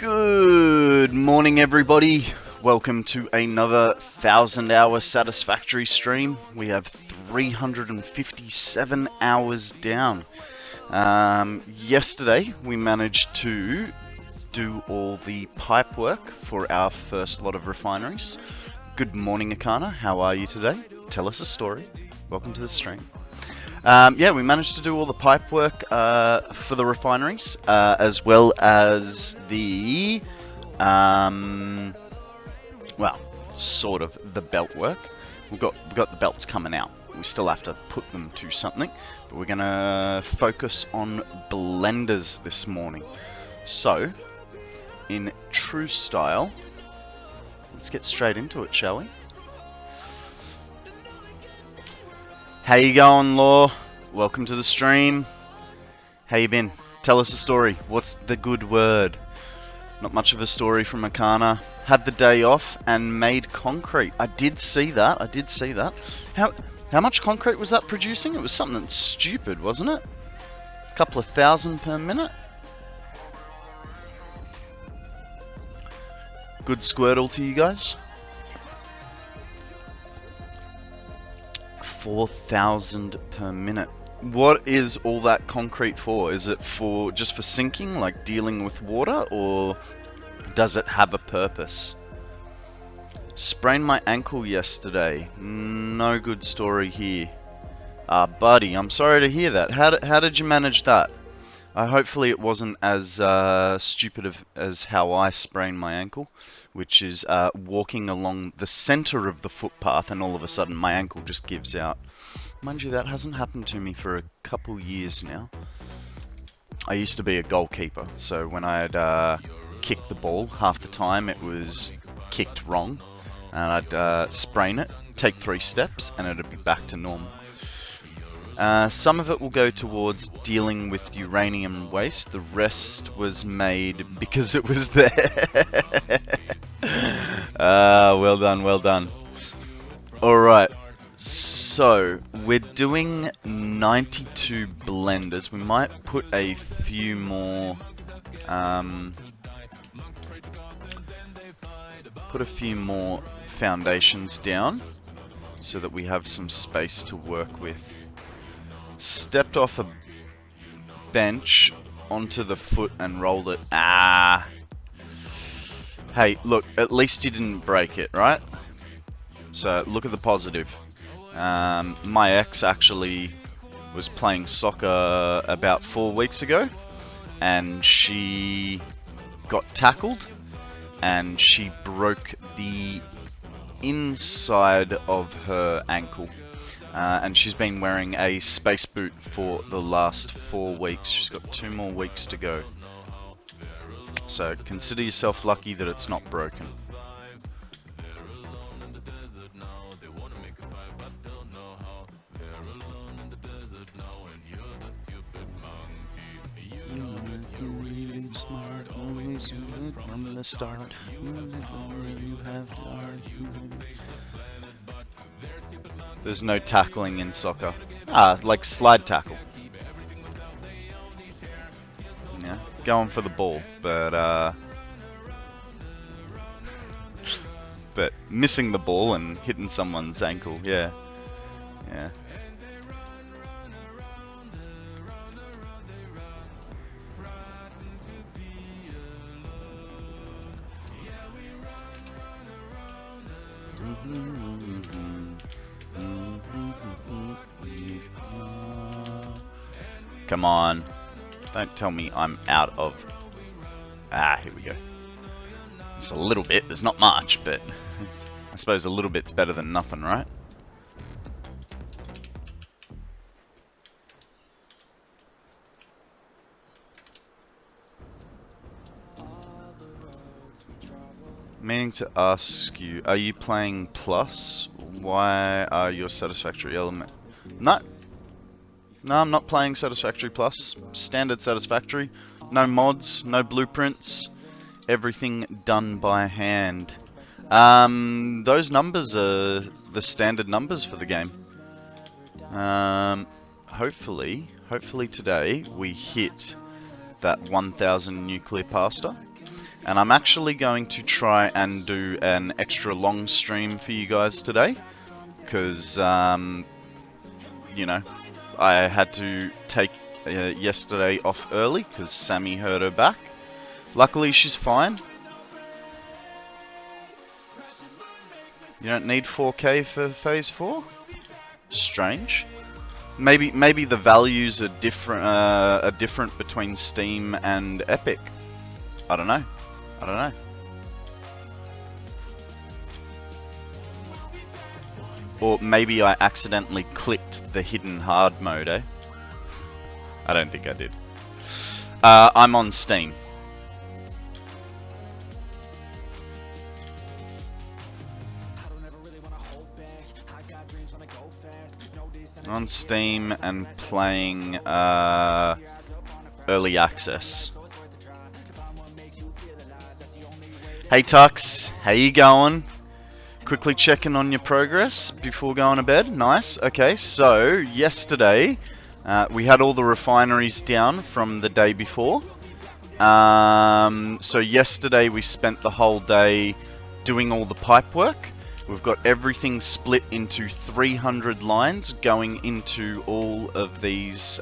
Good morning, everybody. Welcome to another 1,000-hour Satisfactory stream. We have 357 hours down. Yesterday, we managed to do all the pipe work for our first lot of refineries. Good morning, Akana. How are you today? Tell us a story. Welcome to the stream. Yeah, we managed to do all the pipe work for the refineries, as well as the, well, sort of the belt work. We've got the belts coming out. We still have to put them to something, but we're gonna focus on blenders this morning. So, in true style, let's get straight into it, shall we? How you going, Law? Welcome to the stream. How you been? Tell us a story. What's the good word? Not much of a story from Akana. Had the day off and made concrete. I did see that. How much concrete was that producing? It was something stupid, wasn't it? A couple of thousand per minute. Good Squirtle to you guys. 4,000 per minute. What is all that concrete for? Is it for just for sinking, like dealing with water, or does it have a purpose? Sprained my ankle yesterday. No good story here. Buddy, I'm sorry to hear that. How did you manage that? Hopefully it wasn't as stupid as how I sprained my ankle, which is walking along the center of the footpath and all of a sudden my ankle just gives out. Mind you, that hasn't happened to me for a couple years now. I used to be a goalkeeper, so when I'd kick the ball, half the time it was kicked wrong, and I'd sprain it, take 3 steps, and it'd be back to normal. Some of it will go towards dealing with uranium waste. The rest was made because it was there. Well done, well done. Alright, so we're doing 92 blenders. We might put a few more foundations down so that we have some space to work with. Stepped off a bench onto the foot and rolled it. Hey, look, at least you didn't break it, right? So, look at the positive. My ex actually was playing soccer about 4 weeks ago, and she got tackled, and she broke the inside of her ankle. And she's been wearing a space boot for the last 4 weeks. She's got 2 more weeks to go. So consider yourself lucky that it's not broken. From the start, you have There's no tackling in soccer. Like slide tackle. Yeah, going for the ball, but missing the ball and hitting someone's ankle. Yeah, yeah. Come on. Don't tell me I'm out of... here we go. Just a little bit. There's not much, but I suppose a little bit's better than nothing, right? Meaning to ask you, are you playing Plus? Why are your Satisfactory element... No, I'm not playing Satisfactory Plus. Standard Satisfactory. No mods, no blueprints. Everything done by hand. Those numbers are the standard numbers for the game. Hopefully today we hit that 1,000 nuclear pasta. And I'm actually going to try and do an extra long stream for you guys today, because, you know, I had to take yesterday off early because Sammy hurt her back. Luckily, she's fine. You don't need 4K for Phase 4? Strange. Maybe the values are different between Steam and Epic. I don't know. Or maybe I accidentally clicked the hidden hard mode, eh? I don't think I did. I'm on Steam. On Steam and playing early access. Hey Tux, how you going? Quickly checking on your progress before going to bed. Nice. Okay, so yesterday we had all the refineries down from the day before. So yesterday we spent the whole day doing all the pipe work. We've got everything split into 300 lines going into all of these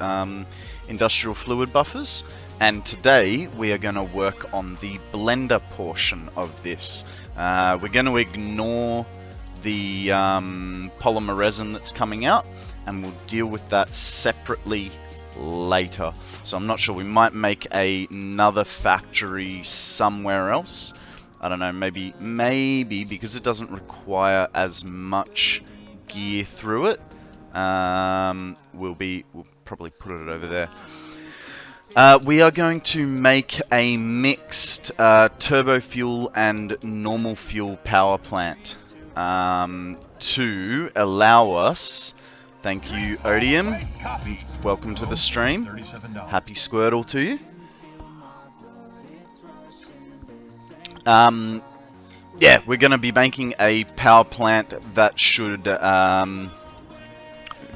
industrial fluid buffers. And today we are going to work on the blender portion of this. We're going to ignore the polymer resin that's coming out, and we'll deal with that separately later. So I'm not sure, we might make another factory somewhere else. I don't know, maybe because it doesn't require as much gear through it. We'll probably put it over there. We are going to make a mixed turbo fuel and normal fuel power plant to allow us. Thank you, Odium. Welcome to the stream. Happy Squirtle to you. Yeah, we're going to be making a power plant that should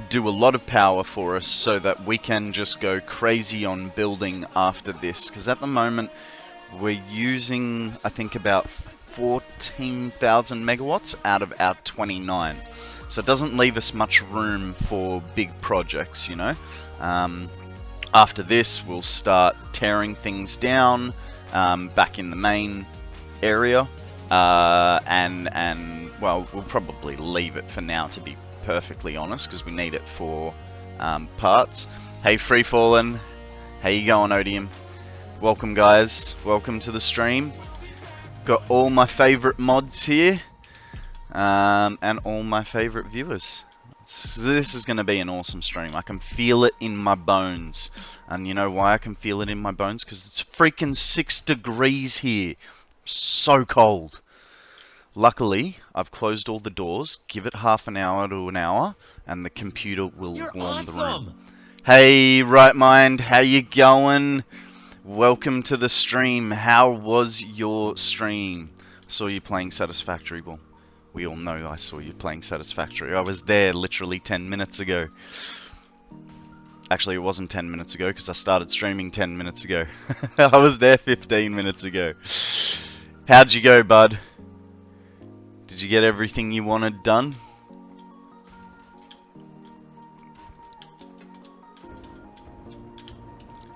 do a lot of power for us so that we can just go crazy on building after this. Because at the moment, we're using, I think, about 14,000 megawatts out of our 29. So it doesn't leave us much room for big projects, you know. After this, we'll start tearing things down back in the main area, and well, we'll probably leave it for now, to be perfectly honest, because we need it for parts. Hey Free Fallen, how you going, Odium? Welcome guys, welcome to the stream. Got all my favorite mods here, and all my favorite viewers. So this is going to be an awesome stream. I can feel it in my bones. And you know why I can feel it in my bones? Because it's freaking 6 degrees here. So cold. Luckily, I've closed all the doors. Give it half an hour to an hour, and the computer will warm the room. Hey, Right Mind, how you going? Welcome to the stream. How was your stream? I saw you playing Satisfactory. Well, we all know I saw you playing Satisfactory. I was there literally 10 minutes ago. Actually, it wasn't 10 minutes ago, because I started streaming 10 minutes ago. I was there 15 minutes ago. How'd you go, bud? Did you get everything you wanted done?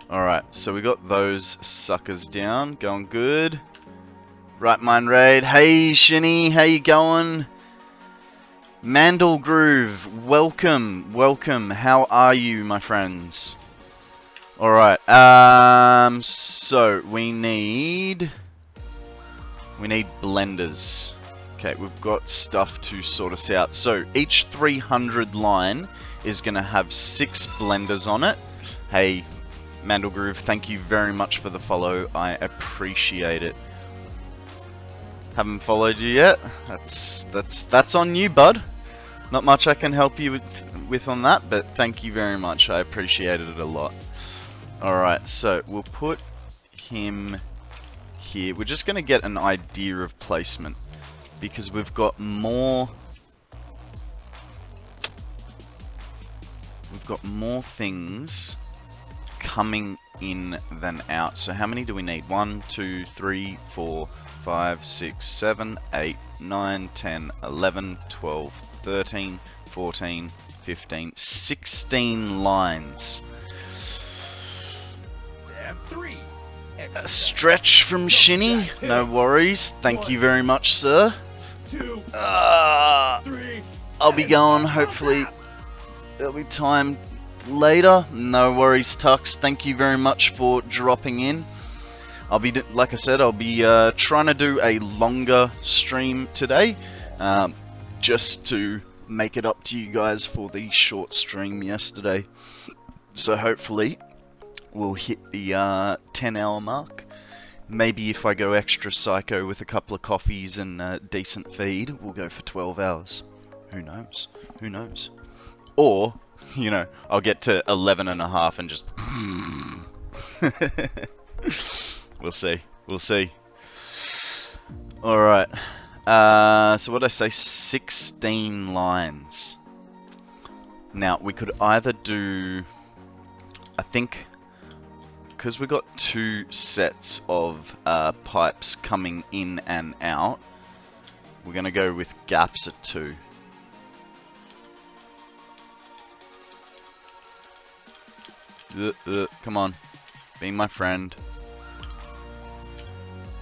Alright, so we got those suckers down. Going good. Right Mind Raid. Hey, Shinny, how you going? Mandel Groove, welcome, welcome. How are you, my friends? Alright, so we need blenders. Okay, we've got stuff to sort us out. So each 300 line is going to have 6 blenders on it. Hey, Mandel Groove, thank you very much for the follow. I appreciate it. Haven't followed you yet? That's on you, bud. Not much I can help you with on that, but thank you very much. I appreciated it a lot. Alright, so we'll put him here. We're just going to get an idea of placement, because we've got more things coming in than out. So how many do we need? 1, 2, 3, 4, 5, 6, 7, 8, 9, 10, 11, 12, 13, 14, 15, 16 lines. A stretch from Shinny, no worries. Thank you very much, sir. I'll be going, hopefully there'll be time later. No worries, Tux. Thank you very much for dropping in. I'll be, like I said, I'll be trying to do a longer stream today, just to make it up to you guys for the short stream yesterday. So hopefully we'll hit the 10-hour mark. Maybe if I go extra psycho with a couple of coffees and a decent feed, we'll go for 12 hours. Who knows? Who knows? Or, you know, I'll get to 11 and a half and just... We'll see. We'll see. Alright. So what did I say? 16 lines. Now, we could either do... I think... because we got 2 sets of pipes coming in and out, we're going to go with gaps at 2. Come on, be my friend.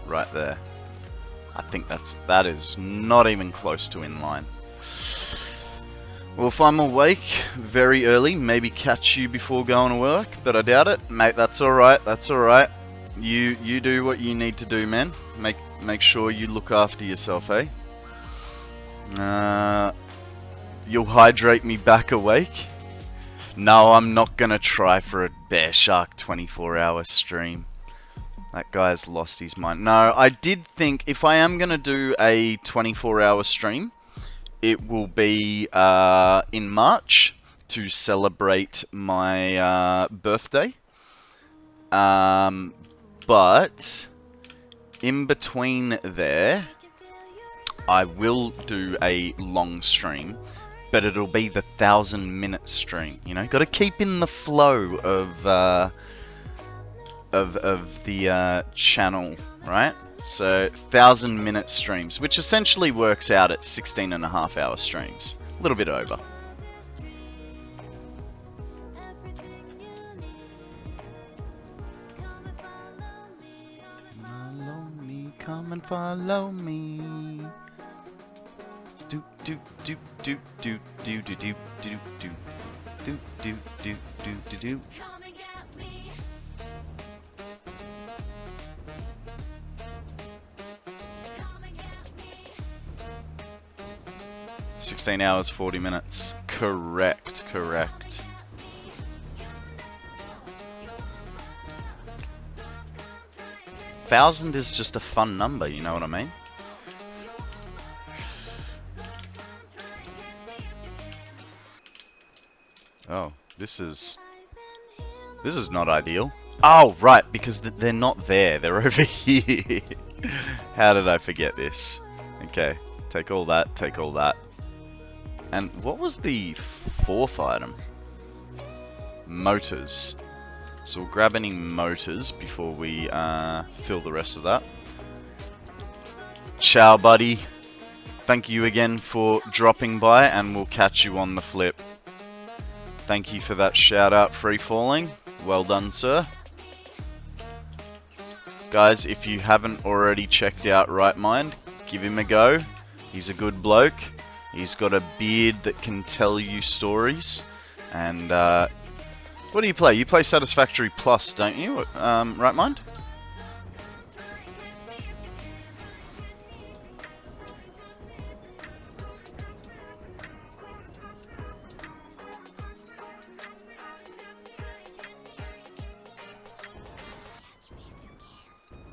Right there. I think that is not even close to in line. Well, if I'm awake very early, maybe catch you before going to work, but I doubt it. Mate, that's alright, that's alright. You do what you need to do, man. Make sure you look after yourself, eh? You'll hydrate me back awake? No, I'm not gonna try for a Bear Shark 24-hour stream. That guy's lost his mind. No, I did think if I am gonna do a 24-hour stream, it will be in March to celebrate my birthday. But in between there, I will do a long stream, but it'll be the 1,000-minute stream. You know, got to keep in the flow of the channel, right? So 1,000-minute streams, which essentially works out at 16.5-hour streams. A little bit over. Follow me, come and follow me. Do do do do do do do do do do do do do do do. 16 hours, 40 minutes. Correct, correct. Thousand is just a fun number, you know what I mean? Oh, this is not ideal. Oh, right, because they're not there. They're over here. How did I forget this? Okay, take all that, take all that. And what was the 4th item? Motors. So we'll grab any motors before we fill the rest of that. Ciao, buddy. Thank you again for dropping by, and we'll catch you on the flip. Thank you for that shout out, Free Falling. Well done, sir. Guys, if you haven't already checked out Right Mind, give him a go. He's a good bloke. He's got a beard that can tell you stories. And what do you play? You play Satisfactory Plus, don't you? Right Mind?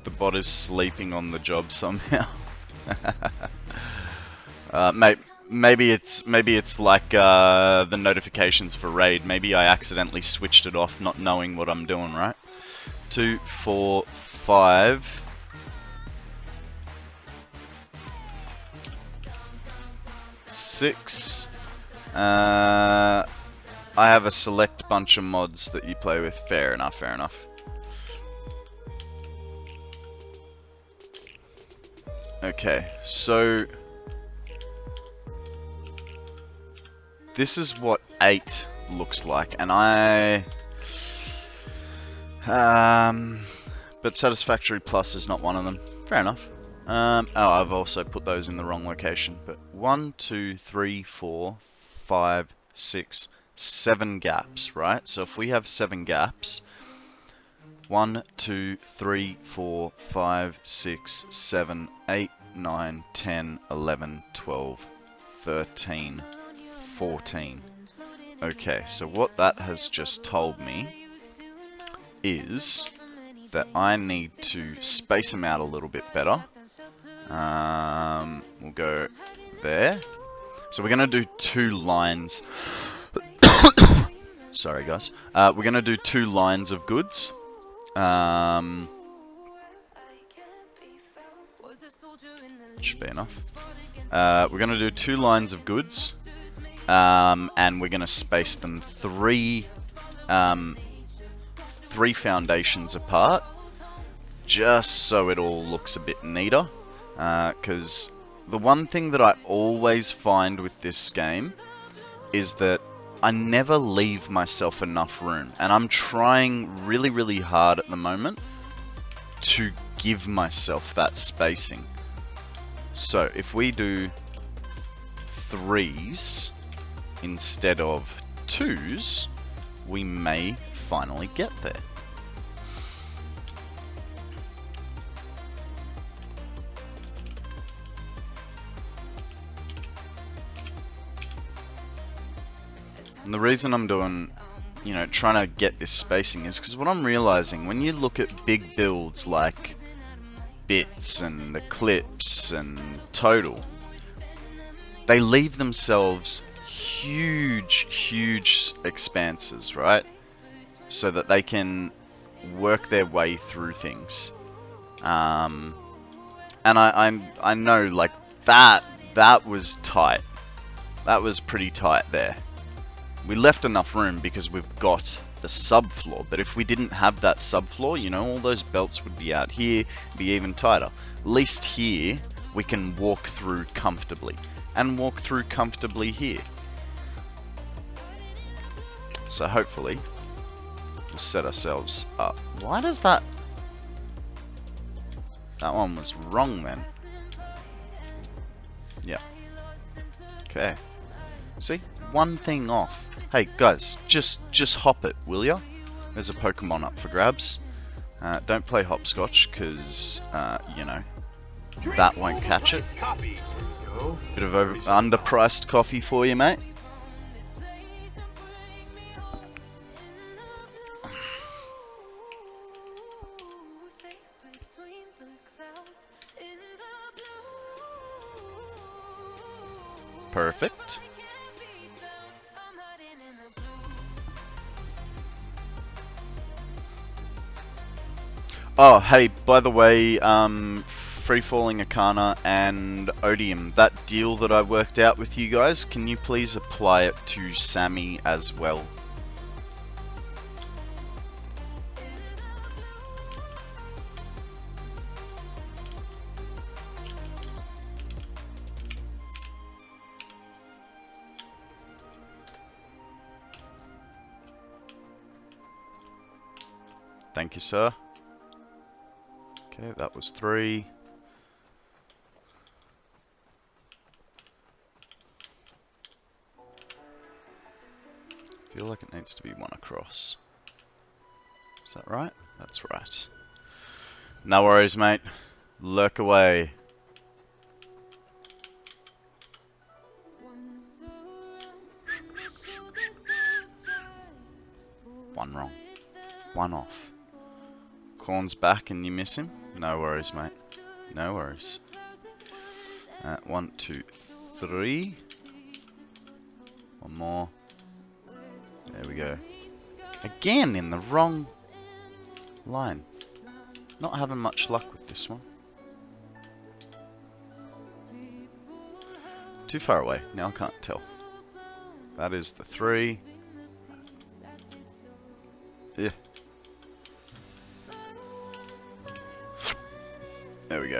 The bot is sleeping on the job somehow. Maybe it's like the notifications for raid. Maybe I accidentally switched it off, not knowing what I'm doing. Right? 2, 4, 5. 6. I have a select bunch of mods that you play with. Fair enough. Fair enough. Okay, so this is what 8 looks like, and but Satisfactory Plus is not one of them. Fair enough. Oh, I've also put those in the wrong location. But 1, 2, 3, 4, 5, 6, 7 gaps, right? So if we have 7 gaps, 1, 2, 3, 4, 5, 6, 7, 8, 9, 10, 11, 12, 13, 14. Okay, so what that has just told me is that I need to space them out a little bit better. We'll go there. So we're going to do 2 lines. Sorry, guys. We're going to do 2 lines of goods. Should be enough. We're going to do 2 lines of goods. And we're going to space them 3 foundations apart, just so it all looks a bit neater. Because the one thing that I always find with this game is that I never leave myself enough room, and I'm trying really, really hard at the moment to give myself that spacing. So if we do 3s instead of 2s, we may finally get there. And the reason I'm doing, trying to get this spacing is because what I'm realizing, when you look at big builds like Bitz and Eclipse and Total, they leave themselves huge expanses, right? So that they can work their way through things. And I know, like, that was tight. That was pretty tight there. We left enough room because we've got the subfloor, but if we didn't have that subfloor, all those belts would be out here, be even tighter. At least here, we can walk through comfortably, and walk through comfortably here. So hopefully, we'll set ourselves up. Why does that... That one was wrong then. Yeah. Okay. See? One thing off. Hey guys, just hop it, will ya? There's a Pokemon up for grabs. Don't play hopscotch, because, that won't catch it. Bit of underpriced coffee for you, mate. Perfect. Oh, hey, by the way, Free Falling Arcana and Odium, that deal that I worked out with you guys, can you please apply it to Sammy as well? Thank you, sir. Okay, that was 3. Feel like it needs to be 1 across. Is that right? That's right. No worries, mate. Lurk away. One wrong. 1 off. Corn's back and you miss him? No worries, mate. No worries. 1, 2, 3. 1 more. There we go. Again in the wrong line. Not having much luck with this one. Too far away. Now I can't tell. That is the 3. Yeah. There we go.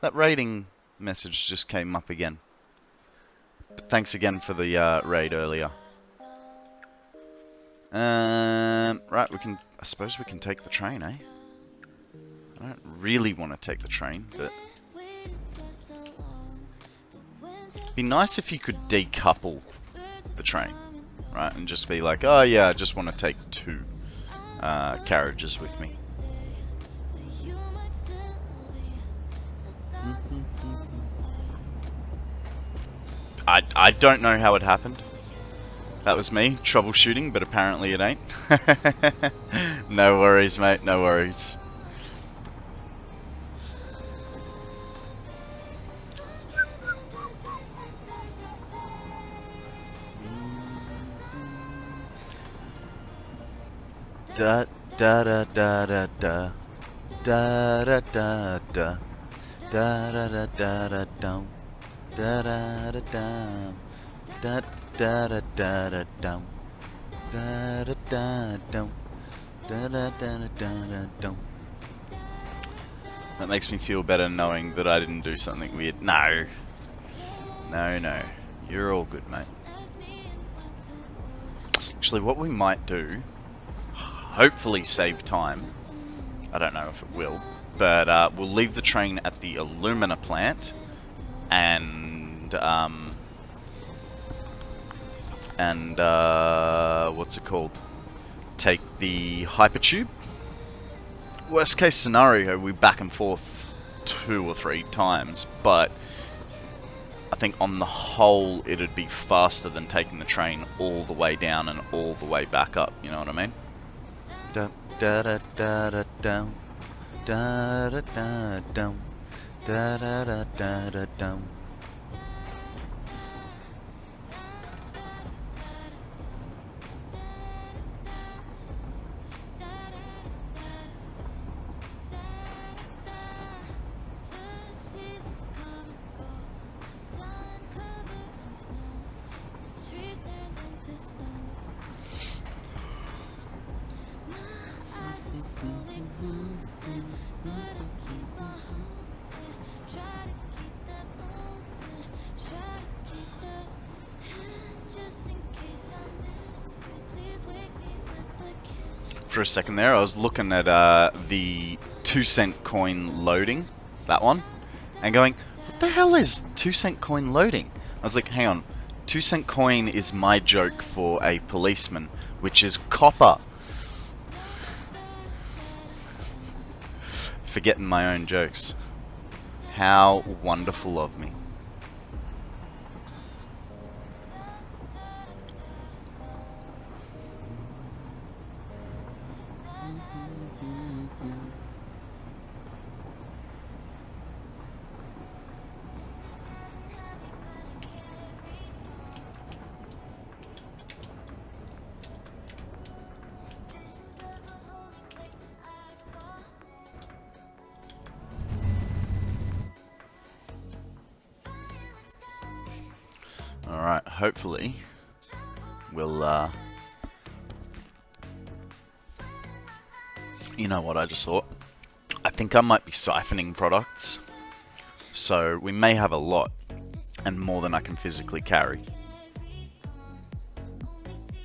That rating message just came up again. But thanks again for the raid earlier. Right, I suppose we can take the train, eh? I don't really want to take the train, but it'd be nice if you could decouple the train, right? And just be like, oh yeah, I just want to take 2 carriages with me. I don't know how it happened. That was me troubleshooting, but apparently it ain't. No worries, mate, no worries. Da da da da da da da da da da da da da da da dum da da da dum da da da da da dum da da da dum da da da da dum. That makes me feel better knowing that I didn't do something weird. No, no, you're all good, mate. Actually, what we might do, hopefully save time. I don't know if it will, but we'll leave the train at the alumina plant, and what's it called? Take the hypertube. Worst case scenario, we back and forth 2 or 3 times, but I think on the whole it'd be faster than taking the train all the way down and all the way back up. You know what I mean? Da da da da da dum da da da dum da da da da da dum. For a second there, I was looking at the 2-cent coin loading, that one, and going, what the hell is 2-cent coin loading? I was like, hang on, 2-cent coin is my joke for a policeman, which is copper. Forgetting my own jokes. How wonderful of me. Alright, hopefully we'll, you know what I just thought? I think I might be siphoning products, so we may have a lot, and more than I can physically carry.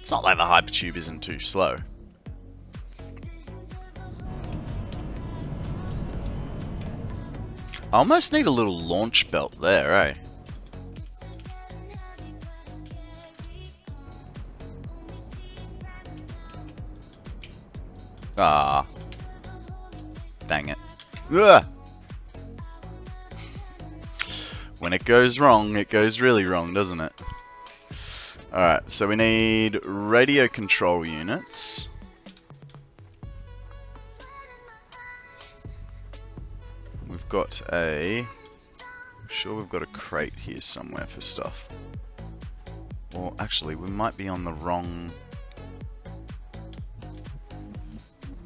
It's not like the hypertube isn't too slow. I almost need a little launch belt there, eh? Ah, dang it. Ugh. When it goes wrong, it goes really wrong, doesn't it? Alright, so we need radio control units. We've got I'm sure we've got a crate here somewhere for stuff. Or actually, we might be on the wrong...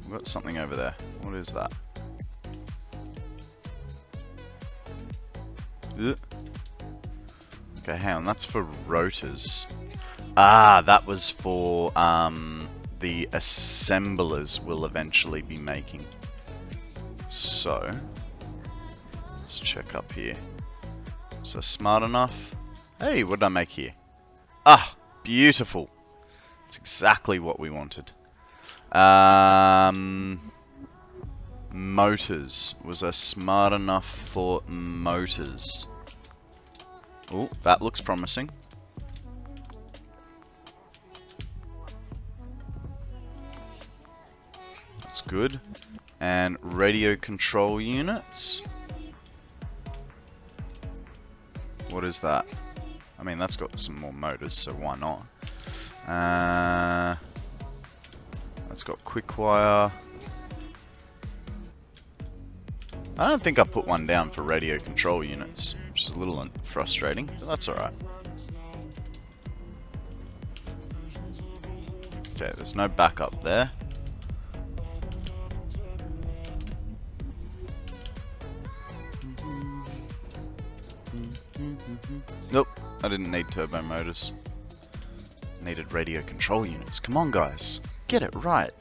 We've got something over there. What is that? Ugh. Okay, hang on. That's for rotors. Ah, that was for the assemblers we'll eventually be making. So, let's check up here. So smart enough. Hey, what did I make here? Ah, beautiful. It's exactly what we wanted. Motors. Was I smart enough for motors? Oh, that looks promising. That's good. And radio control units. What is that? I mean, that's got some more motors, so why not? That's got quick wire. I don't think I put one down for radio control units, which is a little frustrating, but that's alright. Okay, there's no backup there. Nope, I didn't need turbo motors. Needed radio control units. Come on, guys, get it right.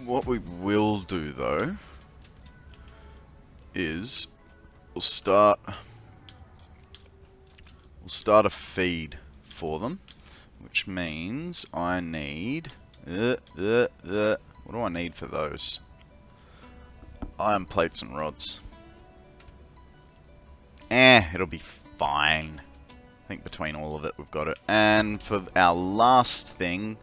What we will do, though, is we'll start a feed for them, which means I need what do I need for those? Iron plates and rods. It'll be fine. I think between all of it we've got it. And for our last thing,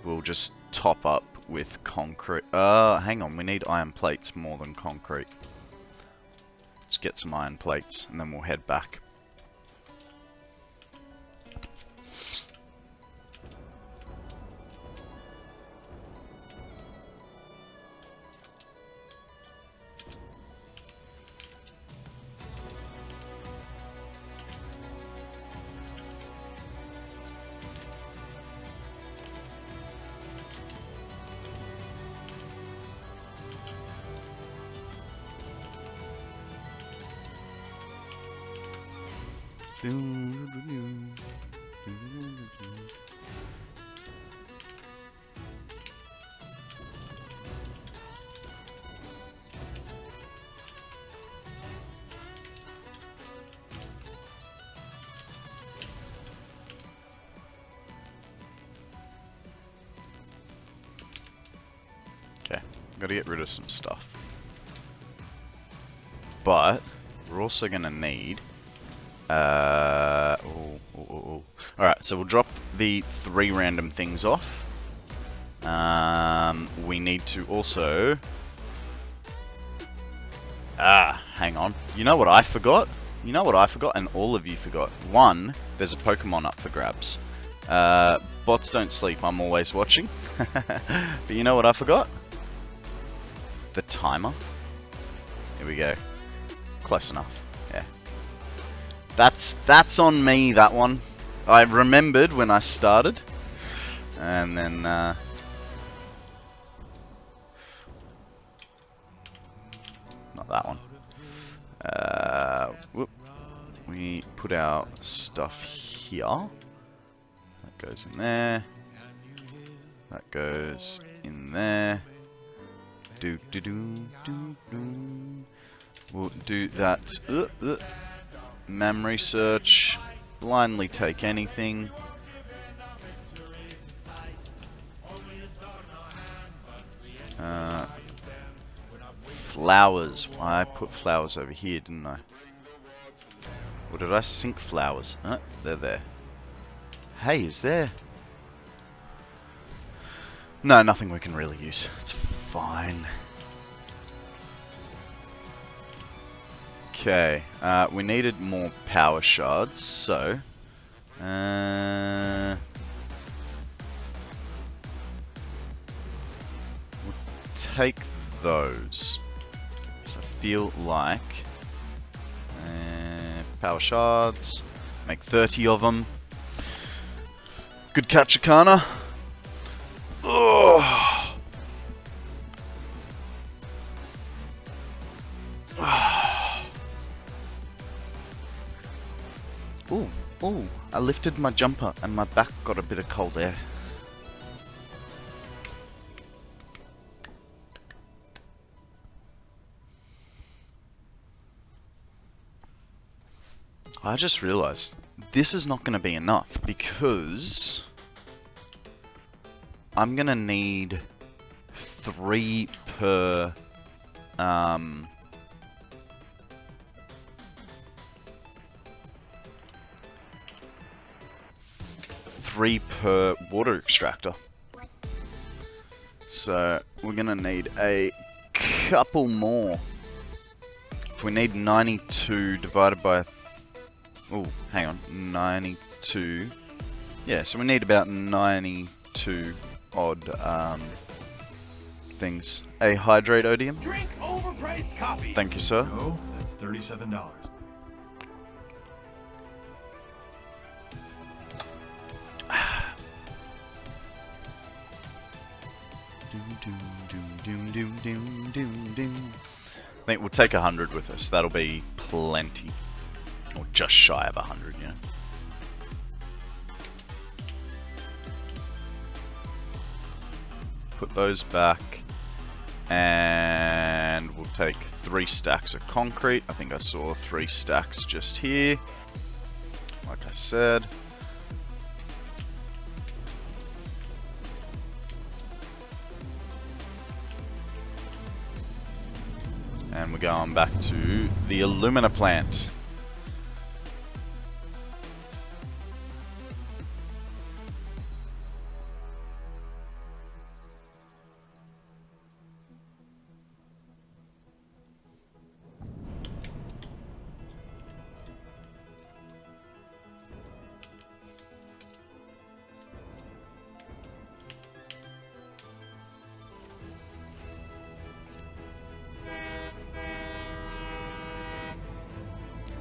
we'll just top up with concrete. Hang on, we need iron plates more than concrete. Let's get some iron plates and then we'll head back. Okay, gotta get rid of some stuff. But we're also gonna need Alright, so we'll drop the 3 random things off. We need to also hang on. You know what I forgot? You know what I forgot and all of you forgot? 1, there's a Pokemon up for grabs. Bots don't sleep, I'm always watching. But you know what I forgot? The timer. Here we go. Close enough. Yeah. That's on me, that one. I remembered when I started. And then not that one. Whoop. We put our stuff here. That goes in there. That goes in there. Do do do do do. We'll do that. Memory search. Blindly take anything. Flowers. I put flowers over here, didn't I? Or did I sink flowers? They're there. Hey, is there? No, nothing we can really use. It's fine. Okay, we needed more power shards, so we'll take those. So I feel like power shards, make 30 of them. Good catch, Akana. Oh. Ooh, I lifted my jumper and my back got a bit of cold air. I just realized this is not going to be enough because I'm going to need 3 per 3 per water extractor. So we're going to need a couple more. If we need 92 divided by... Oh, hang on. 92. Yeah, so we need about 92 odd things. A hydrate odium. Drink overpriced coffee. Thank you, sir. No, that's $37. I think we'll take 100 with us. That'll be plenty. Or just shy of 100, you know. Put those back. And we'll take 3 stacks of concrete. I think I saw 3 stacks just here. Like I said. And we're going back to the alumina plant.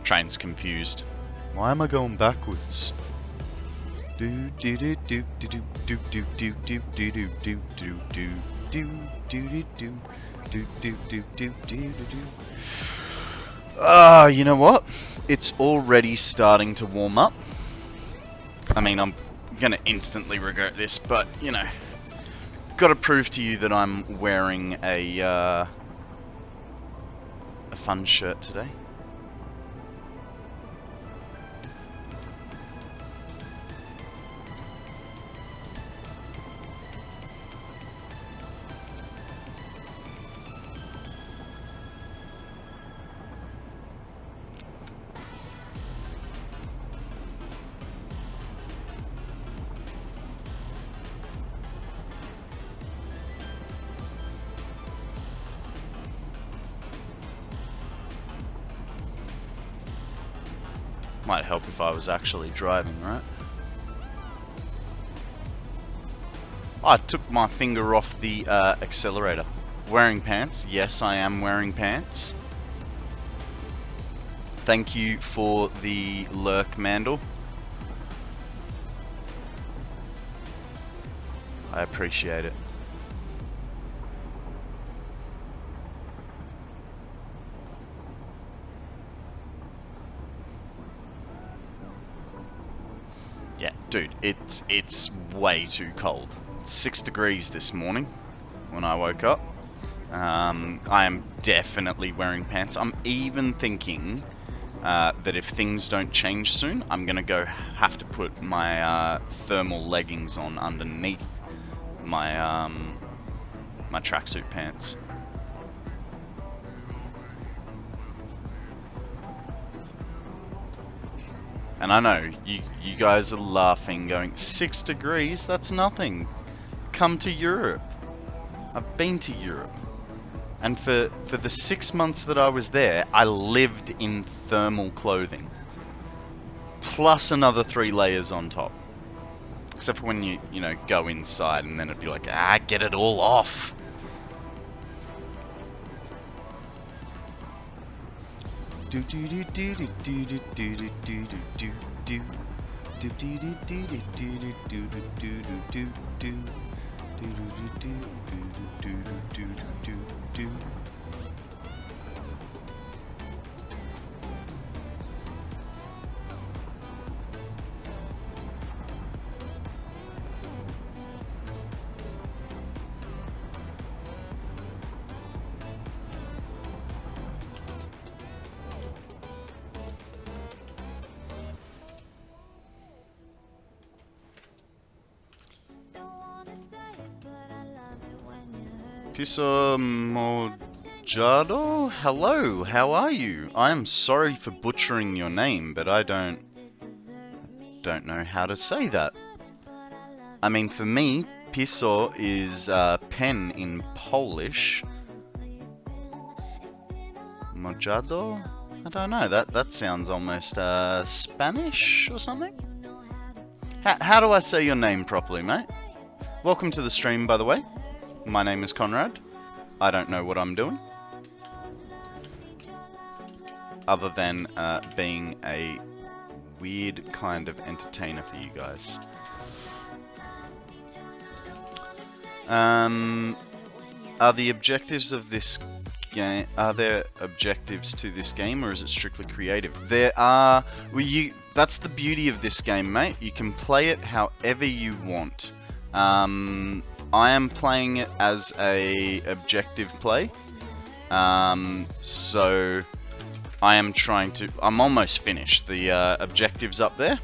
Train's confused. Why am I going backwards? Ah, you know what? It's already starting to warm up. I mean, I'm gonna instantly regret this, but you know, gotta prove to you that I'm wearing a fun shirt today. Might help if I was actually driving, right? I took my finger off the accelerator. Wearing pants? Yes, I am wearing pants. Thank you for the lurk, Mandel. I appreciate it. Yeah, dude, it's way too cold. 6 degrees this morning when I woke up. I am definitely wearing pants. I'm even thinking that if things don't change soon, I'm gonna have to put my thermal leggings on underneath my my tracksuit pants. And I know, you guys are laughing, going, 6 degrees? That's nothing. Come to Europe. I've been to Europe. And for the 6 months that I was there, I lived in thermal clothing. Plus another 3 layers on top. Except for when you know, go inside and then it'd be like, get it all off. Piso Mojado? Hello, how are you? I am sorry for butchering your name, but I don't know how to say that. I mean, for me, piso is pen in Polish. Mojado? I don't know, that sounds almost Spanish or something? How do I say your name properly, mate? Welcome to the stream, by the way. My name is Konrad. I don't know what I'm doing, other than being a weird kind of entertainer for you guys. Are the objectives of this game, are there objectives to this game, or is it strictly creative? There are. That's the beauty of this game, mate. You can play it however you want. I am playing it as a objective play. So I am trying to. I'm almost finished. The objectives up there.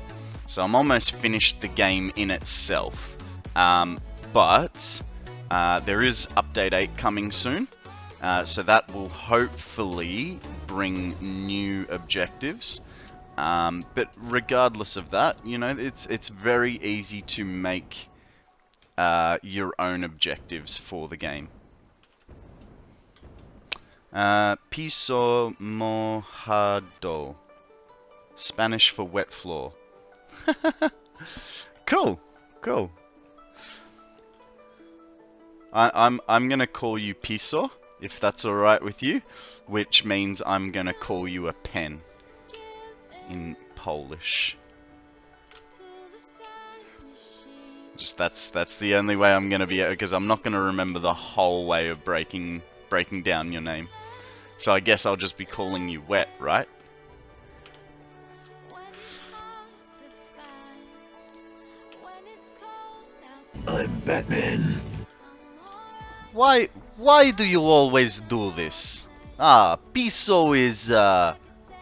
So I'm almost finished the game in itself. But there is update 8 coming soon. So that will hopefully bring new objectives. But regardless of that, you know, it's very easy to make your own objectives for the game. Piso mojado, Spanish for wet floor. Cool. I'm gonna call you piso, if that's alright with you, which means I'm gonna call you a pen in Polish. Just that's the only way I'm gonna be, because I'm not gonna remember the whole way of breaking down your name. So I guess I'll just be calling you Wet, right? I'm Batman. Why do you always do this? Piso is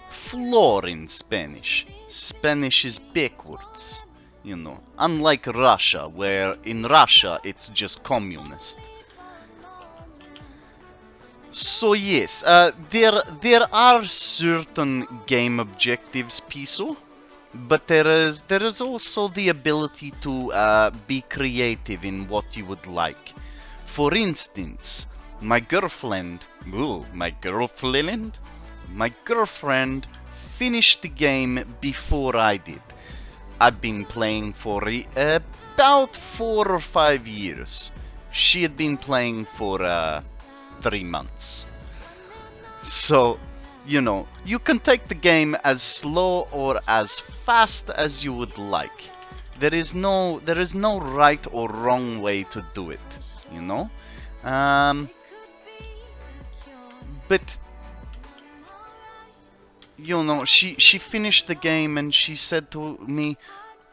floor in Spanish. Spanish is backwards. You know, unlike Russia, where in Russia it's just communist. So yes, there are certain game objectives, Piso, but there is also the ability to be creative in what you would like. For instance, my girlfriend finished the game before I did. I've been playing for about 4 or 5 years. She had been playing for 3 months. So, you know, you can take the game as slow or as fast as you would like. There is no right or wrong way to do it, you know? But you know, she finished the game and she said to me,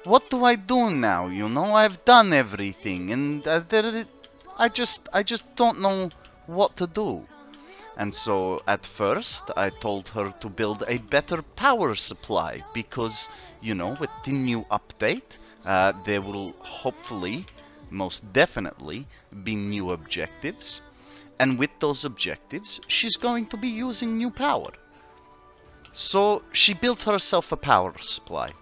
"What do I do now? You know, I've done everything, and I just don't know what to do." And so at first I told her to build a better power supply, because, you know, with the new update, there will hopefully, most definitely, be new objectives, and with those objectives she's going to be using new power. So she built herself a power supply.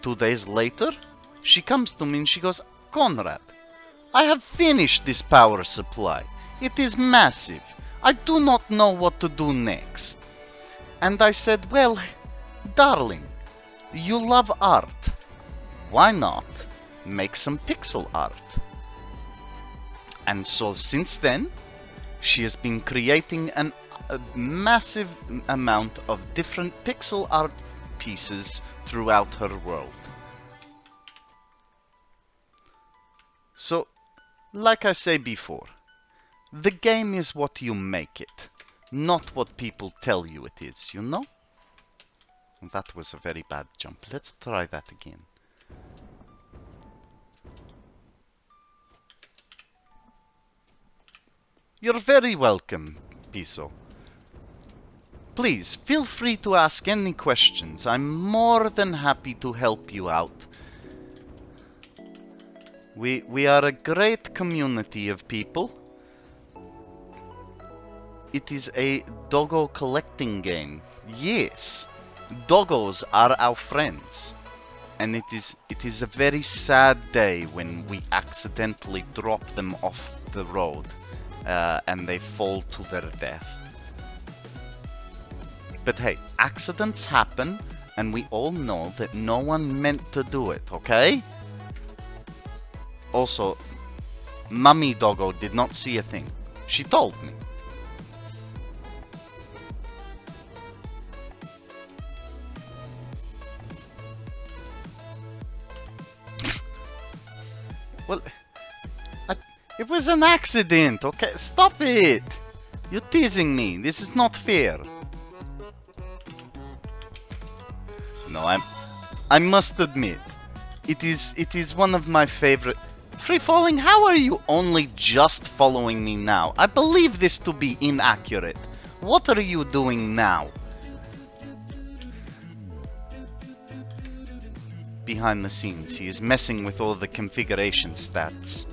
2 days later, she comes to me and she goes, "Konrad, I have finished this power supply. It is massive. I do not know what to do next." And I said, "Well, darling, you love art. Why not make some pixel art?" And so since then, she has been creating a massive amount of different pixel art pieces throughout her world. So, like I say before, the game is what you make it, not what people tell you it is, you know? That was a very bad jump. Let's try that again. You're very welcome, Piso. Please, feel free to ask any questions. I'm more than happy to help you out. We are a great community of people. It is a doggo collecting game. Yes, doggos are our friends. And it is a very sad day when we accidentally drop them off the road and they fall to their death. But hey, accidents happen, and we all know that no one meant to do it, okay? Also, Mummy Doggo did not see a thing. She told me. Well, it was an accident, okay? Stop it! You're teasing me. This is not fair. No, I must admit, it is one of my favorite. Free falling, how are you only just following me now? I believe this to be inaccurate. What are you doing now? Behind the scenes, he is messing with all the configuration stats.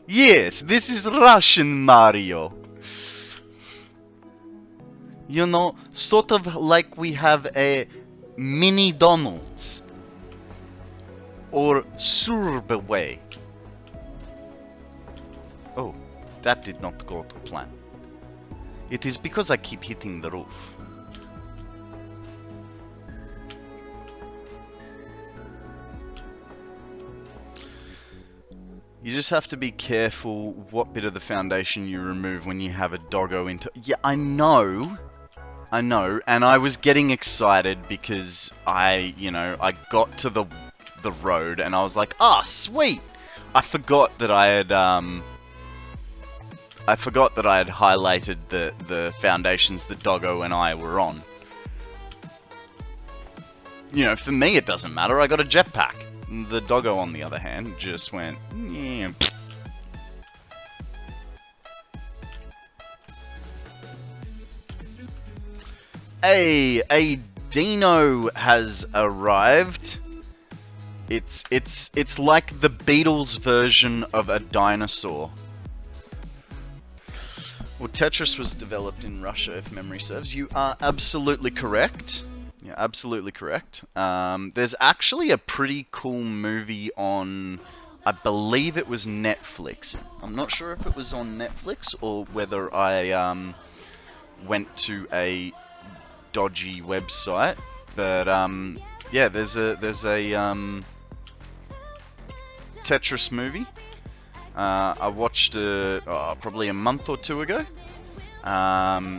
Yes, this is Russian Mario. You know, sort of like we have a mini Donald's or Subway. Oh, that did not go to plan. It is because I keep hitting the roof. You just have to be careful what bit of the foundation you remove when you have a doggo into... Yeah, I know, and I was getting excited because I got to the road and I was like, ah, sweet! I forgot that I had highlighted the foundations that Doggo and I were on. You know, for me it doesn't matter, I got a jetpack. The Doggo, on the other hand, just went, yeah. Hey, a dino has arrived. It's like the Beatles version of a dinosaur. Well, Tetris was developed in Russia, if memory serves. You are absolutely correct. Yeah, absolutely correct. There's actually a pretty cool movie on, I believe it was Netflix. I'm not sure if it was on Netflix or whether I went to a dodgy website. But yeah, there's a Tetris movie. I watched it probably a month or two ago.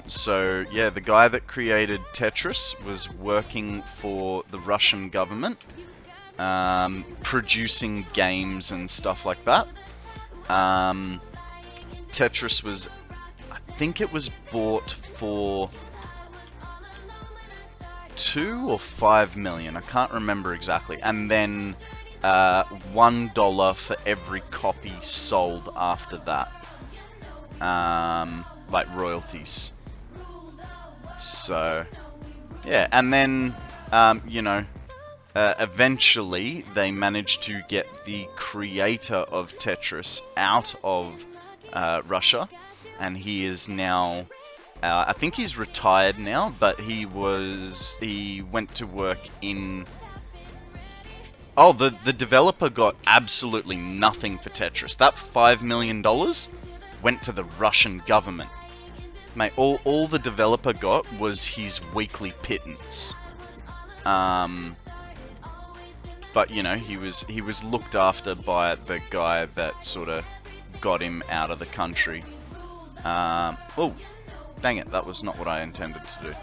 So yeah, the guy that created Tetris was working for the Russian government, producing games and stuff like that. Tetris was, I think it was bought for 2 or 5 million, I can't remember exactly, and then $1 for every copy sold after that. Like royalties. So, yeah, and then, eventually they managed to get the creator of Tetris out of Russia, and he is now, I think he's retired now, but he went to work in... Oh, the developer got absolutely nothing for Tetris. That $5 million went to the Russian government. Mate, all the developer got was his weekly pittance. But you know, he was looked after by the guy that sort of got him out of the country. Oh, dang it, that was not what I intended to do.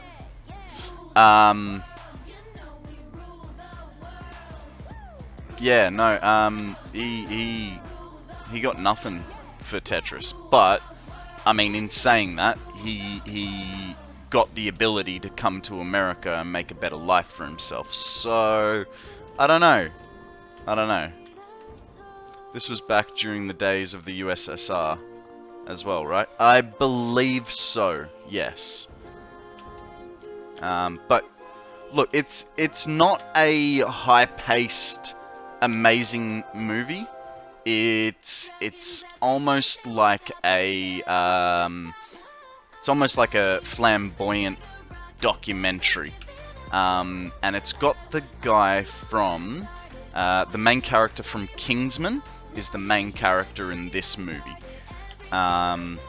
Yeah, no, he got nothing for Tetris, but I mean, in saying that, he got the ability to come to America and make a better life for himself. So I don't know. This was back during the days of the USSR as well, right? I believe so, yes. But look, it's not a high-paced, amazing movie. It's almost like a flamboyant documentary, and it's got the guy from the main character from Kingsman is the main character in this movie, and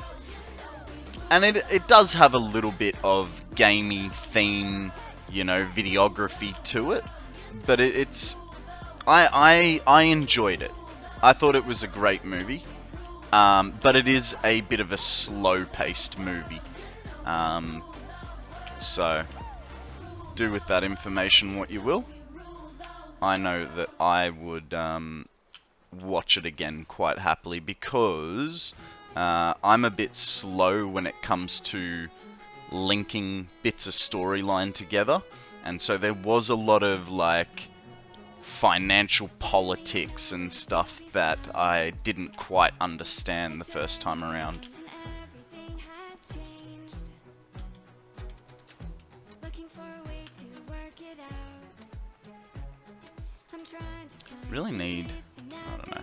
it does have a little bit of gamey theme, you know, videography to it, but I enjoyed it. I thought it was a great movie, but it is a bit of a slow-paced movie. So, do with that information what you will. I know that I would watch it again quite happily because I'm a bit slow when it comes to linking bits of storyline together, and so there was a lot of like financial politics and stuff that I didn't quite understand the first time around. Really need, I don't know.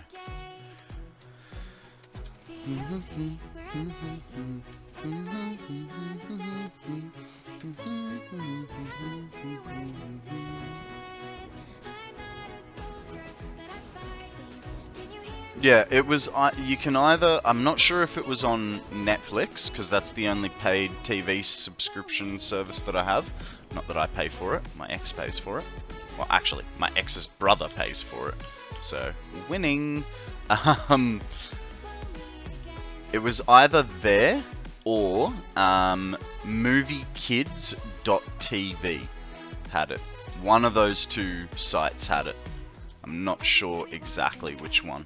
Yeah, it was, you can either, I'm not sure if it was on Netflix, because that's the only paid TV subscription service that I have. Not that I pay for it, my ex pays for it. Well, actually, my ex's brother pays for it. So, winning. It was either there or MovieKids.tv had it. One of those two sites had it. I'm not sure exactly which one.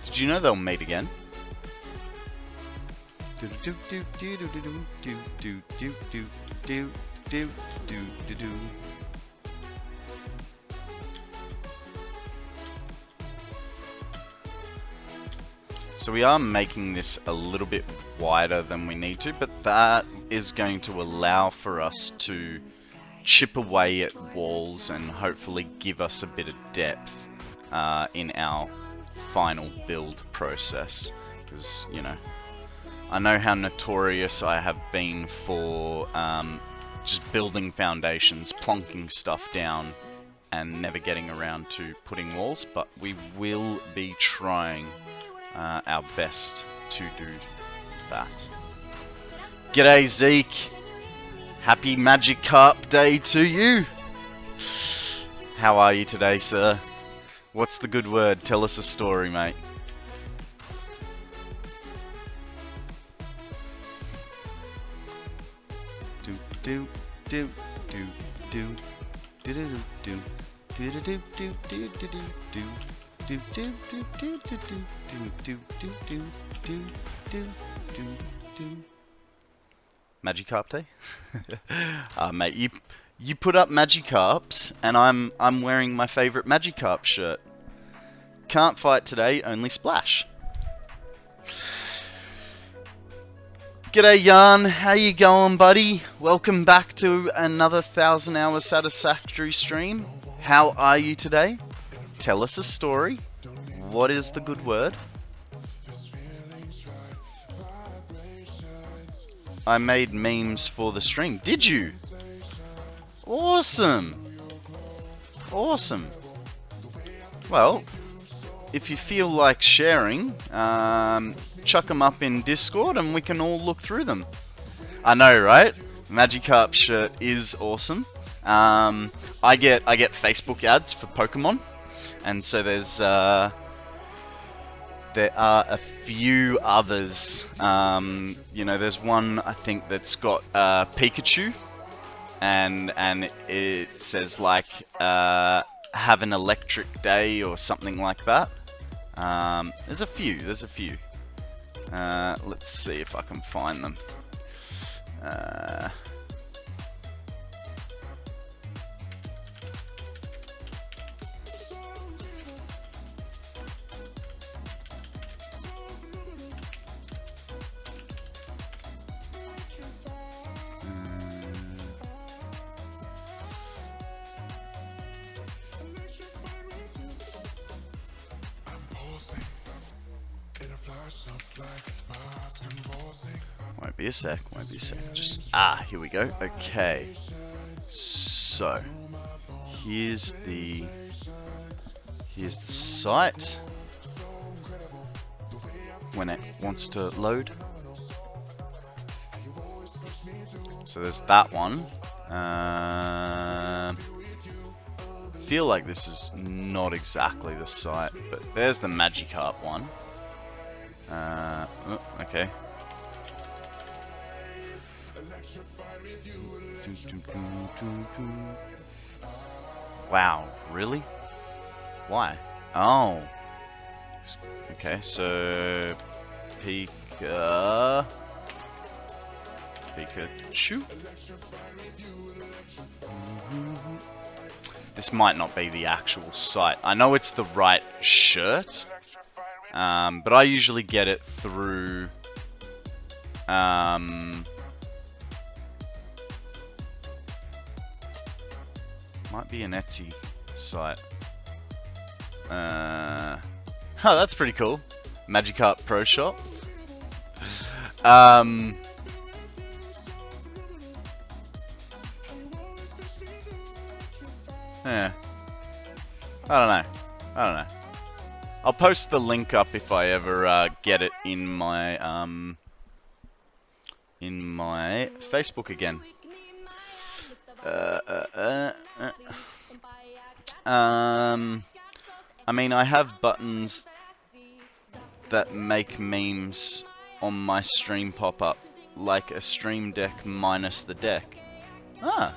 Did you know they'll meet again? So we are making this a little bit wider than we need to, but that is going to allow for us to chip away at walls and hopefully give us a bit of depth in our final build process. Because, you know, I know how notorious I have been for just building foundations, plonking stuff down, and never getting around to putting walls, but we will be trying our best to do that. G'day Zeke! Happy Magikarp Day to you! How are you today, sir? What's the good word? Tell us a story, mate. Do do do do do do do do do do do do do do do. Do do do do do do do do do do do do do. Magikarp Day? Mate, you put up Magikarps, and I'm wearing my favourite Magikarp shirt. Can't fight today, only splash. G'day Jan, how you going, buddy? Welcome back to another 1000 hour Satisfactory stream. How are you today? Tell us a story. What is the good word? I made memes for the stream. Did you? Awesome. Awesome. Well, if you feel like sharing, chuck them up in Discord and we can all look through them. I know, right? Magikarp shirt is awesome. I get Facebook ads for Pokemon, and so there are a few others. You know, there's one I think that's got Pikachu, and it says like have an electric day or something like that. There's a few. Let's see if I can find them. Won't be a sec. Just here we go. Okay. So here's the site when it wants to load. So there's that one. Feel like this is not exactly the site, but there's the Magikarp one. Oh, okay. Wow, really? Why? Oh. Okay, so Pikachu. This might not be the actual site. I know it's the right shirt, but I usually get it through might be an Etsy site. Oh, that's pretty cool. Magikarp Pro Shop. Yeah. I don't know. I'll post the link up if I ever get it in my Facebook again. I mean, I have buttons that make memes on my stream pop up, like a stream deck minus the deck. I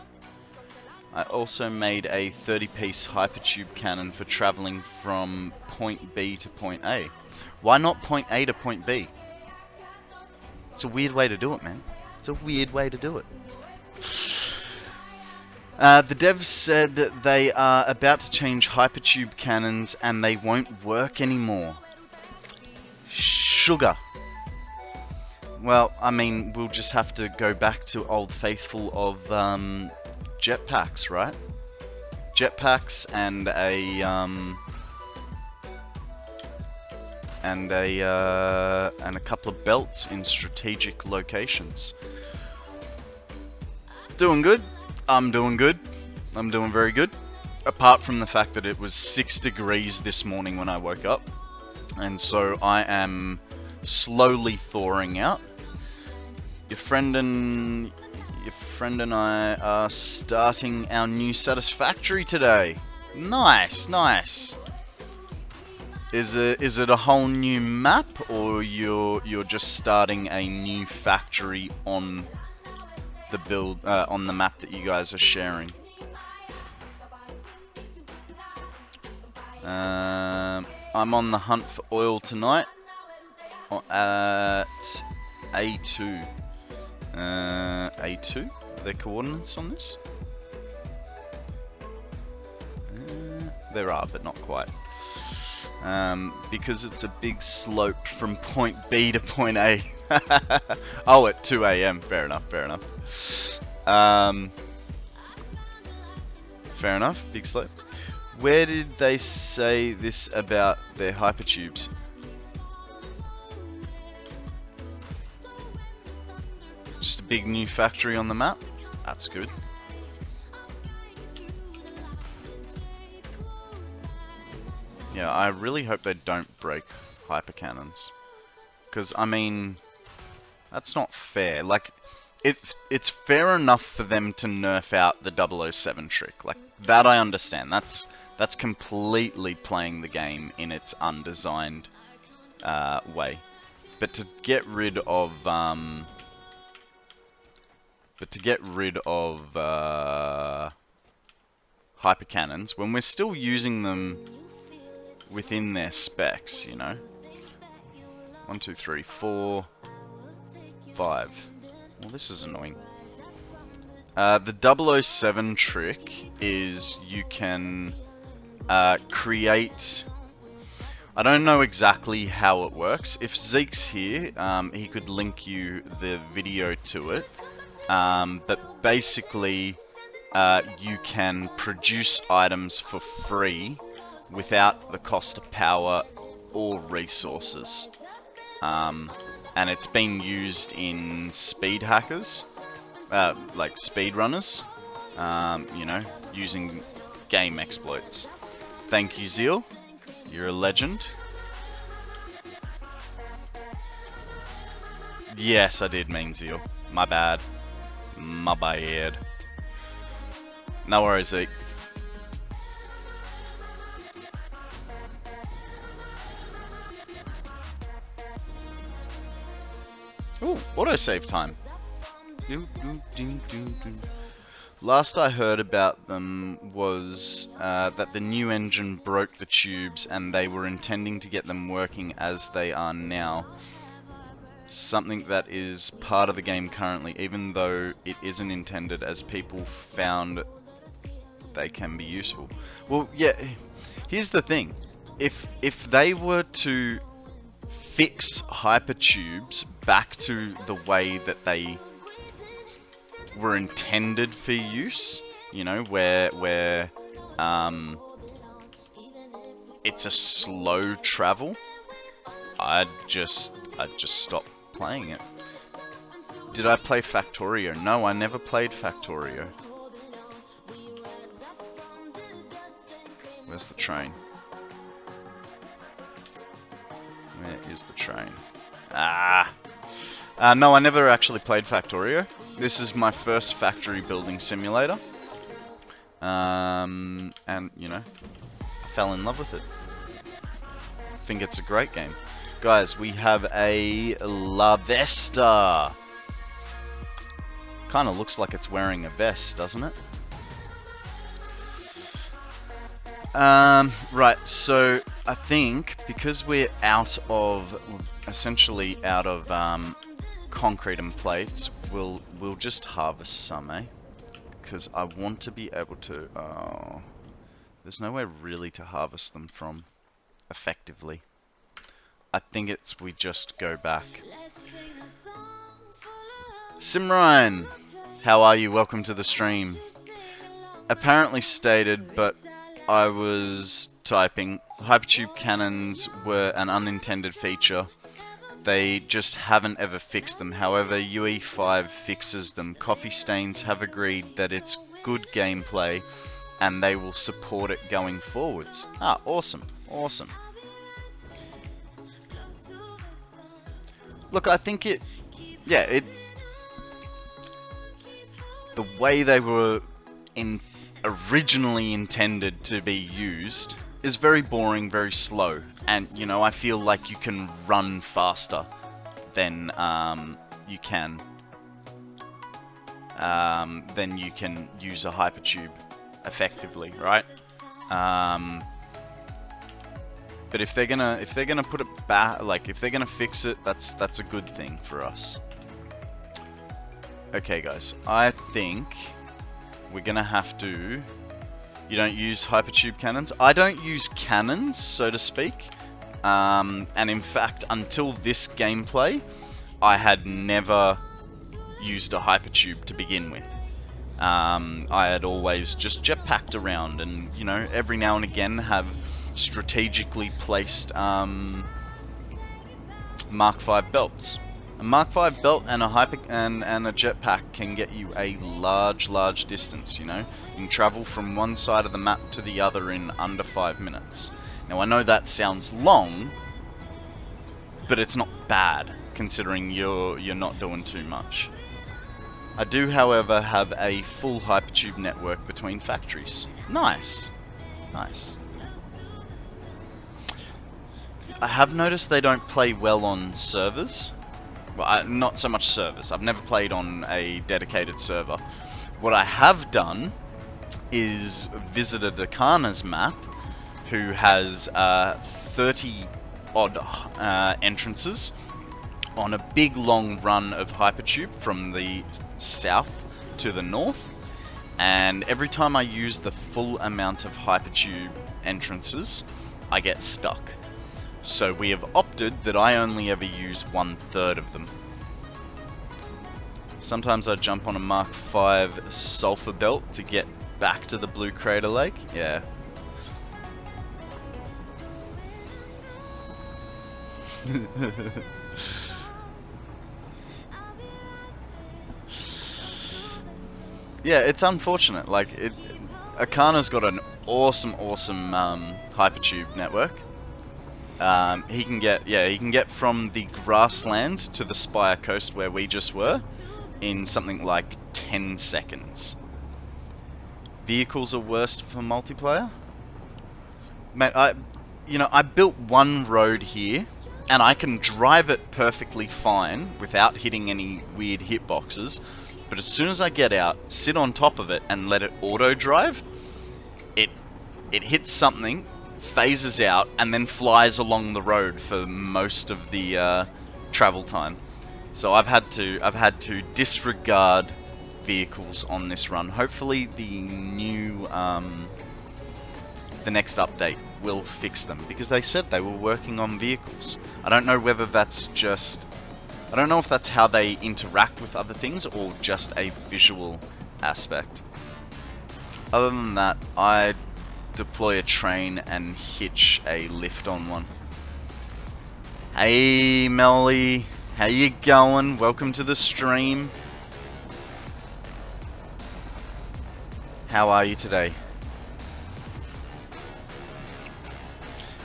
also made a 30-piece hypertube cannon for traveling from point B to point A. Why not point A to point B? It's a weird way to do it, man. It's a weird way to do it. The devs said that they are about to change hypertube cannons and they won't work anymore. Sugar. Well, I mean, we'll just have to go back to Old Faithful of jetpacks, right? Jetpacks and a couple of belts in strategic locations. Doing good. I'm doing good. I'm doing very good. Apart from the fact that it was 6 degrees this morning when I woke up, and so I am slowly thawing out. Your friend and I are starting our new Satisfactory today. Nice, nice. Is it a whole new map, or you're just starting a new factory on the build on the map that you guys are sharing? I'm on the hunt for oil tonight at A2. A2? Are there coordinates on this? There are, but not quite. Because it's a big slope from point B to point A. Oh, at 2 AM. Fair enough, fair enough. Fair enough, big slope. Where did they say this about their hypertubes? Just a big new factory on the map? That's good. Yeah, I really hope they don't break hyper cannons. Because, I mean, that's not fair. Like, it's fair enough for them to nerf out the 007 trick. Like, that I understand. That's completely playing the game in its undesigned way. But to get rid of hyper cannons when we're still using them within their specs, you know. 1, 2, 3, 4, 5. Well, this is annoying. The 007 trick is you can create... I don't know exactly how it works. If Zeke's here, he could link you the video to it. But basically, you can produce items for free without the cost of power or resources. And it's been used in speed hackers, like speedrunners, you know, using game exploits. Thank you, Zeal. You're a legend. Yes, I did mean Zeal. My bad. My bad. No worries, Zeke. Ooh, autosave time. Last I heard about them was that the new engine broke the tubes and they were intending to get them working as they are now. Something that is part of the game currently, even though it isn't intended, as people found they can be useful. Well, yeah, here's the thing. If they were to fix hypertubes back to the way that they were intended for use, you know, where it's a slow travel, I'd just stop playing it. Did I play Factorio? No, I never played Factorio. Where's the train? Where is the train? No, I never actually played Factorio. This is my first factory building simulator. And, you know, I fell in love with it. I think it's a great game. Guys, we have a La Vesta. Kind of looks like it's wearing a vest, doesn't it? Right, so I think because we're essentially out of concrete and plates, we'll just harvest some, eh? Because I want to be able to. Oh, there's nowhere really to harvest them from effectively. I think we just go back. Simran, how are you? Welcome to the stream. Apparently stated, but I was typing. Hypertube cannons were an unintended feature. They just haven't ever fixed them. However, UE5 fixes them. Coffee Stains have agreed that it's good gameplay and they will support it going forwards. Ah, awesome. Awesome. Look, I think the way they were originally intended to be used is very boring, very slow, and you know, I feel like you can run faster than you can use a hypertube effectively, right? But if they're gonna put it back, like if they're gonna fix it, that's a good thing for us. Okay, guys, I think we're gonna have to. You don't use hypertube cannons. I don't use cannons, so to speak. And in fact, until this gameplay, I had never used a hypertube to begin with. I had always just jetpacked around, and you know, every now and again have strategically placed Mark V belts. A Mark V belt and a jetpack can get you a large distance, you know. You can travel from one side of the map to the other in under 5 minutes. Now I know that sounds long, but it's not bad considering you're not doing too much. I do, however, have a full hypertube network between factories. Nice. Nice. I have noticed they don't play well on servers. Well, not so much servers. I've never played on a dedicated server. What I have done is visited Akana's map, who has 30 odd entrances on a big long run of hypertube from the south to the north, and every time I use the full amount of hypertube entrances, I get stuck. So we have opted that I only ever use 1/3 of them. Sometimes I jump on a Mark V sulfur belt to get back to the Blue Crater Lake. Yeah. Yeah, it's unfortunate. Like, Akana's got an awesome hypertube network. He can get from the grasslands to the Spire Coast where we just were in something like 10 seconds. Vehicles are worst for multiplayer. Man, I built one road here, and I can drive it perfectly fine without hitting any weird hitboxes. But as soon as I get out, sit on top of it, and let it auto drive, it hits something, phases out, and then flies along the road for most of the travel time. So I've had to disregard vehicles on this run. Hopefully the new the next update will fix them, because they said they were working on vehicles. I don't know whether that's just, I don't know if that's how they interact with other things or just a visual aspect. Other than that, I deploy a train and hitch a lift on one. Hey Melly, how you going? Welcome to the stream. How are you today?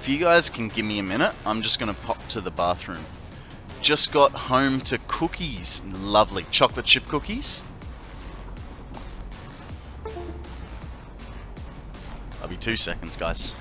If you guys can give me a minute, I'm just gonna pop to the bathroom. Just got home to cookies. Lovely chocolate chip cookies. I'll be 2 seconds, guys.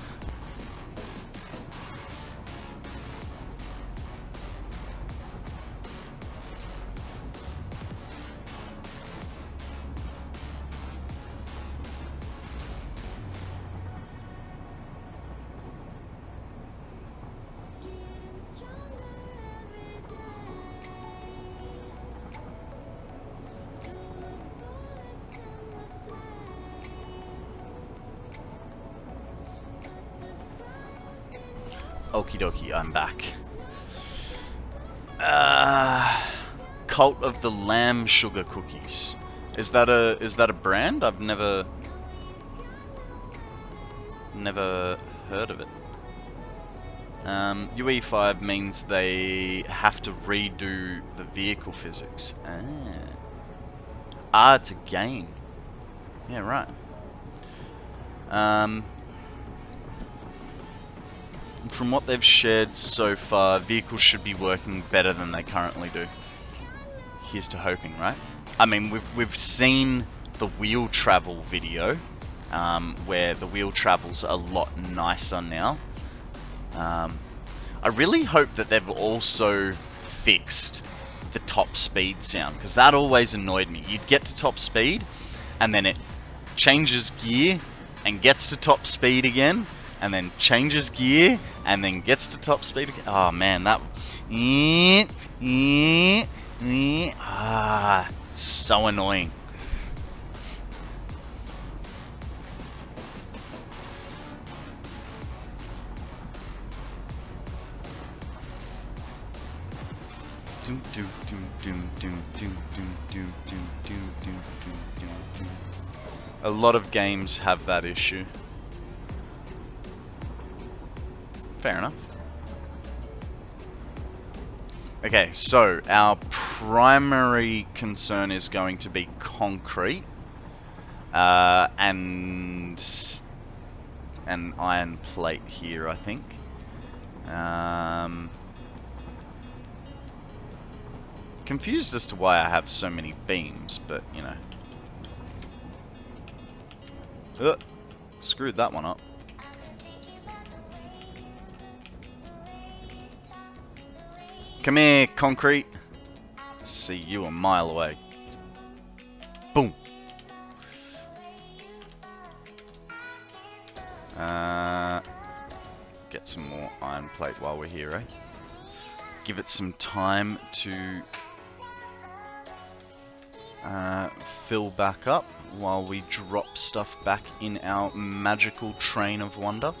Okie dokie, I'm back. Cult of the Lamb Sugar Cookies. Is that a brand? I've never heard of it. UE5 means they have to redo the vehicle physics. It's a game. Yeah, right. From what they've shared so far, vehicles should be working better than they currently do. Here's to hoping, right? I mean, we've seen the wheel travel video, where the wheel travel's a lot nicer now. I really hope that they've also fixed the top speed sound, because that always annoyed me. You'd get to top speed, and then it changes gear, and gets to top speed again, and then changes gear, and then gets to top speed again. Oh man, that... so annoying. A lot of games have that issue. Fair enough. Okay, so our primary concern is going to be concrete and an iron plate here, I think. Confused as to why I have so many beams, but you know. Screwed that one up. Come here, concrete. See you a mile away. Boom. Get some more iron plate while we're here, eh? Give it some time to fill back up while we drop stuff back in our magical train of wonder.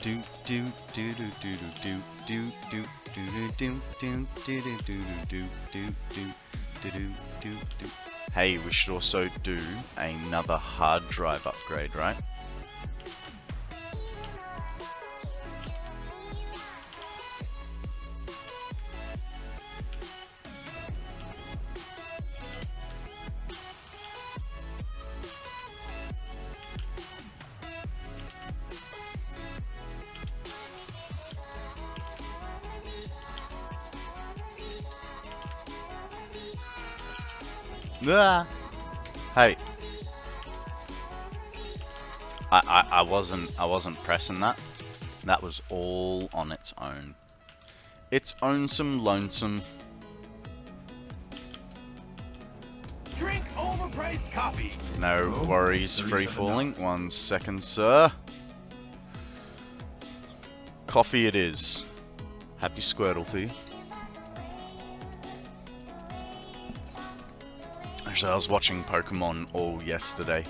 Do do do do do do do do do do do do do do do do do do do. Hey, we should also do another hard drive upgrade, right? Ah. Hey, I wasn't pressing that. That was all on its own. It's own-some lonesome. Drink overpriced coffee. No worries, free falling. 1 second, sir. Coffee it is. Happy Squirtle to you. Actually, I was watching Pokemon all yesterday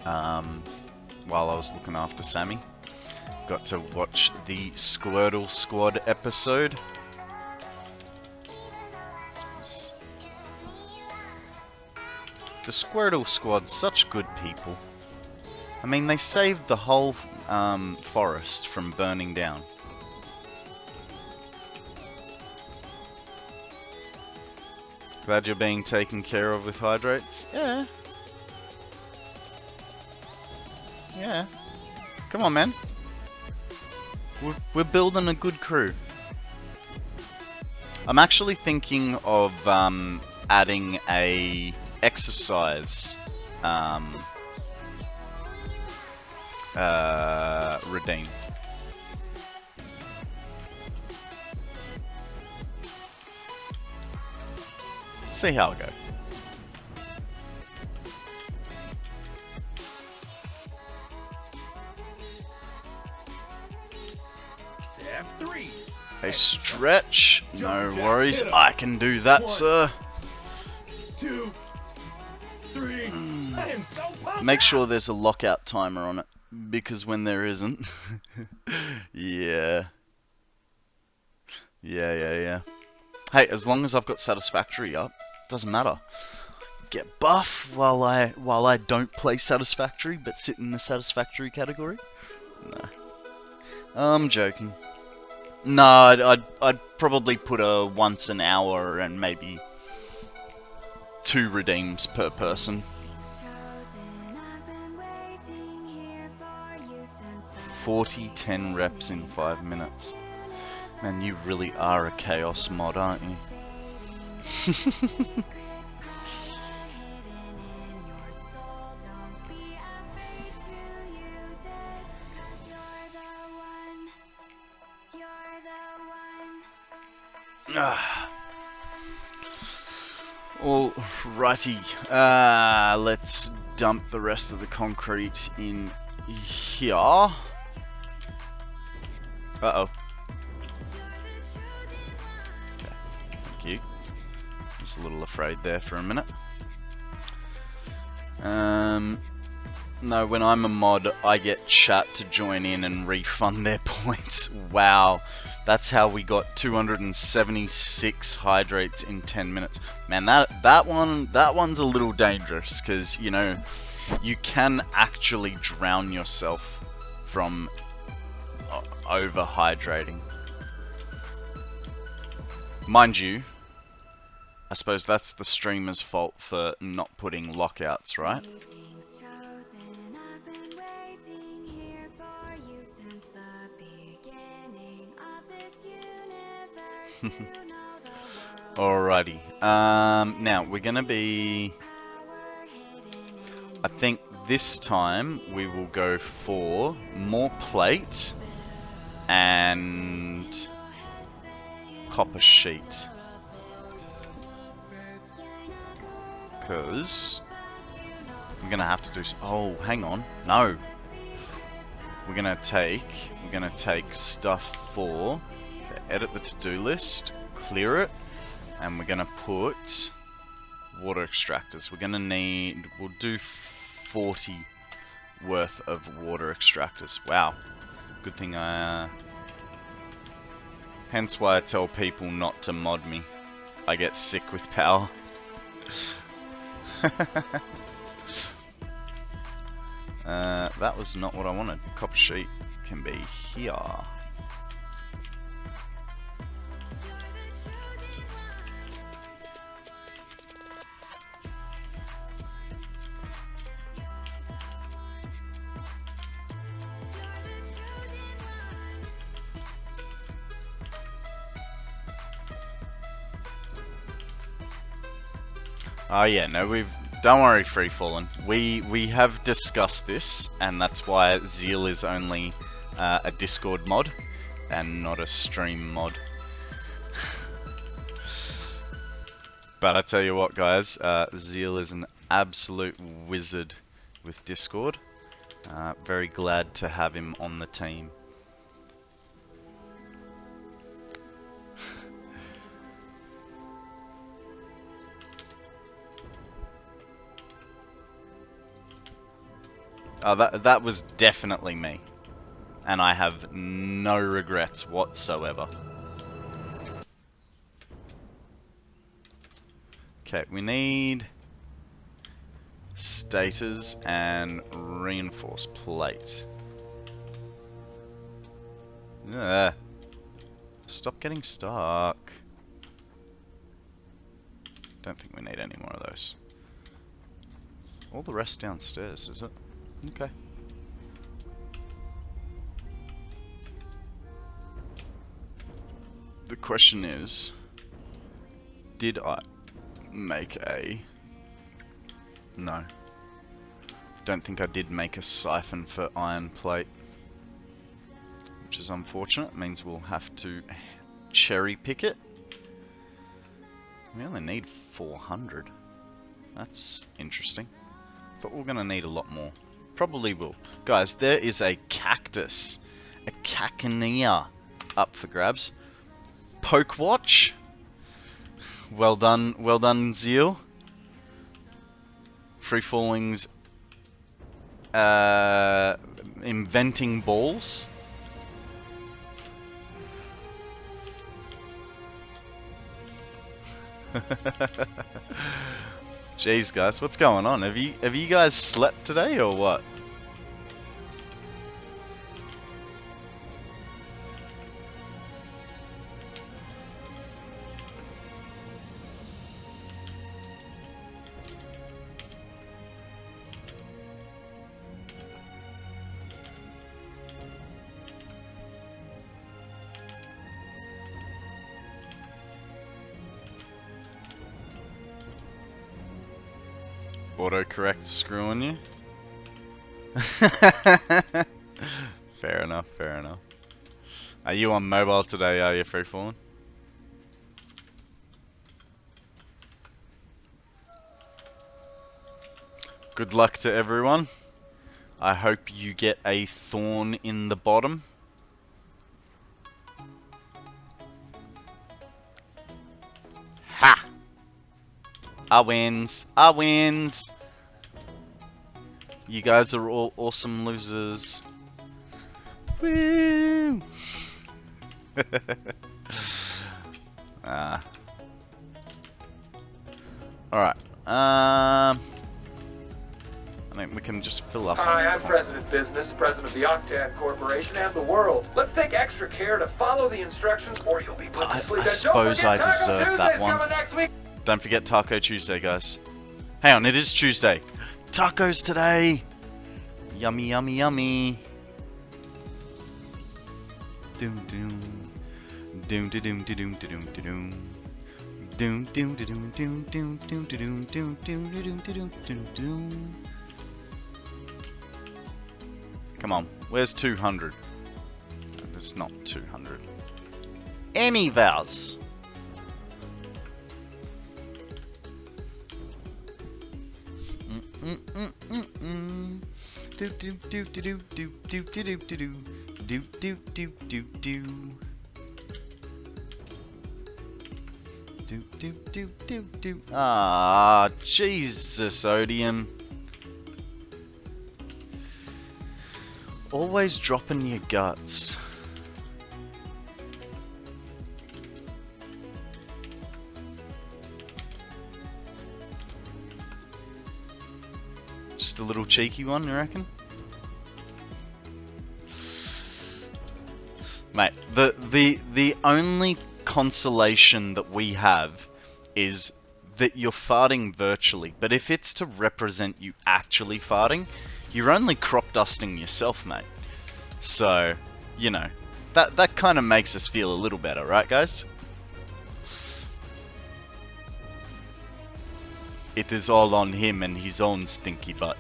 while I was looking after Sammy. Got to watch the Squirtle Squad episode. The Squirtle Squad's such good people. I mean, they saved the whole forest from burning down. Glad you're being taken care of with hydrates? Yeah. Yeah. Come on, man. We're building a good crew. I'm actually thinking of adding a exercise redeem. See how it goes. Step 3. A stretch. No worries. I can do that, sir. 2, 3. I am so pumped. Make sure there's a lockout timer on it, because when there isn't, yeah. Hey, as long as I've got Satisfactory up, doesn't matter. Get buff while I don't play Satisfactory, but sit in the Satisfactory category. No, I'm joking. No, I'd probably put a once an hour and maybe 2 redeems per person. 10 reps in 5 minutes. Man, you really are a chaos mod, aren't you? Alrighty, let's dump the rest of the concrete in here. Uh-oh. Okay, thank you. Just a little afraid there for a minute. No, when I'm a mod, I get Chat to join in and refund their points. Wow, that's how we got 276 hydrates in 10 minutes. Man, that one's a little dangerous, because you know you can actually drown yourself from over hydrating. Mind you, I suppose that's the streamer's fault for not putting lockouts, right? Alrighty. Now we're gonna be. I think this time we will go for more plate and copper sheet. Because we're gonna have to do. Oh, hang on. No. We're gonna take stuff for. Okay, edit the to-do list, clear it, and we're gonna put water extractors. We're gonna need. We'll do 40 worth of water extractors. Wow. Good thing I. Hence why I tell people not to mod me. I get sick with power. That was not what I wanted. Copper sheet can be here. Oh yeah, no, don't worry, Free Fallen. We have discussed this, and that's why Zeal is only a Discord mod and not a stream mod. But I tell you what, guys, Zeal is an absolute wizard with Discord. Very glad to have him on the team. That was definitely me, and I have no regrets whatsoever. Okay, we need stators and reinforced plate. Stop getting stuck. Don't think we need any more of those. All the rest downstairs, is it? Okay. The question is, did I make a... No. Don't think I did make a siphon for iron plate. Which is unfortunate. It means we'll have to cherry pick it. We only need 400. That's interesting. Thought we were gonna need a lot more. Probably will. Guys, there is a cactus. A cacanea up for grabs. Poke watch. Well done, Zeal. Free Falling's inventing balls. Jeez, guys, what's going on? Have you guys slept today or what? Autocorrect screwing you? Fair enough, fair enough. Are you on mobile today, are you, Free Fallen? Good luck to everyone. I hope you get a thorn in the bottom. Ha! I wins. I wins. You guys are all awesome losers. Woo! Alright. I mean, we can just fill up. Hi, I'm President Business, President of the Octad Corporation and the world. Let's take extra care to follow the instructions or you'll be put to sleep. I suppose I deserve that one. Next week. Don't forget Taco Tuesday, guys. Hang on, it is Tuesday. Tacos today! Yummy, yummy, yummy. Doom, doom. Doom da doom da doom da doom da doom. Doom doom da doom doom doom doom da doom doom doom da doom da doom doom doom. Come on, where's 200? There's not 200. Any vowels. Do do do do do do do do do do do do do do do. Do do do do do. Ah, Jesus, Odium. Always dropping your guts. Just a little cheeky one, you reckon? Mate, the only consolation that we have is that you're farting virtually, but if it's to represent you actually farting, you're only crop dusting yourself, mate. So, you know, that kind of makes us feel a little better, right, guys? It is all on him and his own stinky butt.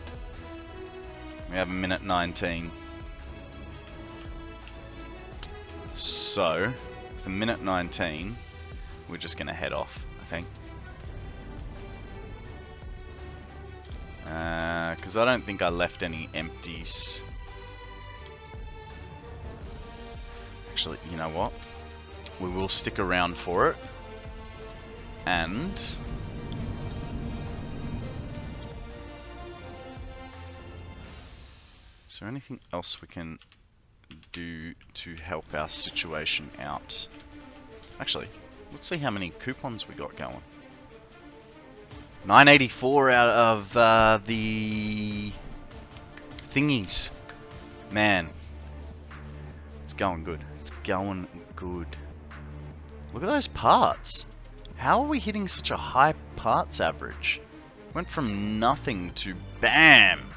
We have a minute 19. So, for minute 19, we're just going to head off, I think. Because I don't think I left any empties. Actually, you know what? We will stick around for it. And... is there anything else we can do to help our situation out? Actually, let's see how many coupons we got going. 984 out of the thingies. Man, it's going good. It's going good. Look at those parts. How are we hitting such a high parts average? Went from nothing to BAM!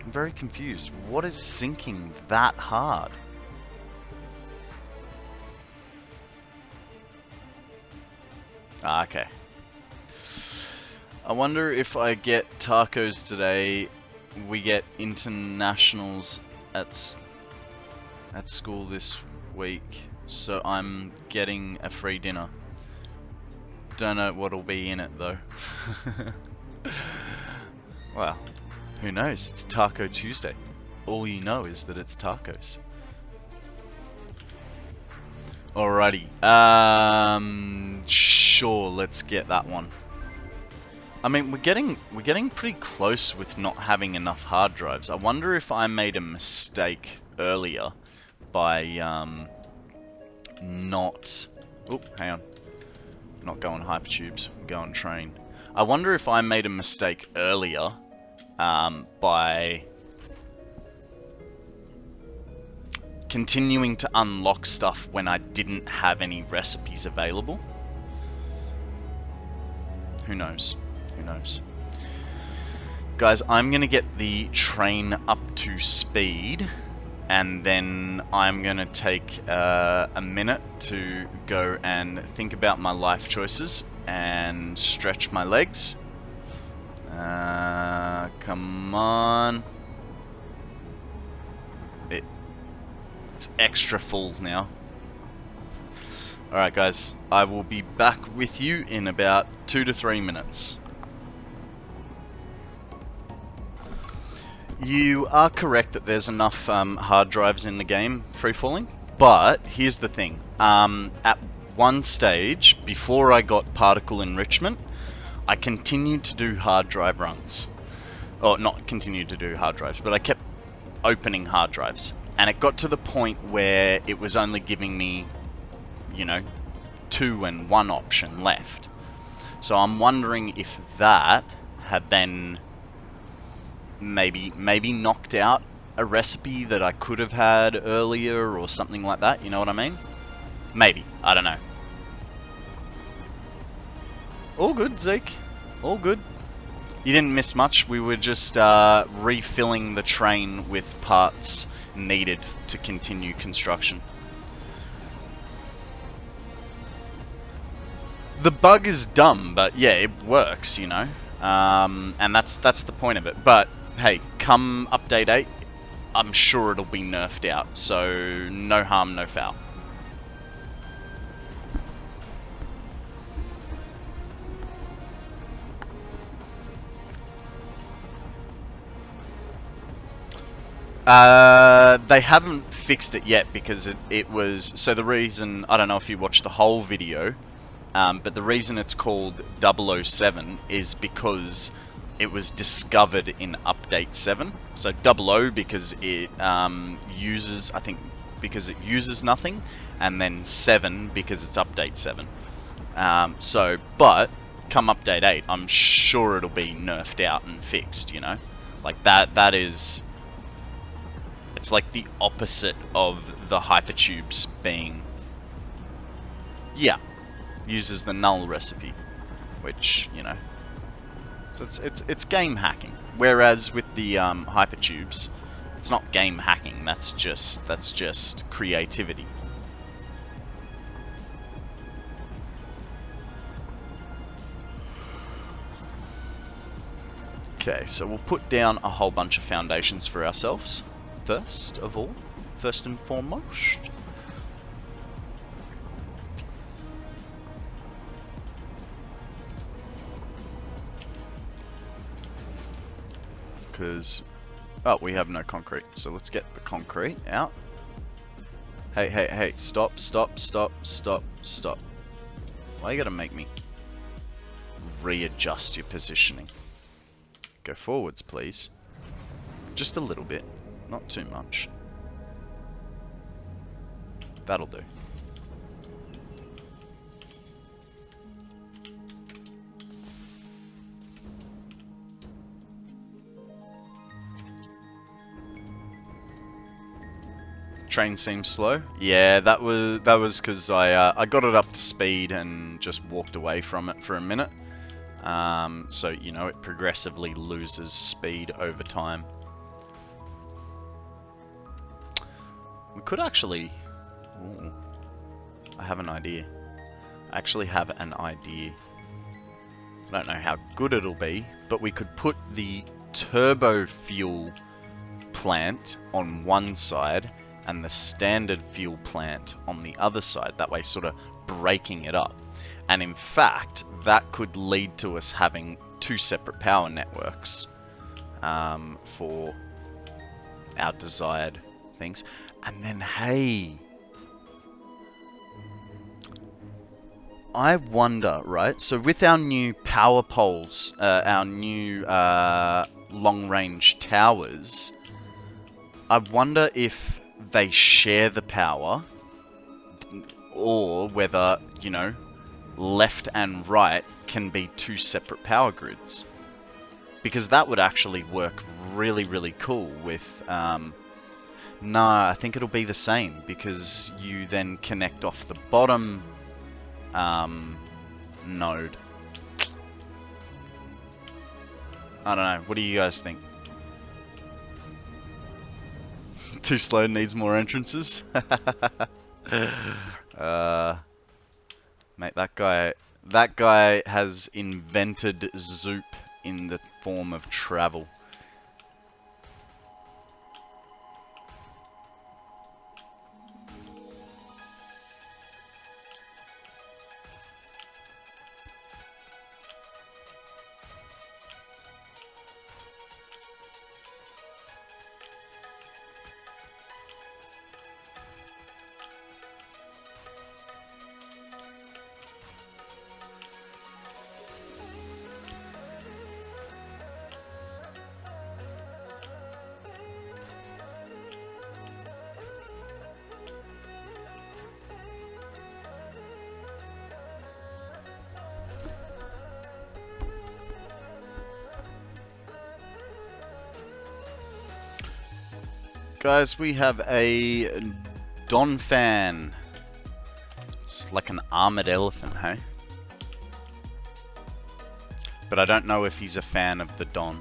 I'm very confused. What is sinking that hard? Ah, okay. I wonder if I get tacos today, we get internationals at school this week, so I'm getting a free dinner. Don't know what'll be in it though. Well, who knows? It's Taco Tuesday. All you know is that it's tacos. Alrighty. Sure, let's get that one. I mean, we're getting pretty close with not having enough hard drives. I wonder if I made a mistake earlier by not... oop, hang on. Not going hypertubes, I'm going train. I wonder if I made a mistake earlier by continuing to unlock stuff when I didn't have any recipes available. Who knows? Who knows? Guys, I'm gonna get the train up to speed, and then I'm gonna take a minute to go and think about my life choices and stretch my legs. Come on. It's extra full now. Alright guys, I will be back with you in about 2 to 3 minutes. You are correct that there's enough hard drives in the game, free falling, but here's the thing. At one stage, before I got particle enrichment, I continued to do hard drive runs. Or not continued to do hard drives, but I kept opening hard drives. And it got to the point where it was only giving me, you know, 2 and 1 option left. So I'm wondering if that had then maybe knocked out a recipe that I could have had earlier or something like that, you know what I mean? Maybe, I don't know. All good, Zeke. All good. You didn't miss much. We were just refilling the train with parts needed to continue construction. The bug is dumb, but yeah, it works, you know. And that's the point of it. But hey, come update 8, I'm sure it'll be nerfed out. So no harm, no foul. They haven't fixed it yet because it was... So the reason... I don't know if you watched the whole video, but the reason it's called 007 is because it was discovered in Update 7. So 00 because it uses... I think because it uses nothing, and then 7 because it's Update 7. But come Update 8, I'm sure it'll be nerfed out and fixed, you know? Like that is... It's like the opposite of the hypertubes being... Yeah, uses the null recipe, which, you know... So it's game hacking. Whereas with the hypertubes, it's not game hacking, that's just creativity. Okay, so we'll put down a whole bunch of foundations for ourselves. First of all, first and foremost. Because, oh, we have no concrete, so let's get the concrete out. Hey, stop. Why you gotta make me readjust your positioning? Go forwards, please. Just a little bit. Not too much. That'll do. Train seems slow. Yeah, that was because I got it up to speed and just walked away from it for a minute. So you know, it progressively loses speed over time. We could actually... Ooh, I have an idea. I actually have an idea. I don't know how good it'll be, but we could put the turbo fuel plant on one side and the standard fuel plant on the other side. That way, sort of breaking it up. And in fact, that could lead to us having 2 separate power networks for our desired things. And then, hey, I wonder, right? So with our new power poles, our new long-range towers, I wonder if they share the power, or whether, you know, left and right can be 2 separate power grids. Because that would actually work really, really cool with... No, I think it'll be the same, because you then connect off the bottom node. I don't know, what do you guys think? Too slow, needs more entrances? Mate, that guy has invented Zoop in the form of travel. Guys, we have a Don fan. It's like an armored elephant, hey? but I don't know if he's a fan of the Don.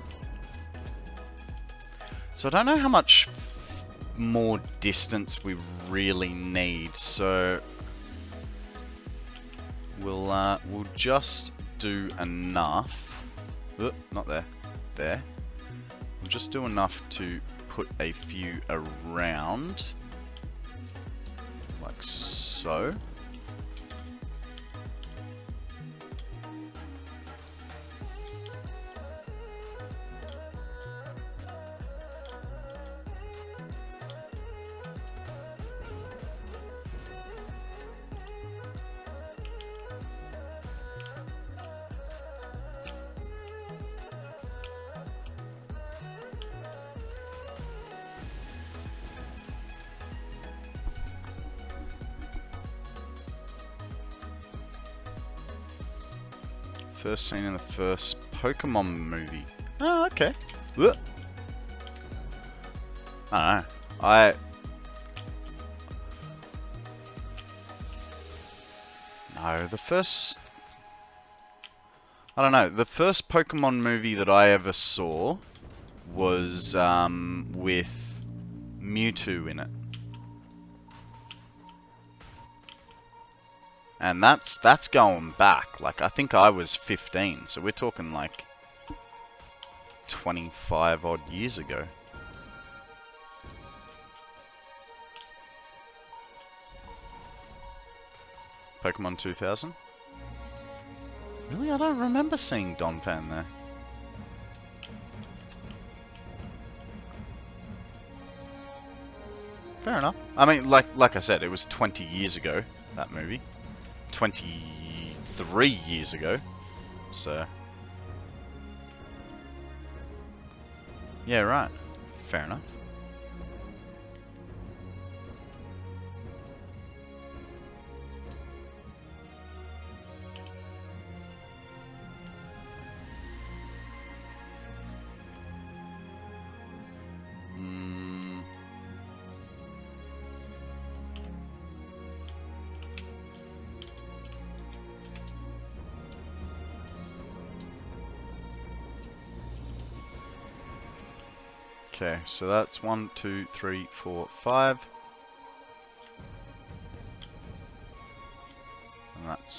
So I don't know how much more distance we really need, so we'll just do enough. Not there. There. We'll just do enough to put a few around, like so. First scene in the first Pokemon movie. Oh, okay. Ugh. I don't know. No, the first... I don't know. The first Pokemon movie that I ever saw was with Mewtwo in it. And that's going back. Like, I think I was 15, so we're talking like 25 odd years ago. Pokemon 2000? Really? I don't remember seeing Donphan there. Fair enough. I mean, like I said, it was 20 years ago, that movie. 23 years ago, so yeah, right, fair enough. Okay, so that's 1, 2, 3, 4, 5. And that's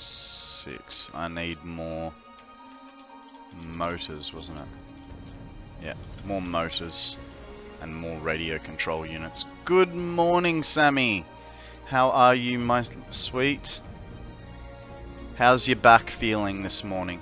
6. I need more motors, wasn't it? Yeah, more motors and more radio control units. Good morning, Sammy! How are you, my sweet? How's your back feeling this morning?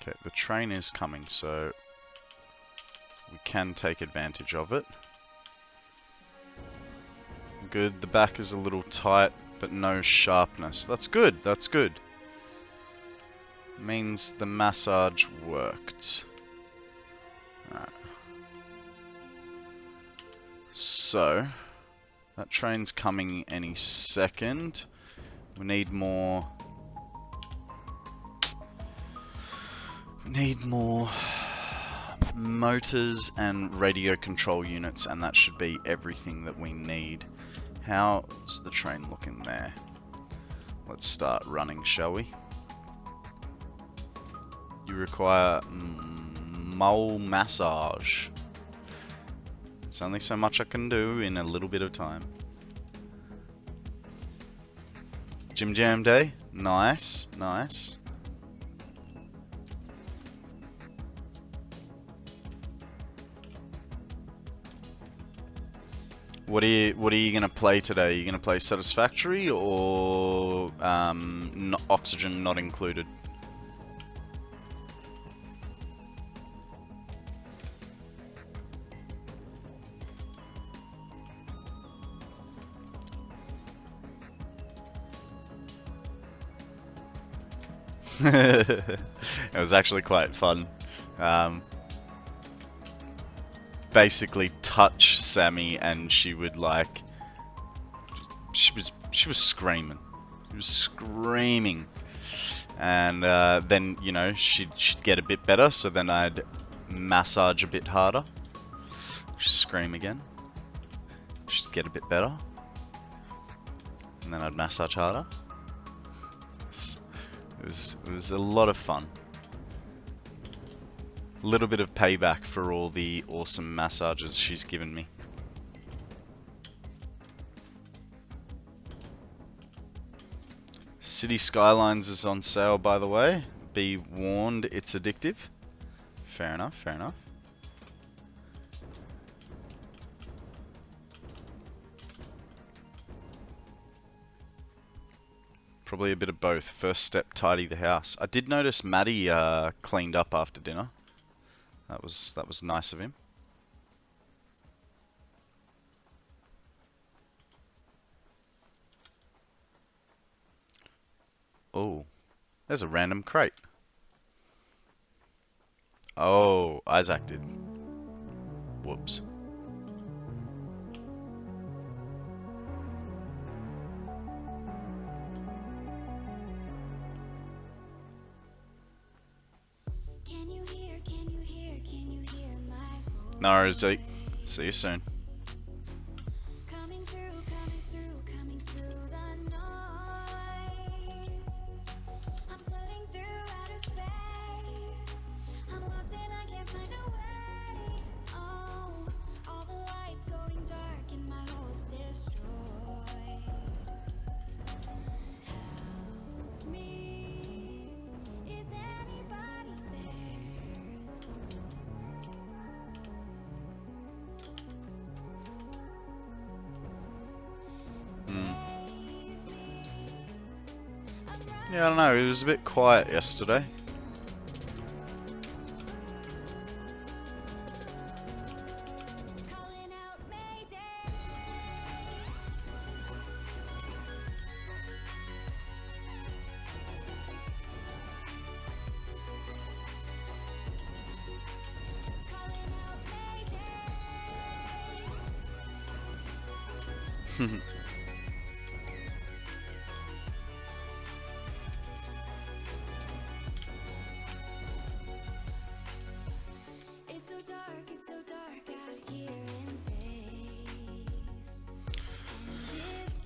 Okay, the train is coming, so we can take advantage of it. Good, the back is a little tight, but no sharpness. That's good, that's good. Means the massage worked. Alright. So, that train's coming any second. We need more... Need more motors and radio control units, and that should be everything that we need. How's the train looking there? Let's start running, shall we? You require mole massage. It's only so much I can do in a little bit of time. Gym Jam Day? Nice, nice. What are you gonna play today? Are you gonna play Satisfactory or Oxygen Not Included? It was actually quite fun. Basically touch Sammy and she would like she was screaming. She was screaming. and then you know she'd get a bit better. So then I'd massage a bit harder. Scream again. She'd get a bit better, and then I'd massage harder. It was a lot of fun. A little bit of payback for all the awesome massages she's given me. City Skylines is on sale, by the way. Be warned, it's addictive. Fair enough, fair enough. Probably a bit of both. First step, tidy the house. I did notice Maddie cleaned up after dinner. That was nice of him. Oh, there's a random crate. Oh, Isaac did. Whoops. No worries, Zeke. See you soon. Yeah, I don't know, it was a bit quiet yesterday.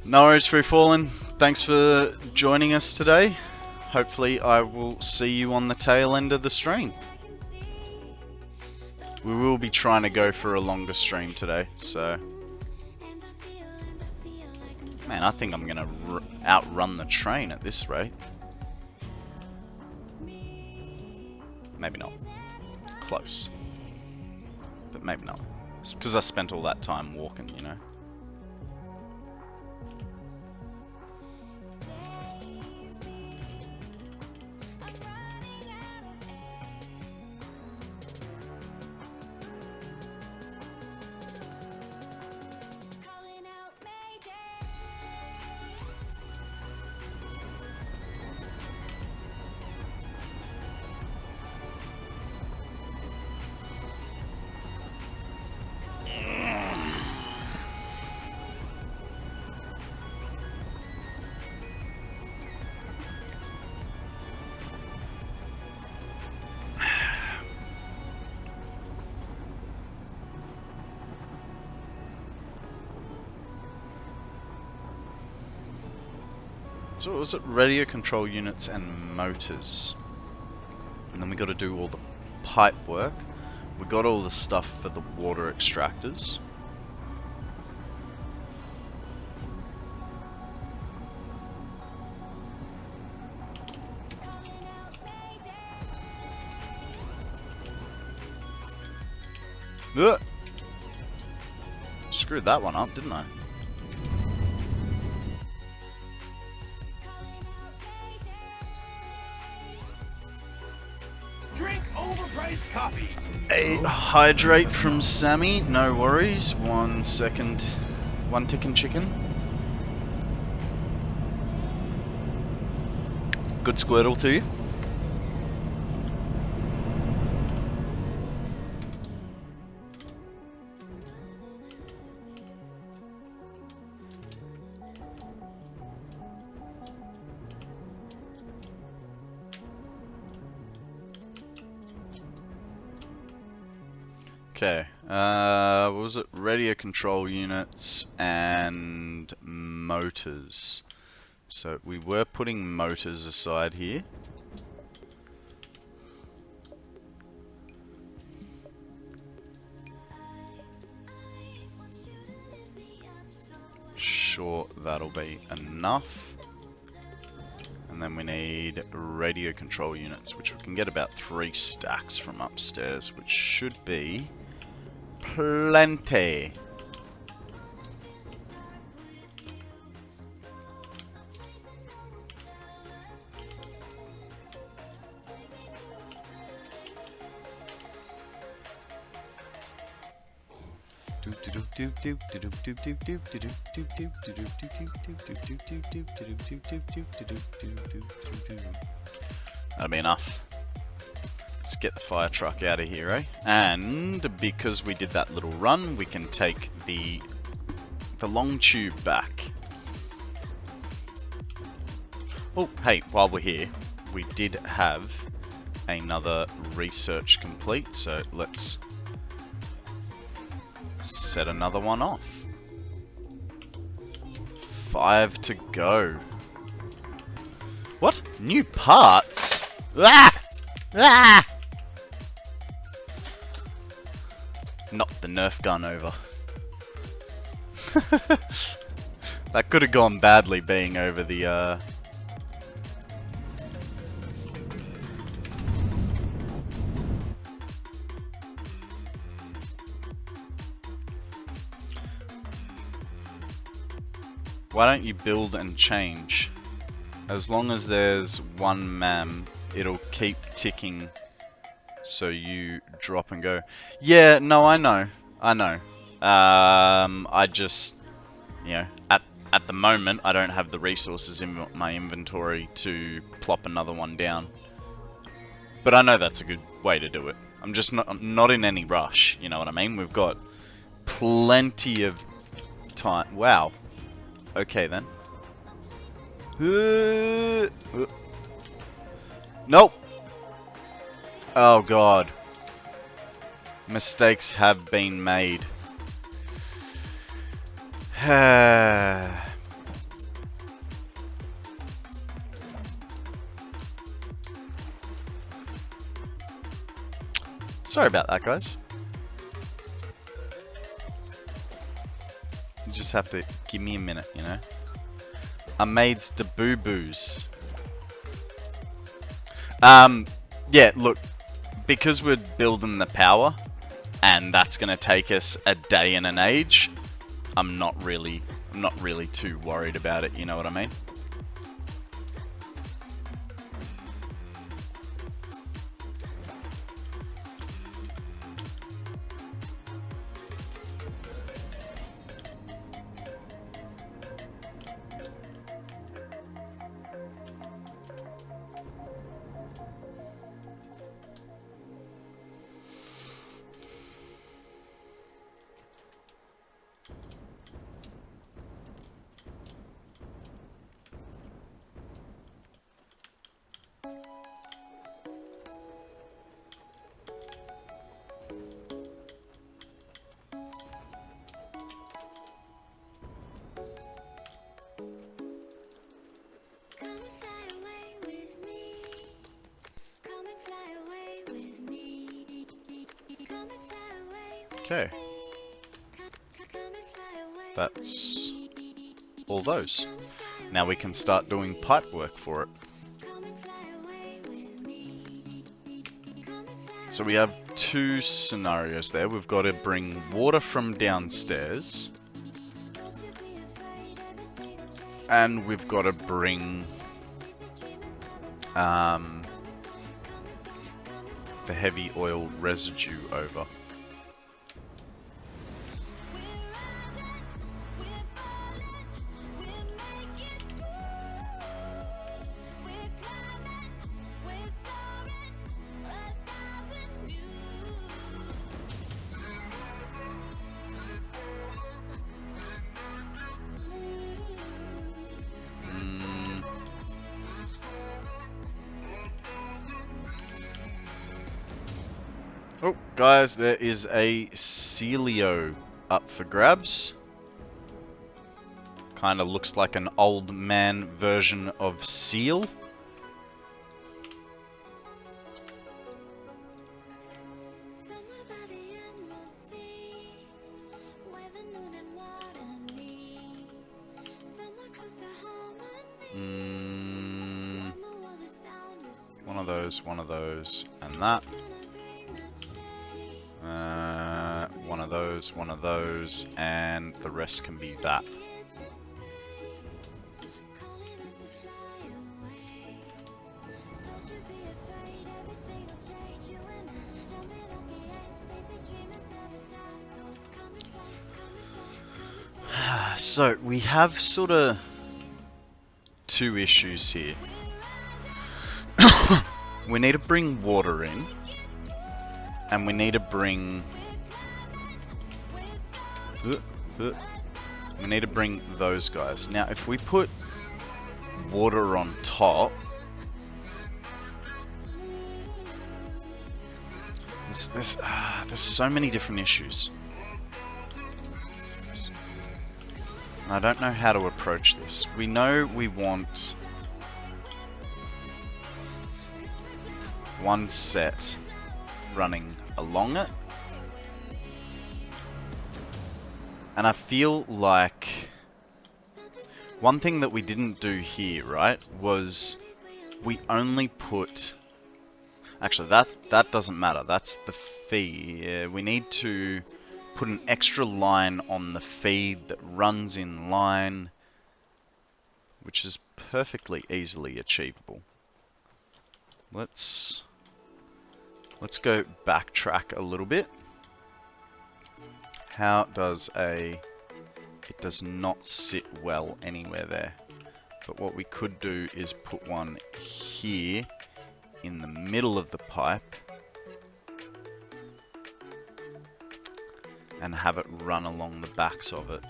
No worries, Free Fallen. Thanks for joining us today. Hopefully I will see you on the tail end of the stream. We will be trying to go for a longer stream today, so... Man, I think I'm gonna outrun the train at this rate. Maybe not. Close. But maybe not. It's because I spent all that time walking, you know? So what was it? Radio control units and motors. And then we got to do all the pipe work. We got all the stuff for the water extractors. Ugh! Screwed that one up, didn't I? Copy. A hydrate from Sammy, no worries. 1 second. One ticking chicken. Good Squirtle to you. Okay, what was it? Radio control units and motors. So we were putting motors aside here. Sure, that'll be enough. And then we need radio control units, which we can get about 3 stacks from upstairs, which should be plenty. That'll be enough. Let's get the fire truck out of here, eh? And because we did that little run, we can take the long tube back. Oh, hey, while we're here, we did have another research complete, so let's set another one off. 5 to go. What? New parts? Ah! Ah! Knocked the Nerf gun over. That could have gone badly being over the Why don't you build and change? As long as there's one mam, it'll keep ticking so you drop and go. Yeah, no, I know. I just, you know, at the moment, I don't have the resources in my inventory to plop another one down. But I know that's a good way to do it. I'm just not in any rush, you know what I mean? We've got plenty of time. Wow. Okay then. Nope. Oh god. Mistakes have been made. Sorry about that, guys. You just have to give me a minute, you know. I made the boo-boos. Yeah, look, because we're building the power, and that's gonna take us a day and an age, I'm not really too worried about it, you know what I mean? Okay. That's all those. Now we can start doing pipe work for it. So we have 2 scenarios there. We've got to bring water from downstairs. And we've got to bring the heavy oil residue over. Oh, guys, there is a Celio up for grabs. Kind of looks like an old man version of Seal. One of those, and that. One of those, and the rest can be that. So, we have sort of two issues here. We need to bring water in, and we need to bring... We need to bring those guys. Now, if we put water on top... There's so many different issues. I don't know how to approach this. We know we want one set running along it. And I feel like one thing that we didn't do here, right, was we only put... Actually, that doesn't matter. That's the feed. We need to put an extra line on the feed that runs in line, which is perfectly easily achievable. Let's go backtrack a little bit. How does a... It does not sit well anywhere there. But what we could do is put one here in the middle of the pipe and have it run along the backs of it.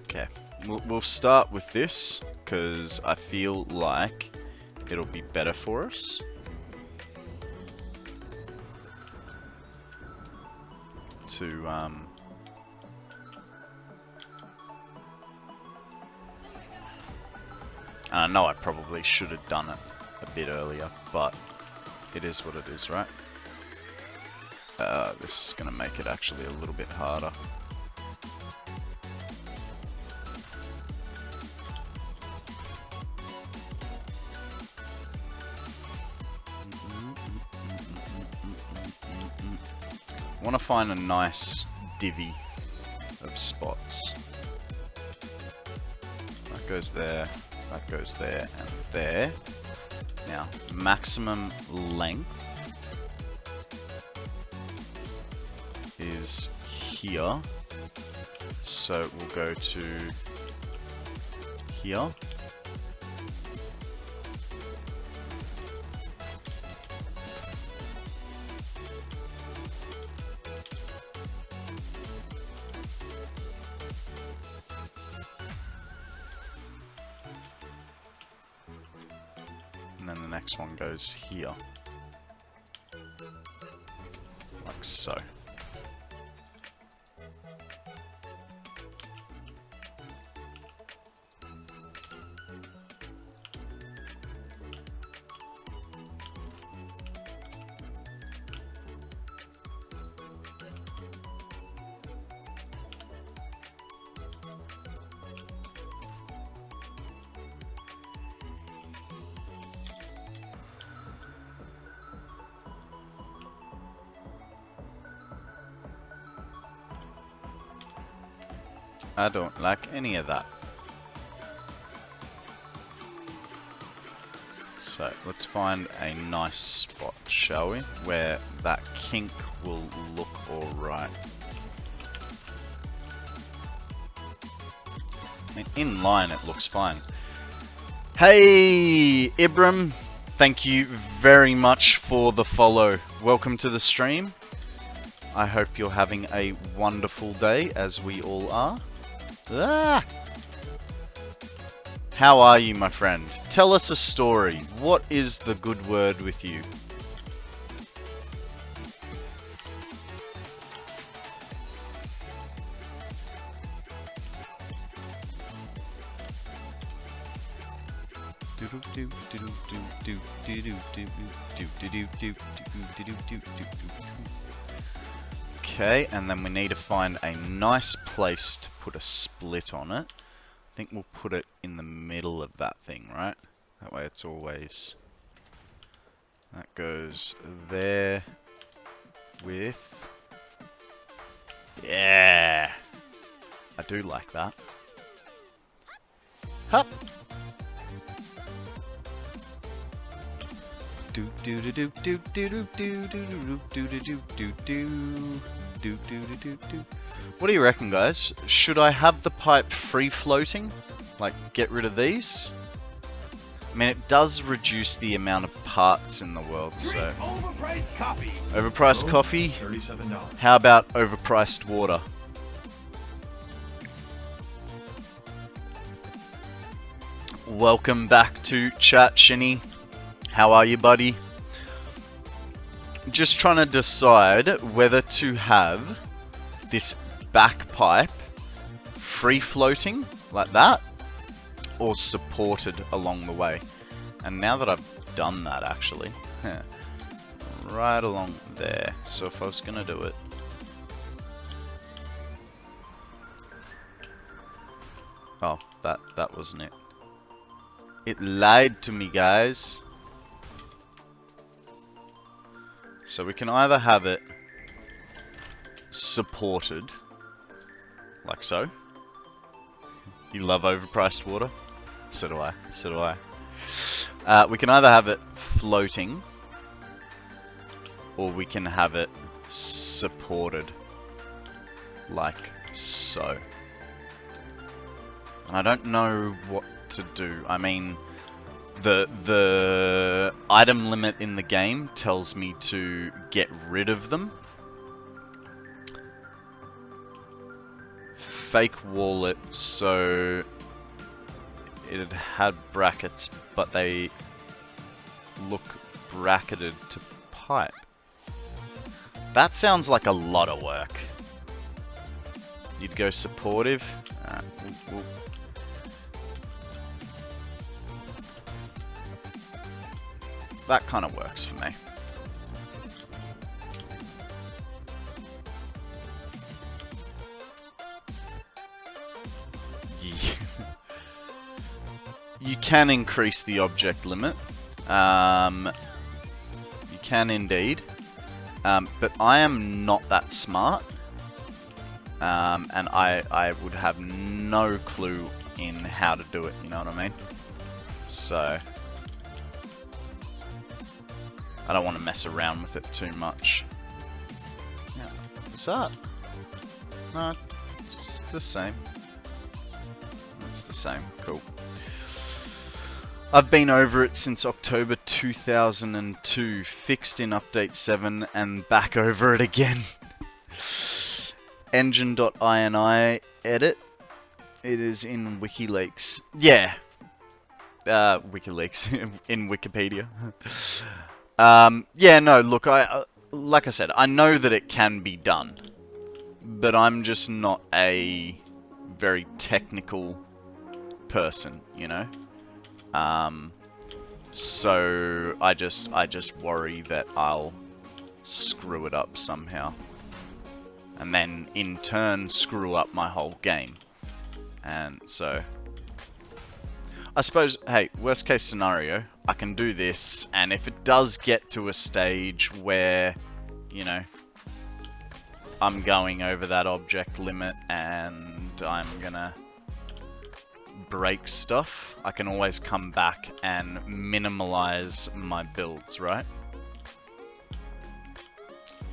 Okay, we'll start with this because I feel like it'll be better for us. To I know I probably should have done it a bit earlier, but it is what it is, right? This is going to make it actually a little bit harder. I want to find a nice divvy of spots. That goes there. That goes there and there. Now, maximum length is here. So we'll go to here. And then the next one goes here. Like so. I don't like any of that. So let's find a nice spot, shall we? Where that kink will look alright. In line it looks fine. Hey Ibram, thank you very much for the follow. Welcome to the stream. I hope you're having a wonderful day, as we all are. Ah! How are you, my friend? Tell us a story. What is the good word with you? Okay, and then we need to find a nice place to put a split on it. I think we'll put it in the middle of that thing, right? That way it's always... That goes there with... Yeah! I do like that. Hup! Do do do do do do do do do do do do do do do do. What do you reckon, guys? Should I have the pipe free floating? Like, get rid of these? I mean, it does reduce the amount of parts in the world, so... Overpriced coffee. Overpriced coffee? $37. How about overpriced water? Welcome back to chat, Shinny. How are you, buddy? Just trying to decide whether to have this back pipe free floating like that or supported along the way. And now that I've done that, actually, right along there. So if I was gonna do it, oh, that wasn't it. It lied to me, guys. So we can either have it supported, like so. You love overpriced water? So do I. So do I. We can either have it floating, or we can have it supported, like so. And I don't know what to do. I mean, the item limit in the game tells me to get rid of them. Fake wallet, so it had brackets, but they look bracketed to pipe. That sounds like a lot of work. You'd go supportive. That kind of works for me. You can increase the object limit. You can indeed. But I am not that smart. And I would have no clue in how to do it, you know what I mean? So... I don't want to mess around with it too much. Yeah. What's that? No, it's the same. It's the same. Cool. I've been over it since October 2002, fixed in update 7, and back over it again. Engine.ini edit. It is in WikiLeaks. Yeah. WikiLeaks in Wikipedia. Yeah, no, look, like I said, I know that it can be done, but I'm just not a very technical person, you know? So I just worry that I'll screw it up somehow, and then in turn screw up my whole game. And so I suppose, hey, worst case scenario, I can do this, and if it does get to a stage where, you know, I'm going over that object limit and I'm gonna break stuff, I can always come back and minimalize my builds, right?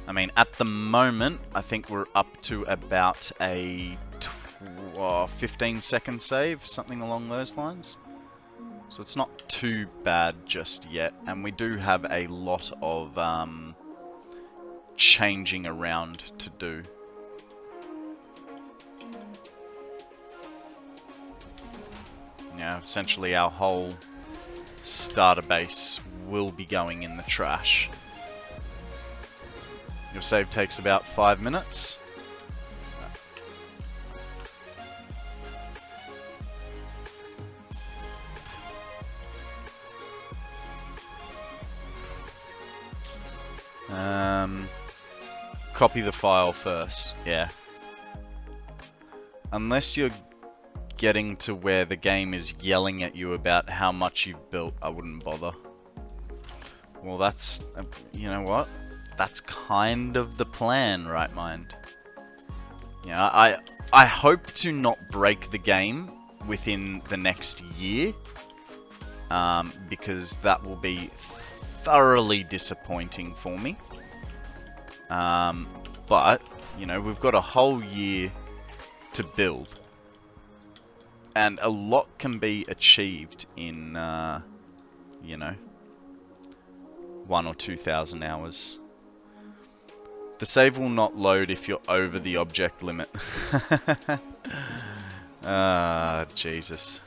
I mean, at the moment, I think we're up to about a 15-second save, something along those lines. So it's not too bad just yet, and we do have a lot of changing around to do. you know, essentially our whole starter base will be going in the trash. Your save takes about 5 minutes. Copy the file first, yeah. Unless you're getting to where the game is yelling at you about how much you've built, I wouldn't bother. Well, that's, you know what? That's kind of the plan, right, mind? Yeah, I hope to not break the game within the next year, because that will be thoroughly disappointing for me. But, you know, we've got a whole year to build. And a lot can be achieved in, you know, 1,000 or 2,000 hours. The save will not load if you're over the object limit. Ah, Jesus.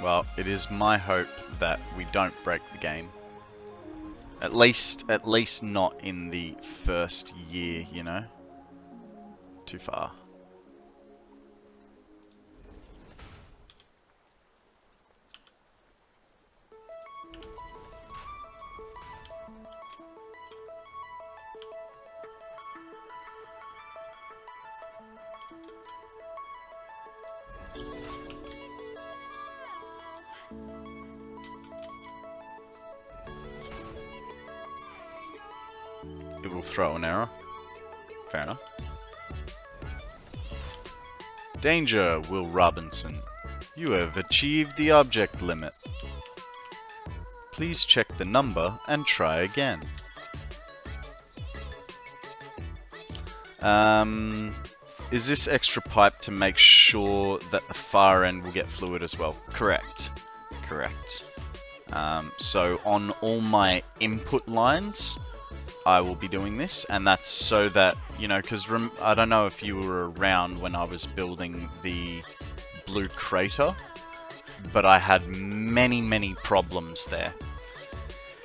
Well, it is my hope that we don't break the game. At least not in the first year, you know? Too far. It will throw an error. Fair enough. Danger, Will Robinson. You have achieved the object limit. Please check the number and try again. Is this extra pipe to make sure that the far end will get fluid as well? Correct. Correct. So on all my input lines, I will be doing this, and that's so that, you know, because I don't know if you were around when I was building the blue crater, but I had many problems there.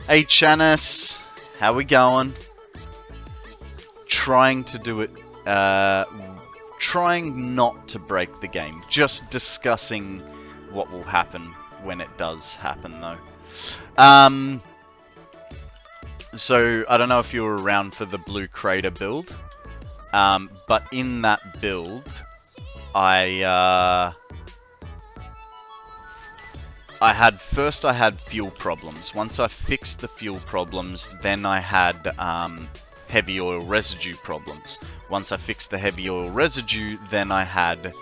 Hey Janice, how we going? Trying to do it, trying not to break the game, just discussing what will happen when it does happen though. So, I don't know if you were around for the Blue Crater build, but in that build, I had fuel problems. Once I fixed the fuel problems, then I had heavy oil residue problems. Once I fixed the heavy oil residue, then I had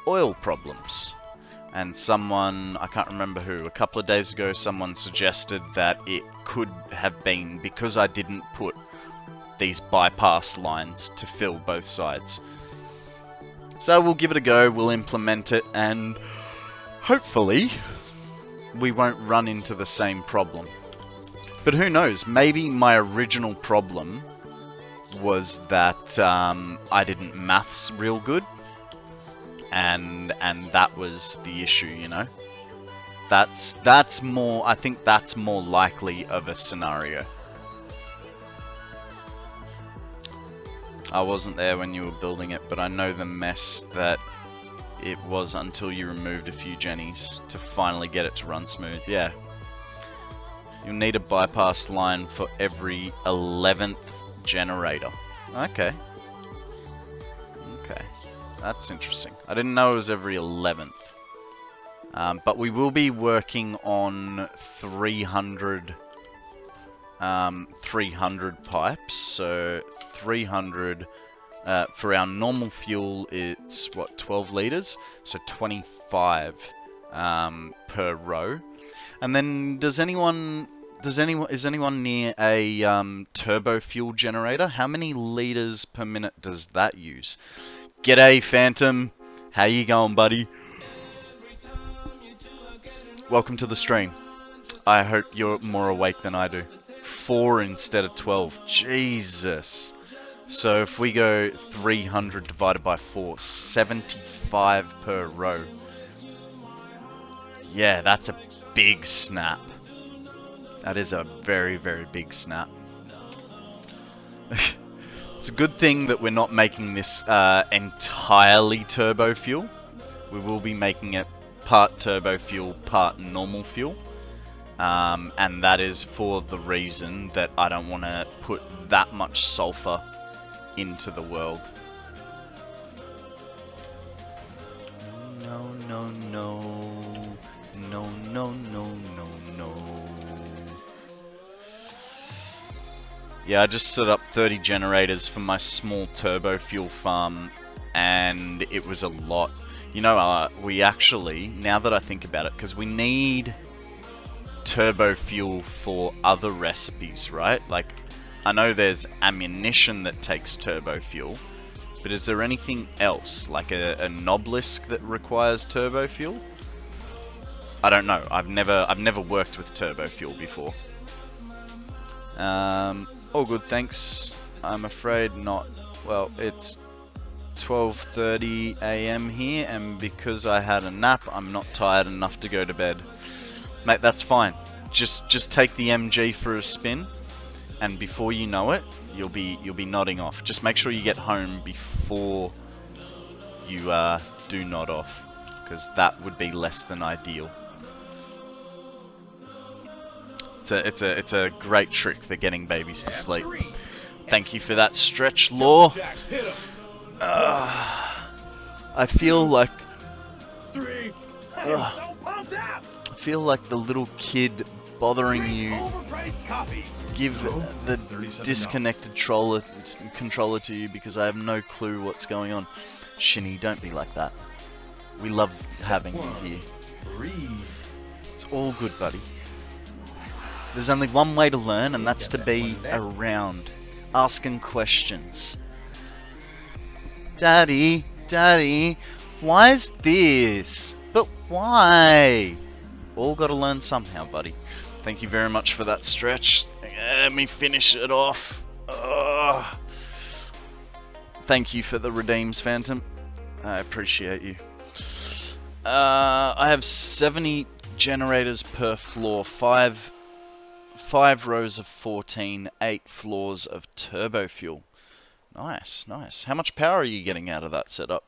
oil problems. And someone, I can't remember who, a couple of days ago someone suggested that it could have been because I didn't put these bypass lines to fill both sides. So we'll give it a go, we'll implement it, and hopefully we won't run into the same problem. But who knows, maybe my original problem was that I didn't maths real good. And that was the issue, you know. That's more. I think that's more likely of a scenario. I wasn't there when you were building it, but I know the mess that it was until you removed a few jennies to finally get it to run smooth. Yeah. You'll need a bypass line for every 11th generator. Okay. Okay. That's interesting. I didn't know it was every 11th. But we will be working on 300 pipes. So 300 for our normal fuel, it's what, 12 liters? So 25 per row. And then does anyone is anyone near a turbo fuel generator? How many liters per minute does that use? G'day, Phantom. How you going, buddy? Welcome to the stream. I hope you're more awake than I do. 4 instead of 12. Jesus. So if we go 300 divided by 4, 75 per row. Yeah, that's a big snap. That is a very, very big snap. It's a good thing that we're not making this entirely turbo fuel. We will be making it part turbo fuel, part normal fuel. And that is for the reason that I don't want to put that much sulfur into the world. No, no, no. No, no, no, no, no. Yeah, I just set up 30 generators for my small turbo fuel farm, and it was a lot. You know, we actually, now that I think about it, because we need turbo fuel for other recipes, right? Like, I know there's ammunition that takes turbo fuel, but is there anything else, like a Noblisk that requires turbo fuel? I don't know. I've never worked with turbo fuel before. All good, thanks. I'm afraid not. Well, it's 12:30 AM here, and because I had a nap, I'm not tired enough to go to bed. Mate, that's fine. Just take the MG for a spin, and before you know it, you'll be nodding off. Just make sure you get home before you do nod off, because that would be less than ideal. It's a great trick for getting babies to sleep. Thank you for that stretch, Law. I feel like I feel like the little kid bothering you. Give the disconnected controller to you because I have no clue what's going on. Shinny, don't be like that. We love having you here. It's all good, buddy. There's only one way to learn, and that's to be around, asking questions. Daddy, why is this? But why? All gotta learn somehow, buddy. Thank you very much for that stretch. Let me finish it off. Thank you for the redeems, Phantom. I appreciate you. I have 70 generators per floor, 5 rows of 14, 8 floors of turbo fuel. Nice, nice. How much power are you getting out of that setup?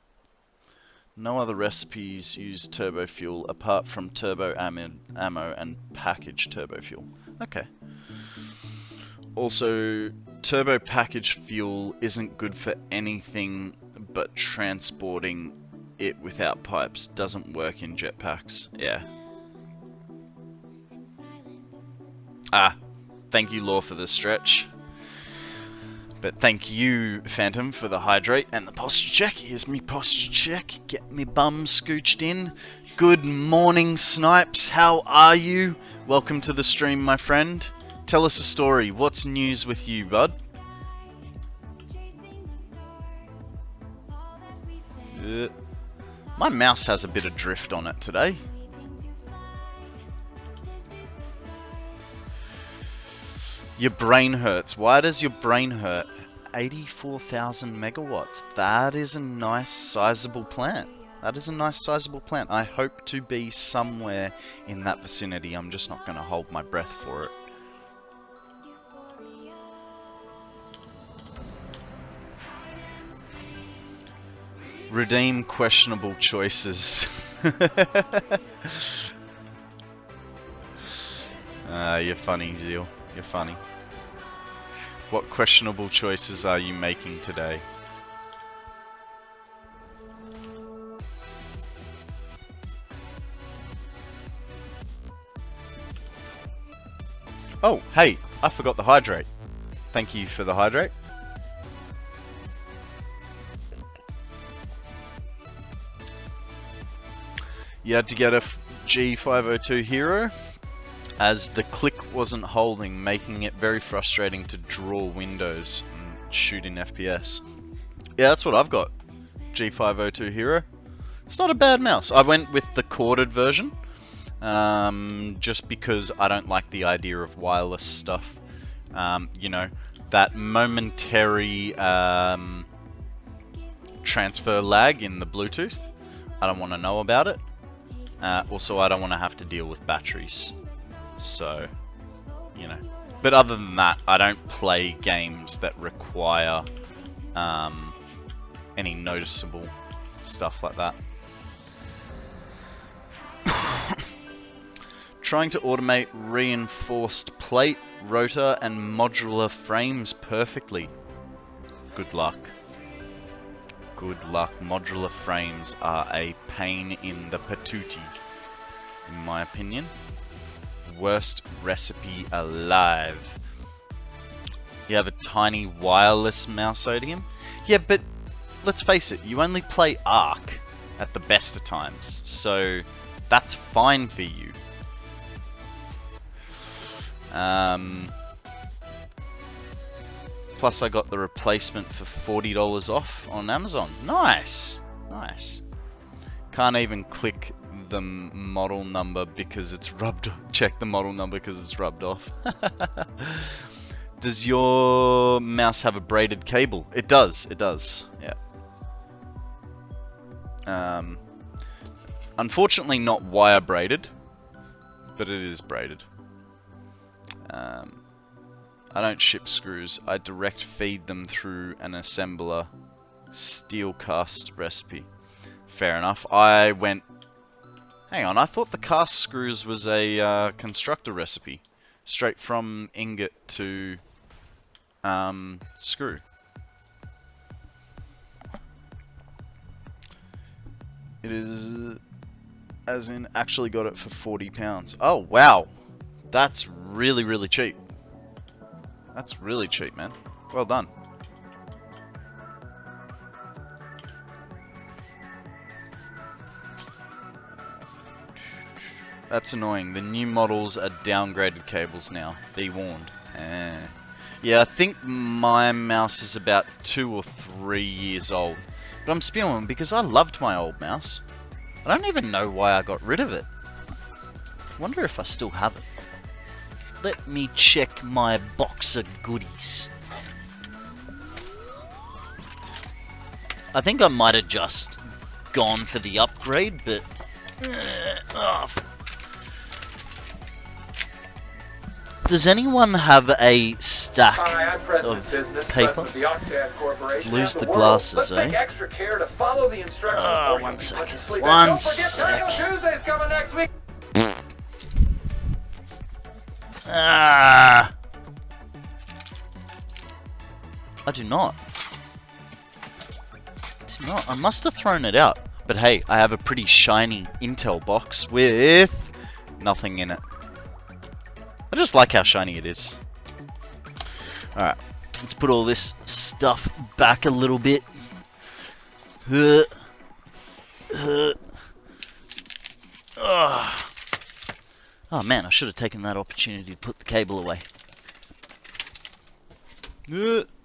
No other recipes use turbo fuel apart from turbo ammo and packaged turbo fuel. Okay. Also, turbo packaged fuel isn't good for anything but transporting it without pipes. Doesn't work in jetpacks. Yeah. Thank you, Law, for the stretch. But thank you, Phantom, for the hydrate and the posture check. Here's me posture check. Get me bum scooched in. Good morning, Snipes. How are you? Welcome to the stream, my friend. Tell us a story. What's news with you, bud? My mouse has a bit of drift on it today. Your brain hurts. Why does your brain hurt? 84,000 megawatts. That is a nice sizable plant. That is a nice sizable plant. I hope to be somewhere in that vicinity. I'm just not going to hold my breath for it. Redeem questionable choices. You're funny, Zeal. You're funny. What questionable choices are you making today? Oh, hey, I forgot the hydrate. Thank you for the hydrate. You had to get a G502 Hero. as the click wasn't holding, making it very frustrating to draw windows and shoot in FPS. Yeah, that's what I've got. G502 Hero. It's not a bad mouse. I went with the corded version, just because I don't like the idea of wireless stuff. You know, that momentary transfer lag in the Bluetooth. I don't want to know about it. Also, I don't want to have to deal with batteries. So, you know. But other than that, I don't play games that require any noticeable stuff like that. Trying to automate reinforced plate, rotor, and modular frames perfectly. Good luck. Good luck. Modular frames are a pain in the patootie, in my opinion. Worst recipe alive. You have a tiny wireless mouse, Odium? Yeah, but let's face it, you only play Arc at the best of times, so that's fine for you. Plus I got the replacement for $40 off on Amazon. Nice! Nice. Can't even click the model number because it's rubbed off. Check the model number because it's rubbed off. Does your mouse have a braided cable? It does, yeah. Unfortunately not wire braided, but it is braided. I don't ship screws, I direct feed them through an assembler steel cast recipe. Fair enough. I went... Hang on, I thought the cast screws was a constructor recipe. Straight from ingot to screw. It is... as in, actually got it for £40. Oh, wow! That's really, really cheap. That's really cheap, man. Well done. That's annoying. The new models are downgraded cables now. Be warned. Yeah, I think my mouse is about 2 or 3 years old. But I'm spewing because I loved my old mouse. I don't even know why I got rid of it. I wonder if I still have it. Let me check my box of goodies. I think I might have just gone for the upgrade, but... Does anyone have a stack of paper? Lose the glasses, Let's eh? take extra care to follow the instructions or you'll be put to sleep. And One don't forget sec. Taco Tuesday's coming next week. I do not. I must have thrown it out. But hey, I have a pretty shiny Intel box with nothing in it. I just like how shiny it is. Alright, let's put all this stuff back a little bit. Oh man, I should have taken that opportunity to put the cable away.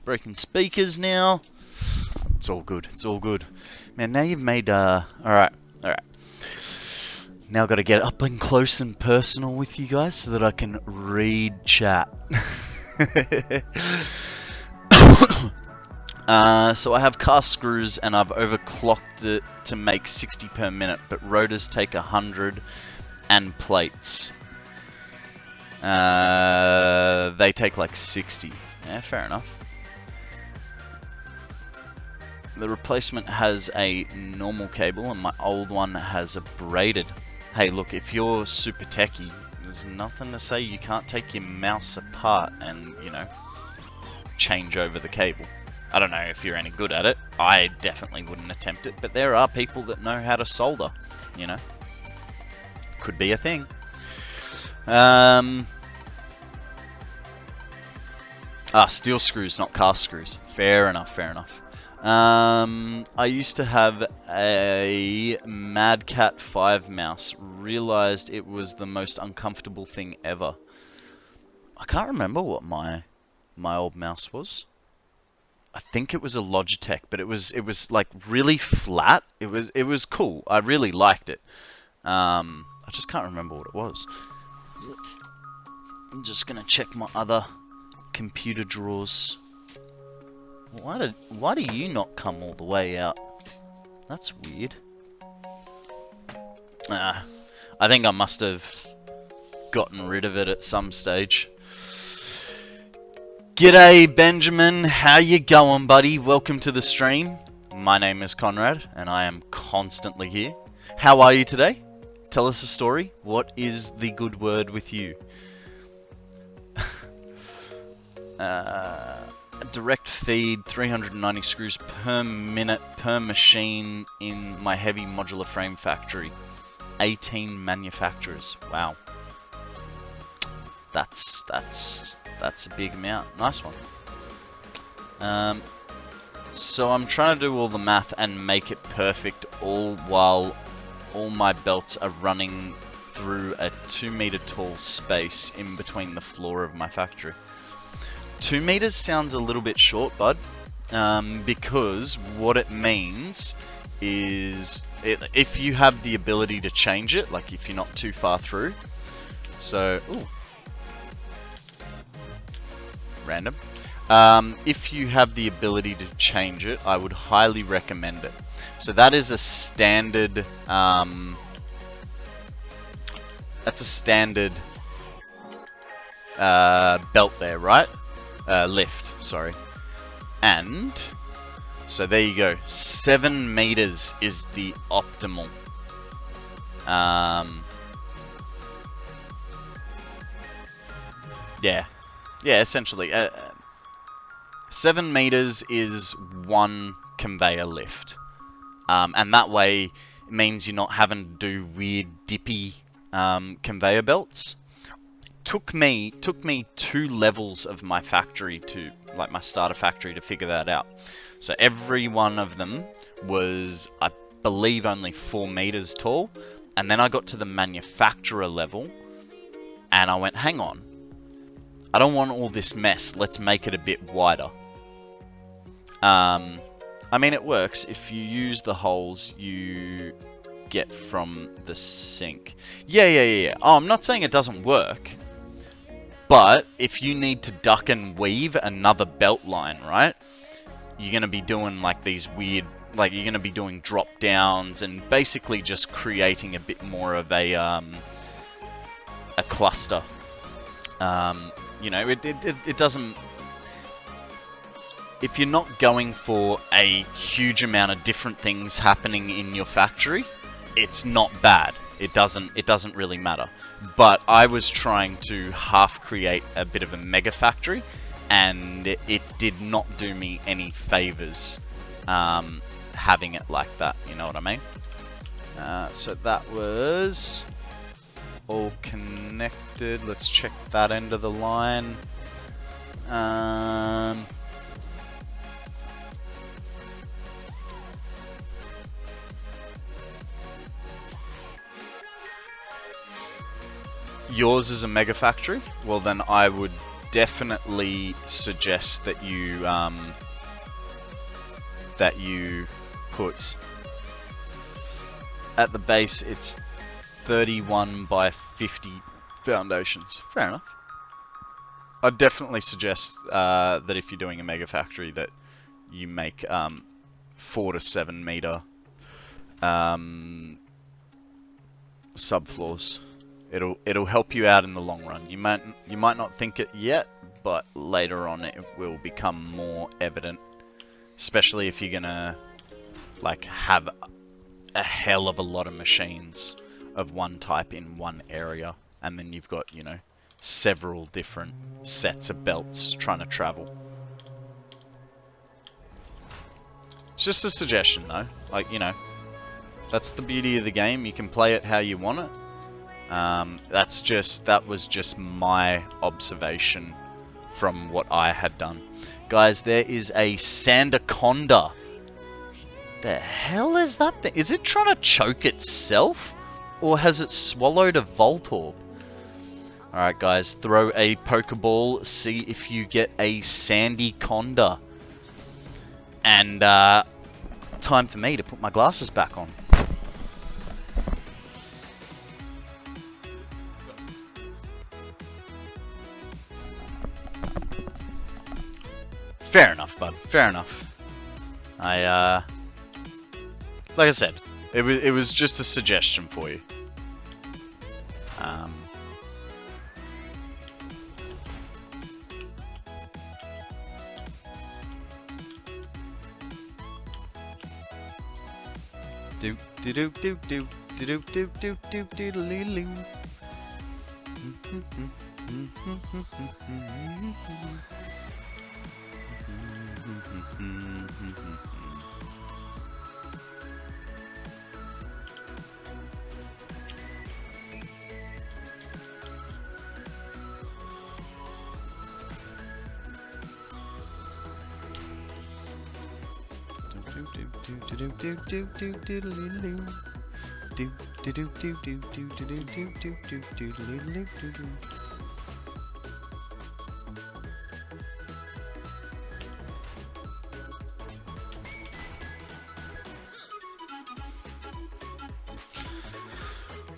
Breaking speakers now. It's all good, it's all good. Man, now you've made, alright. Now I've got to get up and close and personal with you guys so that I can read chat. So I have cast screws and I've overclocked it to make 60 per minute, but rotors take 100 and plates. They take like 60. Yeah, fair enough. The replacement has a normal cable and my old one has a braided. Hey, look, if you're super techie, there's nothing to say you can't take your mouse apart and, you know, change over the cable. I don't know if you're any good at it. I definitely wouldn't attempt it, but there are people that know how to solder, you know. Could be a thing. Steel screws, not cast screws. Fair enough, fair enough. I used to have a Mad Cat 5 mouse. Realized it was the most uncomfortable thing ever. I can't remember what my old mouse was. I think it was a Logitech, but it was like really flat. It was cool. I really liked it. I just can't remember what it was. I'm just gonna check my other computer drawers. Why do you not come all the way out? That's weird. I think I must have gotten rid of it at some stage. G'day Benjamin, how you going, buddy? Welcome to the stream. My name is Konrad, and I am constantly here. How are you today? Tell us a story. What is the good word with you? Direct feed, 390 screws per minute per machine in my heavy modular frame factory. 18 manufacturers. Wow. That's a big amount. Nice one. So I'm trying to do all the math and make it perfect, all while all my belts are running through a 2 meter tall space in between the floor of my factory. 2 meters sounds a little bit short, bud, because what it means is if you have the ability to change it, like if you're not too far through. So, ooh. Random. If you have the ability to change it, I would highly recommend it. So that is a standard, that's a standard belt there, right? Lift, sorry. And so there you go. 7 meters is the optimal. Yeah, essentially. 7 meters is one conveyor lift. And that way it means you're not having to do weird dippy conveyor belts. Took me 2 levels of my factory to, like my starter factory, to figure that out. So every one of them was, I believe, only 4 meters tall. And then I got to the manufacturer level and I went, hang on, I don't want all this mess, let's make it a bit wider. I mean, it works. If you use the holes you get from the sink. Yeah. Oh, I'm not saying it doesn't work. But if you need to duck and weave another belt line, right? You're going to be doing like these weird, like you're going to be doing drop downs and basically just creating a bit more of a cluster. You know, it doesn't... If you're not going for a huge amount of different things happening in your factory, it's not bad. It doesn't really matter. But I was trying to half create a bit of a mega factory, and it did not do me any favors having it like that. You know what I mean? So that was all connected. Let's check that end of the line. Yours is a mega factory? Well, then I would definitely suggest that you put at the base. It's 31 by 50 foundations. Fair enough. I'd definitely suggest that if you're doing a mega factory, that you make 4 to 7 meter subfloors. It'll help you out in the long run. You might not think it yet, but later on it will become more evident. Especially if you're gonna like have a hell of a lot of machines of one type in one area, and then you've got, you know, several different sets of belts trying to travel. It's just a suggestion though. Like, you know, that's the beauty of the game. You can play it how you want it. That was just my observation from what I had done. Guys, there is a Sandaconda The hell is that thing? Is it trying to choke itself? Or has it swallowed a Voltorb? Alright guys, throw a Pokeball, see if you get a Sandy Conda. And time for me to put my glasses back on. Fair enough, bud. Fair enough. Like I said, it was just a suggestion for you. Do do do do do do do do do do do.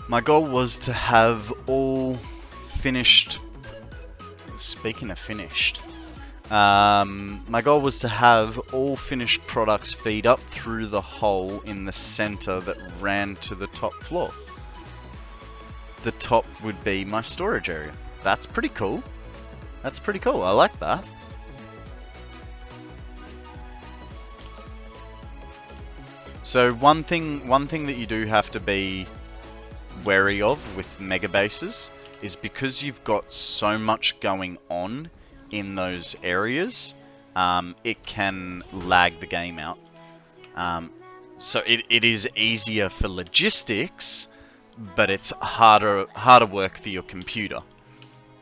My goal was to have all finished. Speaking of finished, my goal was to have all finished products feed up through the hole in the center that ran to the top floor. The top would be my storage area. That's pretty cool. That's pretty cool. I like that. So one thing that you do have to be wary of with mega bases is because you've got so much going on in those areas, it can lag the game out. So it is easier for logistics, but it's harder work for your computer.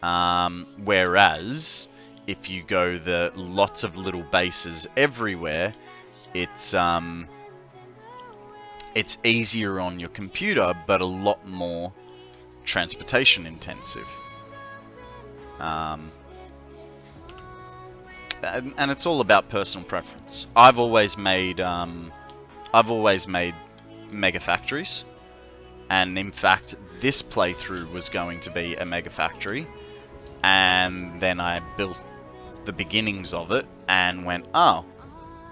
Whereas if you go the lots of little bases everywhere, it's easier on your computer, but a lot more transportation intensive. And it's all about personal preference. I've always made mega factories, and in fact this playthrough was going to be a mega factory, and then I built the beginnings of it and went, oh,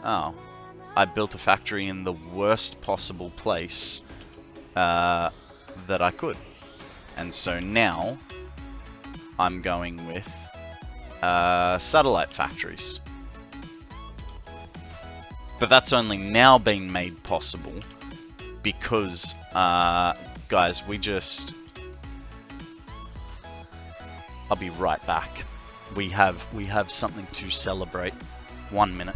I built a factory in the worst possible place that I could. And so now I'm going with satellite factories. But that's only now been made possible because, guys, I'll be right back. We have something to celebrate. 1 minute.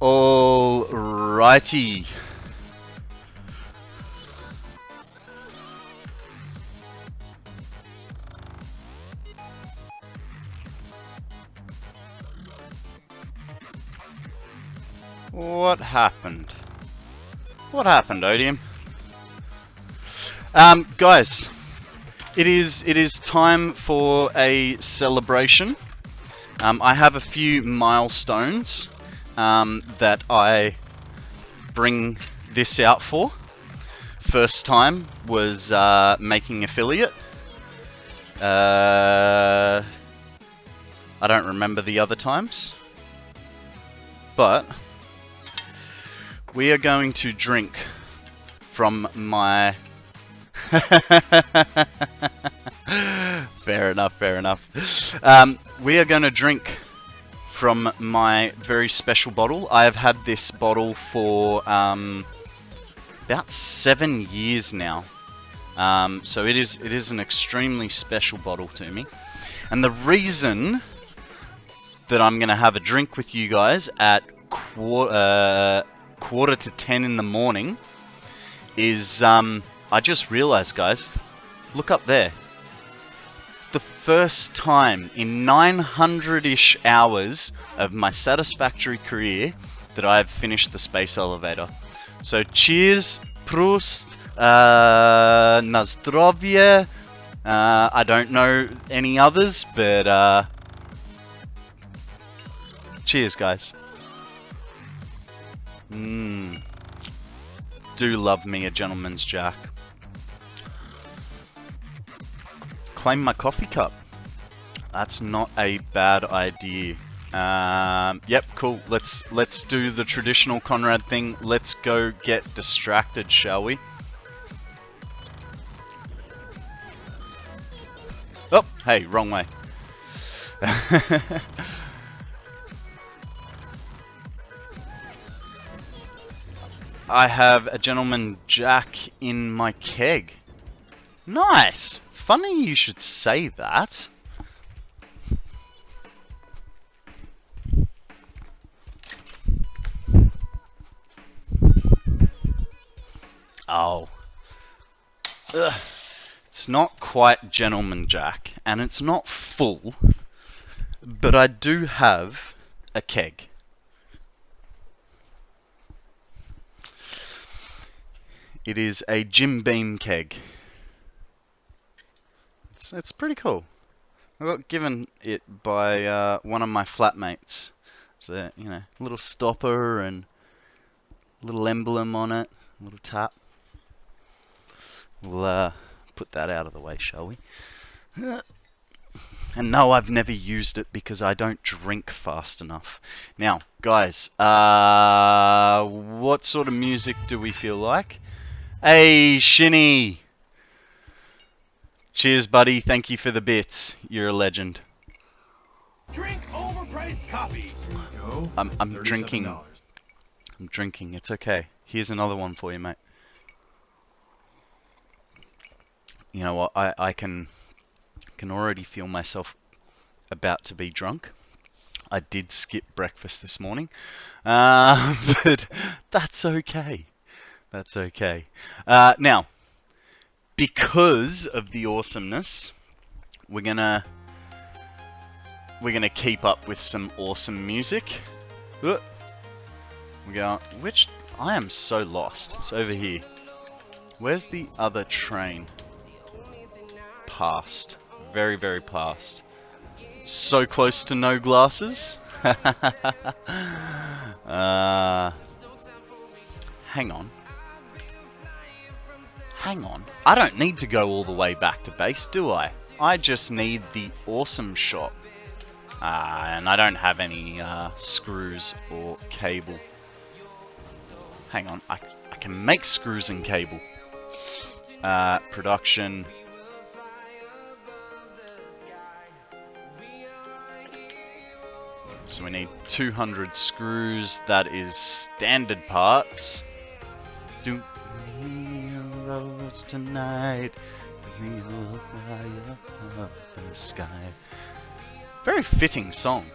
Alrighty. What happened? What happened, Odium? Guys, it is time for a celebration. I have a few milestones that I bring this out for. First time was making affiliate. I don't remember the other times, but we are going to drink from my fair enough. We are going to drink from my very special bottle. I have had this bottle for about 7 years now. So it is an extremely special bottle to me. And the reason that I'm going to have a drink with you guys at quarter to 10 in the morning is I just realized, guys, look up there. the first time in 900-ish hours of my Satisfactory career that I've finished the space elevator. So cheers, Prost, na zdrowie. I don't know any others, but cheers, guys. Do love me a gentleman's jack. Claim my coffee cup. That's not a bad idea. Yep, cool. Let's do the traditional Konrad thing. Let's go get distracted, shall we? Oh, hey, wrong way. I have a gentleman jack in my keg. Nice! Funny you should say that. Oh. Ugh. It's not quite gentleman jack, and it's not full, but I do have a keg. It is a Jim Beam keg. It's pretty cool. I got given it by one of my flatmates. It's a little stopper and a little emblem on it, a little tap. We'll put that out of the way, shall we? And no, I've never used it because I don't drink fast enough. Now, guys, what sort of music do we feel like? Hey, Shinny! Cheers, buddy. Thank you for the bits. You're a legend. Drink overpriced coffee. I'm drinking. I'm drinking. It's okay. Here's another one for you, mate. You know what? I can already feel myself about to be drunk. I did skip breakfast this morning, but that's okay. That's okay. Now, because of the awesomeness, we're gonna keep up with some awesome music. We go. Which I am so lost. It's over here. Where's the other train? Past. Very, very past. So close to no glasses. Hang on. Hang on. I don't need to go all the way back to base, do I? I just need the awesome shot. And I don't have any screws or cable. Hang on. I can make screws and cable. Production. So we need 200 screws. That is standard parts. Do roads tonight. We look high up in the sky. Very fitting song.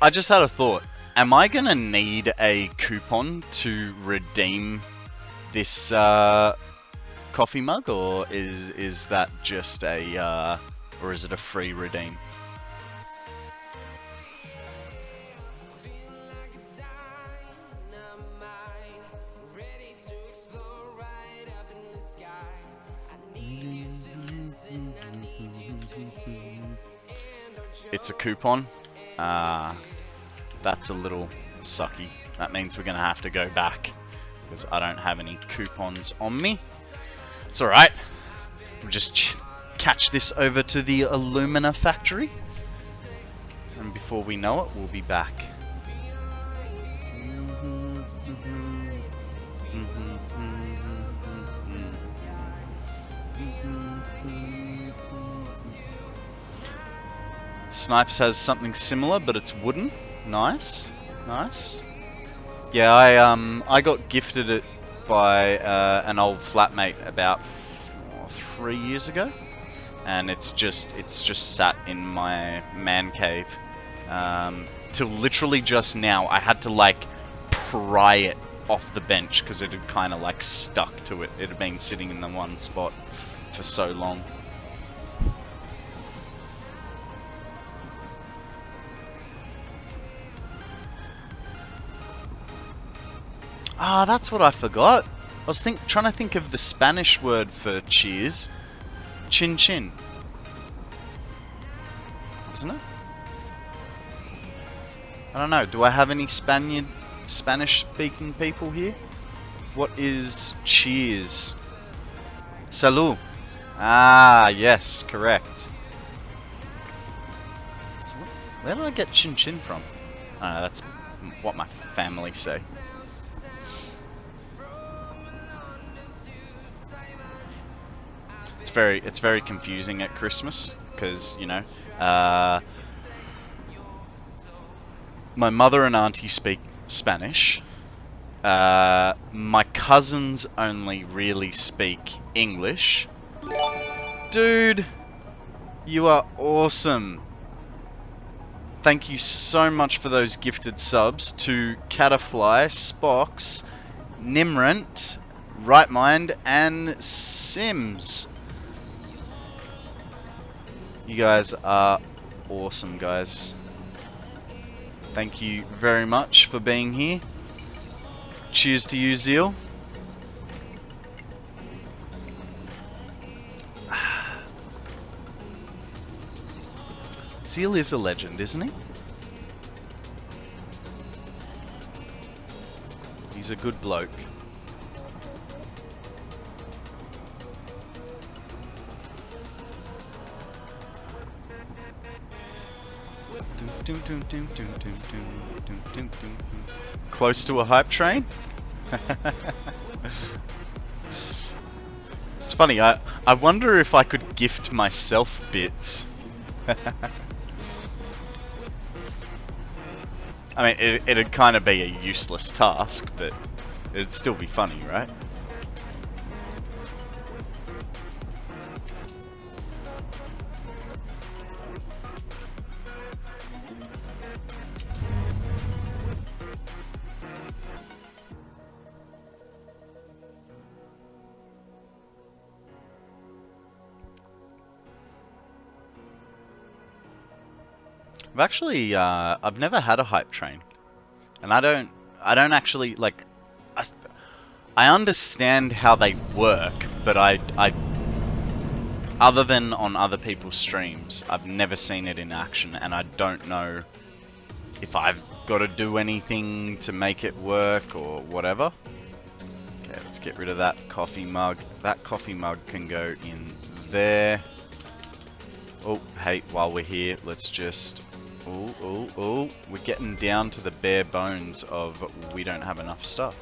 I just had a thought. Am I gonna need a coupon to redeem this coffee mug, or is that just a or is it a free redeem? It's a coupon. That's a little sucky. That means we're gonna have to go back because I don't have any coupons on me. It's alright. We'll just catch this over to the alumina factory. And before we know it, we'll be back. Snipes has something similar, but it's wooden. Nice. Nice. Yeah, I got gifted it by an old flatmate about 3 years ago, and it's just sat in my man cave till literally just now. I had to like pry it off the bench because it had kind of like stuck to it. It had been sitting in the one spot for so long. Ah, that's what I forgot. I was trying to think of the Spanish word for cheers. Chin chin. Isn't it? I don't know. Do I have any Spanish-speaking people here? What is cheers? Salud. Ah, yes, correct. So where did I get chin chin from? I don't know, that's what my family say. It's very confusing at Christmas because, you know, my mother and auntie speak Spanish. My cousins only really speak English. Dude, you are awesome. Thank you so much for those gifted subs to Catafly, Spox, Nimrent, Rightmind, and Sims. You guys are awesome, guys. Thank you very much for being here. Cheers to you, Zeal. Zeal is a legend, isn't he? He's a good bloke. Close to a hype train? It's funny, I wonder if I could gift myself bits. I mean, it'd kind of be a useless task, but it'd still be funny, right? I've never had a hype train, and I don't actually like. I understand how they work, but I other than on other people's streams, I've never seen it in action, and I don't know if I've got to do anything to make it work or whatever. Okay, let's get rid of that coffee mug. That coffee mug can go in there. Oh, hey, while we're here, let's just... Oh, we're getting down to the bare bones of we don't have enough stuff.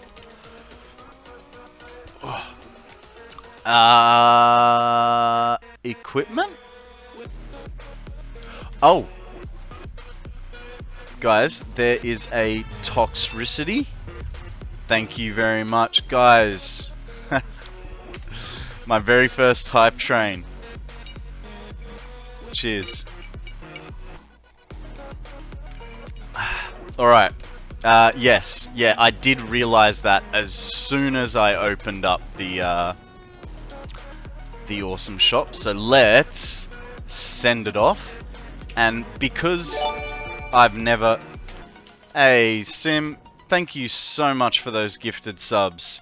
Equipment? Oh! Guys, there is a toxicity. Thank you very much, guys. My very first hype train. Cheers. Alright. Yes. Yeah, I did realize that as soon as I opened up the awesome shop. So let's send it off. And because I've never... Hey, Sim, thank you so much for those gifted subs.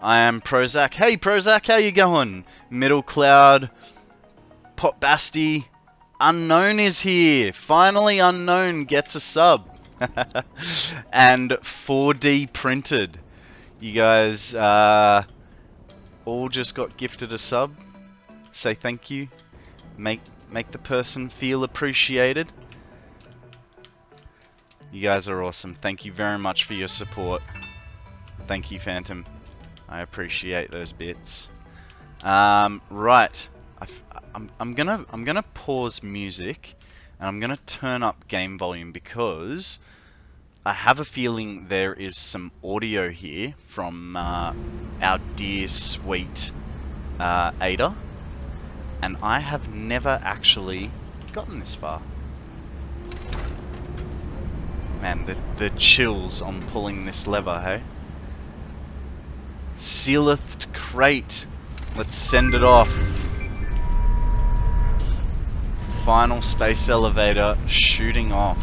I am Prozac. Hey, Prozac, how you going? Middle Cloud, Pop Basti, Unknown is here. Finally, Unknown gets a sub. And 4D printed. You guys all just got gifted a sub. Say thank you. Make the person feel appreciated. You guys are awesome. Thank you very much for your support. Thank you, Phantom. I appreciate those bits. Right. I'm gonna pause music, and I'm gonna turn up game volume because I have a feeling there is some audio here from our dear sweet Ada, and I have never actually gotten this far. Man, the chills on pulling this lever, hey? Sealeth crate. Let's send it off. Final space elevator shooting off.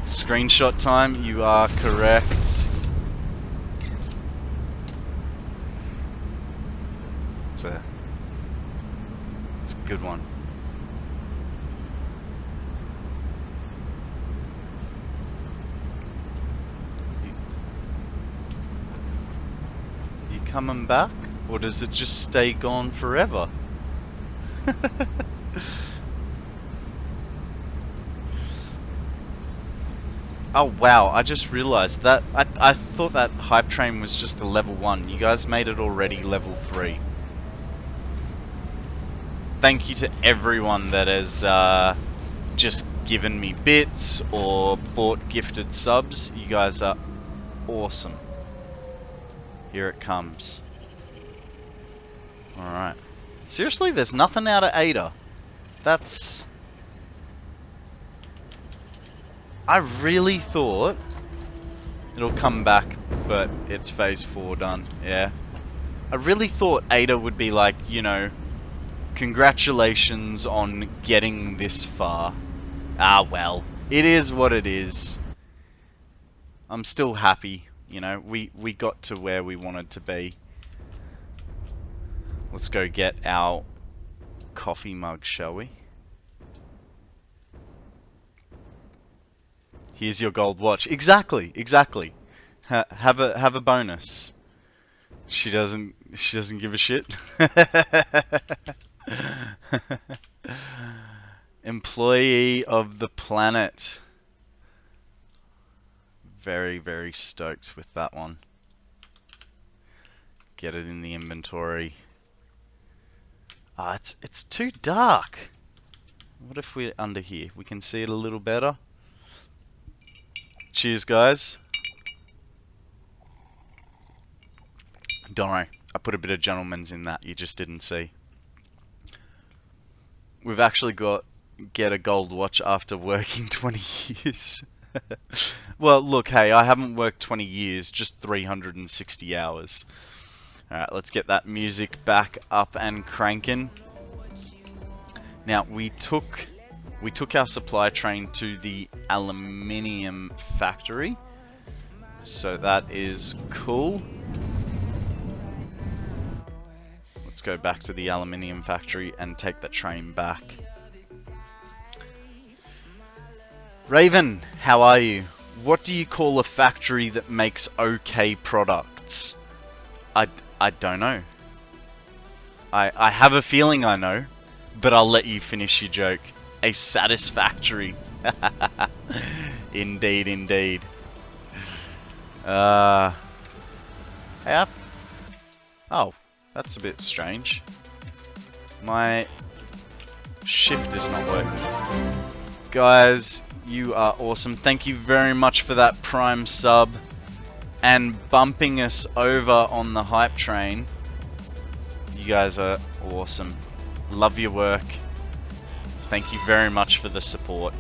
Screenshot time, you are correct. It's a good one. You coming back? Or does it just stay gone forever? Oh wow, I just realized that I thought that hype train was just a level 1. You guys made it already level 3. Thank you to everyone that has just given me bits or bought gifted subs. You guys are awesome. Here it comes. Alright. Seriously, there's nothing out of Ada. That's... I really thought it'll come back, but it's phase 4 done. Yeah. I really thought Ada would be like, you know, congratulations on getting this far. Ah well, it is what it is. I'm still happy, you know, we got to where we wanted to be. Let's go get our coffee mug, shall we? Here's your gold watch. Exactly, exactly. Have a bonus. She doesn't give a shit. Employee of the planet. Very, very stoked with that one. Get it in the inventory. Ah, it's too dark. What if we're under here? We can see it a little better. Cheers, guys. Don't worry, I put a bit of gentleman's in that you just didn't see. We've actually get a gold watch after working 20 years. Well, look, hey, I haven't worked 20 years, just 360 hours. Alright, let's get that music back up and cranking. Now, we took our supply train to the aluminium factory. So that is cool. Let's go back to the aluminium factory and take the train back. Raven, how are you? What do you call a factory that makes okay products? I don't know. I have a feeling I know, but I'll let you finish your joke. A Satisfactory. Indeed, indeed. Hey up. Oh, that's a bit strange. My shift is not working. Guys, you are awesome. Thank you very much for that Prime sub and bumping us over on the hype train. You guys are awesome. Love your work. Thank you very much for the support.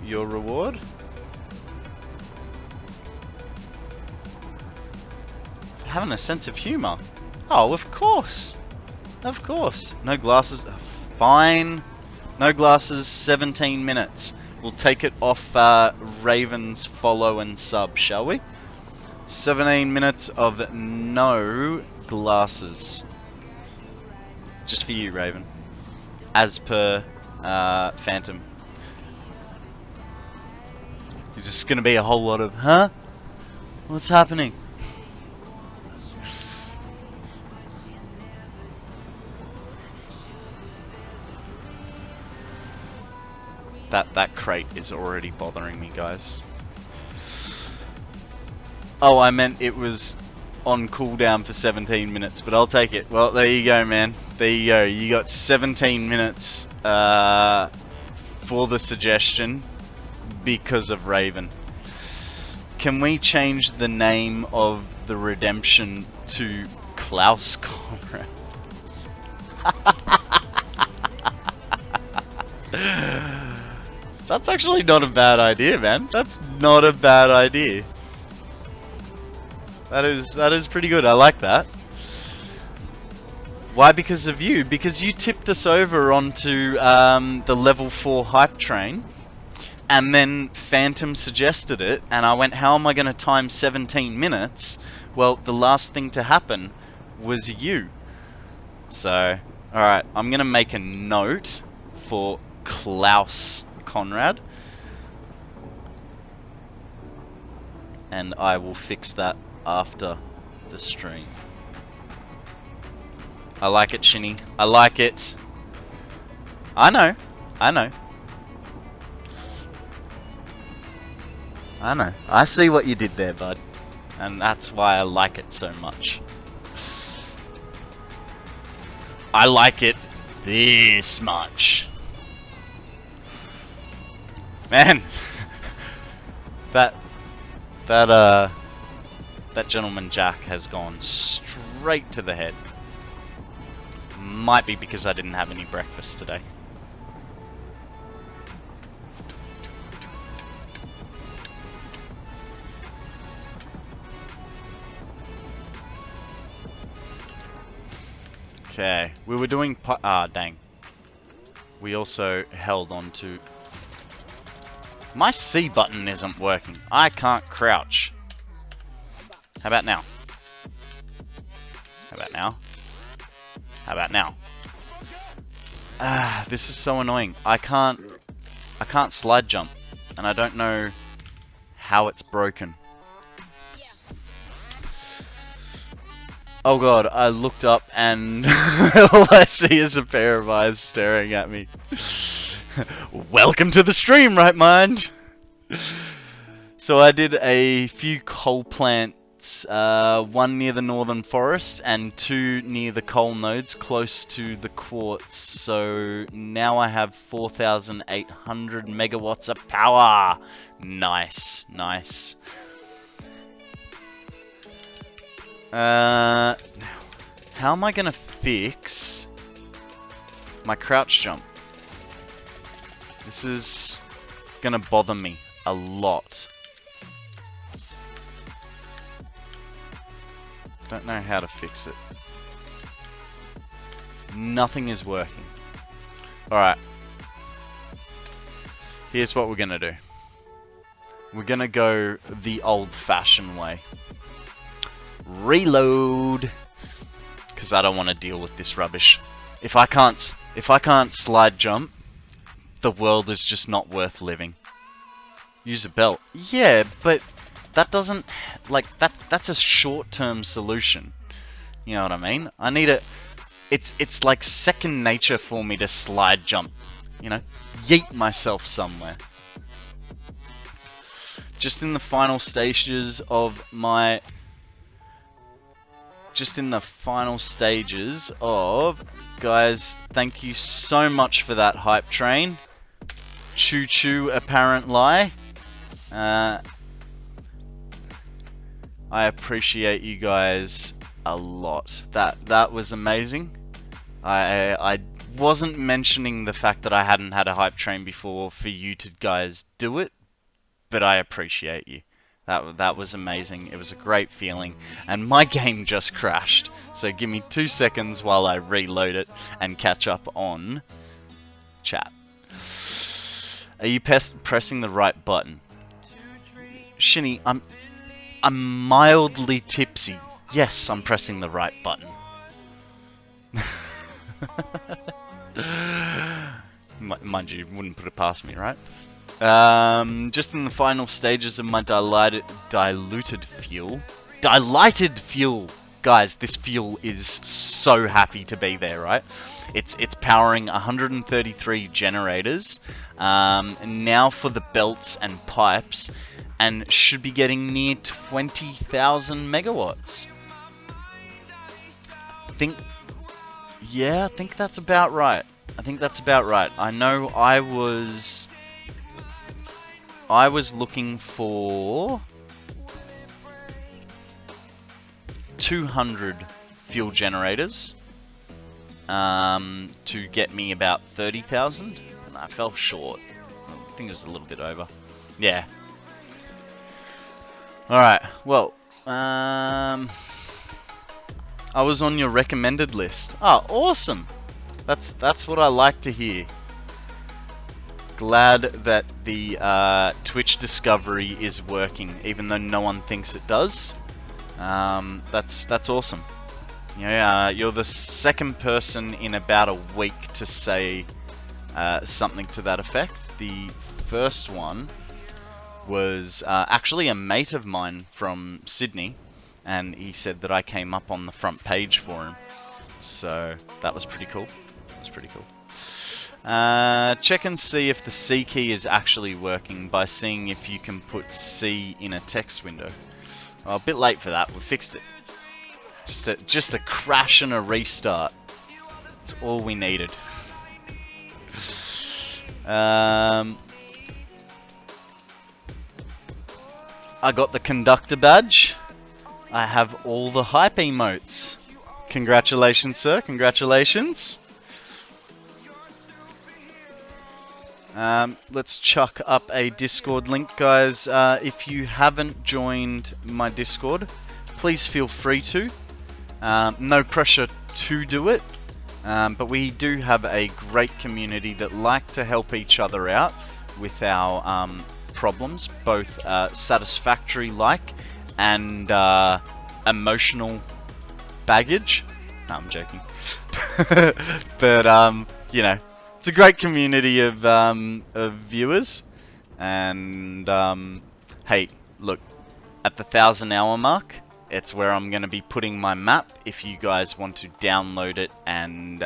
Your reward? Having a sense of humor. Oh, of course. Of course. No glasses. Fine. No glasses, 17 minutes. We'll take it off Raven's follow and sub, shall we? 17 minutes of no glasses. Just for you, Raven. As per Phantom. It's just going to be a whole lot of, huh? What's happening? That crate is already bothering me, guys. Oh, I meant it was on cooldown for 17 minutes, but I'll take it. Well, there you go, man. There you go. You got 17 minutes for the suggestion because of Raven. Can we change the name of the redemption to KonstantKonrad? That's actually not a bad idea, man. That's not a bad idea. That is pretty good. I like that. Why? Because of you. Because you tipped us over onto the level 4 hype train, and then Phantom suggested it, and I went, how am I going to time 17 minutes? Well, the last thing to happen was you. So, alright, I'm going to make a note for KonstantKonrad, and I will fix that after the stream. I like it, Shinny. I like it. I know. I know. I know. I see what you did there, bud. And that's why I like it so much. I like it this much. Man. That gentleman Jack has gone straight to the head. Might be because I didn't have any breakfast today. Okay, we were doing dang. We also held on to... My C button isn't working. I can't crouch. How about now? How about now? How about now? Ah, this is so annoying. I can't slide jump, and I don't know how it's broken. Oh god, I looked up and all I see is a pair of eyes staring at me. Welcome to the stream, right mind? So I did a few coal plants, one near the northern forest and 2 near the coal nodes close to the quartz. So now I have 4,800 megawatts of power. Nice, nice. Now, how am I gonna fix my crouch jump? This is gonna bother me a lot. Don't know how to fix it. Nothing is working. Alright. Here's what we're gonna do. We're gonna go the old-fashioned way. Reload, because I don't want to deal with this rubbish. If I can't slide jump, the world is just not worth living. Use a belt. Yeah, but that doesn't, like, that's a short-term solution. You know what I mean? I need a, it's like second nature for me to slide jump. You know, yeet myself somewhere. Just in the final stages of my... Guys, thank you so much for that hype train. Choo choo, apparent lie. I appreciate you guys a lot. That was amazing. I wasn't mentioning the fact that I hadn't had a hype train before for you to guys do it, but I appreciate you. That was amazing. It was a great feeling. And my game just crashed. So give me 2 seconds while I reload it and catch up on chat. Are you pressing the right button? Shinny, I'm mildly tipsy. Yes, I'm pressing the right button. Mind you, wouldn't put it past me, right? Just in the final stages of my diluted fuel. Diluted fuel! Guys, this fuel is so happy to be there, right? It's powering 133 generators. And now for the belts and pipes. And should be getting near 20,000 megawatts. I think that's about right. I know I was looking for 200 fuel generators. to get me about 30,000, and I fell short. I think it was a little bit over. Yeah. Alright, well, I was on your recommended list. Oh, awesome! That's what I like to hear. Glad that the Twitch discovery is working, even though no one thinks it does. That's awesome. Yeah, you're the second person in about a week to say something to that effect. The first one was actually a mate of mine from Sydney, and he said that I came up on the front page for him. So that was pretty cool. Check and see if the C key is actually working by seeing if you can put C in a text window. Well, a bit late for that. We fixed it. Just a crash and a restart. That's all we needed. I got the conductor badge. I have all the hype emotes. Congratulations, sir. Congratulations. Let's chuck up a Discord link, guys. If you haven't joined my Discord, please feel free to. No pressure to do it, but we do have a great community that like to help each other out with our problems, both satisfactory-like and emotional baggage. No, I'm joking. But you know, it's a great community of viewers, and hey, look, at the 1,000-hour mark, it's where I'm going to be putting my map if you guys want to download it and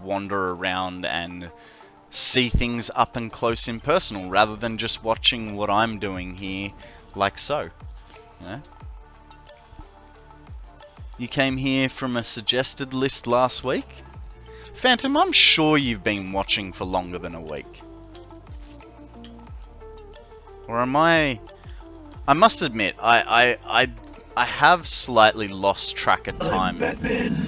wander around and see things up and close and personal, rather than just watching what I'm doing here like so. You know? You came here from a suggested list last week? Phantom, I'm sure you've been watching for longer than a week. Or am I must admit, I have slightly lost track of time. Batman.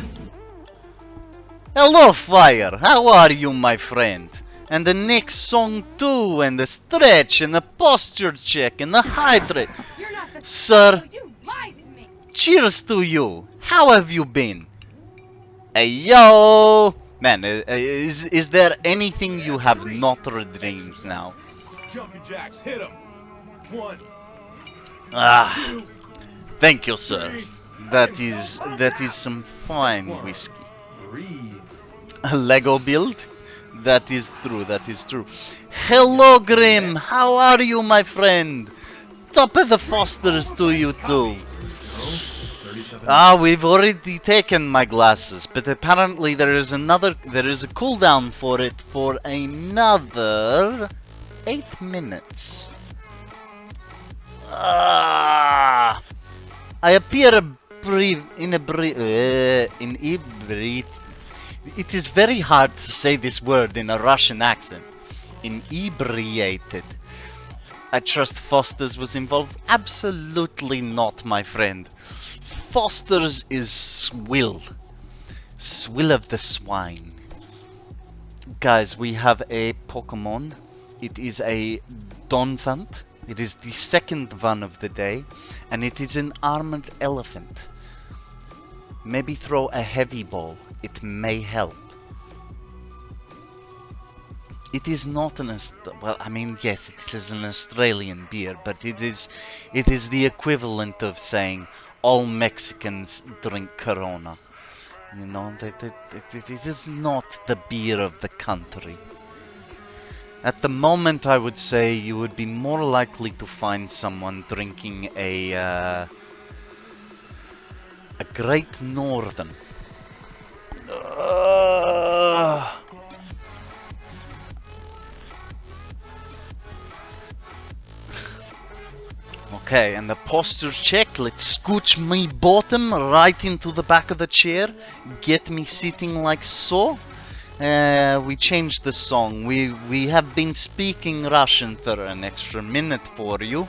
Hello, Fire! How are you, my friend? And the next song too, and the stretch, and the posture check, and the hydrate. You're not the Sir, you lied to me. cheers to you. How have you been? Hey, yo! Man, is there anything you have not redeemed now? Jumping jacks, hit him. 1, Ah, thank you, sir. That is some fine whiskey. 3. A Lego build? That is true. Hello, Grim. How are you, my friend? Top of the Fosters to you too. 37. Ah, we've already taken my glasses, but apparently there is a cooldown for it for another 8 minutes. Ah, I appear inebriated. It is very hard to say this word in a Russian accent. Inebriated. I trust Foster's was involved? Absolutely not, my friend. Foster's is Swill. Swill of the swine. Guys, we have a Pokemon. It is a Donphan. It is the second one of the day, and it is an armored elephant. Maybe throw a heavy ball. It may help. It is not an well, I mean, yes, it is an Australian beer, but it is the equivalent of saying all Mexicans drink Corona. You know, it is not the beer of the country. At the moment, I would say you would be more likely to find someone drinking a Great Northern. Okay, and the posture check. Let's scooch my bottom right into the back of the chair. Get me sitting like so. We changed the song. We have been speaking Russian for an extra minute for you.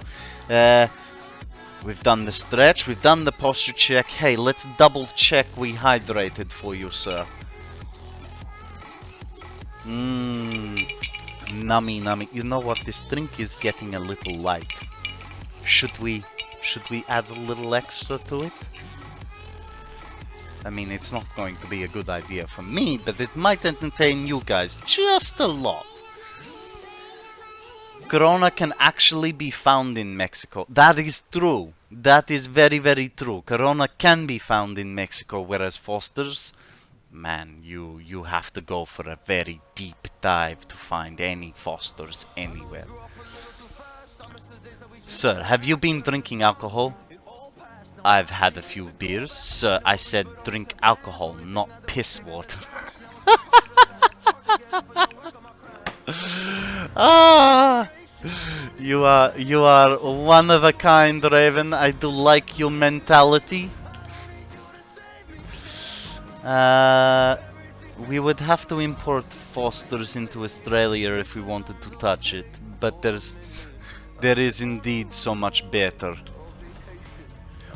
We've done the stretch, we've done the posture check. Hey, let's double check we hydrated for you, sir. Mmm. Nummy, nummy. You know what? This drink is getting a little light. Should we add a little extra to it? I mean, it's not going to be a good idea for me, but it might entertain you guys just a lot. Corona can actually be found in Mexico. That is true. That is very, very true. Corona can be found in Mexico, whereas Foster's, man, you have to go for a very deep dive to find any Foster's anywhere. Sir, have you been drinking alcohol? I've had a few beers. Sir, I said drink alcohol, not piss water. Ah, you are one of a kind, Raven. I do like your mentality. We would have to import Foster's into Australia if we wanted to touch it, but there is indeed so much better.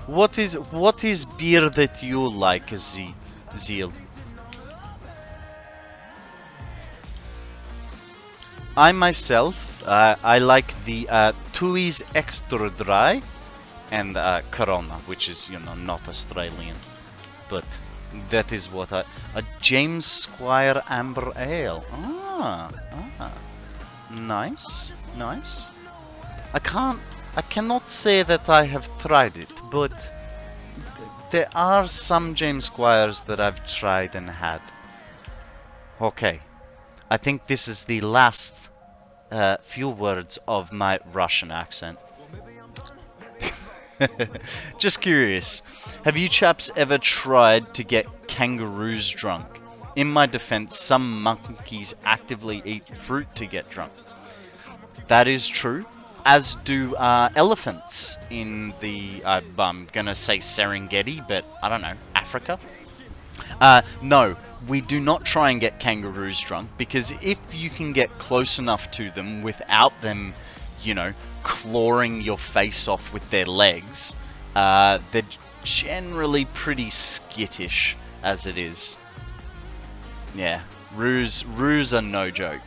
What is beer that you like, Zeal? I myself, I like the Tui's Extra Dry and Corona, which is, you know, not Australian, but that is what a James Squire Amber Ale. Nice, nice. I cannot say that I have tried it, but there are some James Squires that I've tried and had. Okay, I think this is the last few words of my Russian accent. Just curious, have you chaps ever tried to get kangaroos drunk? In my defense, some monkeys actively eat fruit to get drunk. That is true, as do elephants in the, I'm gonna say Serengeti, but I don't know, Africa? No, we do not try and get kangaroos drunk, because if you can get close enough to them without them, you know, clawing your face off with their legs, they're generally pretty skittish as it is. Yeah, roos are no joke.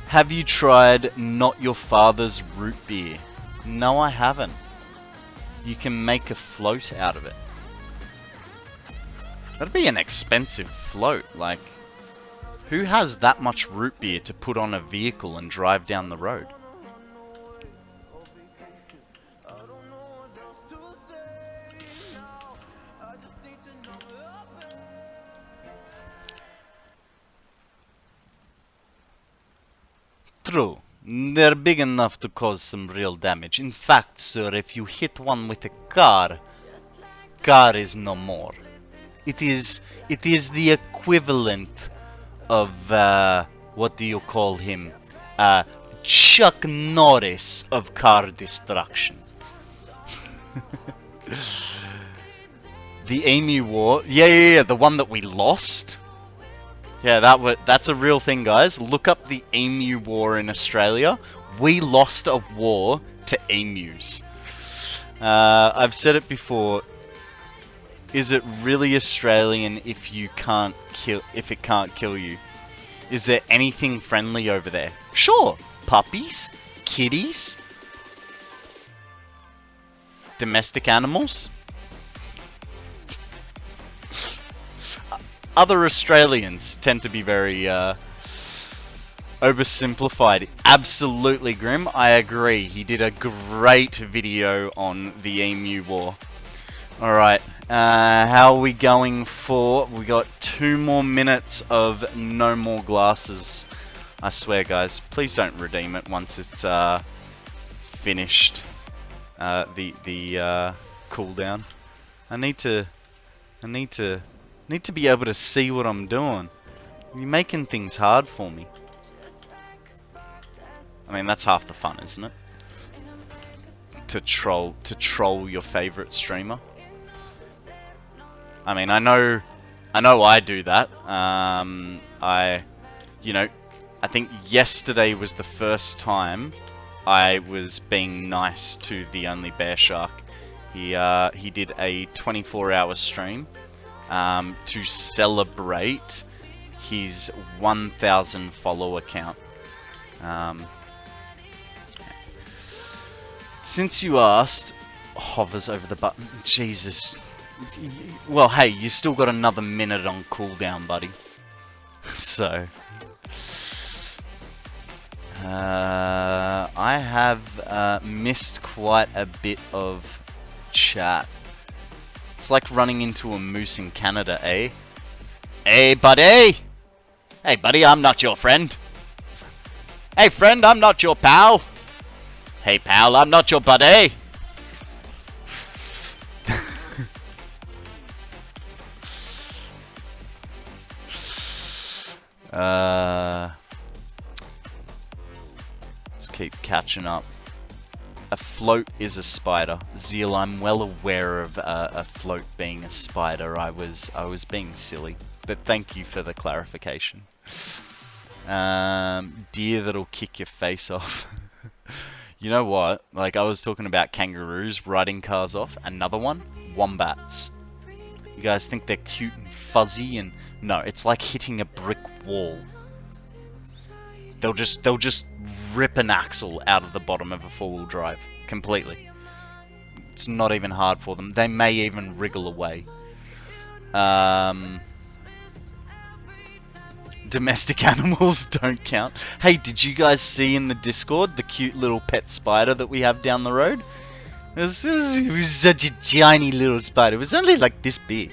Have you tried Not Your Father's root beer? No, I haven't. You can make a float out of it. That'd be an expensive float, like, who has that much root beer to put on a vehicle and drive down the road? True. They're big enough to cause some real damage. In fact, sir, if you hit one with a car is no more. It is the equivalent of, what do you call him? Chuck Norris of car destruction. The Amy War. Yeah, the one that we lost. Yeah, that's a real thing, guys. Look up the Emu War in Australia. We lost a war to emus. I've said it before. Is it really Australian if it can't kill you? Is there anything friendly over there? Sure, puppies, kitties, domestic animals. Other Australians tend to be very oversimplified. Absolutely, Grim. I agree. He did a great video on the Emu War. Alright, how are we going for? We got 2 more minutes of no more glasses. I swear, guys, please don't redeem it once it's finished. The cooldown. I need to be able to see what I'm doing. You're making things hard for me. I mean, that's half the fun, isn't it? To troll your favorite streamer. I mean, I know I do that. I think yesterday was the first time I was being nice to the Only Bear Shark. He did a 24-hour stream. to celebrate his 1,000 follower count. Since you asked, hovers over the button. Jesus. Well, hey, you still got another minute on cooldown, buddy. So, I have missed quite a bit of chat. It's like running into a moose in Canada, eh? Hey, buddy! Hey, buddy, I'm not your friend. Hey, friend, I'm not your pal. Hey, pal, I'm not your buddy. Let's keep catching up. A float is a spider. Zeal, I'm well aware of a float being a spider. I was being silly, but thank you for the clarification. Deer that'll kick your face off. You know what? Like, I was talking about kangaroos riding cars off. Another one, wombats. You guys think they're cute and fuzzy, and no, it's like hitting a brick wall. They'll just rip an axle out of the bottom of a four-wheel drive completely. It's not even hard for them. They may even wriggle away. Domestic animals don't count. Hey, did you guys see in the Discord the cute little pet spider that we have down the road? It was such a tiny little spider. It was only like this big.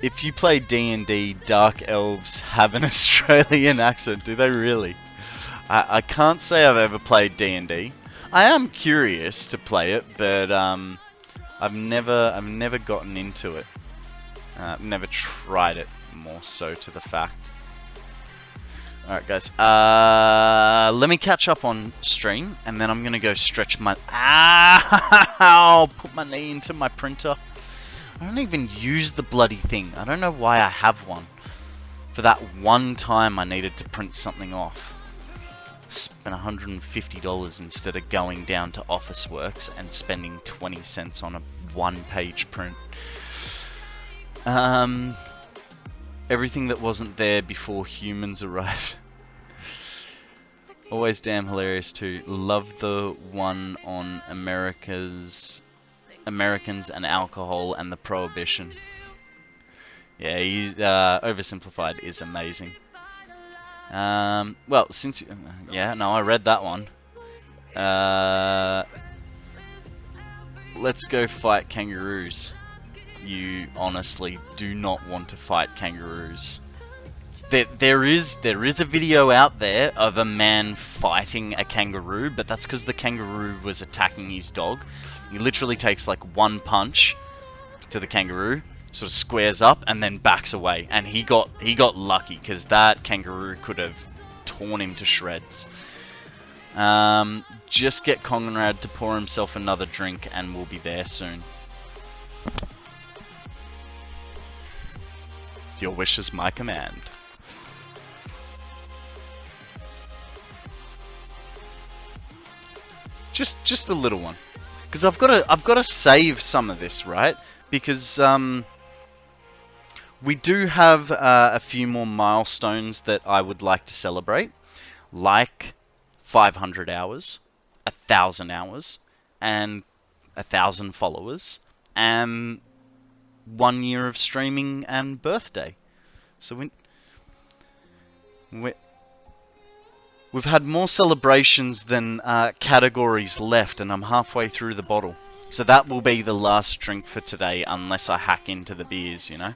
If you play D&D, Dark Elves have an Australian accent. Do they really? I can't say I've ever played D&D. I am curious to play it, but I've never gotten into it. Never tried it, more so to the fact. Alright guys, let me catch up on stream, and then I'm gonna go stretch my... Ow! Put my knee into my printer. I don't even use the bloody thing. I don't know why I have one. For that one time I needed to print something off. Spent $150 instead of going down to Officeworks and spending 20 cents on a one-page print. Everything that wasn't there before humans arrived. Always damn hilarious too. Love the one on Americans and alcohol and the prohibition. Yeah, oversimplified is amazing. Well, since yeah, no, I read that one. Let's go fight kangaroos. You honestly do not want to fight kangaroos. There is a video out there of a man fighting a kangaroo, but that's because the kangaroo was attacking his dog. He literally takes like one punch to the kangaroo, sort of squares up, and then backs away. And he got lucky because that kangaroo could have torn him to shreds. Just get Konrad to pour himself another drink, and we'll be there soon. Your wish is my command. Just a little one, because I've got to save some of this, right? Because we do have a few more milestones that I would like to celebrate, like 500 hours, 1,000 hours, and 1,000 followers, and 1 year of streaming and birthday. So we've had more celebrations than categories left, and I'm halfway through the bottle. So that will be the last drink for today, unless I hack into the beers, you know.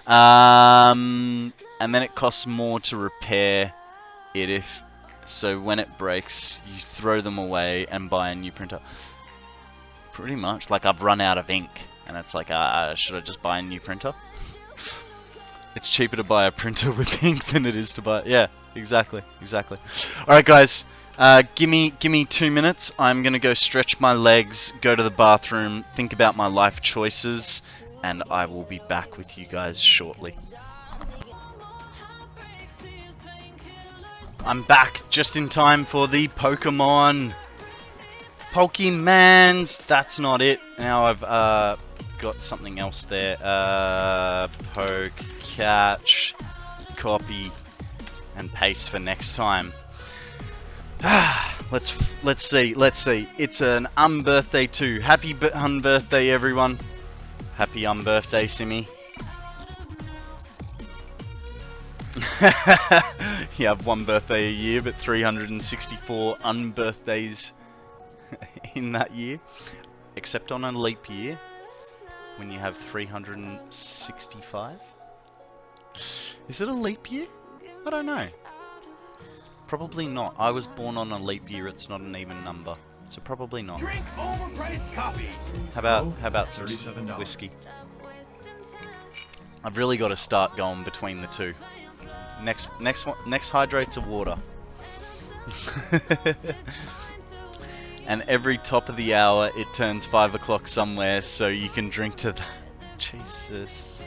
And then it costs more to repair it so when it breaks, you throw them away and buy a new printer. Pretty much, like I've run out of ink. And it's like, should I just buy a new printer? It's cheaper to buy a printer with ink than it is to buy... Yeah, exactly. Alright guys, give me 2 minutes. I'm gonna go stretch my legs, go to the bathroom, think about my life choices, and I will be back with you guys shortly. I'm back just in time for the Pokemon Pokemans. That's not it. Now I've got something else there. Poke, catch, copy, and paste for next time. Let's see. It's an birthday too. Happy birthday, everyone. Happy birthday, Simi. You have one birthday a year, but 364 unbirthdays in that year, except on a leap year when you have 365. Is it a leap year? I don't know. Probably not. I was born on a leap year. It's not an even number, so probably not. Drink overpriced coffee. How about some $37. whiskey? I've really got to start going between the two. Next hydrates of water. And every top of the hour it turns 5 o'clock somewhere, so you can drink to that. Jesus.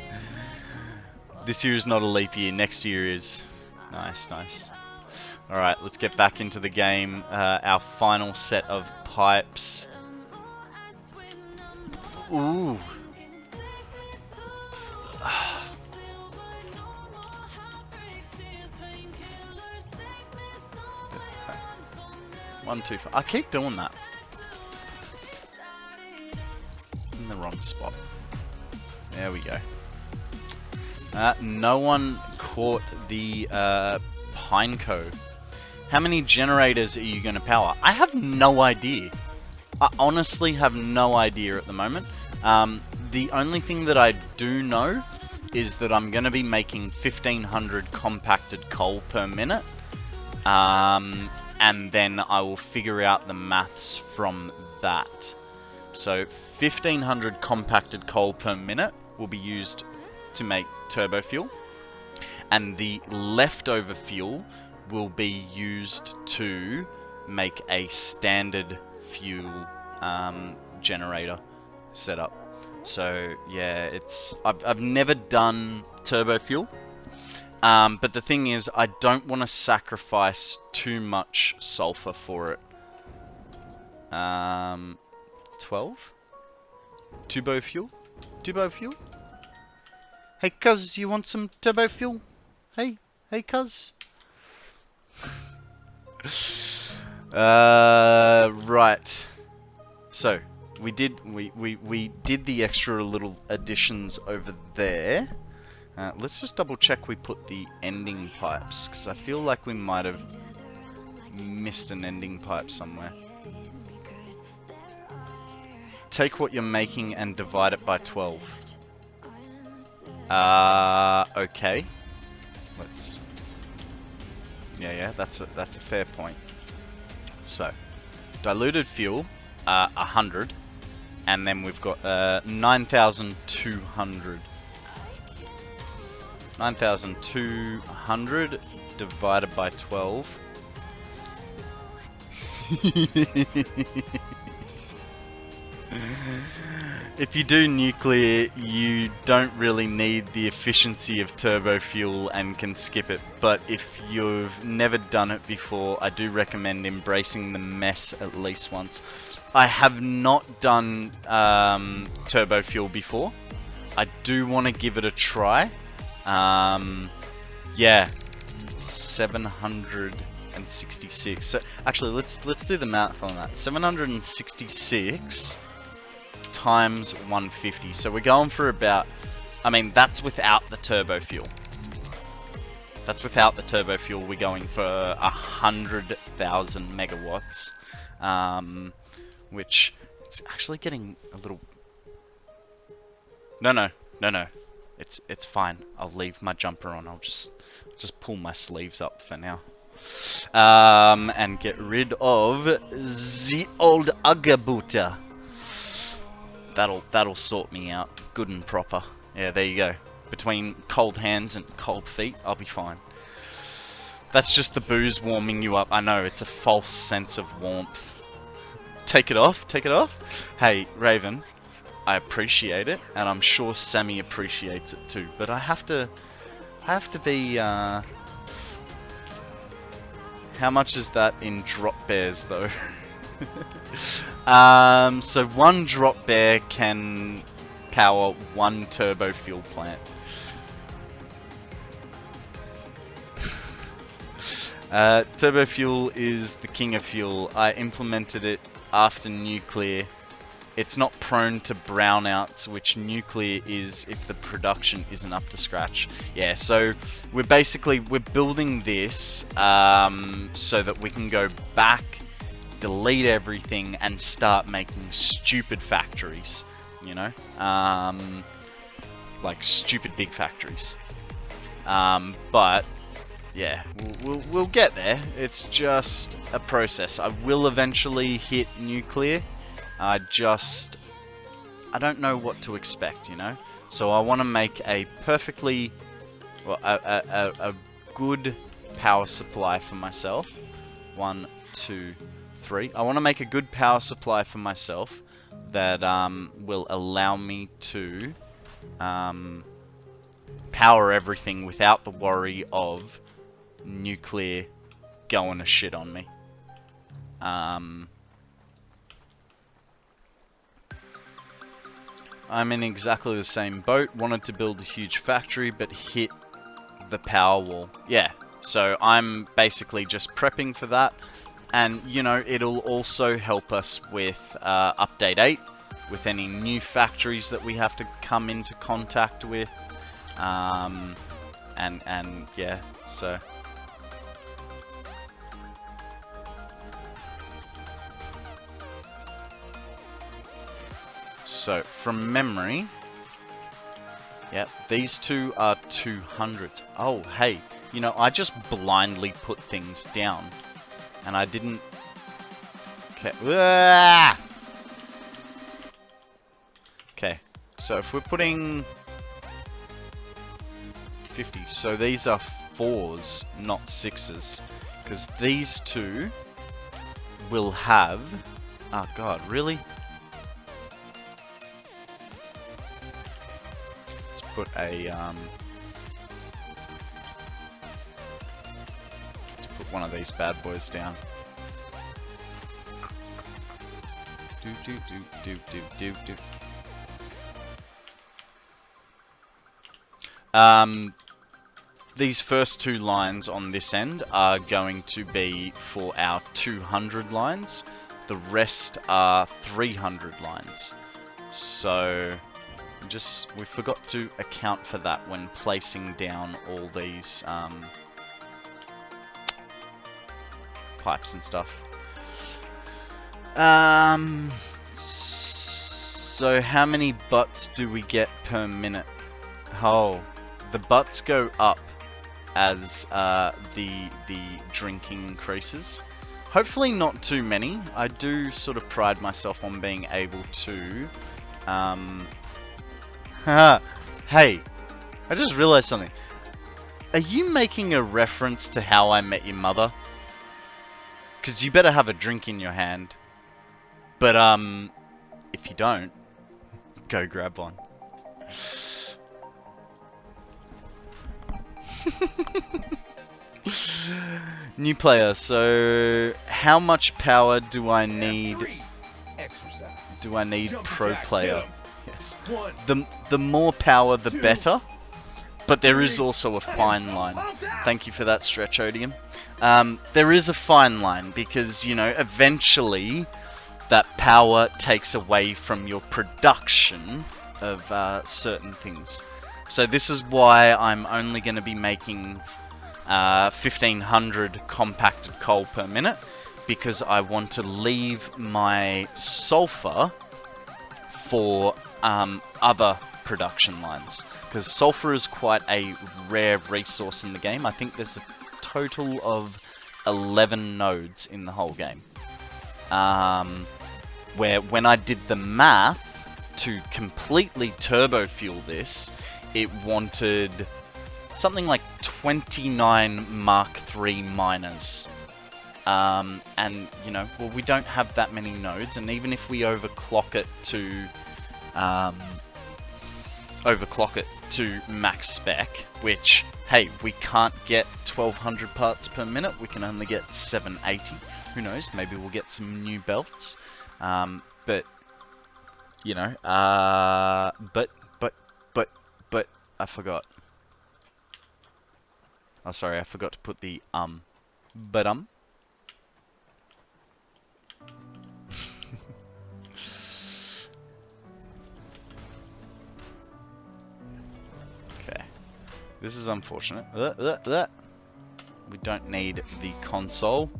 This year is not a leap year. Next year is. Nice. Alright, let's get back into the game. Our final set of pipes. Ooh. One, two, five. I keep doing that. In the wrong spot. There we go. No one caught the Pineco. How many generators are you going to power? I have no idea. I honestly have no idea at the moment. The only thing that I do know is that I'm going to be making 1500 compacted coal per minute. And then I will figure out the maths from that. So 1500 compacted coal per minute will be used to make turbo fuel, and the leftover fuel will be used to make a standard fuel generator setup. So yeah, I've never done turbo fuel. But the thing is, I don't want to sacrifice too much sulfur for it. 12? Turbo fuel? Turbo fuel? Hey cuz, you want some turbo fuel? Hey cuz. Right. So, we did the extra little additions over there. Let's just double check we put the ending pipes, because I feel like we might have missed an ending pipe somewhere. Take what you're making and divide it by 12. Okay. Let's. Yeah, that's a fair point. So, diluted fuel, 100, and then we've got 9,200. 9,200 divided by 12. If you do nuclear, you don't really need the efficiency of turbo fuel and can skip it. But if you've never done it before, I do recommend embracing the mess at least once. I have not done turbo fuel before. I do want to give it a try. Yeah, 766. So actually, let's do the math on that. 766 times 150. So we're going for about, I mean, that's without the turbo fuel. That's without the turbo fuel. We're going for 100,000 megawatts, which it's actually getting a little. No. It's fine. I'll leave my jumper on. I'll just pull my sleeves up for now. And get rid of the old Agabuta. That'll sort me out good and proper. Yeah, there you go. Between cold hands and cold feet, I'll be fine. That's just the booze warming you up. I know, it's a false sense of warmth. Take it off. Hey, Raven, I appreciate it, and I'm sure Sammy appreciates it too. But I have to be. How much is that in drop bears though? So one drop bear can power one turbo fuel plant. Turbo fuel is the king of fuel. I implemented it after nuclear. It's not prone to brownouts, which nuclear is if the production isn't up to scratch. Yeah, so we're building this so that we can go back, delete everything, and start making stupid factories. You know, like stupid big factories. But yeah, we'll get there. It's just a process. I will eventually hit nuclear. I don't know what to expect, you know? So I want to make a perfectly, well, a good power supply for myself. 1, 2, 3. I want to make a good power supply for myself that will allow me to power everything without the worry of nuclear going to shit on me. I'm in exactly the same boat. Wanted to build a huge factory, but hit the power wall. Yeah, so I'm basically just prepping for that. And, you know, it'll also help us with Update 8, with any new factories that we have to come into contact with. And yeah, so... So, from memory, yep, these two are 200s. Oh, hey, you know, I just blindly put things down, and I didn't... Okay, okay, so if we're putting 50, so these are 4s, not 6s, because these two will have... Oh god, really? Put a let's put one of these bad boys down. These first 2 lines on this end are going to be for our 200 lines. The rest are 300 lines. So we forgot to account for that when placing down all these pipes and stuff. So how many butts do we get per minute? Oh, the butts go up as the drinking increases. Hopefully not too many. I do sort of pride myself on being able to hey, I just realized something. Are you making a reference to How I Met Your Mother? Because you better have a drink in your hand. But, if you don't, go grab one. New player, so how much power do I need? Do I need pro player? Yes. The more power, the better. But there is also a fine line. Thank you for that, Stretchodium. There is a fine line because, you know, eventually that power takes away from your production of certain things. So this is why I'm only going to be making 1500 compacted coal per minute, because I want to leave my sulfur for other production lines, because sulfur is quite a rare resource in the game. I think there's a total of 11 nodes in the whole game, where when I did the math to completely turbo fuel this, it wanted something like 29 Mark III miners. And, you know, well, we don't have that many nodes, and even if we overclock it to overclock it to max spec, which, hey, we can't get 1200 parts per minute, we can only get 780. Who knows, maybe we'll get some new belts. But, you know, but, I forgot. Oh, sorry, I forgot to put the, but, Okay. This is unfortunate. We don't need the console.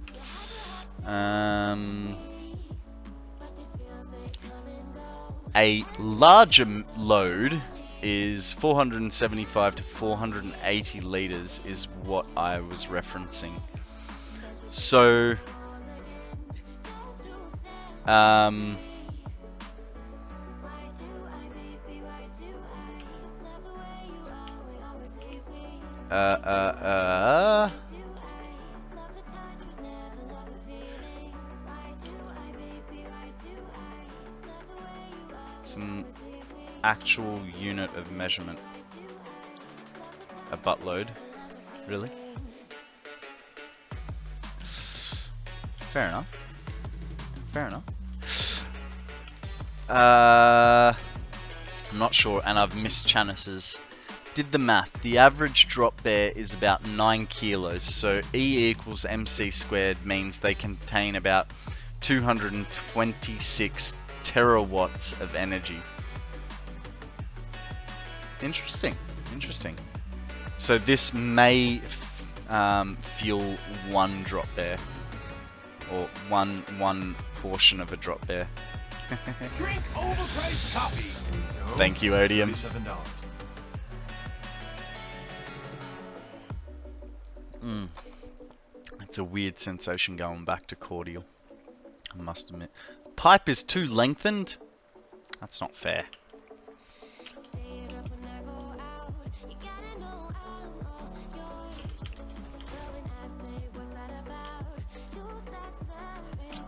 A larger load is 475 to 480 liters is what I was referencing. So, some actual unit of measurement. A buttload, really? Fair enough. Fair enough. I'm not sure, and I've missed Chanis's. Did the math. The average drop bear is about 9 kilos, so E equals MC squared means they contain about 226 terawatts of energy. Interesting, interesting. So this may fuel one drop bear, or one portion of a drop bear. Drink overpriced coffee. No, Thank you, Odium. $37. It's a weird sensation going back to cordial, I must admit. Pipe is too lengthened? That's not fair.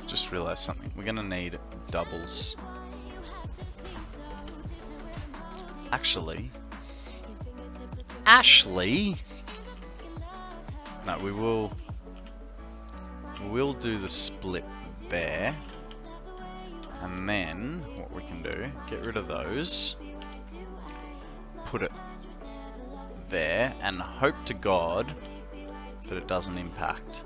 Just realized something. We're gonna need doubles. Actually, no, we'll do the split there, and then what we can do, get rid of those, put it there, and hope to God that it doesn't impact.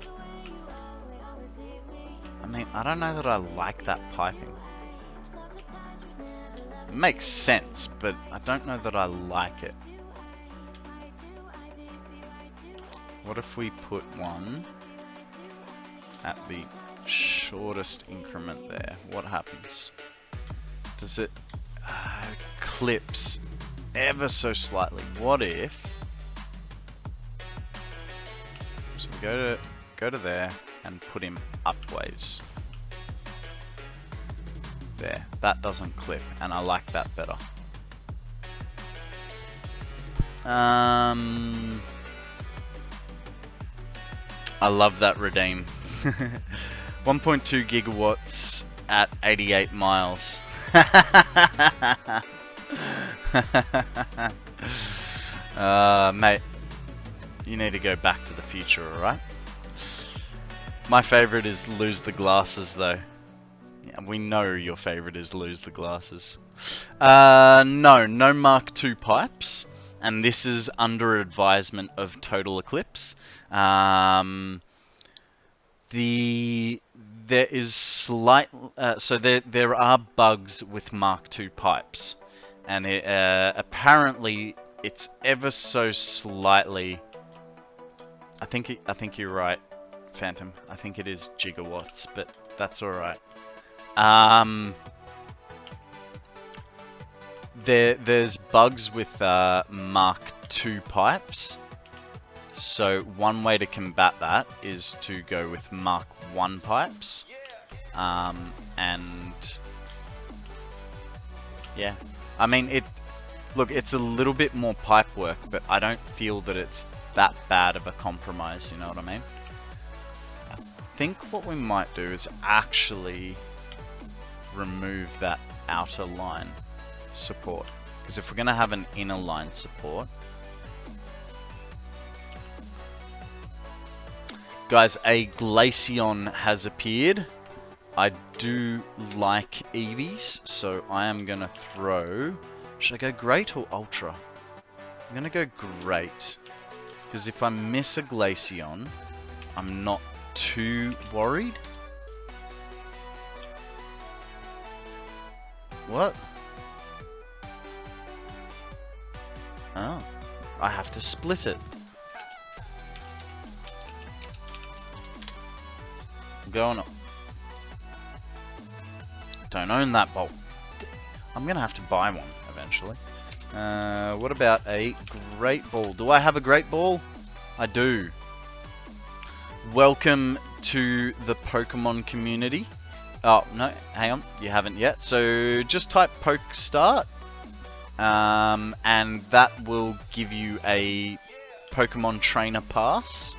I mean, I don't know that I like that piping. It makes sense, but I don't know that I like it. What if we put one at the shortest increment there? What happens? Does it clips ever so slightly? What if? So we go to there and put him upways. There, that doesn't clip, and I like that better. I love that redeem. 1.2 gigawatts at 88 miles. Mate, you need to go back to the future, alright? My favorite is lose the glasses, though. Yeah, we know your favorite is lose the glasses. No Mark II pipes. And this is under advisement of TotalXclipse. There is slight, so there are bugs with Mark II pipes, and apparently it's ever so slightly. I think you're right, Phantom. I think it is gigawatts, but that's all right. There's bugs with Mark II pipes. So one way to combat that is to go with Mark I pipes. And yeah, I mean it's a little bit more pipe work, but I don't feel that it's that bad of a compromise, you know what I mean? I think what we might do is actually remove that outer line support. Because if we're going to have an inner line support... Guys, a Glaceon has appeared. I do like Eevees, so I am going to throw... Should I go Great or Ultra? I'm going to go Great. Because if I miss a Glaceon, I'm not too worried. What? Oh. I have to split it. I'm going up. Don't own that bolt. I'm going to have to buy one eventually. What about a Great Ball? Do I have a Great Ball? I do. Welcome to the Pokemon community. Oh, no, hang on. You haven't yet. So just type Poke Start. And that will give you a Pokemon Trainer Pass.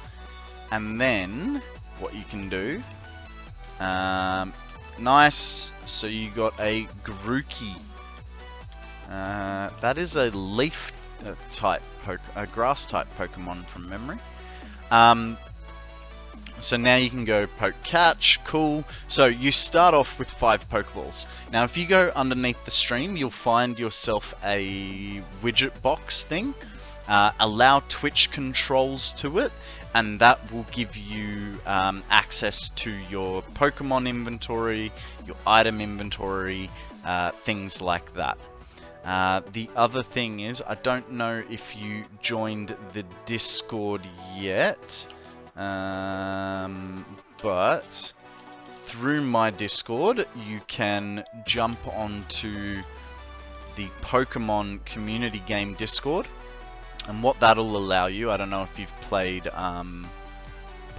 And then what you can do... nice. So you got a Grookey. That is a leaf type, a grass type Pokemon from memory. So now you can go Poke Catch, cool. So you start off with 5 Pokeballs. Now if you go underneath the stream, you'll find yourself a widget box thing. Allow Twitch controls to it, and that will give you access to your Pokemon inventory, your item inventory, things like that. The other thing is, I don't know if you joined the Discord yet, but through my Discord you can jump onto the Pokemon community game Discord, and what that'll allow you, I don't know if you've played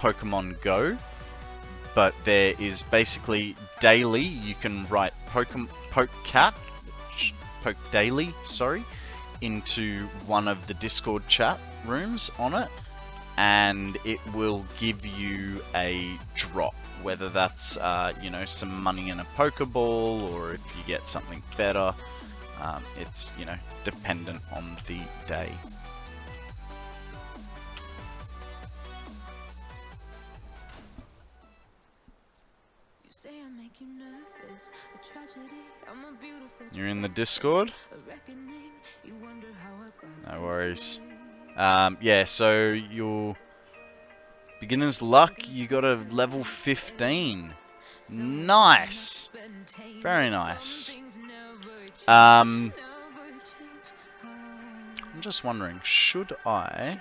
Pokemon Go, but there is basically daily you can write Poke Daily, sorry, into one of the Discord chat rooms on it, and it will give you a drop, whether that's you know, some money in a Pokeball, or if you get something better. It's, you know, dependent on the day. You're in the Discord? No worries. Yeah, so your beginner's luck, you got a level 15. Nice! Very nice. I'm just wondering, should I...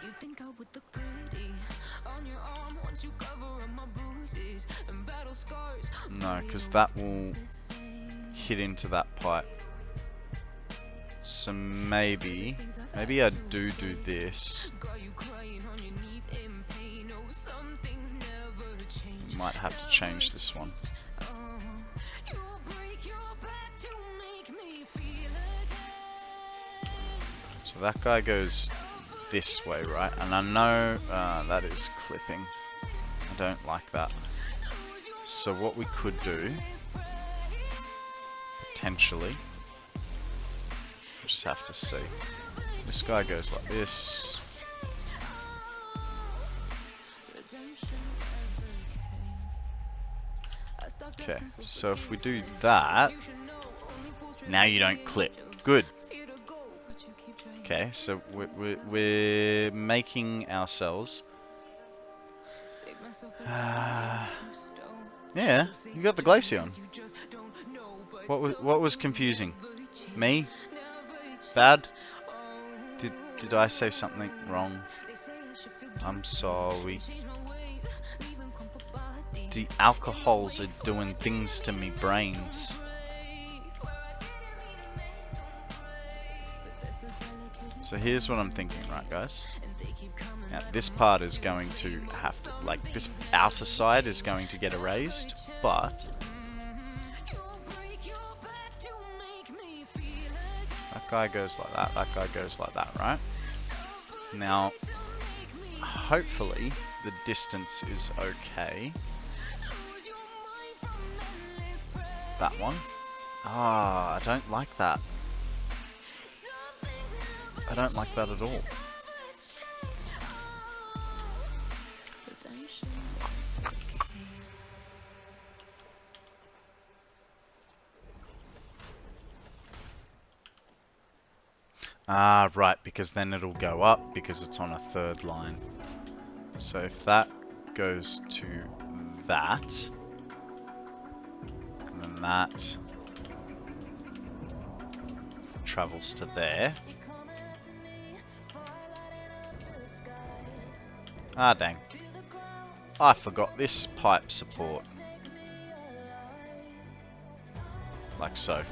No, because that will hit into that pipe. So maybe I do this. Might have to change this one. So that guy goes this way, right? And I know that is clipping. I don't like that. So what we could do, potentially, just have to see. This guy goes like this. Okay, so if we do that, now you don't clip. Good. Okay, so we're making ourselves... yeah, you got the Glaceon. What was confusing? Me? Bad? Did I say something wrong? I'm sorry. The alcohols are doing things to me brains. So here's what I'm thinking, right guys? Now this part is going to have to, like, this outer side is going to get erased, but that guy goes like that, that guy goes like that, right? Now, hopefully the distance is okay. That one. Ah, I don't like that. I don't like that at all. Ah, right, because then it'll go up because it's on a third line. So if that goes to that, and then that travels to there. Ah, dang. I forgot this pipe support. Like so.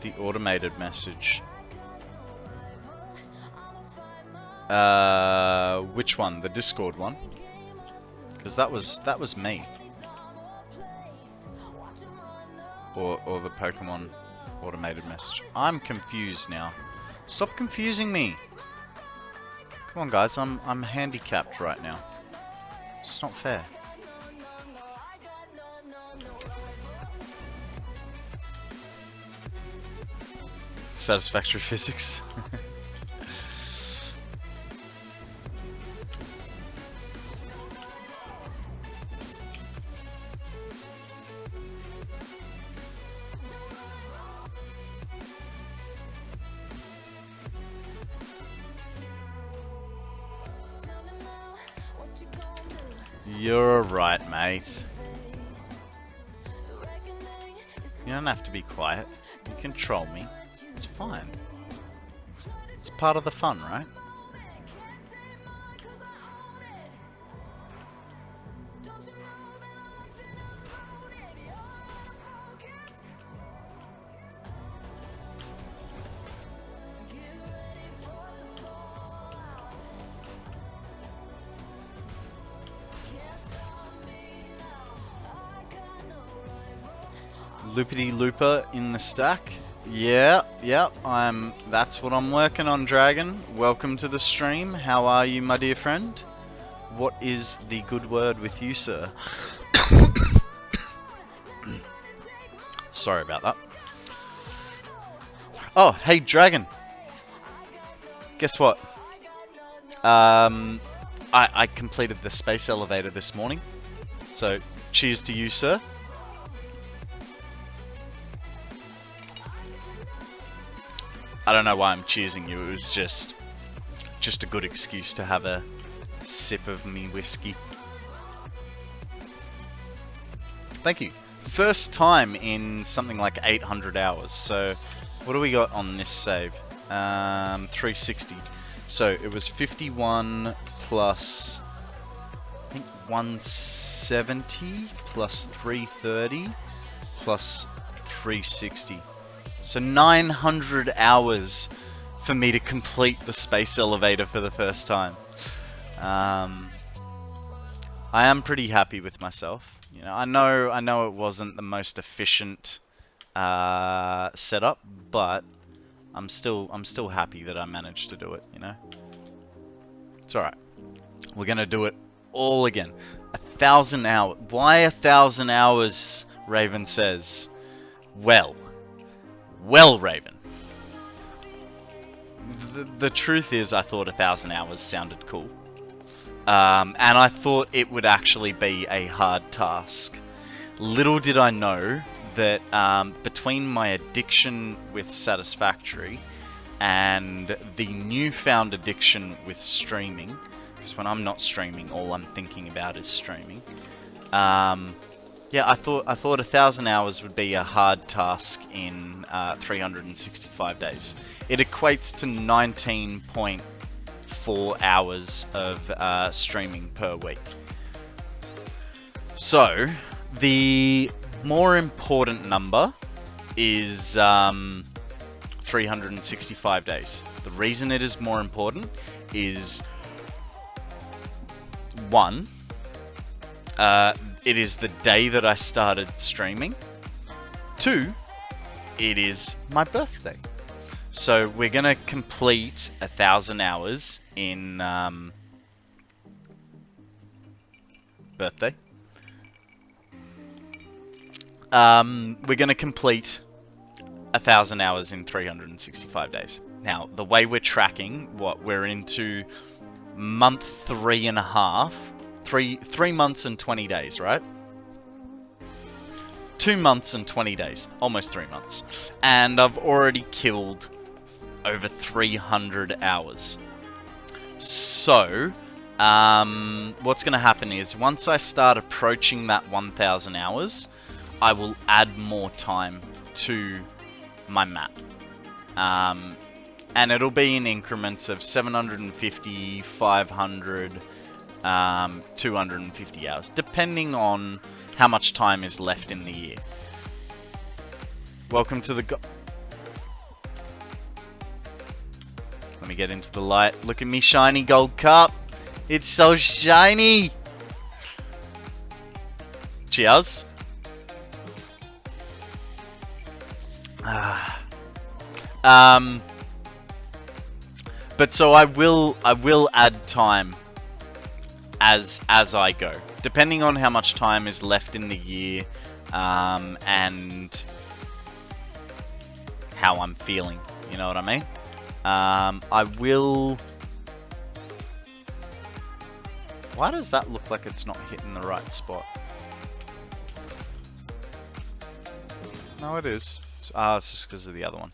The automated message. Which one? The Discord one? Because that was me. Or the Pokemon automated message. I'm confused now. Stop confusing me. Come on, guys. I'm handicapped right now. It's not fair. Satisfactory physics. You're right, mate. You don't have to be quiet. You can troll me. It's fine. It's part of the fun, right? Loopity looper in the stack. Yeah, that's what I'm working on, Dragon. Welcome to the stream. How are you, my dear friend? What is the good word with you, sir? Sorry about that. Oh, hey, Dragon. Guess what? I completed the space elevator this morning. So, cheers to you, sir. I don't know why I'm cheersing you. It was just a good excuse to have a sip of me whiskey. Thank you. First time in something like 800 hours. So, what do we got on this save? 360. So, it was 51 plus, I think, 170 plus 330 plus 360. So 900 hours for me to complete the space elevator for the first time. I am pretty happy with myself. You know, I know it wasn't the most efficient setup, but I'm still happy that I managed to do it. You know, it's all right. We're gonna do it all again. 1,000 hours. Why 1,000 hours? Raven says. Well, Raven. The truth is, I thought 1,000 hours sounded cool. And I thought it would actually be a hard task. Little did I know that between my addiction with Satisfactory and the newfound addiction with streaming, because when I'm not streaming, all I'm thinking about is streaming. Yeah, I thought 1,000 hours would be a hard task in 365 days. It equates to 19.4 hours of streaming per week. So, the more important number is 365 days. The reason it is more important is, one, it is the day that I started streaming. 2, it is my birthday. So we're gonna complete 1,000 hours in birthday. we're going to complete 1,000 hours in 365 days. Now, the way we're tracking, we're into month 3.5, 3 months and 20 days, right? 2 months and 20 days, almost 3 months. And I've already killed over 300 hours. So, what's going to happen is, once I start approaching that 1,000 hours, I will add more time to my map. And it'll be in increments of 750, 500, 250 hours, depending on how much time is left in the year. Welcome to the Let me get into the light. Look at me shiny gold cup. It's so shiny. Cheers. But so I will add time as I go, depending on how much time is left in the year, and how I'm feeling. You know what I mean? I will. Why does that look like it's not hitting the right spot? No, it is. It's just because of the other one.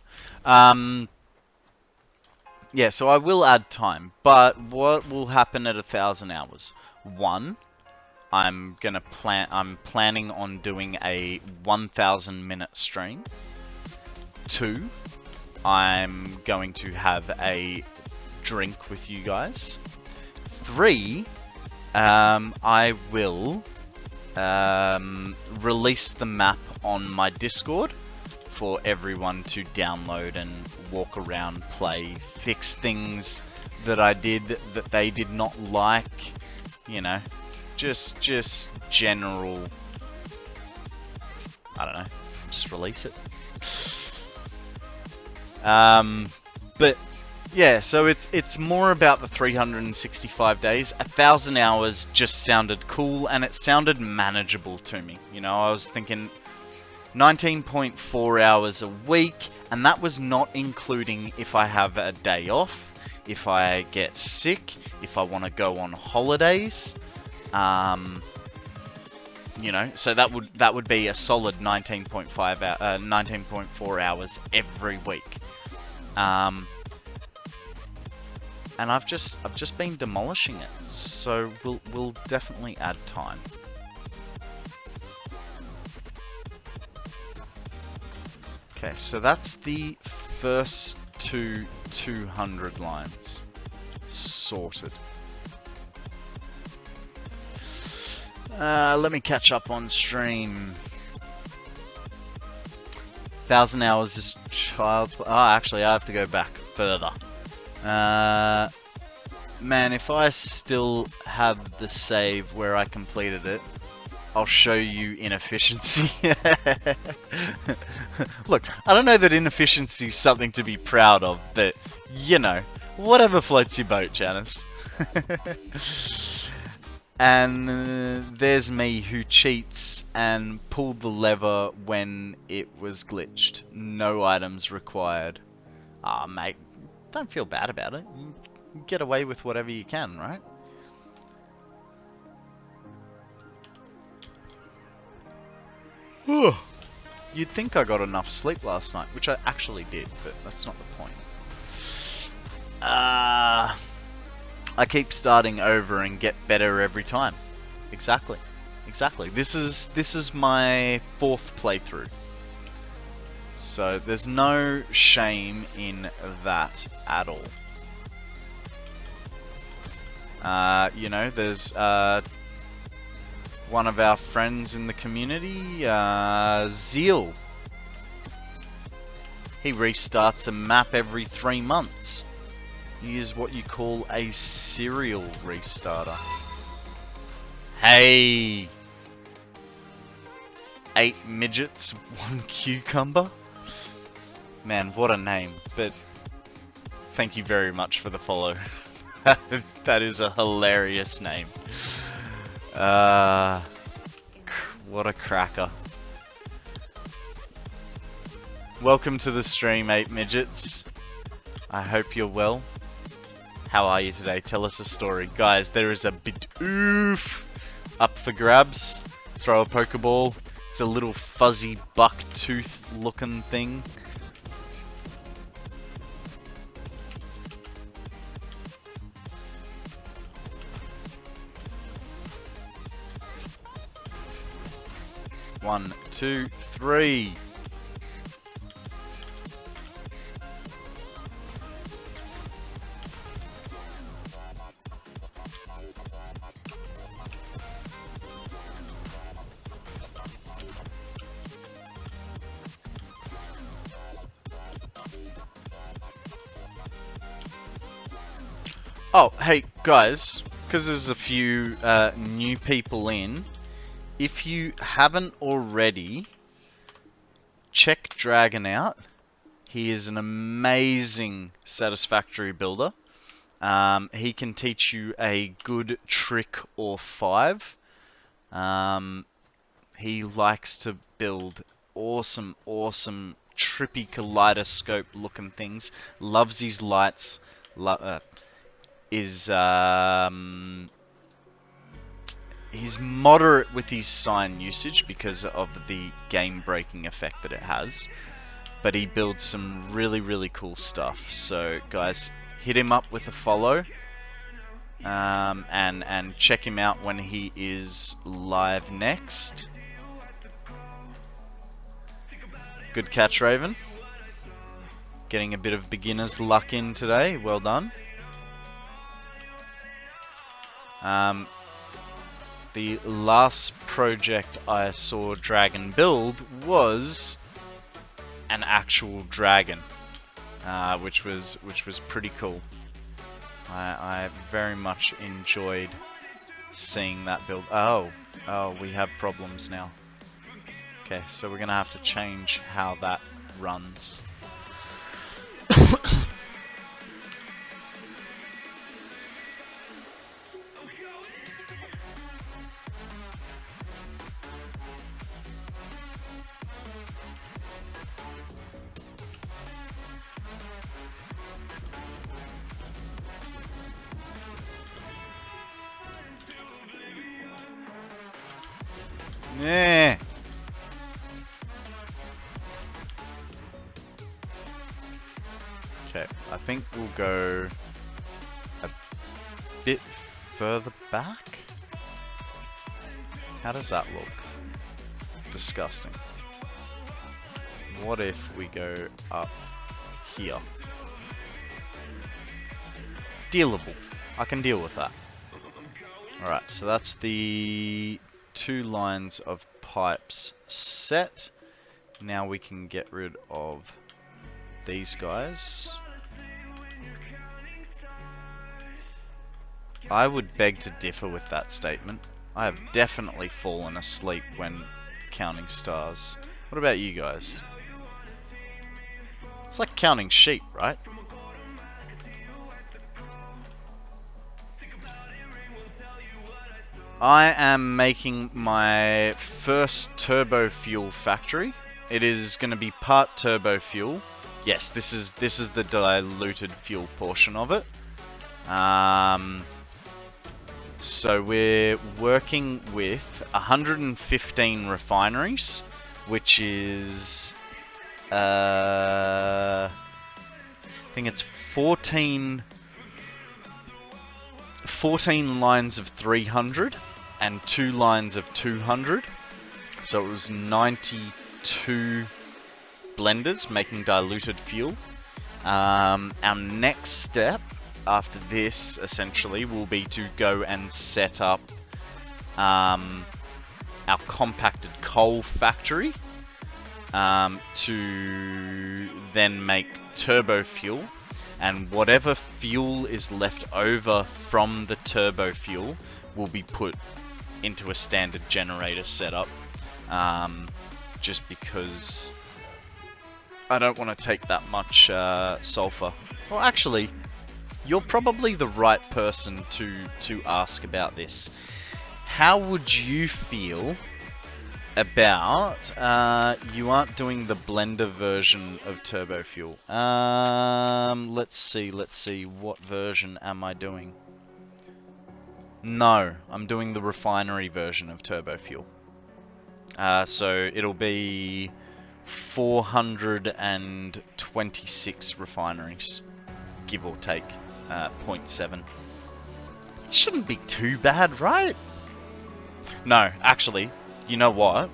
Yeah, so I will add time, but what will happen at 1,000 hours? One, I'm planning on doing a 1,000 minute stream. Two, I'm going to have a drink with you guys. Three, I will release the map on my Discord for everyone to download and walk around, play, fix things that I did that they did not like, you know, just general, I don't know, just release it. But yeah, so it's more about the 365 days. 1,000 hours just sounded cool, and it sounded manageable to me. You know, I was thinking 19.4 hours a week, and that was not including if I have a day off, if I get sick, if I want to go on holidays. You know, so that would be a solid 19.4 hours every week. And I've just been demolishing it, so we'll definitely add time. Okay, so that's the first 200 lines sorted. Let me catch up on stream. 1,000 hours is child's... Oh, actually, I have to go back further. Man, if I still have the save where I completed it, I'll show you inefficiency. Look, I don't know that inefficiency is something to be proud of, but, you know, whatever floats your boat, Janice. And there's me who cheats and pulled the lever when it was glitched. No items required. Ah, mate, don't feel bad about it. You get away with whatever you can, right? You'd think I got enough sleep last night, which I actually did, but that's not the point. I keep starting over and get better every time. Exactly. This is my 4th playthrough. So there's no shame in that at all. You know, there's one of our friends in the community, Zeal. He restarts a map every 3 months. He is what you call a serial restarter. Hey! 8 midgets, 1 cucumber? Man, what a name. But thank you very much for the follow. That is a hilarious name. What a cracker. Welcome to the stream, 8 Midgets. I hope you're well. How are you today? Tell us a story. Guys, there is a bit oof up for grabs. Throw a Pokeball. It's a little fuzzy buck tooth looking thing. One, two, three. Oh, hey guys, because there's a few new people in, if you haven't already, check Dragon out. He is an amazing Satisfactory builder. He can teach you a good trick or 5. He likes to build awesome, trippy kaleidoscope looking things. Loves his lights. He's moderate with his sign usage because of the game-breaking effect that it has, but he builds some really cool stuff. So guys, hit him up with a follow, and check him out when he is live next. Good catch, Raven. Getting a bit of beginner's luck in today. Well done. The last project I saw Dragon build was an actual dragon, which was pretty cool. I very much enjoyed seeing that build. Oh, we have problems now. Okay, so we're gonna have to change how that runs. Yeah. Okay, I think we'll go a bit further back. How does that look? Disgusting. What if we go up here? Dealable. I can deal with that. Alright, so that's the 2 lines of pipes set. Now we can get rid of these guys. I would beg to differ with that statement. I have definitely fallen asleep when counting stars. What about you guys? It's like counting sheep, right? I am making my first turbo fuel factory. It is going to be part turbo fuel. Yes, this is the diluted fuel portion of it. So we're working with 115 refineries, which is I think it's 14 lines of 300 and 2 lines of 200. So it was 92 blenders making diluted fuel. Our next step after this essentially will be to go and set up our compacted coal factory to then make turbo fuel, and whatever fuel is left over from the turbo fuel will be put into a standard generator setup, just because I don't want to take that much sulfur. Well, actually, you're probably the right person to ask about this. How would you feel about you aren't doing the blender version of turbo fuel. Let's see, what version am I doing? No, I'm doing the refinery version of turbo fuel. So it'll be 426 refineries, give or take 0.7. Shouldn't be too bad, right? No, actually, you know what?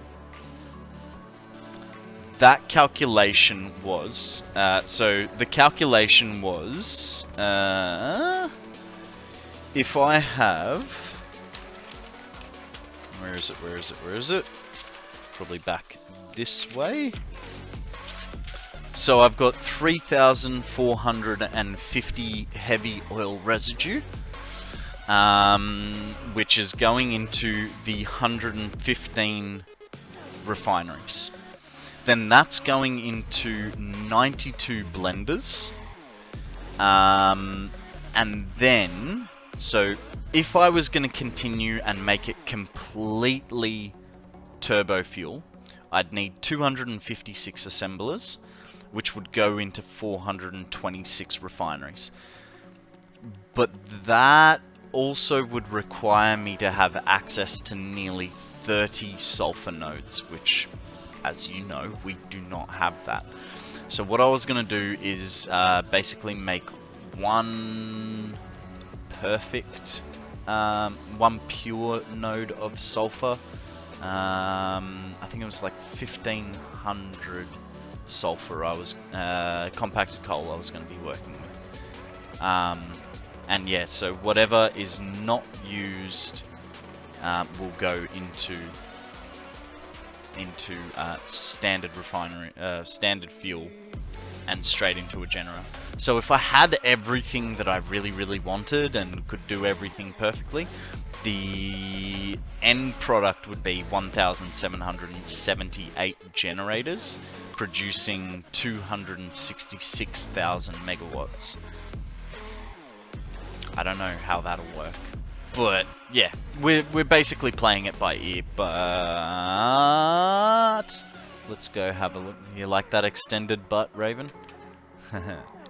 That calculation was, so the calculation was, if I have, where is it? Probably back this way. So I've got 3,450 heavy oil residue, which is going into the 115 refineries. Then that's going into 92 blenders. And then, so if I was going to continue and make it completely turbo fuel, I'd need 256 assemblers, which would go into 426 refineries. But that also would require me to have access to nearly 30 sulfur nodes, which, as you know, we do not have that. So what I was going to do is basically make one perfect, one pure node of sulfur. I think it was like 1500 sulfur I was, compacted coal I was going to be working with. And yeah, so whatever is not used will go into standard refinery, standard fuel, and straight into a generator. So if I had everything that I really wanted and could do everything perfectly, the end product would be 1,778 generators producing 266,000 megawatts. I don't know how that'll work, but yeah, we're basically playing it by ear. But let's go have a look. You like that extended butt, Raven?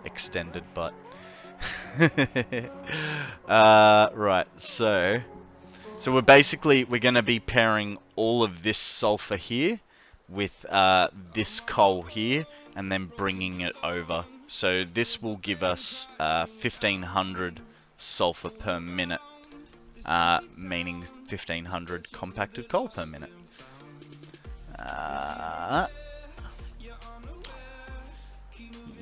Extended butt. Right, so we're going to be pairing all of this sulfur here with this coal here, and then bringing it over. So this will give us 1,500 sulfur per minute, meaning 1,500 compacted coal per minute.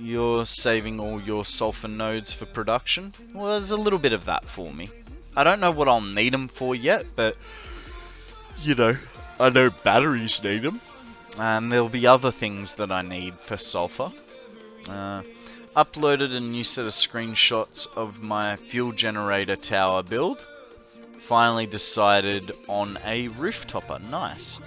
You're saving all your sulfur nodes for production? Well, there's a little bit of that for me. I don't know what I'll need them for yet, but, you know, I know batteries need them. And there'll be other things that I need for sulfur. Uploaded a new set of screenshots of my fuel generator tower build. Finally decided on a rooftopper. Nice.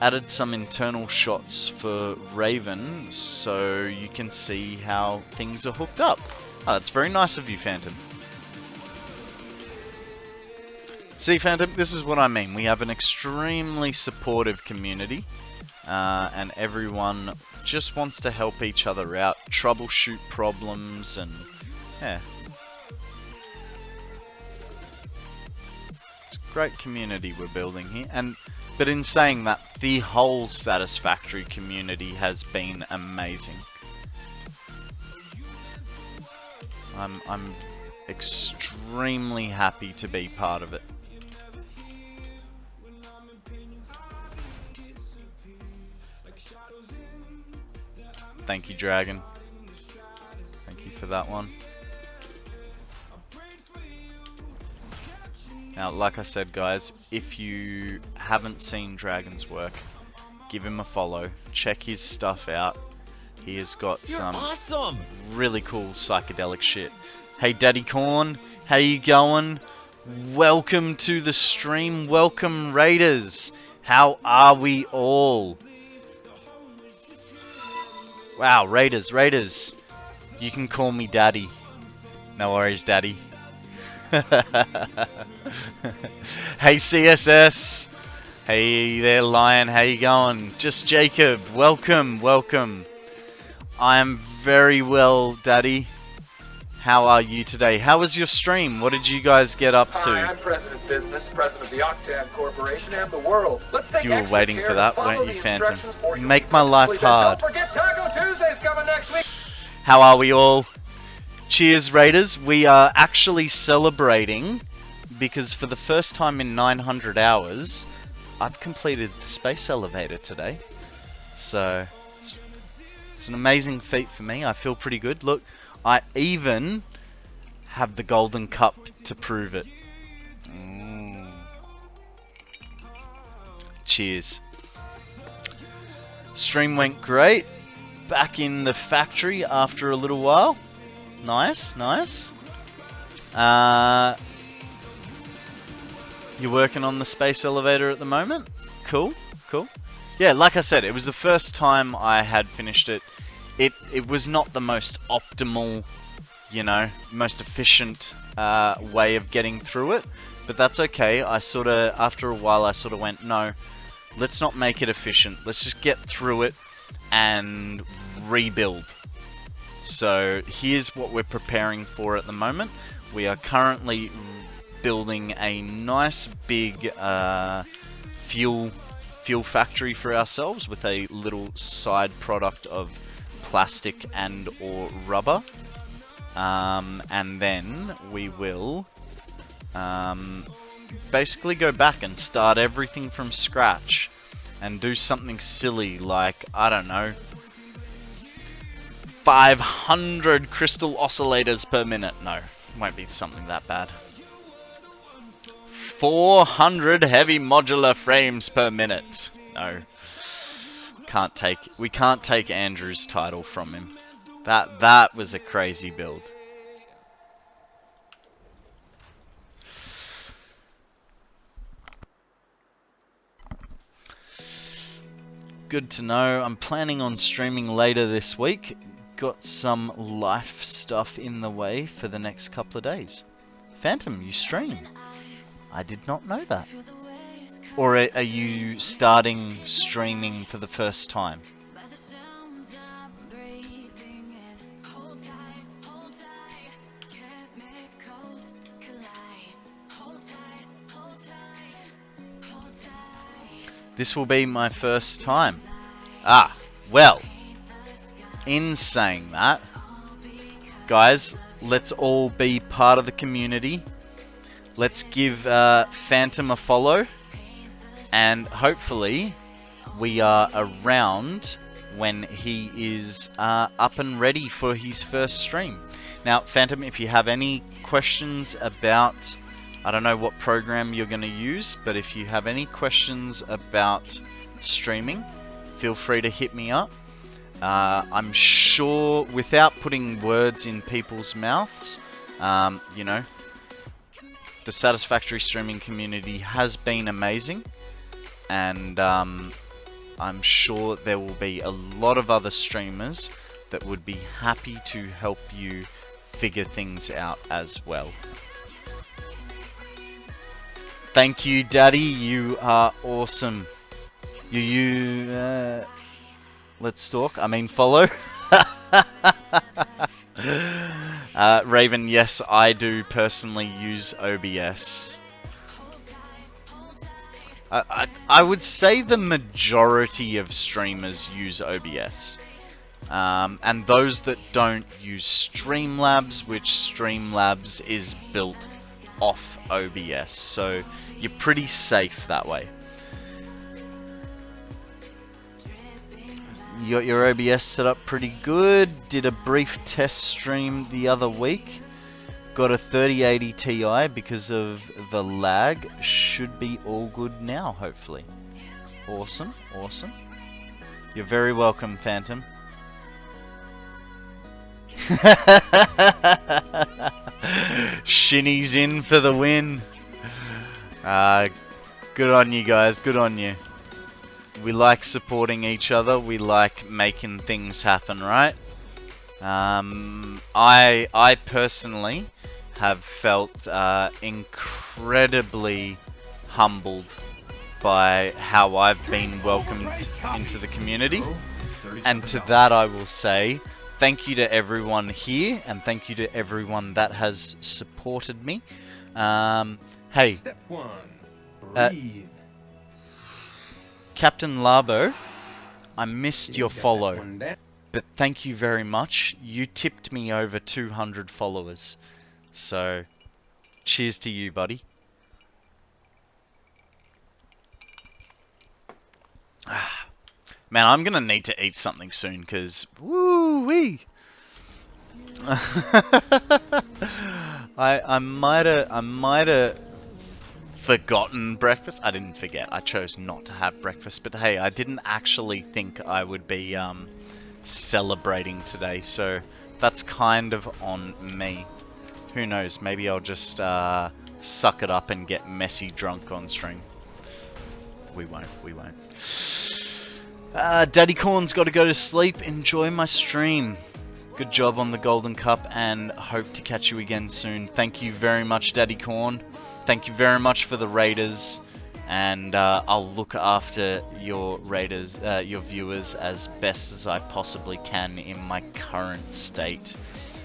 Added some internal shots for Raven so you can see how things are hooked up. Oh, that's very nice of you, Phantom. See, Phantom, this is what I mean. We have an extremely supportive community, and everyone just wants to help each other out, troubleshoot problems, and yeah. It's a great community we're building here, but in saying that, the whole Satisfactory community has been amazing. I'm extremely happy to be part of it. Thank you, Dragon. Thank you for that one. Now, like I said, guys, if you haven't seen Dragon's work, give him a follow. Check his stuff out. He has got some awesome, really cool psychedelic shit. Hey, Daddy Corn, how you going? Welcome to the stream. Welcome, Raiders. How are we all? Wow, Raiders. You can call me Daddy. No worries, Daddy. Hey, CSS. Hey there, Lion. How you going? Just Jacob. Welcome, welcome. I am very well, Daddy. How are you today? How was your stream? What did you guys get up to? Hi, I'm President Business, President of the Octan Corporation and the world. Let's take You were extra waiting care for to that, follow weren't the you, Phantom? instructions or you'll Make be my put to life sleep. And hard. don't forget Taco Tuesday's coming next week. How are we all? Cheers, Raiders. We are actually celebrating because for the first time in 900 hours, I've completed the space elevator today. So, it's an amazing feat for me. I feel pretty good. Look, I even have the golden cup to prove it. Cheers. Stream went great. Back in the factory after a little while. Nice, nice. You're working on the space elevator at the moment? Cool, cool. Yeah, like I said, it was the first time I had finished it. It was not the most optimal, you know, most efficient way of getting through it, but that's okay. I sort of, after a while, I sort of went, no, let's not make it efficient. Let's just get through it and rebuild. So here's what we're preparing for at the moment. We are currently building a nice big fuel factory for ourselves with a little side product of plastic and or rubber, and then we will basically go back and start everything from scratch and do something silly like, I don't know, 500 crystal oscillators per minute. No, won't be something that bad. 400 heavy modular frames per minute. No. We can't take Andrew's title from him. That was a crazy build. Good to know. I'm planning on streaming later this week. Got some life stuff in the way for the next couple of days. Phantom, you stream? I did not know that. Or are you starting streaming for the first time? This will be my first time. Ah, well, in saying that, guys, let's all be part of the community. Let's give Phantom a follow, and hopefully we are around when he is up and ready for his first stream. Now, Phantom, if you have any questions about, I don't know what program you're going to use, but if you have any questions about streaming, feel free to hit me up. I'm sure, without putting words in people's mouths, you know, the Satisfactory streaming community has been amazing, and I'm sure there will be a lot of other streamers that would be happy to help you figure things out as well. Thank you, Daddy. You are awesome. Let's talk. I mean, follow. Raven, yes, I do personally use OBS. I would say the majority of streamers use OBS. And those that don't use Streamlabs, which Streamlabs is built off OBS. So you're pretty safe that way. You got your OBS set up pretty good. Did a brief test stream the other week. Got a 3080 Ti because of the lag. Should be all good now, hopefully. Awesome, awesome. You're very welcome, Phantom. Shinny's in for the win. Good on you guys, good on you. We like supporting each other, we like making things happen, right? I personally have felt incredibly humbled by how I've been welcomed into the community. And to that I will say, thank you to everyone here, and thank you to everyone that has supported me. Hey, Step 1. Breathe. Captain Labo, I missed your Got that follow, one down. but thank you very much. You tipped me over 200 followers. So, cheers to you, buddy. Man, I'm gonna need to eat something soon, because woo-wee. I might have forgotten breakfast. I didn't forget. I chose not to have breakfast. But hey, I didn't actually think I would be celebrating today, so that's kind of on me. Who knows? Maybe I'll just suck it up and get messy drunk on stream. We won't. We won't. Daddy Corn's got to go to sleep. Enjoy my stream. Good job on the Golden Cup, and hope to catch you again soon. Thank you very much, Daddy Corn. Thank you very much for the Raiders, and I'll look after your Raiders, your viewers, as best as I possibly can in my current state.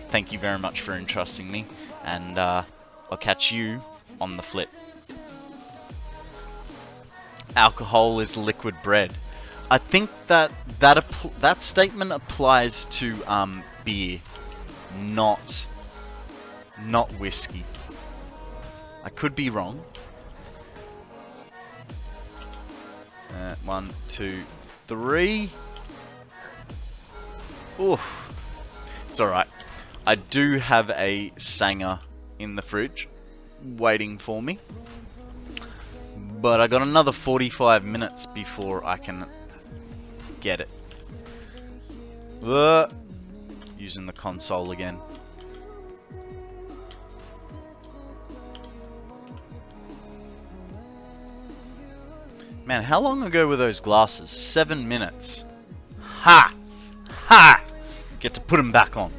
Thank you very much for entrusting me, and I'll catch you on the flip. Alcohol is liquid bread. I think that statement applies to beer, not whiskey. I could be wrong. 1, 2, 3. Oof. It's alright. I do have a Sanger in the fridge waiting for me. But I got another 45 minutes before I can get it. Using the console again. Man, how long ago were those glasses? 7 minutes. Ha! Ha! Get to put them back on.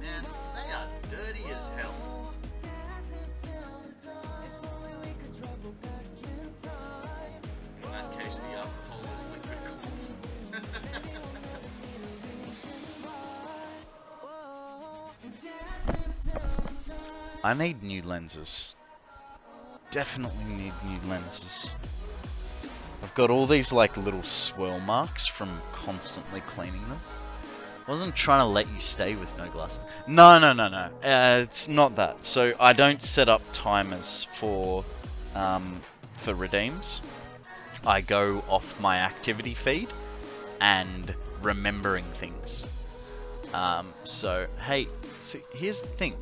Man, they are dirty as hell. In that case, the alcohol is liquid corn. I need new lenses. Definitely need new lenses. I've got all these like little swirl marks from constantly cleaning them. I wasn't trying to let you stay with no glasses. No. It's not that. So I don't set up timers for redeems. I go off my activity feed and remembering things. So hey, see, here's the thing.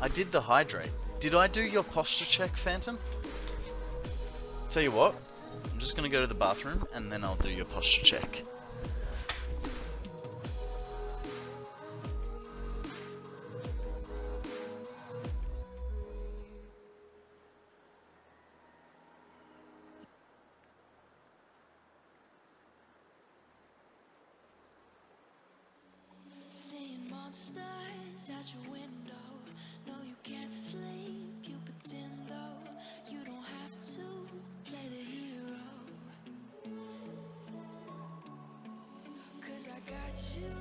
I did the hydrate. Did I do your posture check, Phantom? Tell you what, I'm just gonna go to the bathroom and then I'll do your posture check. Seeing monsters out your window. No, you can't sleep. You pretend though you don't have to play the hero. 'Cause I got you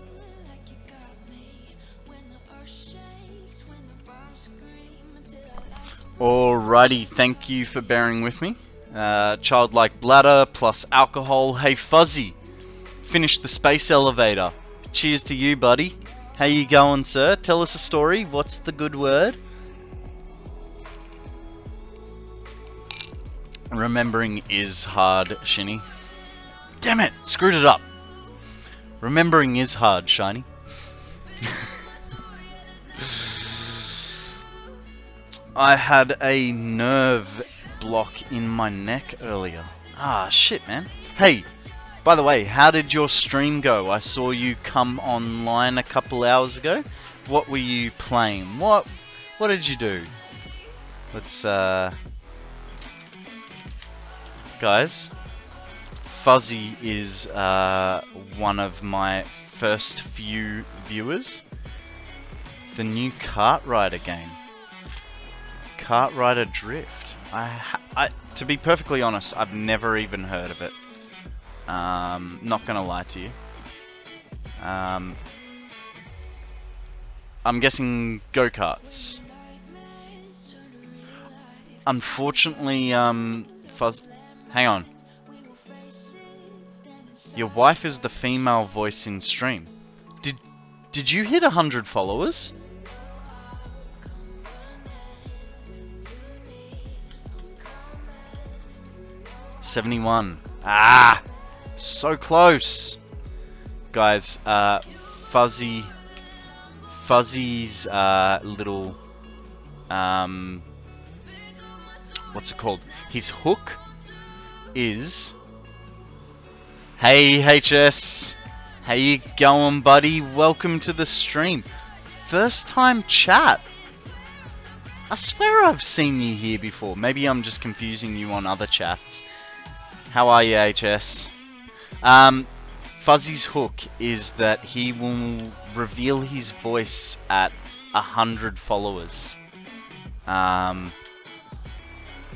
like you got me. When the earth shakes, when the bombs scream until I last. Alrighty, thank you for bearing with me. Childlike bladder plus alcohol. Hey Fuzzy, finish the space elevator. Cheers to you, buddy. How you going, sir? Tell us a story. What's the good word? Remembering is hard, Shinny. Damn it! Screwed it up. Remembering is hard, Shiny. I had a nerve block in my neck earlier. Ah, shit, man. Hey, by the way, how did your stream go? I saw you come online a couple hours ago. What were you playing? What did you do? Let's, guys, Fuzzy is one of my first few viewers. The new Kart Rider game. Kart Rider Drift. To be perfectly honest, I've never even heard of it. Not gonna lie to you. I'm guessing go-karts. Unfortunately, Fuzz... Hang on. Your wife is the female voice in stream. Did you hit 100 followers? $71. Ah! So close! Guys, Fuzzy's little... what's it called? His hook is... Hey HS! How you going, buddy? Welcome to the stream. First time chat. I swear I've seen you here before. Maybe I'm just confusing you on other chats. How are you, HS? Fuzzy's hook is that he will reveal his voice at 100 followers.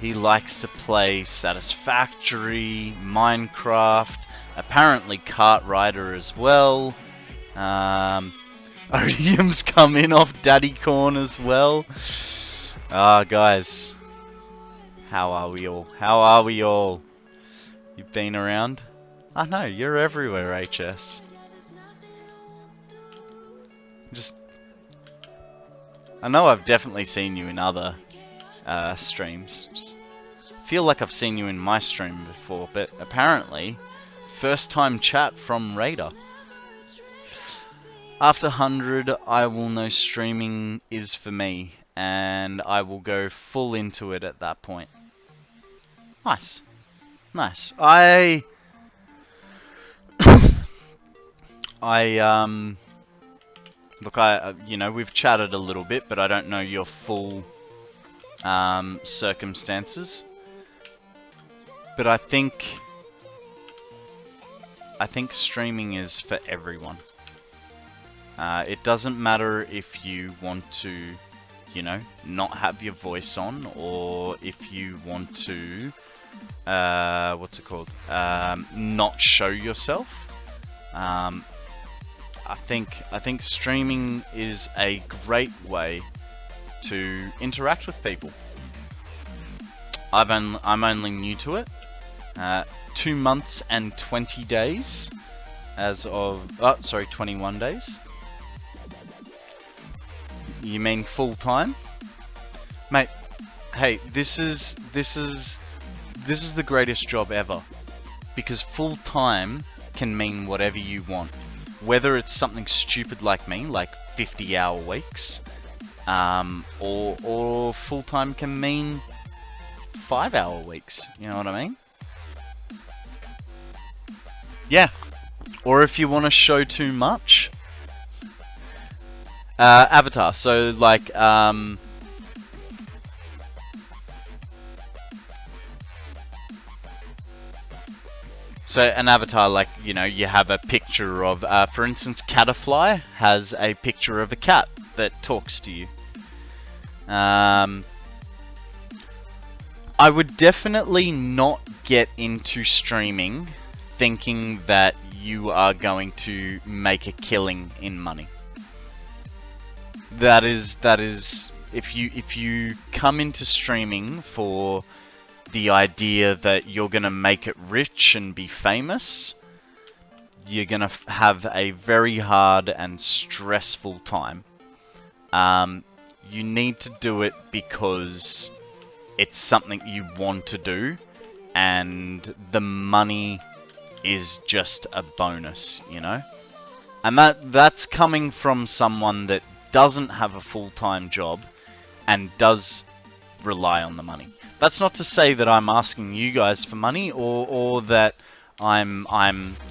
He likes to play Satisfactory, Minecraft, apparently Kart Rider as well. Odium's come in off Daddy Corn as well. Guys. How are we all? How are we all? You've been around? I know, you're everywhere, HS. I know I've definitely seen you in other streams. Just feel like I've seen you in my stream before, but apparently, first time chat from Raider. After 100, I will know streaming is for me, and I will go full into it at that point. Nice. Nice. Look, you know, we've chatted a little bit, but I don't know your full circumstances. But I think streaming is for everyone. It doesn't matter if you want to, you know, not have your voice on, or if you want to, what's it called? Not show yourself. I think streaming is a great way to interact with people. I'm only new to it. 2 months and 20 days as of 21 days. You mean full time? Mate, hey, this is the greatest job ever, because full time can mean whatever you want. Whether it's something stupid like me, like 50-hour weeks, or full-time can mean 5-hour weeks, you know what I mean? Yeah, or if you want to show too much. Avatar, so like, so an avatar, like, you know, you have a picture of, for instance, Catafly has a picture of a cat that talks to you. I would definitely not get into streaming thinking that you are going to make a killing in money. That is, if you come into streaming for the idea that you're gonna make it rich and be famous, you're gonna have a very hard and stressful time. You need to do it because it's something you want to do, and the money is just a bonus, you know? And that's coming from someone that doesn't have a full-time job and does rely on the money. That's not to say that I'm asking you guys for money, or that I'm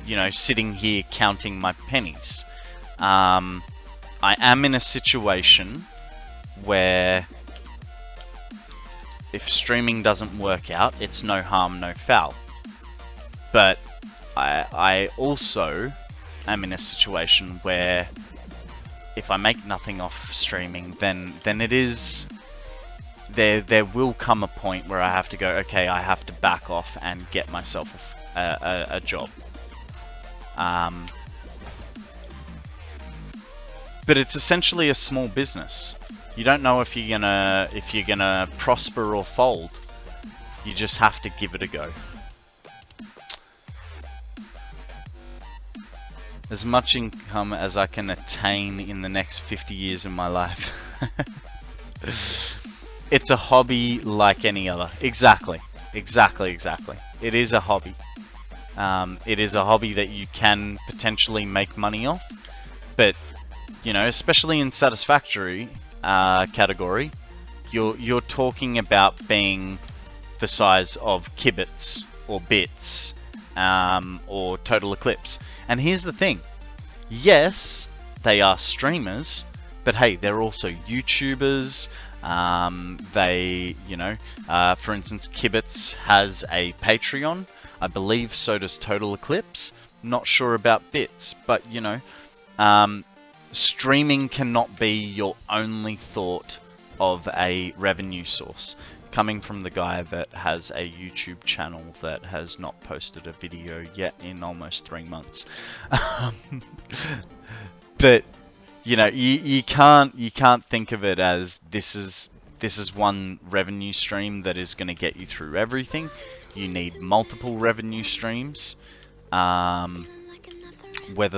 you know, sitting here counting my pennies. I am in a situation where if streaming doesn't work out, it's no harm, no foul. But I also am in a situation where if I make nothing off streaming, then it is there will come a point where I have to go, okay, I have to back off and get myself a job. But it's essentially a small business. You don't know if you're gonna prosper or fold. You just have to give it a go. As much income as I can attain in the next 50 years of my life. It's a hobby like any other. Exactly. It is a hobby. It is a hobby that you can potentially make money off. But, you know, especially in Satisfactory category, you're talking about being the size of ImKibitz or Bitz or TotalXclipse. And here's the thing. Yes, they are streamers, but hey, they're also YouTubers. They, you know, for instance, ImKibitz has a Patreon. I believe so does TotalXclipse. Not sure about Bitz, but you know, streaming cannot be your only thought of a revenue source. Coming from the guy that has a YouTube channel that has not posted a video yet in almost 3 months. But you know, you can't think of it as this is one revenue stream that is going to get you through everything. You need multiple revenue streams, whether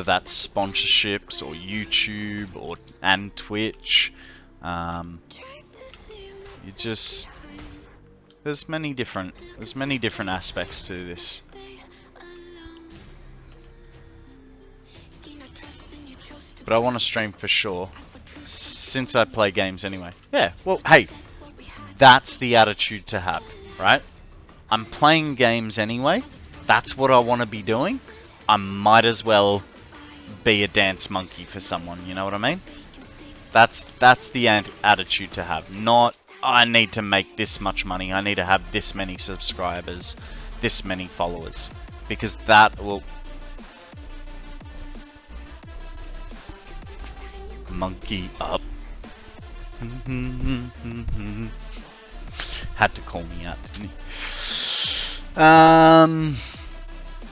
that's sponsorships or YouTube and Twitch. You just there's many different aspects to this. But I want to stream for sure, since I play games anyway. Yeah, well, hey, that's the attitude to have, right? I'm playing games anyway. That's what I want to be doing. I might as well be a dance monkey for someone, you know what I mean? That's the attitude to have. Not, I need to make this much money, I need to have this many subscribers, this many followers. Because that will... Monkey up. Had to call me out, didn't he?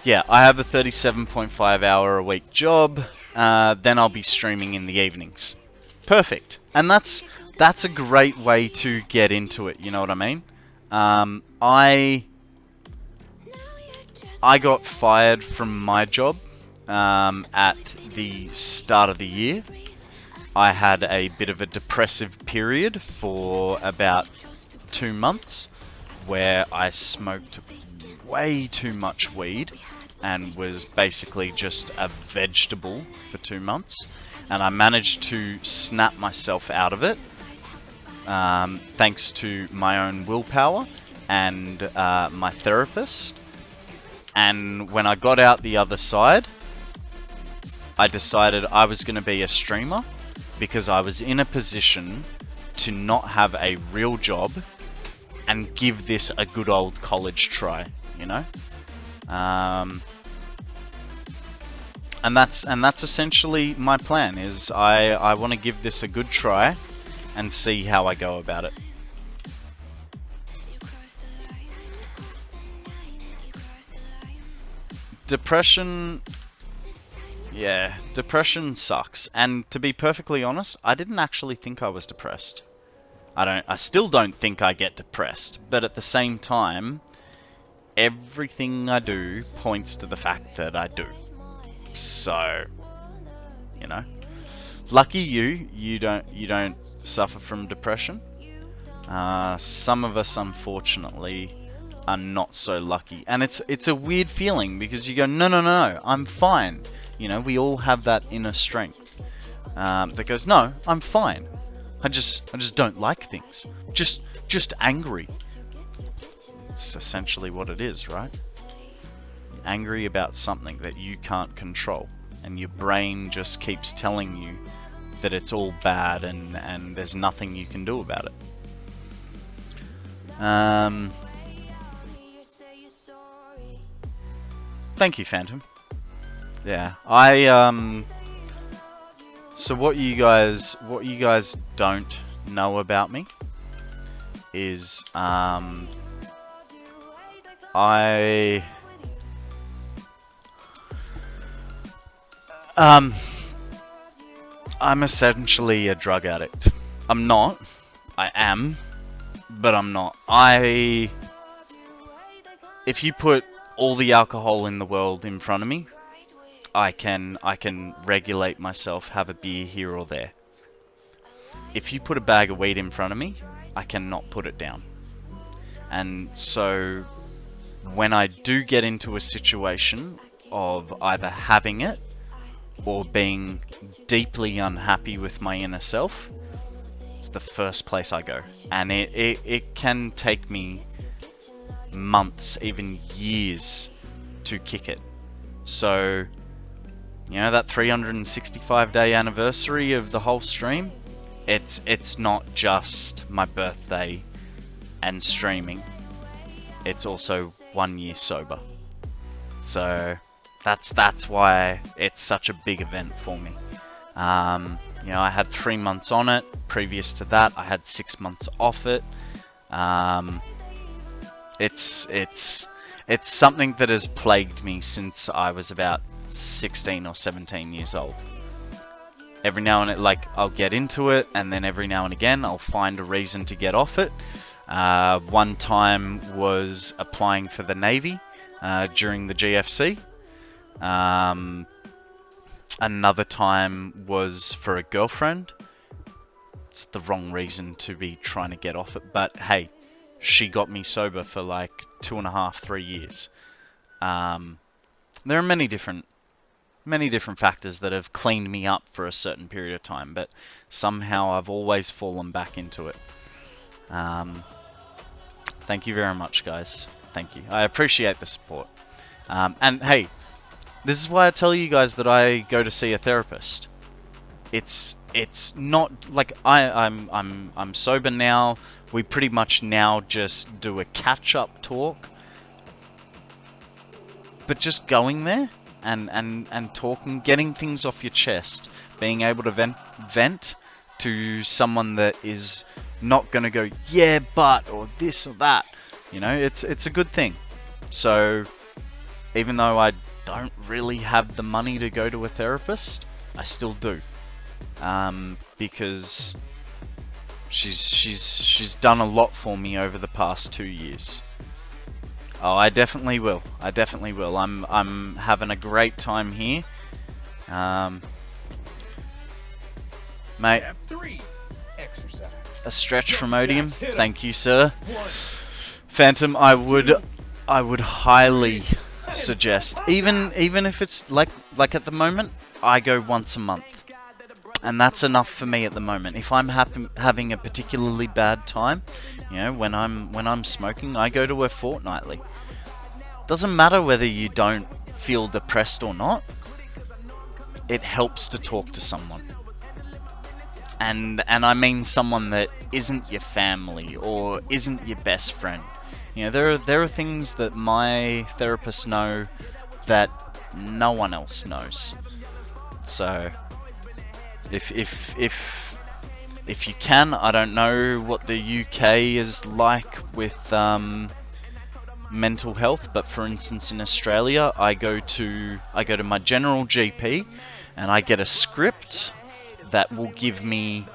Yeah, I have a 37.5 hour a week job. Then I'll be streaming in the evenings. Perfect. And that's a great way to get into it, you know what I mean? I got fired from my job at the start of the year. I had a bit of a depressive period for about 2 months where I smoked way too much weed and was basically just a vegetable for 2 months, and I managed to snap myself out of it thanks to my own willpower and my therapist. And when I got out the other side, I decided I was going to be a streamer because I was in a position to not have a real job and give this a good old college try, you know? And that's essentially my plan, is I want to give this a good try and see how I go about it. Depression... Yeah, depression sucks. And to be perfectly honest, I didn't actually think I was depressed. I still don't think I get depressed, but at the same time, everything I do points to the fact that I do. So, you know, lucky you don't suffer from depression. Some of us, unfortunately, are not so lucky, and it's a weird feeling because you go, no, I'm fine. You know, we all have that inner strength that goes, no, I'm fine. I just don't like things. Just angry. It's essentially what it is, right? You're angry about something that you can't control, and your brain just keeps telling you that it's all bad and there's nothing you can do about it. Thank you, Phantom. Yeah, so what you guys don't know about me is I'm essentially a drug addict. I'm not. I am, but I'm not. If you put all the alcohol in the world in front of me, I can regulate myself, have a beer here or there. If you put a bag of weed in front of me, I cannot put it down. And so when I do get into a situation of either having it or being deeply unhappy with my inner self, it's the first place I go. And it can take me months, even years to kick it. So, you know, that 365-day anniversary of the whole stream, it's not just my birthday and streaming. It's also 1 year sober. So that's why it's such a big event for me. You know, I had 3 months on it. Previous to that, I had 6 months off it. It's something that has plagued me since I was about 16 or 17 years old. Every now and then, like, I'll get into it, and then every now and again I'll find a reason to get off it. One time was applying for the Navy during the GFC. Another time was for a girlfriend. It's the wrong reason to be trying to get off it, but hey, she got me sober for like 2.5, 3 years. There are many different factors that have cleaned me up for a certain period of time, but somehow I've always fallen back into it. Thank you very much, guys. Thank you. I appreciate the support. And hey, this is why I tell you guys that I go to see a therapist. It's not like I'm sober now. We pretty much now just do a catch-up talk. But just going there and talking, getting things off your chest, being able to vent to someone that is not going to go, yeah, but, or this or that. You know, it's a good thing. So, even though I don't really have the money to go to a therapist, I still do. Because she's done a lot for me over the past 2 years. Oh, I definitely will. I definitely will. I'm having a great time here. Mate, Step 3. Exercise. a stretch from Odium. Thank you, sir. Phantom, I would highly suggest, even if it's like at the moment, I go once a month. And that's enough for me at the moment. If I'm having a particularly bad time, you know, when I'm smoking, I go to her fortnightly. Doesn't matter whether you don't feel depressed or not. It helps to talk to someone. And I mean someone that isn't your family or isn't your best friend. You know, there are things that my therapists know that no one else knows. So if you can, I don't know what the UK is like with mental health, but for instance in Australia, I go to my general GP and I get a script that will give me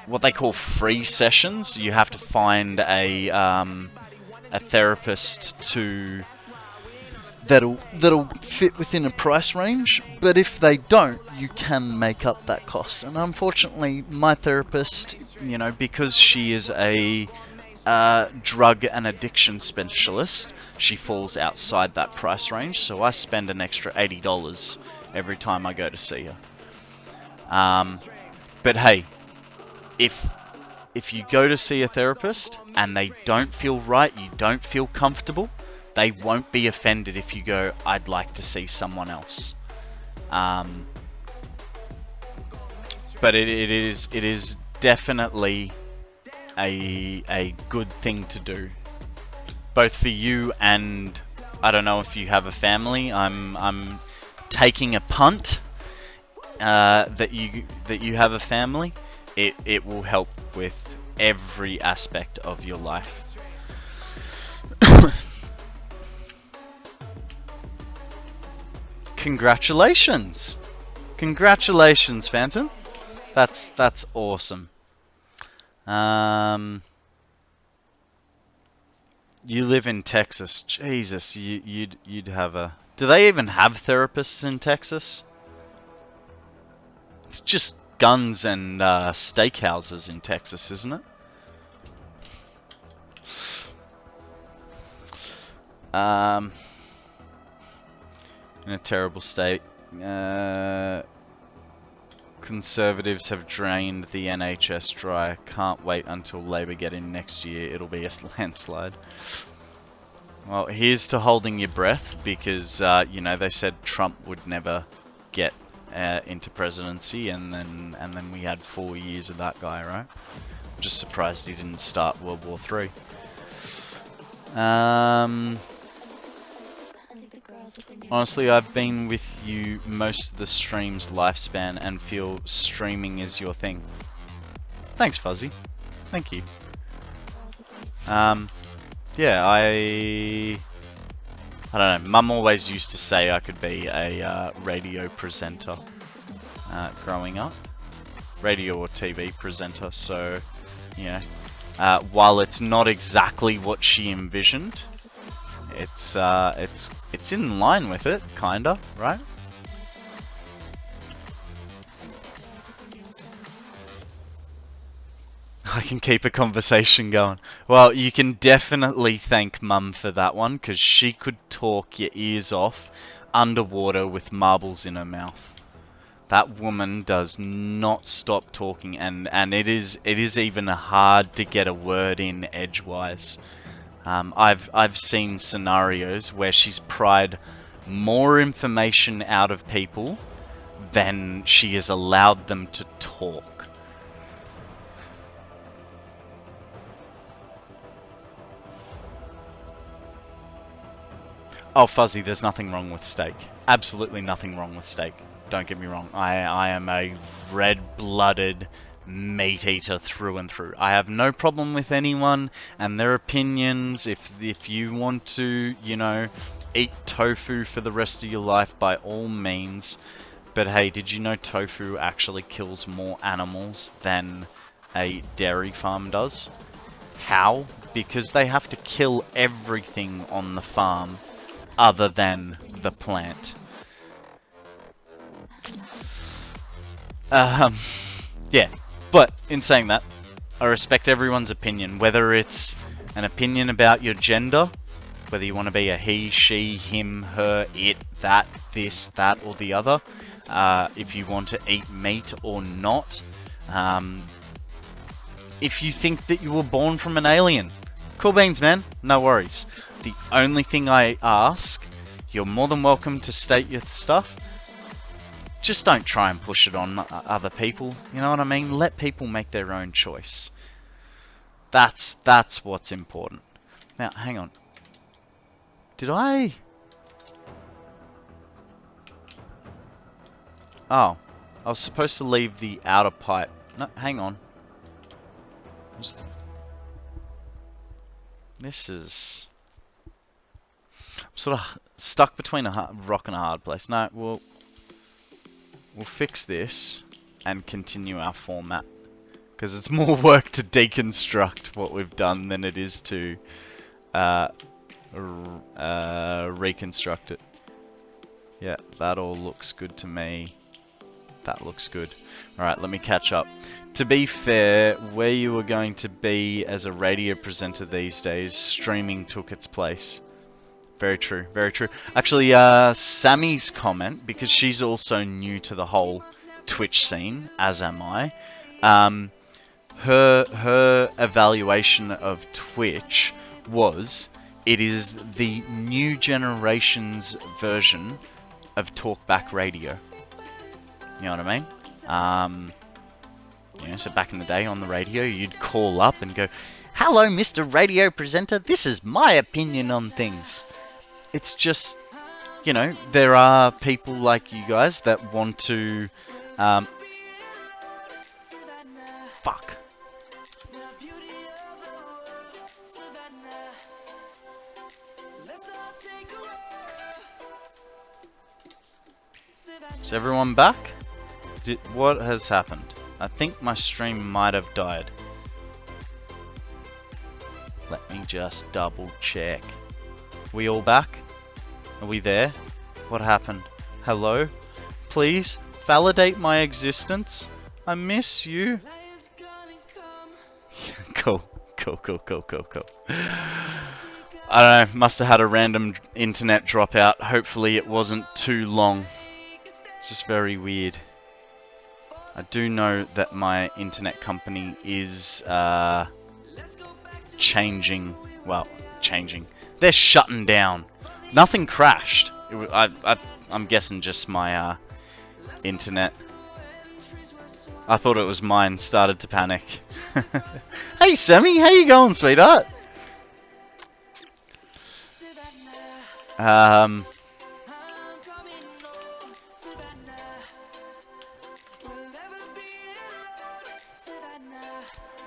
what they call free sessions. You have to find a therapist that'll fit within a price range, but if they don't, you can make up that cost. And unfortunately, my therapist, you know, because she is a drug and addiction specialist, she falls outside that price range, so I spend an extra $80 every time I go to see her. But hey, if you go to see a therapist and they don't feel right, you don't feel comfortable, they won't be offended if you go, I'd like to see someone else. But it is definitely a good thing to do, both for you and I don't know if you have a family. I'm taking a punt that you have a family. It will help with every aspect of your life. Congratulations! Congratulations, Phantom. That's awesome. You live in Texas. Jesus, you'd have a. Do they even have therapists in Texas? It's just guns and steakhouses in Texas, isn't it? In a terrible state. Conservatives have drained the NHS dry. Can't wait until Labour get in next year. It'll be a landslide. Well, here's to holding your breath, because you know, they said Trump would never get into presidency, and then we had 4 years of that guy, right? I'm just surprised he didn't start World War III. Honestly, I've been with you most of the stream's lifespan and feel streaming is your thing. Thanks, Fuzzy. Thank you. Yeah, I don't know. Mum always used to say I could be a radio presenter growing up. Radio or TV presenter, so, you know. While it's not exactly what she envisioned, it's in line with it, kinda, right? I can keep a conversation going. Well, you can definitely thank Mum for that one, because she could talk your ears off underwater with marbles in her mouth. That woman does not stop talking, and it is even hard to get a word in edgewise. I've seen scenarios where she's pried more information out of people than she has allowed them to talk. Oh, Fuzzy, there's nothing wrong with steak. Absolutely nothing wrong with steak. Don't get me wrong. I am a red-blooded meat eater through and through. I have no problem with anyone and their opinions. If you want to, you know, eat tofu for the rest of your life, by all means. But hey, did you know tofu actually kills more animals than a dairy farm does? How? Because they have to kill everything on the farm other than the plant. Yeah. But, in saying that, I respect everyone's opinion, whether it's an opinion about your gender, whether you want to be a he, she, him, her, it, that, this, that, or the other, if you want to eat meat or not, if you think that you were born from an alien. Cool beans, man, no worries. The only thing I ask, you're more than welcome to state your stuff. Just don't try and push it on other people, you know what I mean? Let people make their own choice. That's what's important. Now, hang on. Did I... Oh, I was supposed to leave the outer pipe. No, hang on. This is... I'm sort of stuck between a rock and a hard place. No, we'll fix this and continue our format, because it's more work to deconstruct what we've done than it is to reconstruct it. Yeah, that all looks good to me. That looks good. Alright, let me catch up. To be fair, where you were going to be as a radio presenter these days, streaming took its place. Very true, very true. Actually, Sammy's comment, because she's also new to the whole Twitch scene, as am I, her evaluation of Twitch was, it is the new generation's version of talkback radio. You know what I mean? You know, so back in the day on the radio, you'd call up and go, "Hello, Mr. Radio Presenter, this is my opinion on things." it's just, you know, there are people like you guys that want to, fuck. Is everyone back? What has happened? I think my stream might have died. Let me just double check. We all back? Are we there? What happened? Hello? Please, validate my existence. I miss you. Cool. I don't know, must have had a random internet dropout. Hopefully it wasn't too long. It's just very weird. I do know that my internet company is changing. Well, changing. They're shutting down. Nothing crashed. I'm guessing just my internet. I thought it was mine. Started to panic. Hey Sammy, how you going, sweetheart?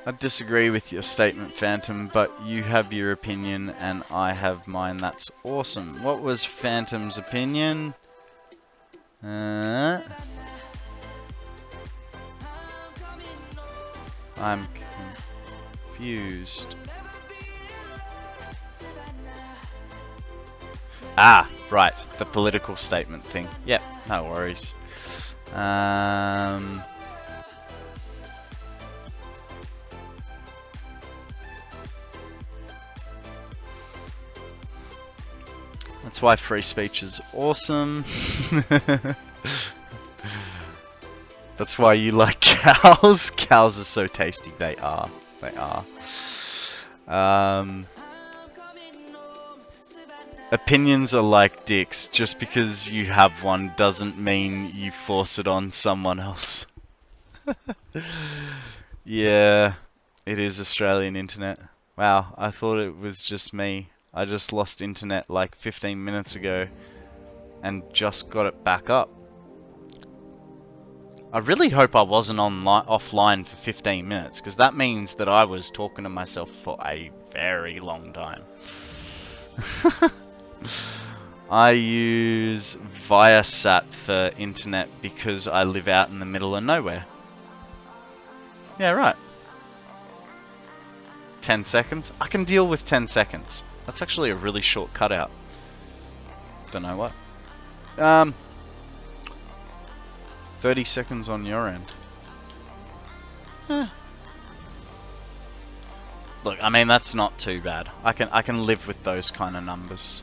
I disagree with your statement, Phantom, but you have your opinion and I have mine. That's awesome. What was Phantom's opinion? I'm confused. Ah, right. The political statement thing. Yep, no worries. That's why free speech is awesome. That's why you like cows. Cows are so tasty. They are. They are. Opinions are like dicks. Just because you have one doesn't mean you force it on someone else. Yeah, it is Australian internet. Wow, I thought it was just me. I just lost internet like 15 minutes ago and just got it back up. I really hope I wasn't offline for 15 minutes, because that means that I was talking to myself for a very long time. I use Viasat for internet because I live out in the middle of nowhere. Yeah, right. 10 seconds? I can deal with 10 seconds. That's actually a really short cutout. Don't know what. 30 seconds on your end. Look, I mean, that's not too bad. I can live with those kind of numbers.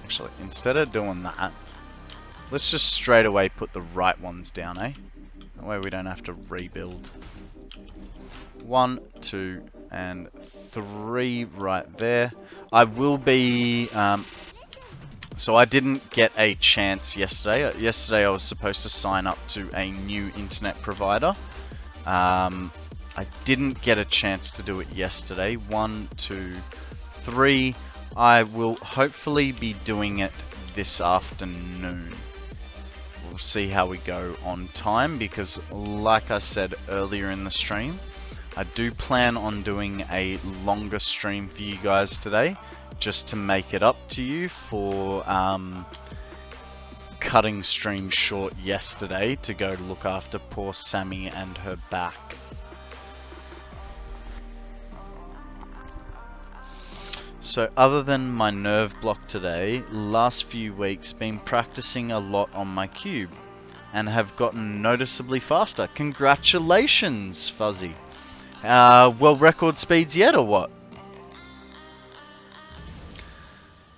Actually, instead of doing that, let's just straight away put the right ones down, eh? That way we don't have to rebuild. 1, 2, and 3 right there. I will be... so I didn't get a chance yesterday. Yesterday I was supposed to sign up to a new internet provider. I didn't get a chance to do it yesterday. 1, 2, 3. I will hopefully be doing it this afternoon. We'll see how we go on time, because like I said earlier in the stream, I do plan on doing a longer stream for you guys today, just to make it up to you for cutting stream short yesterday to go look after poor Sammy and her back. So other than my nerve block today, last few weeks been practicing a lot on my cube and have gotten noticeably faster. Congratulations, Fuzzy. World record speeds yet or what?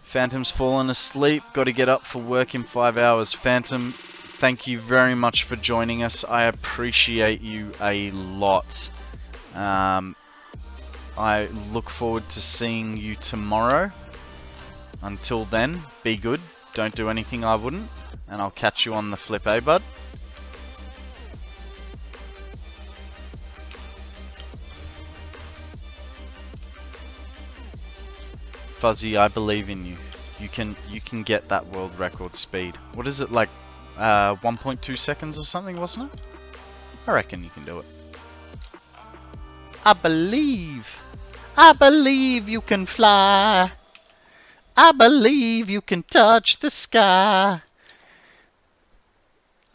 Phantom's fallen asleep, got to get up for work in 5 hours. Phantom, thank you very much for joining us. I appreciate you a lot. I look forward to seeing you tomorrow. Until then, be good. Don't do anything I wouldn't. And I'll catch you on the flip, eh, bud? Fuzzy, I believe in you. You can get that world record speed. What is it, like 1.2 seconds or something, wasn't it? I reckon you can do it. I believe you can fly. I believe you can touch the sky.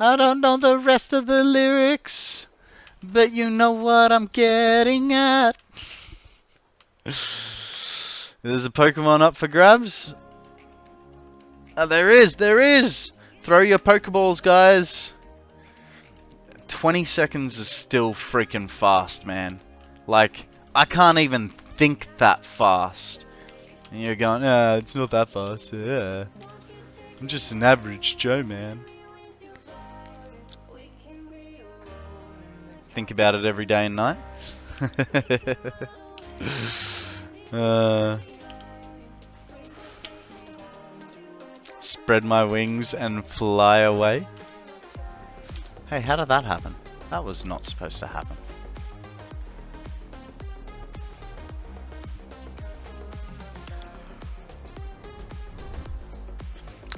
I don't know the rest of the lyrics, but you know what I'm getting at. There's a Pokemon up for grabs. Oh, there is! Throw your Pokeballs, guys. 20 seconds is still freaking fast, man. Like, I can't even think that fast. And you're going, it's not that fast. Yeah. I'm just an average Joe, man. Think about it every day and night. Spread my wings and fly away. Hey, how did that happen? That was not supposed to happen.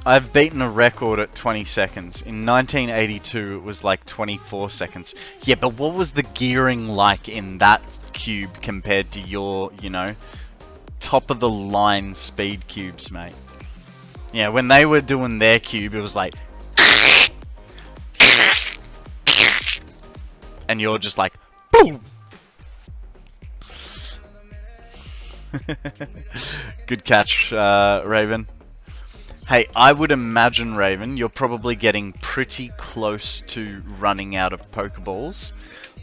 I've beaten a record at 20 seconds. In 1982, it was like 24 seconds. Yeah, but what was the gearing like in that cube compared to your, you know, top of the line speed cubes, mate? Yeah, when they were doing their cube, it was like... and you're just like, boom! Good catch, Raven. Hey, I would imagine, Raven, you're probably getting pretty close to running out of Pokeballs.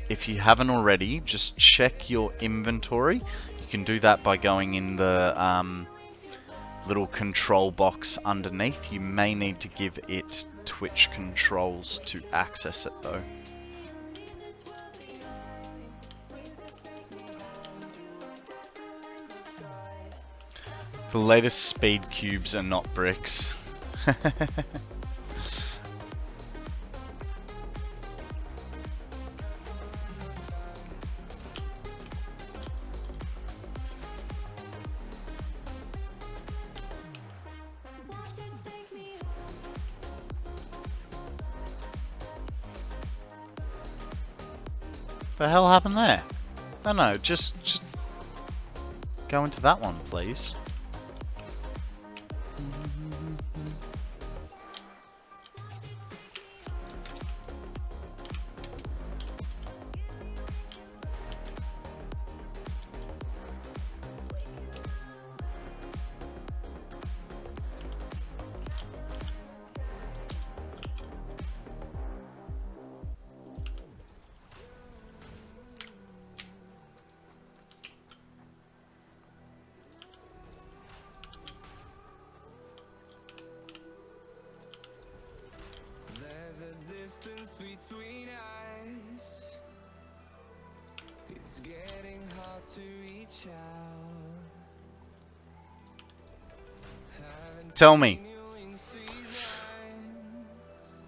If you haven't already, just check your inventory. You can do that by going in the little control box underneath. You may need to give it Twitch controls to access it, though. The latest speed cubes are not bricks. The hell happened there? No, just go into that one, please. Between us, it's getting hard to reach out. Tell me,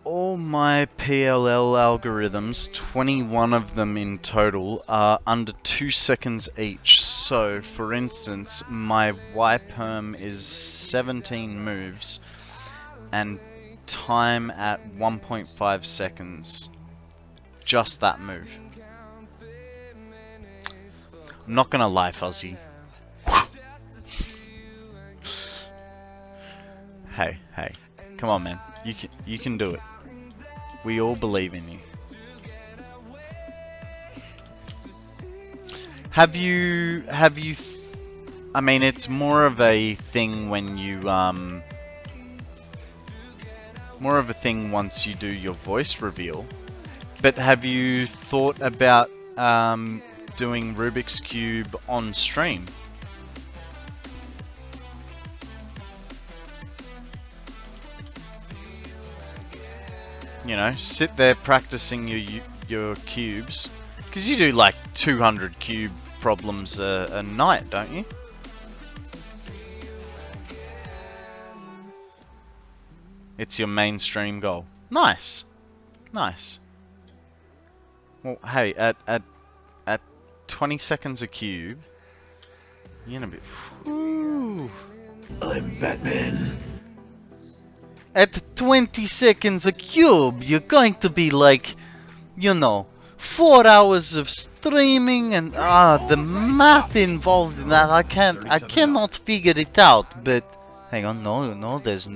all my PLL algorithms, 21 of them in total, are under 2 seconds each. So, for instance, my Y-perm is 17 moves, and time at 1.5 seconds. Just that move. I'm not gonna lie, Fuzzy. Hey, come on, man. You can do it. We all believe in you. Have you? I mean, it's more of a thing when you more of a thing once you do your voice reveal. But have you thought about doing Rubik's Cube on stream? You know, sit there practicing your cubes, because you do like 200 cube problems a night, don't you? It's your mainstream goal. Nice. Nice. Well, hey, at 20 seconds a cube, You're gonna be. Whew. I'm Batman. At 20 seconds a cube, you're going to be like, you know, 4 hours of streaming and the math involved in that. I cannot figure it out. But hang on, no, there's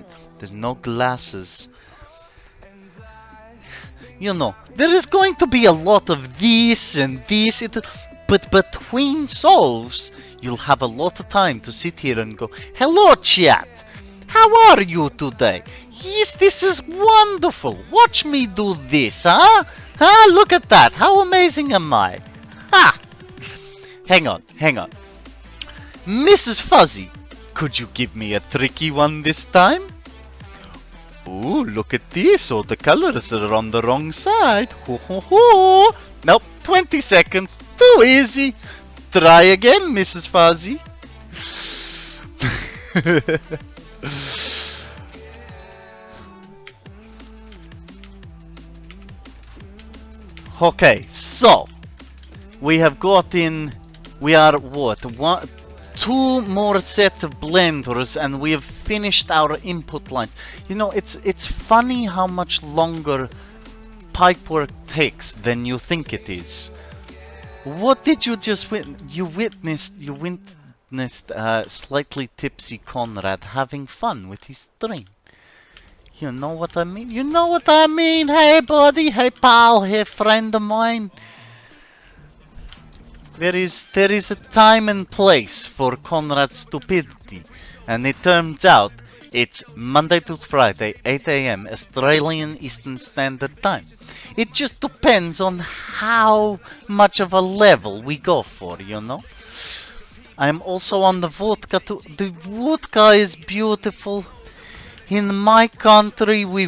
no glasses. You know, there is going to be a lot of this and this. But between solves, you'll have a lot of time to sit here and go, hello chat, how are you today? Yes, this is wonderful. Watch me do this, huh? Huh? Look at that. How amazing am I? Ha! Hang on. Mrs. Fuzzy, could you give me a tricky one this time? Ooh, look at this. All the colors are on the wrong side. Ho ho ho. Nope, 20 seconds. Too easy. Try again, Mrs. Fuzzy. Okay, so we have got in. We are what? Two more sets of blenders, and we have finished our input lines. You know, it's funny how much longer pipework takes than you think it is. What did you just witness? You witnessed slightly tipsy Konrad having fun with his stream. You know what I mean? You know what I mean? Hey buddy, hey pal, hey friend of mine. There is a time and place for Konrad's stupidity, and it turns out it's Monday to Friday, 8 AM Australian Eastern Standard Time. It just depends on how much of a level we go for, you know? I'm also on the vodka too. The vodka is beautiful. In my country, we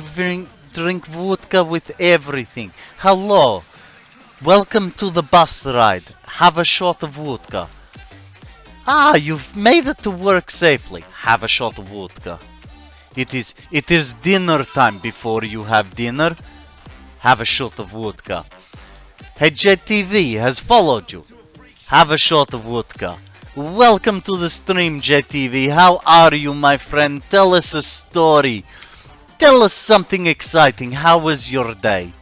drink vodka with everything. Hello. Welcome to the bus ride. Have a shot of vodka. Ah, you've made it to work safely. Have a shot of vodka. It is dinner time. Before you have dinner, have a shot of vodka. Hey, JTV has followed you. Have a shot of vodka. Welcome to the stream, JTV. How are you, my friend? Tell us a story. Tell us something exciting. How was your day?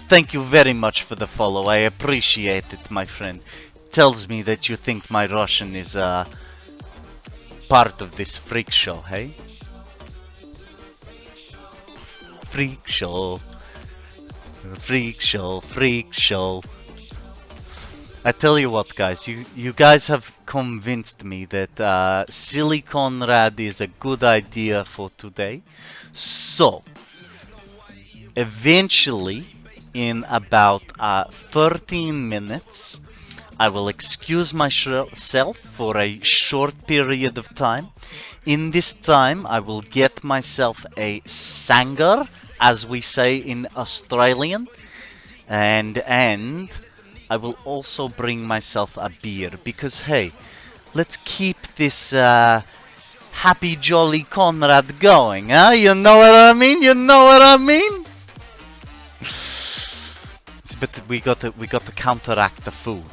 Thank you very much for the follow. I appreciate it, my friend. Tells me that you think my Russian is part of this freak show, hey? Freak show. Freak show. Freak show. I tell you what, guys, you guys have convinced me that Silly Konrad is a good idea for today. So, eventually, in about 13 minutes, I will excuse myself for a short period of time. In this time, I will get myself a sanger, as we say in Australian, and I will also bring myself a beer, because hey, let's keep this happy jolly Konrad going, huh? You know what I mean? You know what I mean? But we got to counteract the food.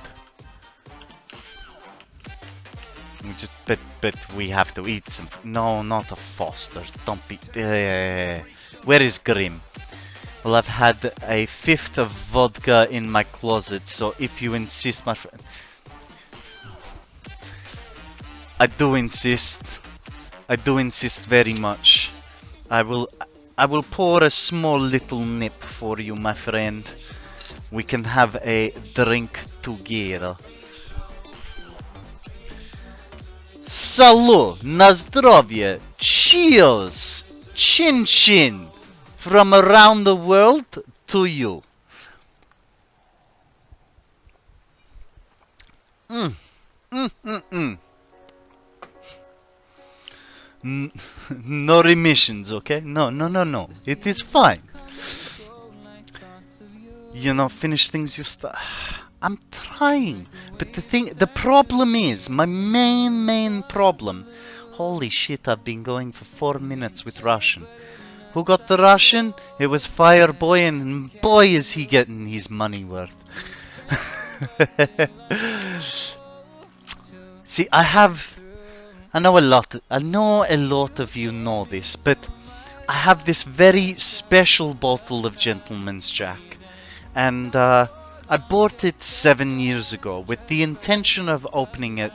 But we have to eat some. No, not a Foster's. Don't be. Where is Grim? Well, I've had a fifth of vodka in my closet, so if you insist, my friend. I do insist. I do insist very much. I will pour a small little nip for you, my friend. We can have a drink together. Salut, na zdrowie, cheers, chin chin, from around the world to you. No remissions, okay? No. It is fine. You know, finish things you start. I'm trying, but the problem is, my main problem. Holy shit, I've been going for 4 minutes with Russian. Who got the Russian? It was Fireboy, and boy is he getting his money worth. See, I have I know a lot of you know this, but I have this very special bottle of Gentleman's Jack, and I bought it 7 years ago with the intention of opening it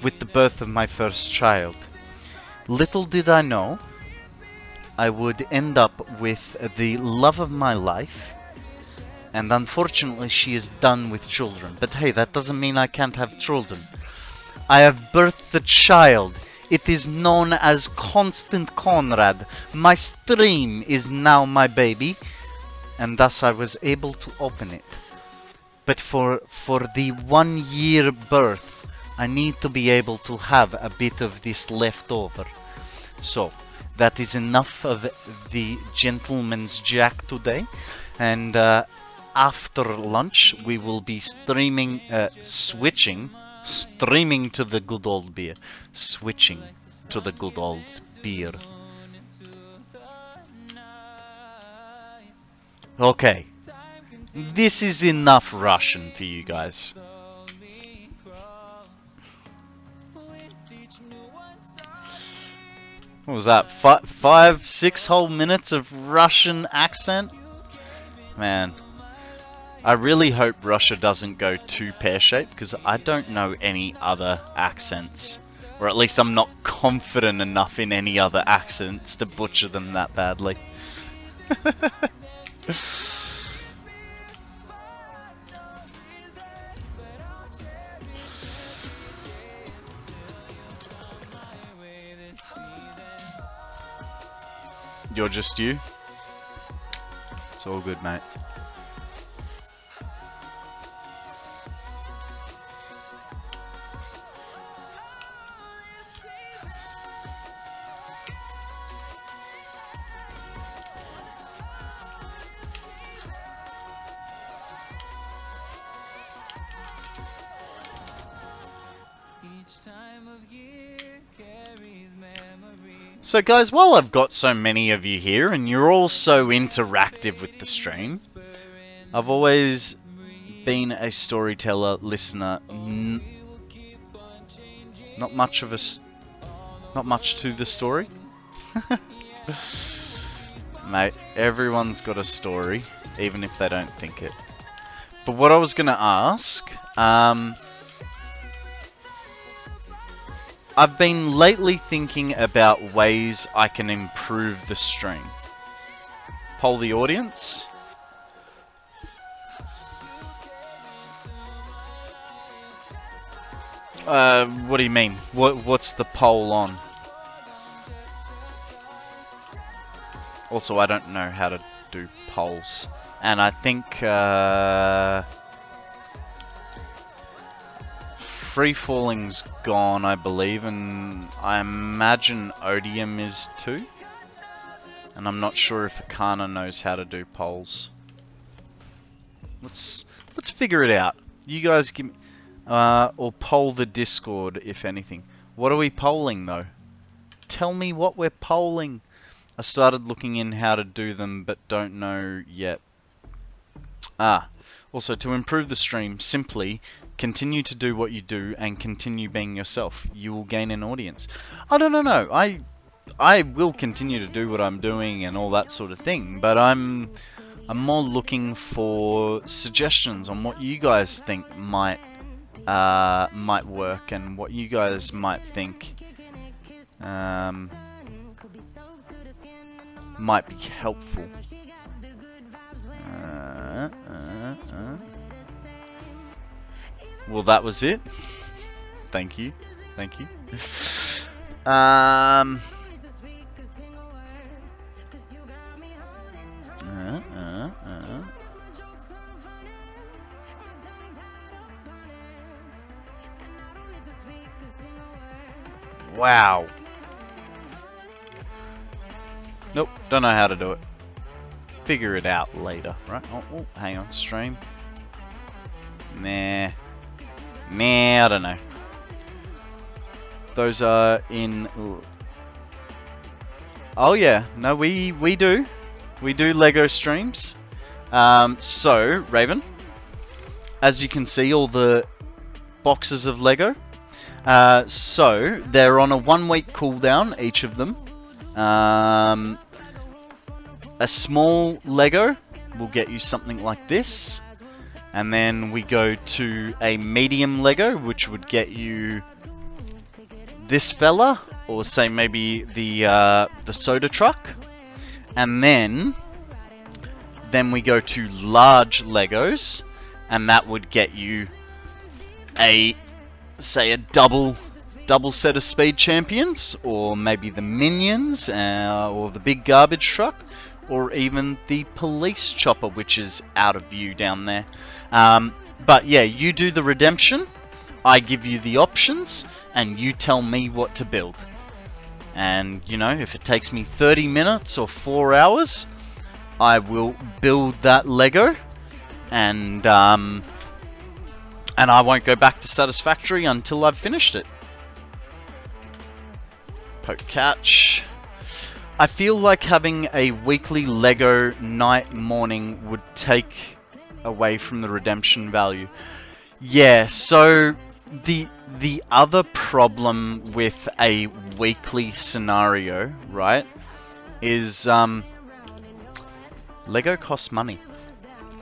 with the birth of my first child. Little did I know I would end up with the love of my life, and unfortunately she is done with children. But hey, that doesn't mean I can't have children. I have birthed a child. It is known as KonstantKonrad. My stream is now my baby, and thus I was able to open it. But for the 1 year birth, I need to be able to have a bit of this left over. So, that is enough of the Gentleman's Jack today, and after lunch we will be streaming to the good old beer. Switching to the good old beer. Okay. This is enough Russian for you guys. What was that? 5-6 whole minutes of Russian accent? Man. I really hope Russia doesn't go too pear-shaped, because I don't know any other accents. Or at least I'm not confident enough in any other accents to butcher them that badly. You're just you? It's all good, mate. So guys, while I've got so many of you here and you're all so interactive with the stream, I've always been a storyteller, listener, not much to the story. Mate, everyone's got a story, even if they don't think it. But what I was gonna ask, I've been lately thinking about ways I can improve the stream. Poll the audience. What do you mean? What's the poll on? Also, I don't know how to do polls. And I think, Free Falling's gone, I believe, and I imagine Odium is too. And I'm not sure if Akana knows how to do polls. Let's figure it out. You guys give me, or poll the Discord if anything. What are we polling though? Tell me what we're polling. I started looking in how to do them, but don't know yet. Also, to improve the stream, simply continue to do what you do and continue being yourself. You will gain an audience. I don't know. I will continue to do what I'm doing and all that sort of thing, but I'm more looking for suggestions on what you guys think might work and what you guys might think might be helpful. Well, that was it. Thank you. Wow. Nope, don't know how to do it. Figure it out later, right? Oh, hang on, stream. Nah, I don't know. Those are in... Oh yeah, no, we do. We do Lego streams. So, Raven, as you can see, all the boxes of Lego. So they're on a 1 week cooldown, each of them. A small Lego will get you something like this. And then we go to a medium Lego, which would get you this fella, or say maybe the soda truck. And then we go to large Legos, and that would get you a double set of Speed Champions, or maybe the Minions, or the big garbage truck, or even the police chopper, which is out of view down there. But yeah, you do the redemption, I give you the options, and you tell me what to build. And, you know, if it takes me 30 minutes or 4 hours, I will build that Lego, and I won't go back to Satisfactory until I've finished it. Poke catch. I feel like having a weekly Lego night morning would take away from the redemption value. Yeah, so the other problem with a weekly scenario, right, is Lego costs money.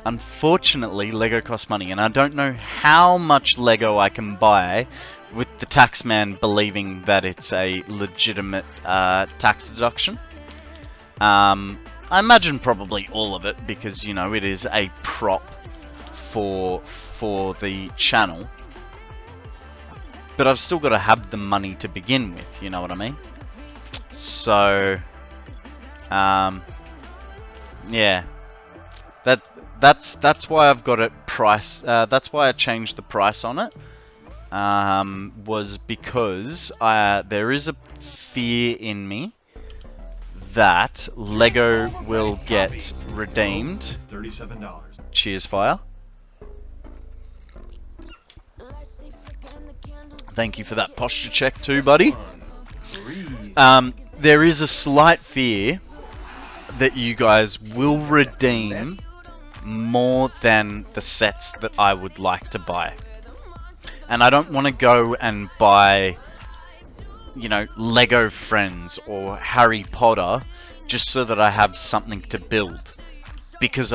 Unfortunately, Lego costs money, and I don't know how much Lego I can buy with the taxman believing that it's a legitimate tax deduction. I imagine probably all of it, because, you know, it is a prop for the channel. But I've still got to have the money to begin with, you know what I mean? So, yeah, that's why I've got it price. That's why I changed the price on it. Was because there is a fear in me that Lego will get redeemed. $37. Cheers, fire. Thank you for that posture check too, buddy. There is a slight fear that you guys will redeem more than the sets that I would like to buy. And I don't want to go and buy, you know, Lego Friends or Harry Potter just so that I have something to build. Because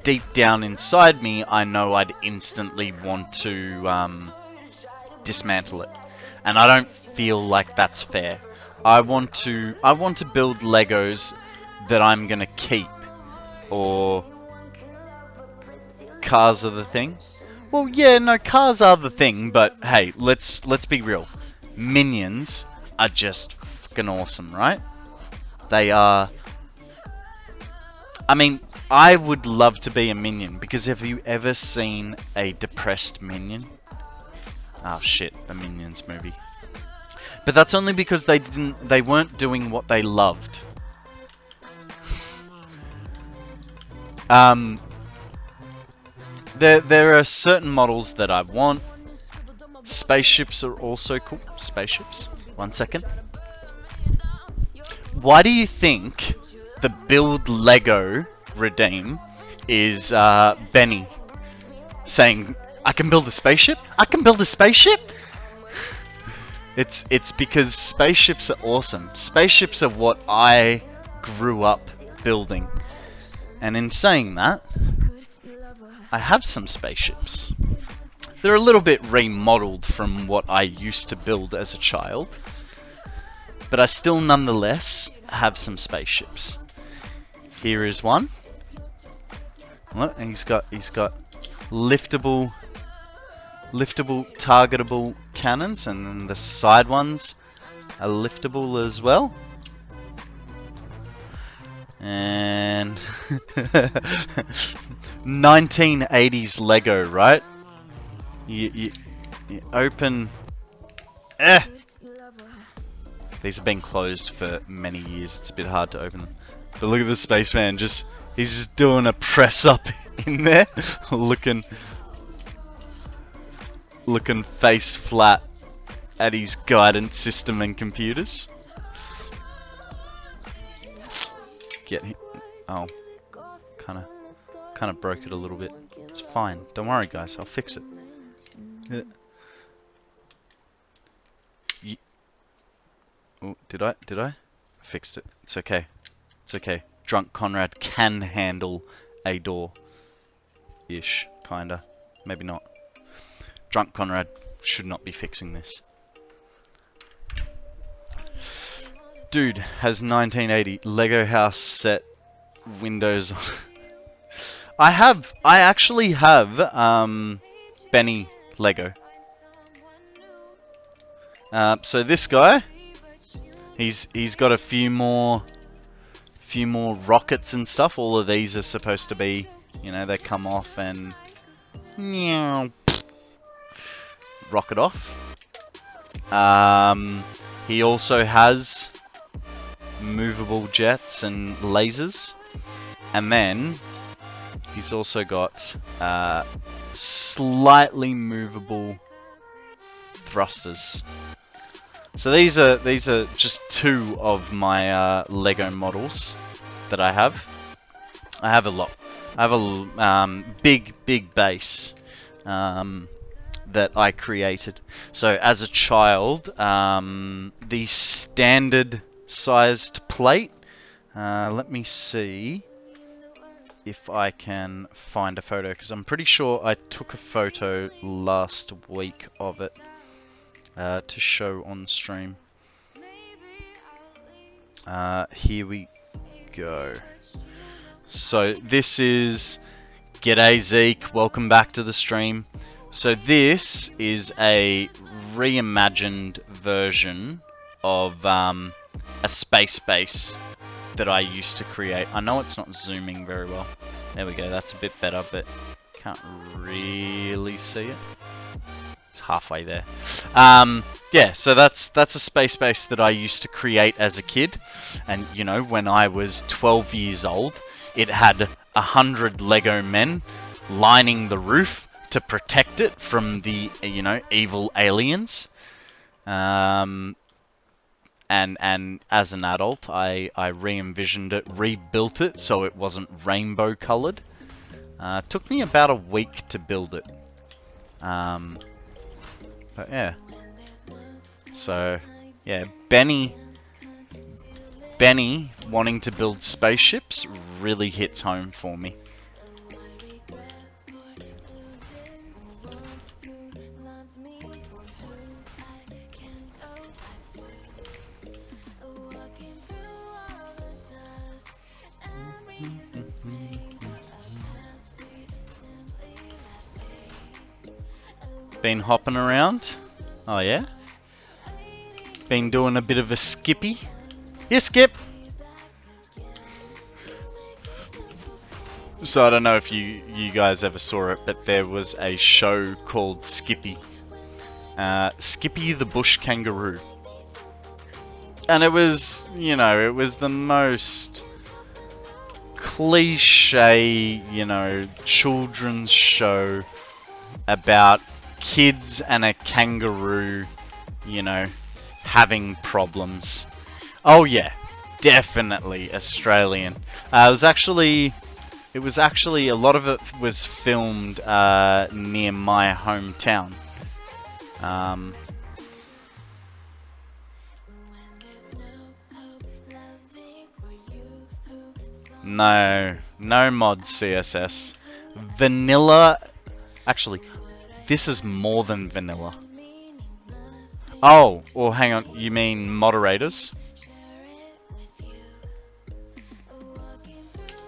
deep down inside me, I know I'd instantly want to dismantle it. And I don't feel like that's fair. I want to build Legos that I'm gonna keep. Or cars are the thing. Well, yeah, no, cars are the thing, but hey, let's be real. Minions are just fucking awesome, right? They are. I mean, I would love to be a minion, because have you ever seen a depressed minion? Oh shit, the Minions movie. But that's only because they weren't doing what they loved. There are certain models that I want. Spaceships are also cool. Spaceships. 1 second. Why do you think the build Lego redeem is Benny saying, I can build a spaceship? I can build a spaceship? It's because spaceships are awesome. Spaceships are what I grew up building. And in saying that, I have some spaceships. They're a little bit remodeled from what I used to build as a child, but I still nonetheless have some spaceships. Here is one. Look, and he's got liftable targetable cannons, and then the side ones are liftable as well. And 1980s Lego, right? You open. These have been closed for many years. It's a bit hard to open them. But look at the spaceman. He's just doing a press up in there, looking face flat at his guidance system and computers. Get him. Oh, kind of broke it a little bit. It's fine. Don't worry, guys. I'll fix it. Oh, did I? I fixed it. It's okay. It's okay. Drunk Konrad can handle a door. Ish. Kinda. Maybe not. Drunk Konrad should not be fixing this. Dude has 1980 Lego house set windows on. I actually have Benny Lego. So this guy, he's got a few more rockets and stuff. All of these are supposed to be, you know, they come off and rocket off. He also has movable jets and lasers, and then he's also got slightly movable thrusters. So these are just two of my Lego models that I have. I have a lot. I have a big base that I created. So as a child, the standard sized plate. Let me see if I can find a photo, because I'm pretty sure I took a photo last week of it to show on stream. Here we go. So this is G'day Zeke, welcome back to the stream. So this is a reimagined version of a space base that I used to create. I know it's not zooming very well. There we go, that's a bit better, but can't really see it. It's halfway there. Yeah, so that's a space base that I used to create as a kid. And you know, when I was 12 years old, it had 100 Lego men lining the roof to protect it from the, you know, evil aliens. And as an adult, I re-envisioned it, rebuilt it so it wasn't rainbow colored. Took me about a week to build it. But yeah. So yeah, Benny wanting to build spaceships really hits home for me. Been hopping around? Oh yeah? Been doing a bit of a skippy? Here, Skip! So I don't know if you guys ever saw it, but there was a show called Skippy. Skippy the Bush Kangaroo. And it was, you know, it was the most cliche, you know, children's show about kids and a kangaroo, you know, having problems. Oh yeah, definitely Australian. It was actually a lot of it was filmed near my hometown. No mods CSS. Vanilla. Actually, this is more than vanilla. Oh, well, hang on. You mean moderators?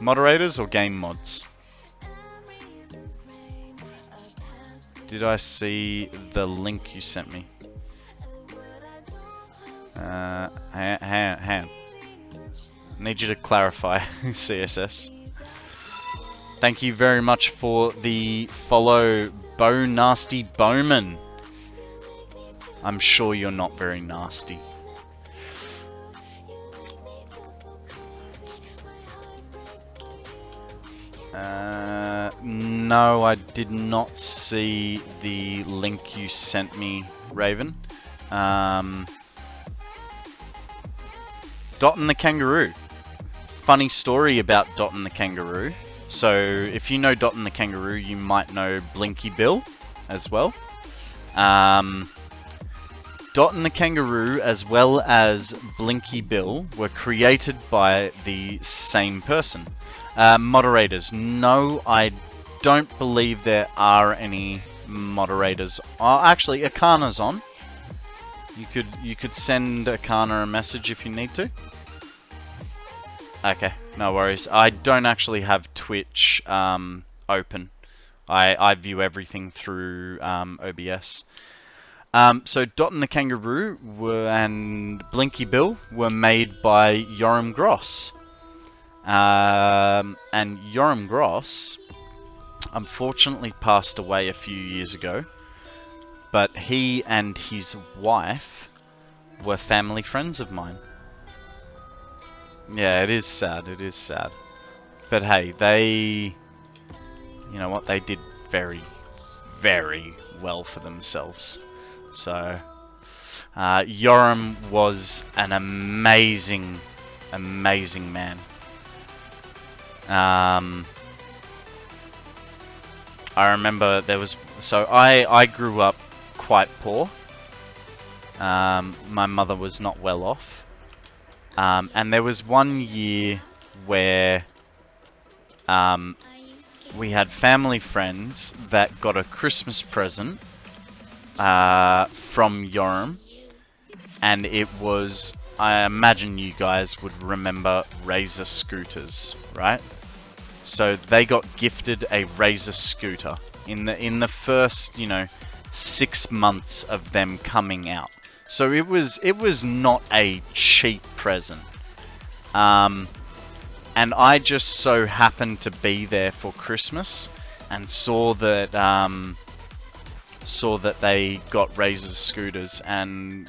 Moderators or game mods? Did I see the link you sent me? Hang on. Need you to clarify CSS. Thank you very much for the follow, Bo Nasty Bowman. I'm sure you're not very nasty. No, I did not see the link you sent me, Raven. Dot and the Kangaroo. Funny story about Dot and the Kangaroo. So, if you know Dot and the Kangaroo, you might know Blinky Bill as well. Dot and the Kangaroo as well as Blinky Bill were created by the same person. Moderators. No, I don't believe there are any moderators. Oh, actually, Akana's on. You could send Akana a message if you need to. Okay, no worries. I don't actually have Twitch open. I view everything through OBS. So Dot and the Kangaroo and Blinky Bill were made by Yoram Gross. And Yoram Gross unfortunately passed away a few years ago. But he and his wife were family friends of mine. Yeah, it is sad. It is sad. But hey, they... You know what? They did very, very well for themselves. So, Yoram was an amazing, amazing man. I remember there was... So, I grew up quite poor. My mother was not well off. And there was one year where we had family friends that got a Christmas present from Yoram, and it was, I imagine you guys would remember Razor scooters, right? So they got gifted a Razor scooter in the first, 6 months of them coming out. So it was not a cheap present. And I just so happened to be there for Christmas and saw that they got Razor scooters, and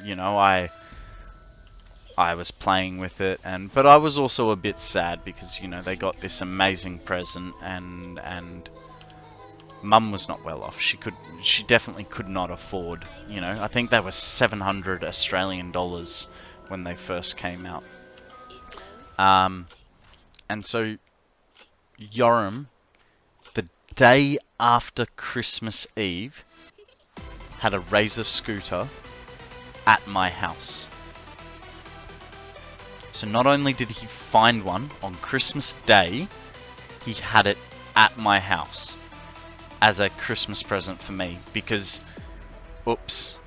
I was playing with it, but I was also a bit sad because they got this amazing present, and Mum was not well off. She definitely could not afford. I think they were 700 Australian dollars when they first came out. And so Yoram, the day after Christmas Eve, had a Razor scooter at my house. So not only did he find one on Christmas Day, he had it at my house as a Christmas present for me, because oops,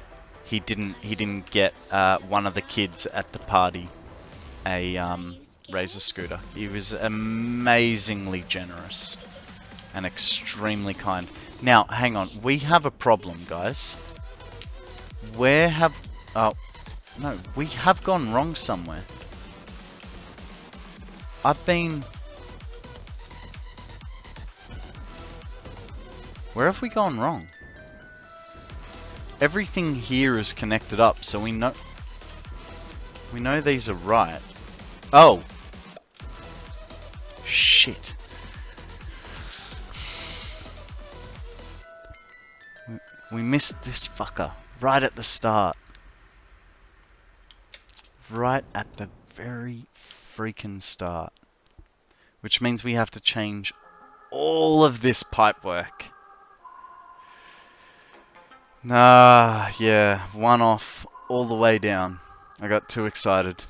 he didn't get one of the kids at the party a Razor scooter. He was amazingly generous and extremely kind. Now, hang on, we have a problem, guys. We have gone wrong somewhere. Where have we gone wrong? Everything here is connected up, so we know these are right. Oh! Shit. We missed this fucker right at the start. Right at the very freaking start. Which means we have to change all of this pipework. Nah, yeah, one off all the way down. I got too excited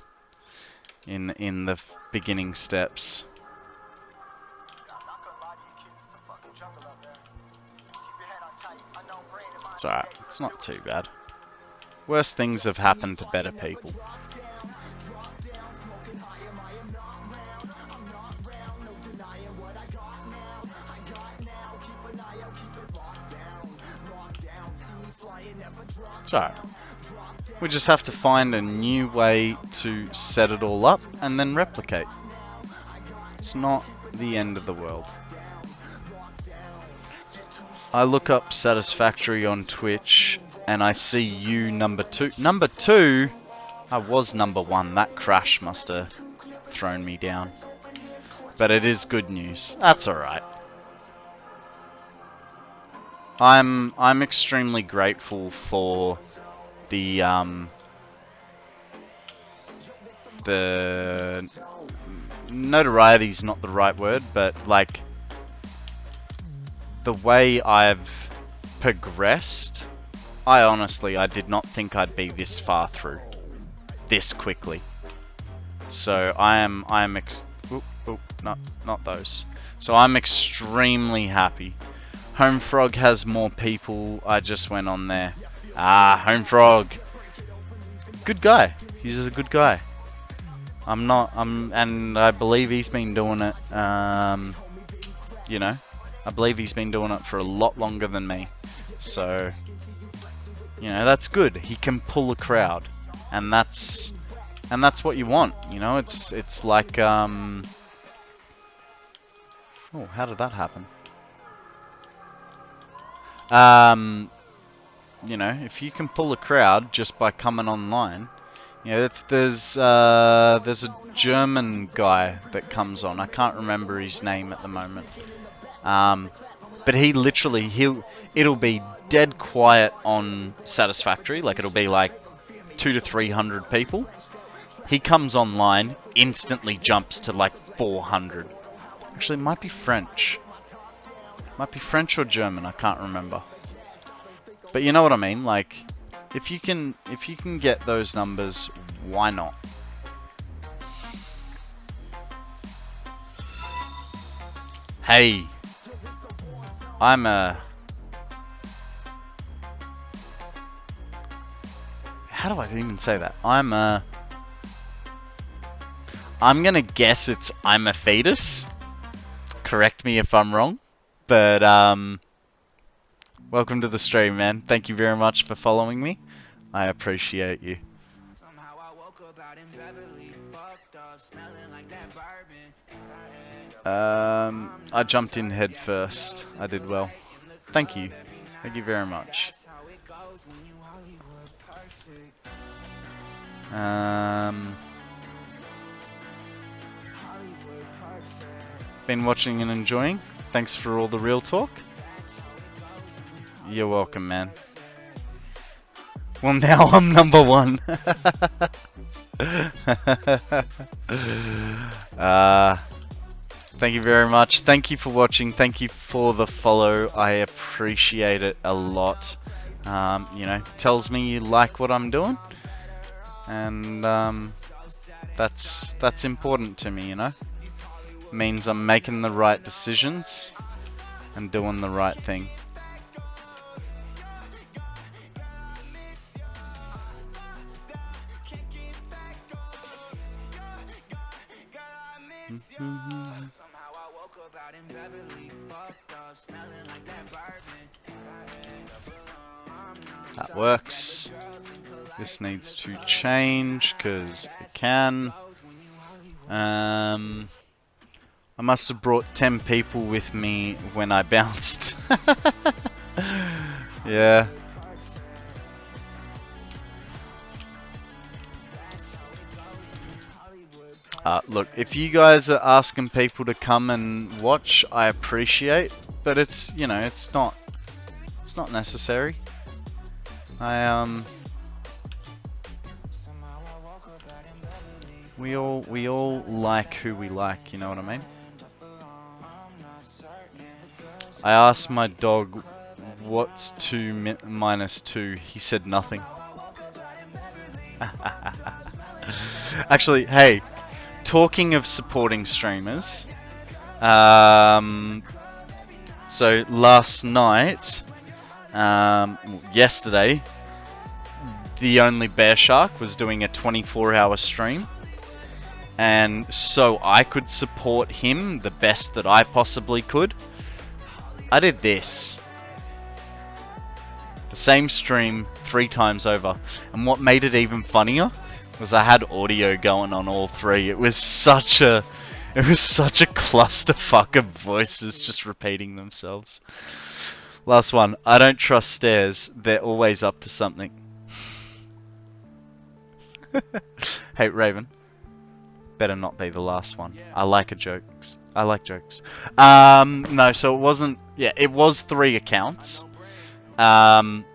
in the beginning steps. It's alright, it's not too bad. Worse things have happened to better people. It's alright. We just have to find a new way to set it all up and then replicate. It's not the end of the world. I look up Satisfactory on Twitch and I see you number 2. Number 2? I was number 1. That crash must have thrown me down. But it is good news. That's alright. I'm extremely grateful for the notoriety is not the right word, but like the way I've progressed I honestly, I did not think I'd be this far through, this quickly. So not those. So I'm extremely happy. Home Frog has more people. I just went on there. Home Frog. Good guy. He's a good guy. and I believe he's been doing it, you know, I believe he's been doing it for a lot longer than me. So, you know, that's good. He can pull a crowd, and that's what you want. You know, it's like oh, how did that happen? You know, if you can pull a crowd just by coming online, you know, there's a German guy that comes on. I can't remember his name at the moment. But he literally, it'll be dead quiet on Satisfactory, like it'll be like 200 to 300 people. He comes online, instantly jumps to like 400. Actually, it might be French. Might be French or German, I can't remember. But you know what I mean, like, if you can get those numbers, why not? Hey, how do I even say that? I'm gonna guess I'm a fetus. Correct me if I'm wrong. But, welcome to the stream, man. Thank you very much for following me. I appreciate you. I jumped in head first. I did well. Thank you. Thank you very much. Been watching and enjoying. Thanks for all the real talk. You're welcome, man. Well, now I'm number one. Thank you very much. Thank you for watching. Thank you for the follow. I appreciate it a lot. You know, tells me you like what I'm doing, and that's important to me. You know, means I'm making the right decisions and doing the right thing. That works. This needs to change because it can. I must have brought 10 people with me when I bounced. Yeah. Look, if you guys are asking people to come and watch, I appreciate, but it's, you know, it's not necessary. We all like who we like, you know what I mean? I asked my dog, what's 2 minus 2? He said nothing. Actually, hey, talking of supporting streamers, so last night, yesterday, the Only Bear Shark was doing a 24-hour stream, and so I could support him the best that I possibly could. I did this. The same stream 3 times over, and what made it even funnier was I had audio going on all 3. It was such a clusterfuck of voices just repeating themselves. Last one. I don't trust stairs. They're always up to something. Hey, Raven. Better not be the last one. I like jokes. I like jokes. No, so it wasn't... Yeah, it was 3 accounts. One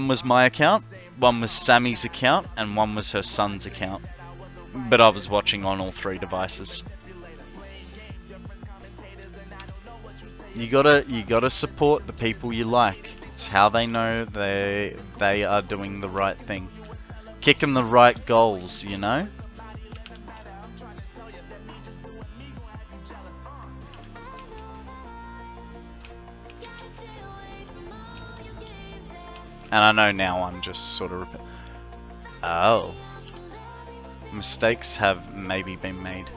was my account, one was Sammy's account, and one was her son's account. But I was watching on all 3 devices. You gotta support the people you like. It's how they know they are doing the right thing. Kicking the right goals, you know? And I know now I'm just sort of... Oh. Mistakes have maybe been made.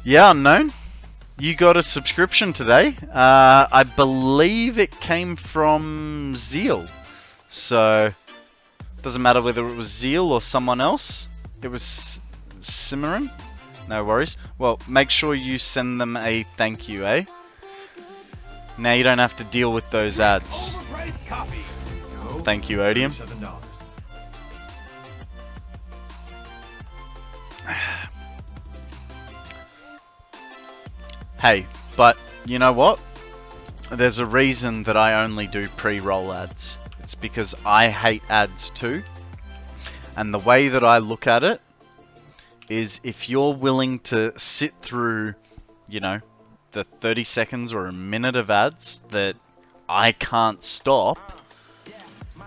Yeah, Unknown. You got a subscription today. I believe it came from Zeal. So... doesn't matter whether it was Zeal or someone else. It was Cimarron. No worries. Well, make sure you send them a thank you, eh? Now you don't have to deal with those ads. Thank you, Odium. Hey, but you know what? There's a reason that I only do pre-roll ads. It's because I hate ads too. And the way that I look at it is if you're willing to sit through, you know, the 30 seconds or a minute of ads that I can't stop,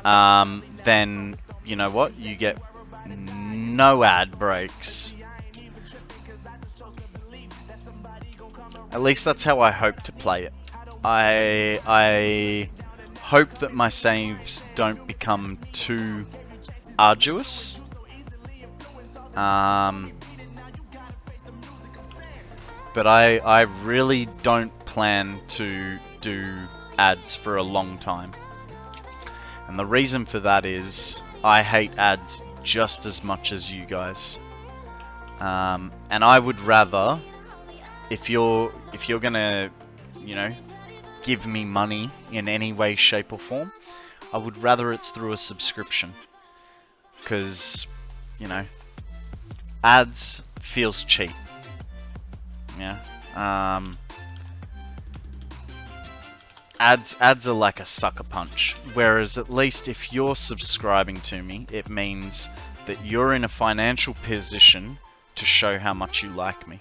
then, you know what? You get no ad breaks. At least that's how I hope to play it. I hope that my saves don't become too arduous. But I really don't plan to do ads for a long time. And the reason for that is I hate ads just as much as you guys. And I would rather, if you're gonna, you know, give me money in any way, shape or form, I would rather it's through a subscription. Because, you know, ads feels cheap. Yeah. Ads are like a sucker punch. Whereas at least if you're subscribing to me, it means that you're in a financial position to show how much you like me.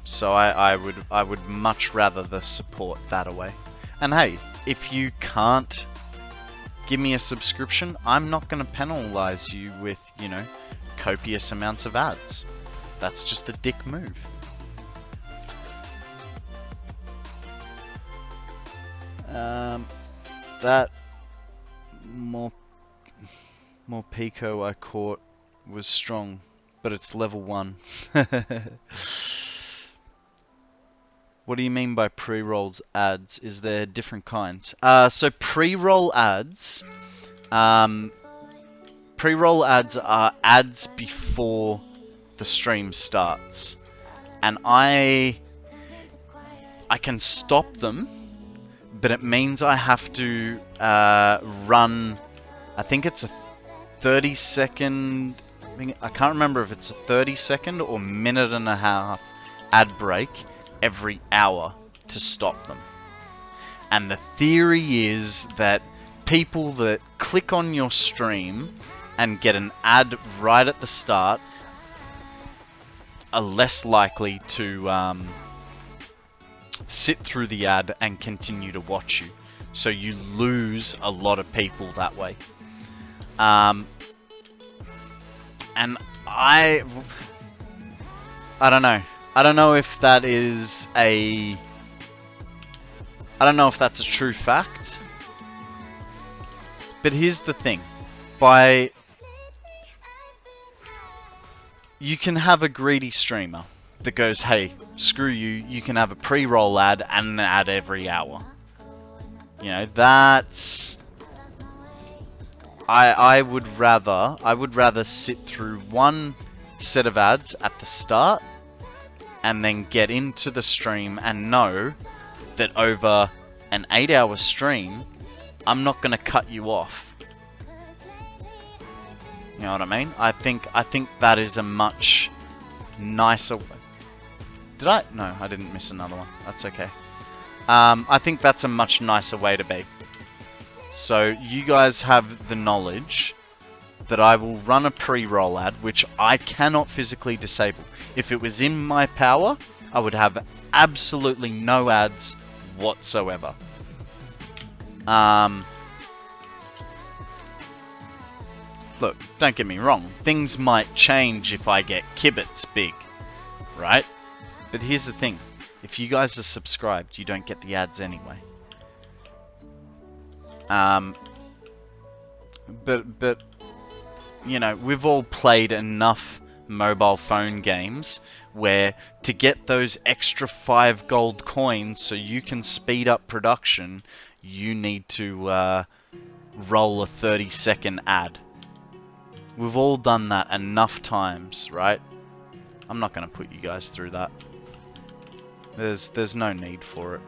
So I would much rather the support that away. And hey, if you can't give me a subscription, I'm not going to penalize you with, you know, copious amounts of ads. That's just a dick move. That more Pico I caught was strong, but it's level 1. What do you mean by pre-rolls ads? Is there different kinds? So pre-roll ads, pre-roll ads are ads before the stream starts, and I can stop them, but it means I have to run. I think it's a 30-second. I can't remember if it's a 30-second or minute and a half ad break every hour to stop them. And the theory is that people that click on your stream and get an ad right at the start are less likely to sit through the ad and continue to watch you. So you lose a lot of people that way. And I don't know. I don't know if that is I don't know if that's a true fact. But here's the thing. You can have a greedy streamer that goes, hey, screw you, you can have a pre-roll ad and an ad every hour. You know, that's... I would rather sit through one set of ads at the start and then get into the stream and know that over an 8-hour stream, I'm not going to cut you off. You know what I mean? I think that is a much nicer way. Did I? No, I didn't miss another one. That's okay. I think that's a much nicer way to be. So you guys have the knowledge that I will run a pre-roll ad, which I cannot physically disable. If it was in my power, I would have absolutely no ads whatsoever. Look, don't get me wrong, things might change if I get Kibitz big, right? But here's the thing, if you guys are subscribed, you don't get the ads anyway. But you know, we've all played enough mobile phone games where to get those extra 5 gold coins so you can speed up production, you need to roll a 30-second ad. We've all done that enough times, right? I'm not going to put you guys through that. There's no need for it.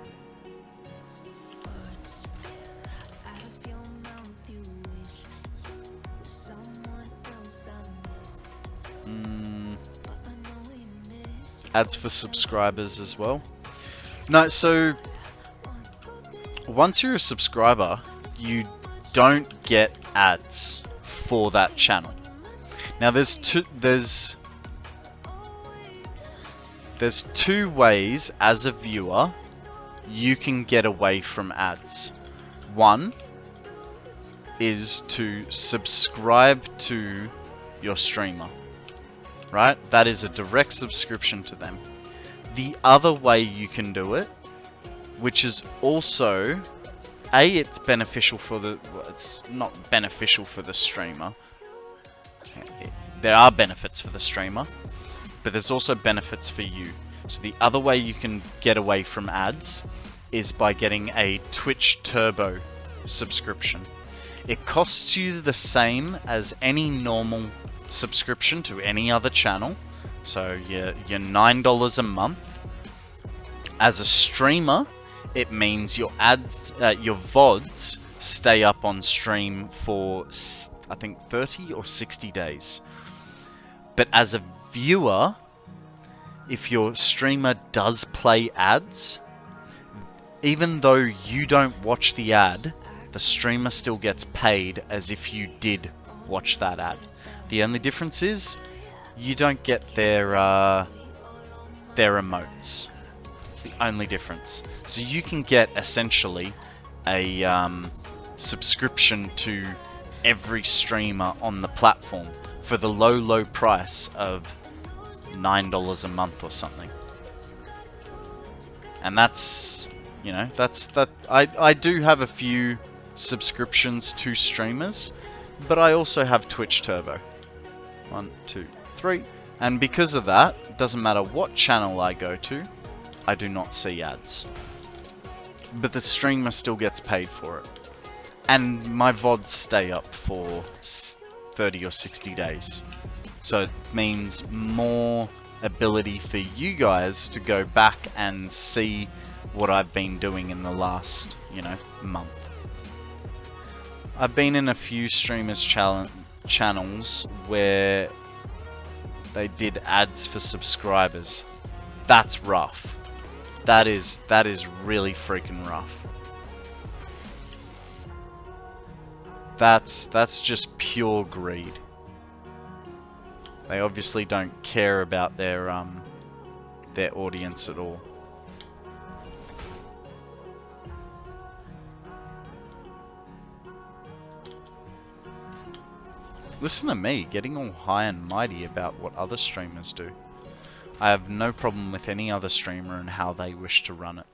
Ads for subscribers as well. No, so once you're a subscriber, you don't get ads for that channel. Now there's two ways as a viewer you can get away from ads. One is to subscribe to your streamer. Right? That is a direct subscription to them. The other way you can do it, which is also, it's beneficial for the, well, it's not beneficial for the streamer. There are benefits for the streamer, but there's also benefits for you. So the other way you can get away from ads is by getting a Twitch Turbo subscription. It costs you the same as any normal subscription to any other channel, so you're $9 a month. As a streamer, it means your ads, your VODs stay up on stream for I think 30 or 60 days. But as a viewer, if your streamer does play ads, even though you don't watch the ad, the streamer still gets paid as if you did watch that ad. The only difference is you don't get their emotes. It's the only difference. So you can get essentially a subscription to every streamer on the platform for the low price of $9 a month or something. And that's, you know, that. I do have a few subscriptions to streamers, but I also have Twitch Turbo. 1, 2, 3. And because of that, it doesn't matter what channel I go to, I do not see ads. But the streamer still gets paid for it. And my VODs stay up for 30 or 60 days. So it means more ability for you guys to go back and see what I've been doing in the last, you know, month. I've been in a few streamers channels where they did ads for subscribers. That's rough. That is really freaking rough. That's just pure greed. They obviously don't care about their audience at all. Listen to me, getting all high and mighty about what other streamers do. I have no problem with any other streamer and how they wish to run it.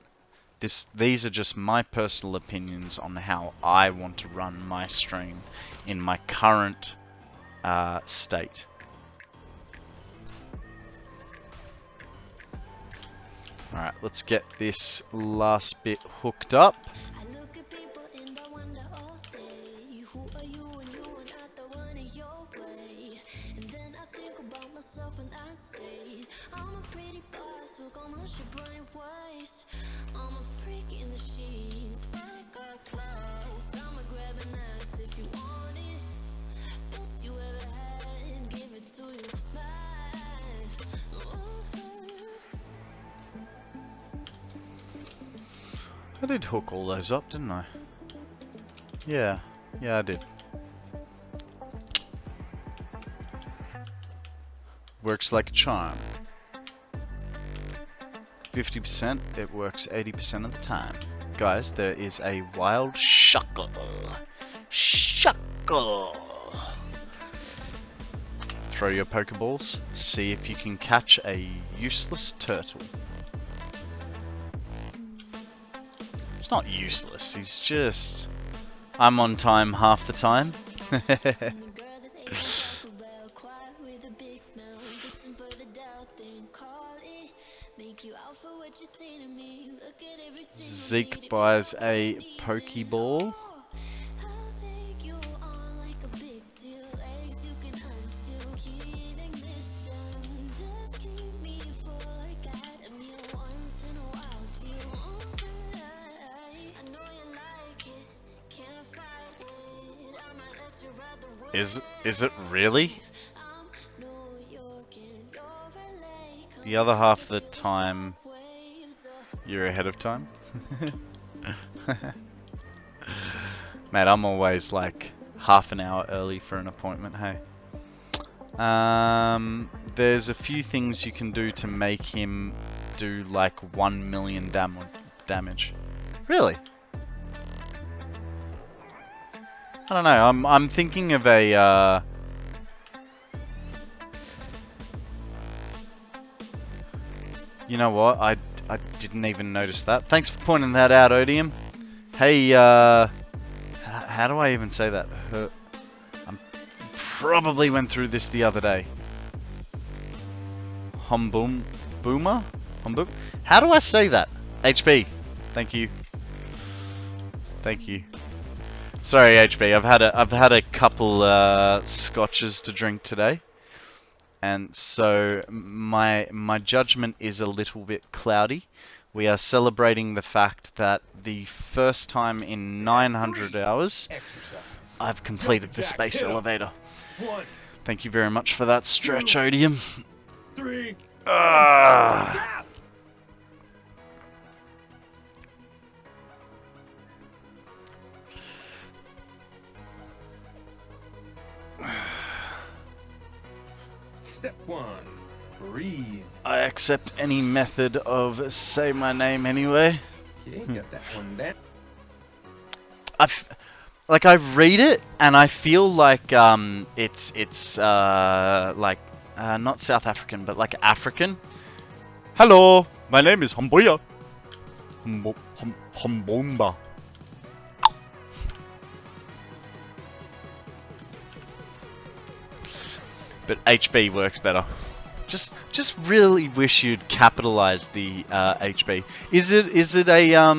These are just my personal opinions on how I want to run my stream in my current state. Alright, let's get this last bit hooked up. And I stayed. I'm a pretty boss, look on my brain waste. I'm a freak in the sheets, back got class. I'ma grab an ass if you want it. Best you ever had, give it to you back. I did hook all those up, didn't I? Yeah, I did. Works like a charm. 50%, it works 80% of the time. Guys, there is a wild shuckle. Shuckle! Throw your Pokeballs, see if you can catch a useless turtle. It's not useless, he's just... I'm on time half the time. Zeke buys a Pokeball. Is it really? The other half of the time, you're ahead of time. Mate, I'm always like half an hour early for an appointment, hey. There's a few things you can do to make him do like 1 million damage. Really? I don't know, I'm thinking of a you know what? I didn't even notice that. Thanks for pointing that out, Odium. Hey, how do I even say that? I probably went through this the other day. Boomer? How do I say that? HB. Thank you. Thank you. Sorry, HB. I've had a couple scotches to drink today. And so my judgment is a little bit cloudy. We are celebrating the fact that the first time in 900 hours I've completed the space elevator. Thank you very much for that stretch, Odium. 3. Step 1. Breathe. I accept any method of say my name anyway. Okay, got that one down. I read it and I feel like it's like not South African but like African. Hello, my name is Humboya. Humbomba. But HB works better. Just really wish you'd capitalize the HB. Is it a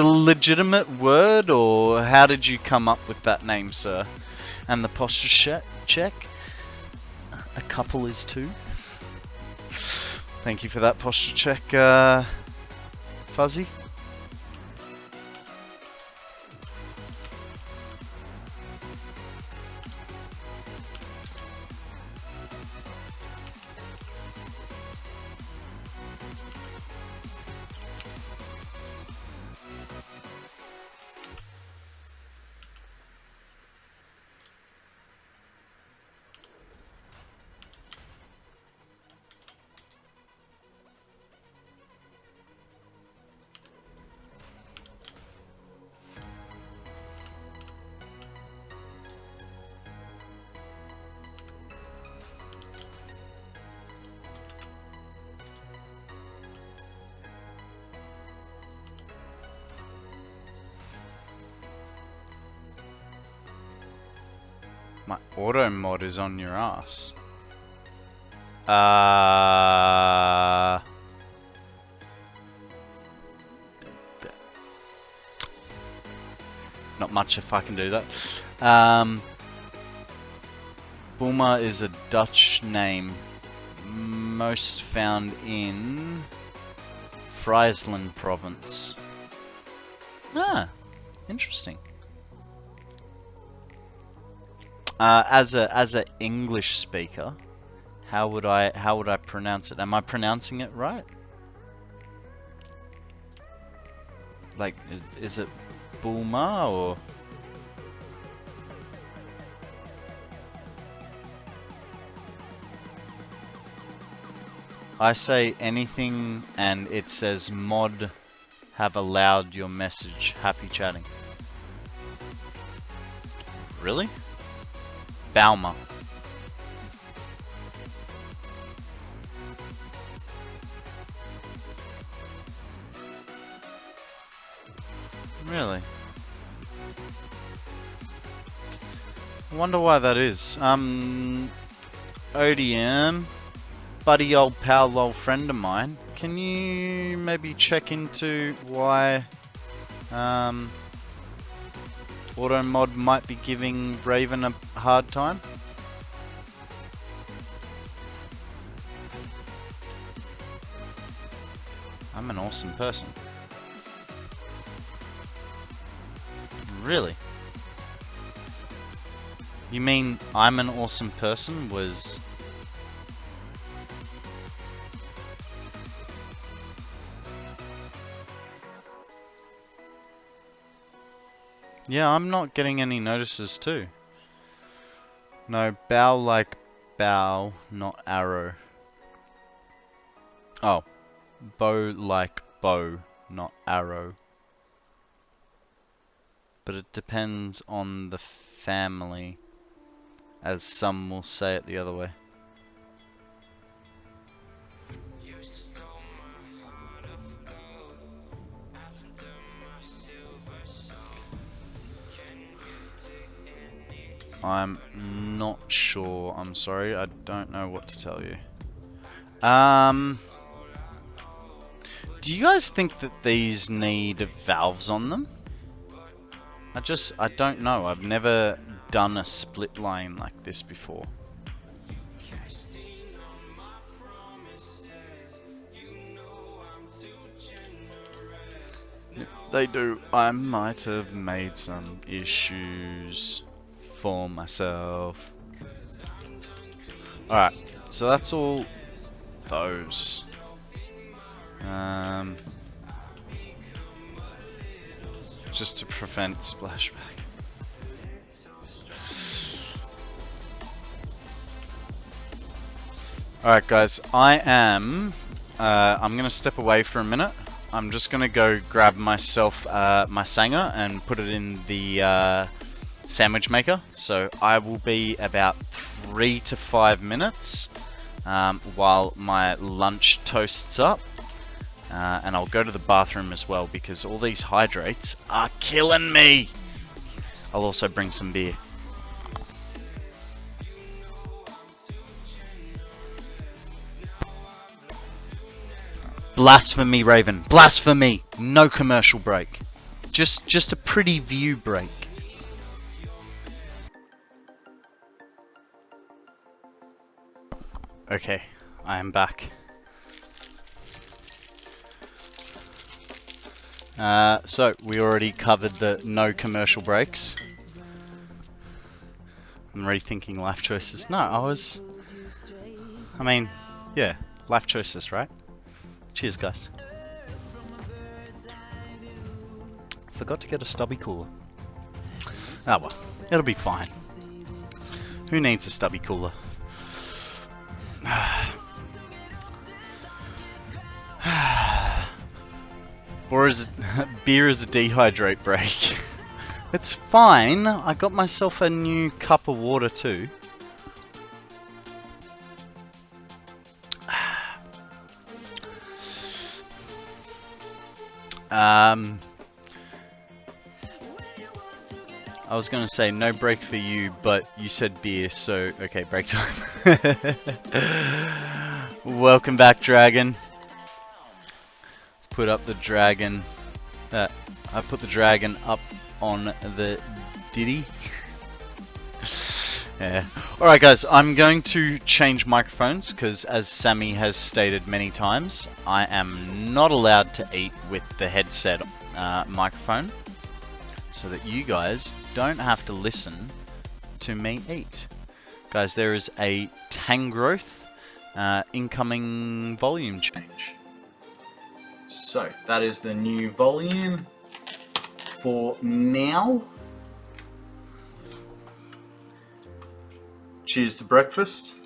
legitimate word, or how did you come up with that name, sir? And the posture check. A couple is 2. Thank you for that posture check, Fuzzy. My auto mod is on your ass. Not much if I can do that. Boomer is a Dutch name, most found in Friesland province. Ah, interesting. As a English speaker, how would I pronounce it? Am I pronouncing it right? Like, is it Bulma or? I say anything and it says mod have allowed your message. Happy chatting. Really? Balma. Really? I wonder why that is. ODM, buddy old pal old friend of mine, can you maybe check into why AutoMod might be giving Raven a hard time? I'm an awesome person. Really? You mean I'm an awesome person was... Yeah, I'm not getting any notices too. No, bow like bow, not arrow. Oh. Bow like bow, not arrow. But it depends on the family, as some will say it the other way. I'm not sure, I'm sorry, I don't know what to tell you. Do you guys think that these need valves on them? I don't know, I've never done a split line like this before. They do. I might have made some issues for myself. Alright, so that's all those. Just to prevent splashback. Alright guys, I'm gonna step away for a minute. I'm just gonna go grab myself my Sanger and put it in the sandwich maker. So I will be about 3 to 5 minutes while my lunch toasts up. And I'll go to the bathroom as well because all these hydrates are killing me. I'll also bring some beer. Blasphemy, Raven. Blasphemy. No commercial break. Just a pretty view break. Okay, I am back. So we already covered the no commercial breaks. I'm rethinking life choices. No, I mean, yeah, life choices, right? Cheers, guys. Forgot to get a stubby cooler. Ah well, it'll be fine. Who needs a stubby cooler? Or is it beer is a dehydrate break? It's fine. I got myself a new cup of water too. I was gonna say no break for you, but you said beer, so okay, break time. Welcome back, Dragon. Put up the dragon. I put the dragon up on the Diddy. Yeah. Alright guys, I'm going to change microphones because as Sammy has stated many times, I am not allowed to eat with the headset microphone so that you guys don't have to listen to me eat. Guys, there is a Tangrowth incoming volume change. So that is the new volume. for now. Cheers to breakfast.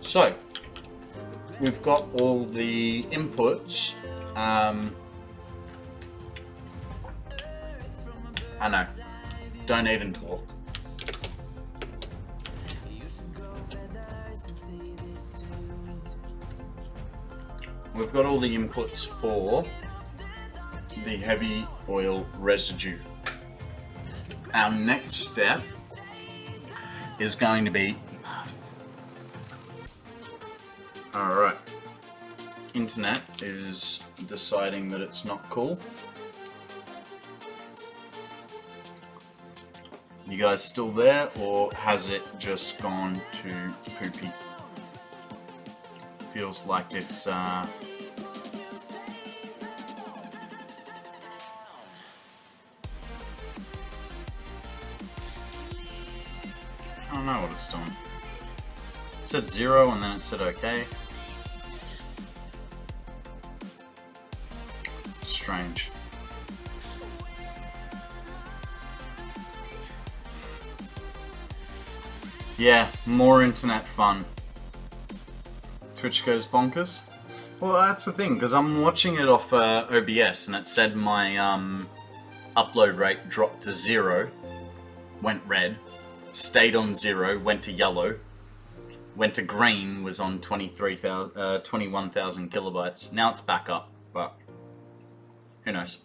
So we've got all the inputs. I know. Don't even talk. We've got all the inputs for the heavy oil residue. Our next step is going to be... Alright. Internet is deciding that it's not cool. You guys still there, or has it just gone to poopy? Feels like it's I don't know what it's doing. It said 0 and then it said okay. Strange. Yeah, more internet fun. Twitch goes bonkers. Well, that's the thing, because I'm watching it off OBS and it said my upload rate dropped to 0, went red, stayed on 0, went to yellow, went to green, was on 21,000 kilobytes. Now it's back up, but who knows.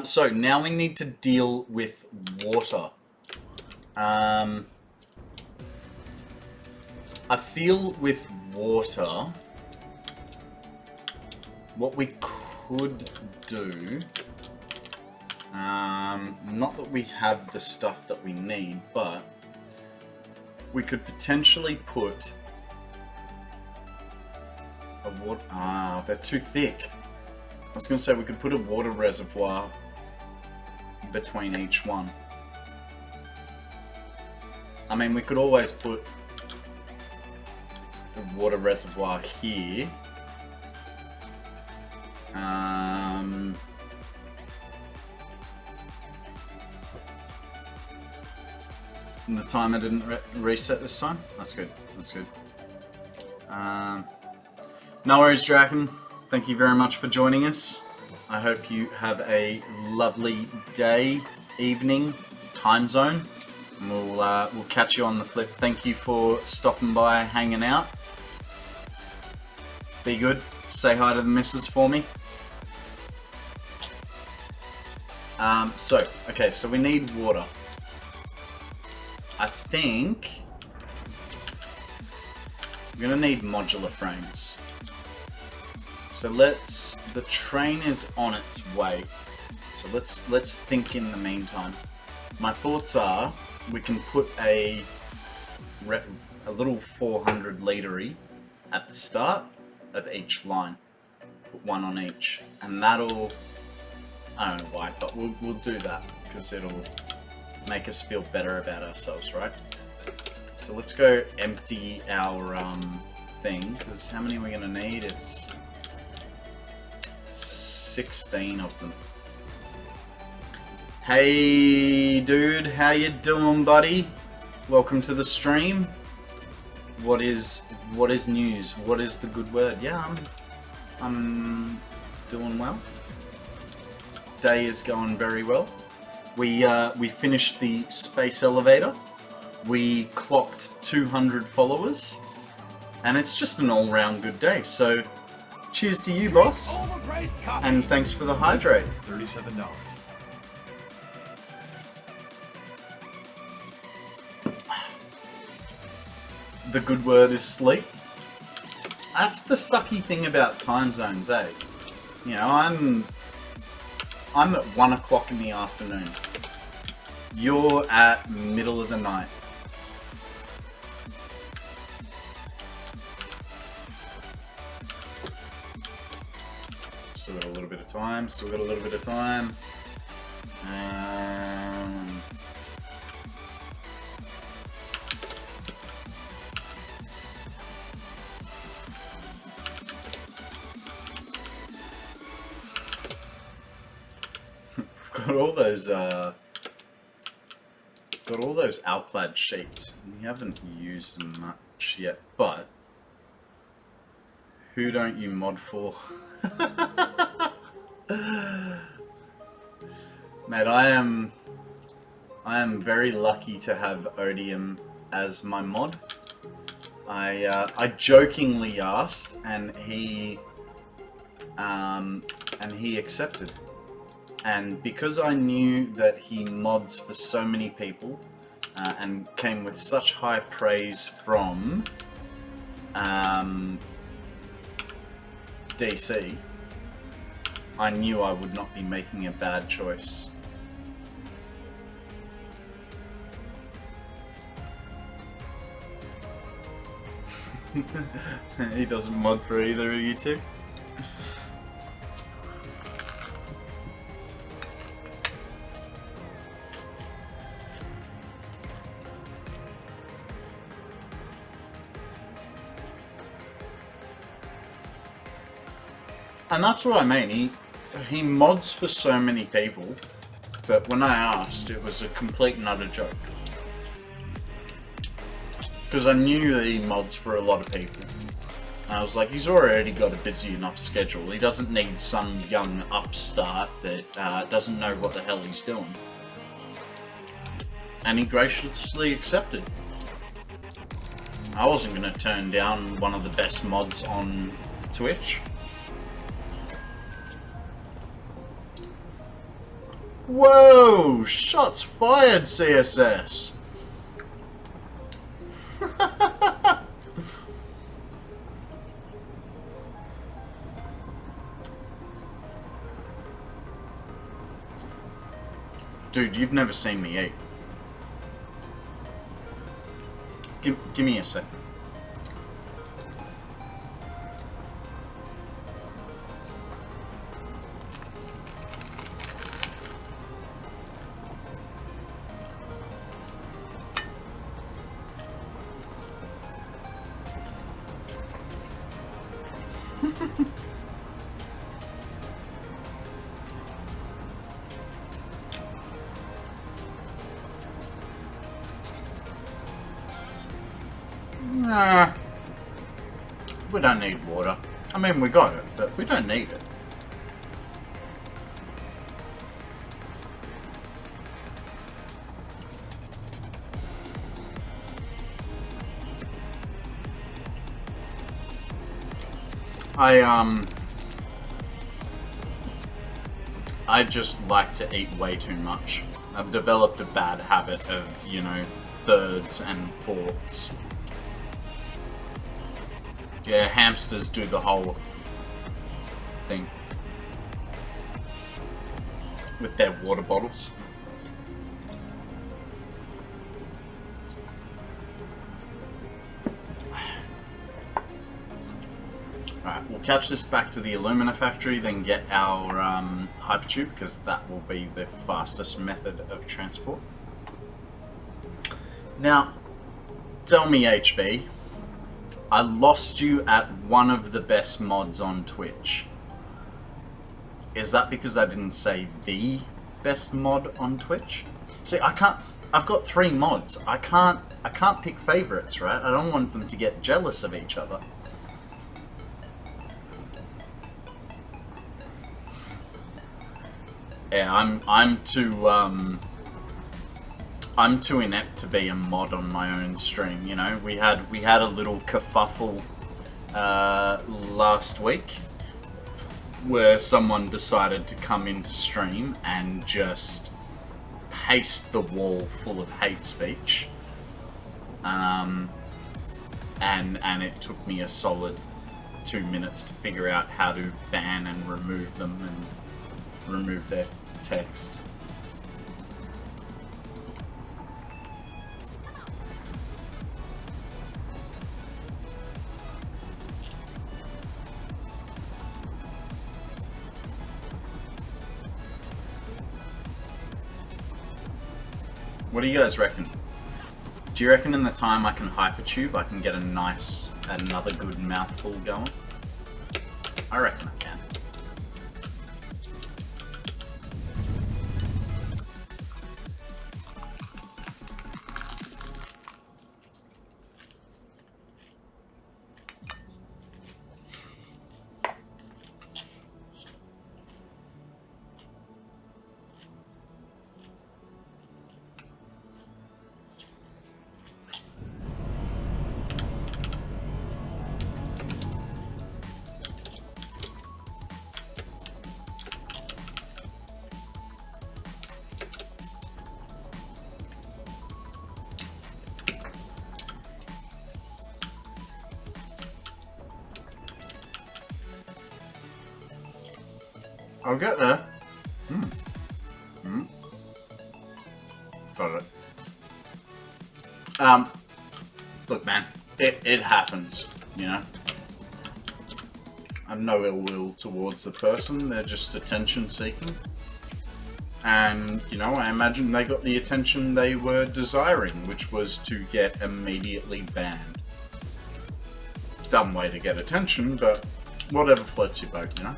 So now we need to deal with water. I feel with water, what we could do, not that we have the stuff that we need, but we could potentially put a water, they're too thick. I was going to say we could put a water reservoir between each one. I mean, we could always put the water reservoir here. And the timer didn't reset this time. That's good. That's good. No worries, Draken. Thank you very much for joining us. I hope you have a lovely day, evening, time zone. And we'll catch you on the flip. Thank you for stopping by, hanging out. Be good. Say hi to the missus for me. So we need water. I think we're gonna need modular frames. So the train is on its way. So let's think in the meantime. My thoughts are we can put a little 400 litery at the start of each line. Put one on each, and that'll, I don't know why, but we'll do that because it'll make us feel better about ourselves, right? So let's go empty our thing, because how many are we gonna need? It's 16 of them. Hey dude, how you doing, buddy? Welcome to the stream. What is news? What is the good word? Yeah, I'm doing well. Day is going very well. We finished the space elevator. We clocked 200 followers, and it's just an all-round good day. So, cheers to you, boss, and thanks for the hydrate. $37. The good word is sleep. That's the sucky thing about time zones, eh? You know, I'm at 1 o'clock in the afternoon. You're at middle of the night. Still got a little bit of time, still got a little bit of time. got all those Alclad sheets. We haven't used them much yet, but who don't you mod for? Mate, I am very lucky to have Odium as my mod. I jokingly asked, and he accepted. And because I knew that he mods for so many people, and came with such high praise from DC, I knew I would not be making a bad choice. He doesn't mod for either of you two. And that's what I mean, he mods for so many people, but when I asked, it was a complete and utter joke. Because I knew that he mods for a lot of people. And I was like, he's already got a busy enough schedule, he doesn't need some young upstart that doesn't know what the hell he's doing. And he graciously accepted. I wasn't going to turn down one of the best mods on Twitch. Whoa! Shots fired, CSS! Dude, you've never seen me eat. Give me a sec. Nah, we don't need water. I mean, we got it, but we don't need it. I just like to eat way too much. I've developed a bad habit of, you know, thirds and fourths. Yeah, hamsters do the whole thing with their water bottles. Alright, we'll catch this back to the Illumina factory, then get our hypertube, because that will be the fastest method of transport. Now, tell me, HB, I lost you at one of the best mods on Twitch. Is that because I didn't say the best mod on Twitch? See, I can't. I've got 3 mods. I can't pick favorites, right? I don't want them to get jealous of each other. Yeah, I'm too inept to be a mod on my own stream, you know. We had a little kerfuffle last week where someone decided to come into stream and just paste the wall full of hate speech. And it took me a solid 2 minutes to figure out how to ban and remove them and remove their text. What do you guys reckon? Do you reckon in the time I can hypertube, I can get another good mouthful going? I reckon I can. I'll get there. Got it. Look, man, it happens, you know? I have no ill will towards the person, they're just attention seeking. And, you know, I imagine they got the attention they were desiring, which was to get immediately banned. Dumb way to get attention, but whatever floats your boat, you know?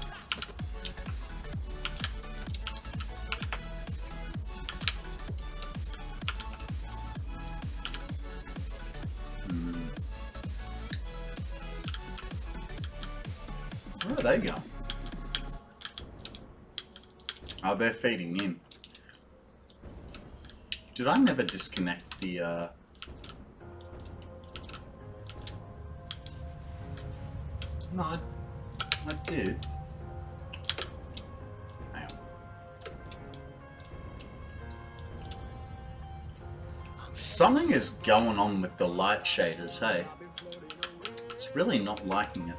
Where are they going? Oh, they're feeding in. Did I never disconnect the, No, I did. Hang on. Something is going on with the light shaders, hey? It's really not liking it.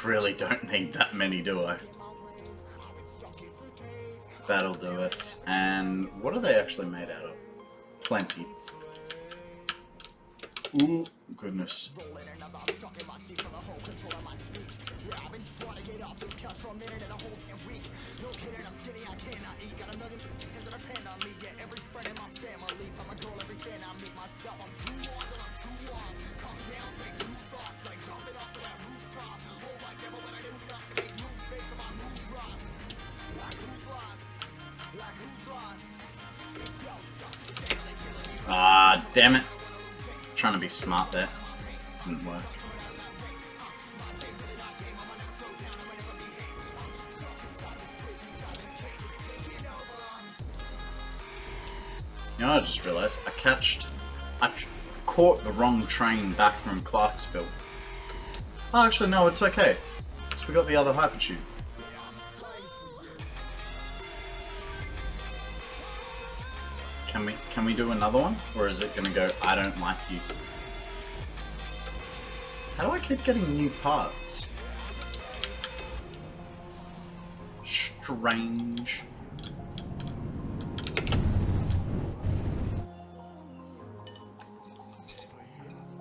Really don't need that many, do I? That'll do us. And what are they actually made out of? Plenty. Ooh, goodness. Ah, damn it. Trying to be smart there. Didn't work. You know, I just realised I caught the wrong train back from Clarksville. Oh, actually, no, it's okay. Because we got the other hypertube. Can we do another one? Or is it gonna go, I don't like you? How do I keep getting new parts? Strange.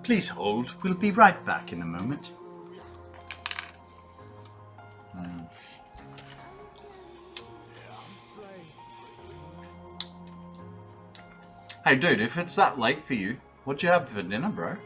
Please hold. We'll be right back in a moment. Hey dude, if it's that late for you, what'd you have for dinner, bro?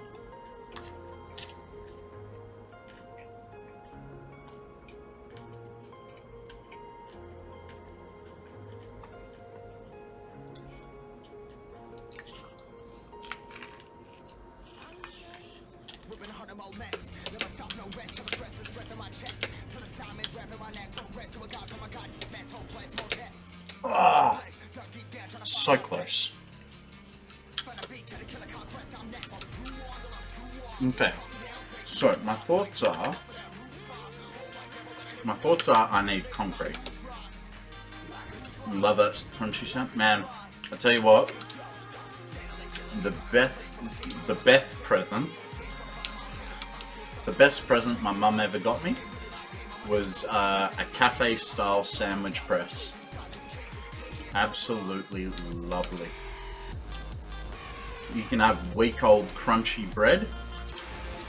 Oh, so close. Okay, so my thoughts are I need concrete. Love that crunchy sound, man. I tell you what, the best present my mum ever got me was a cafe style sandwich press. Absolutely lovely. You can have week old crunchy bread,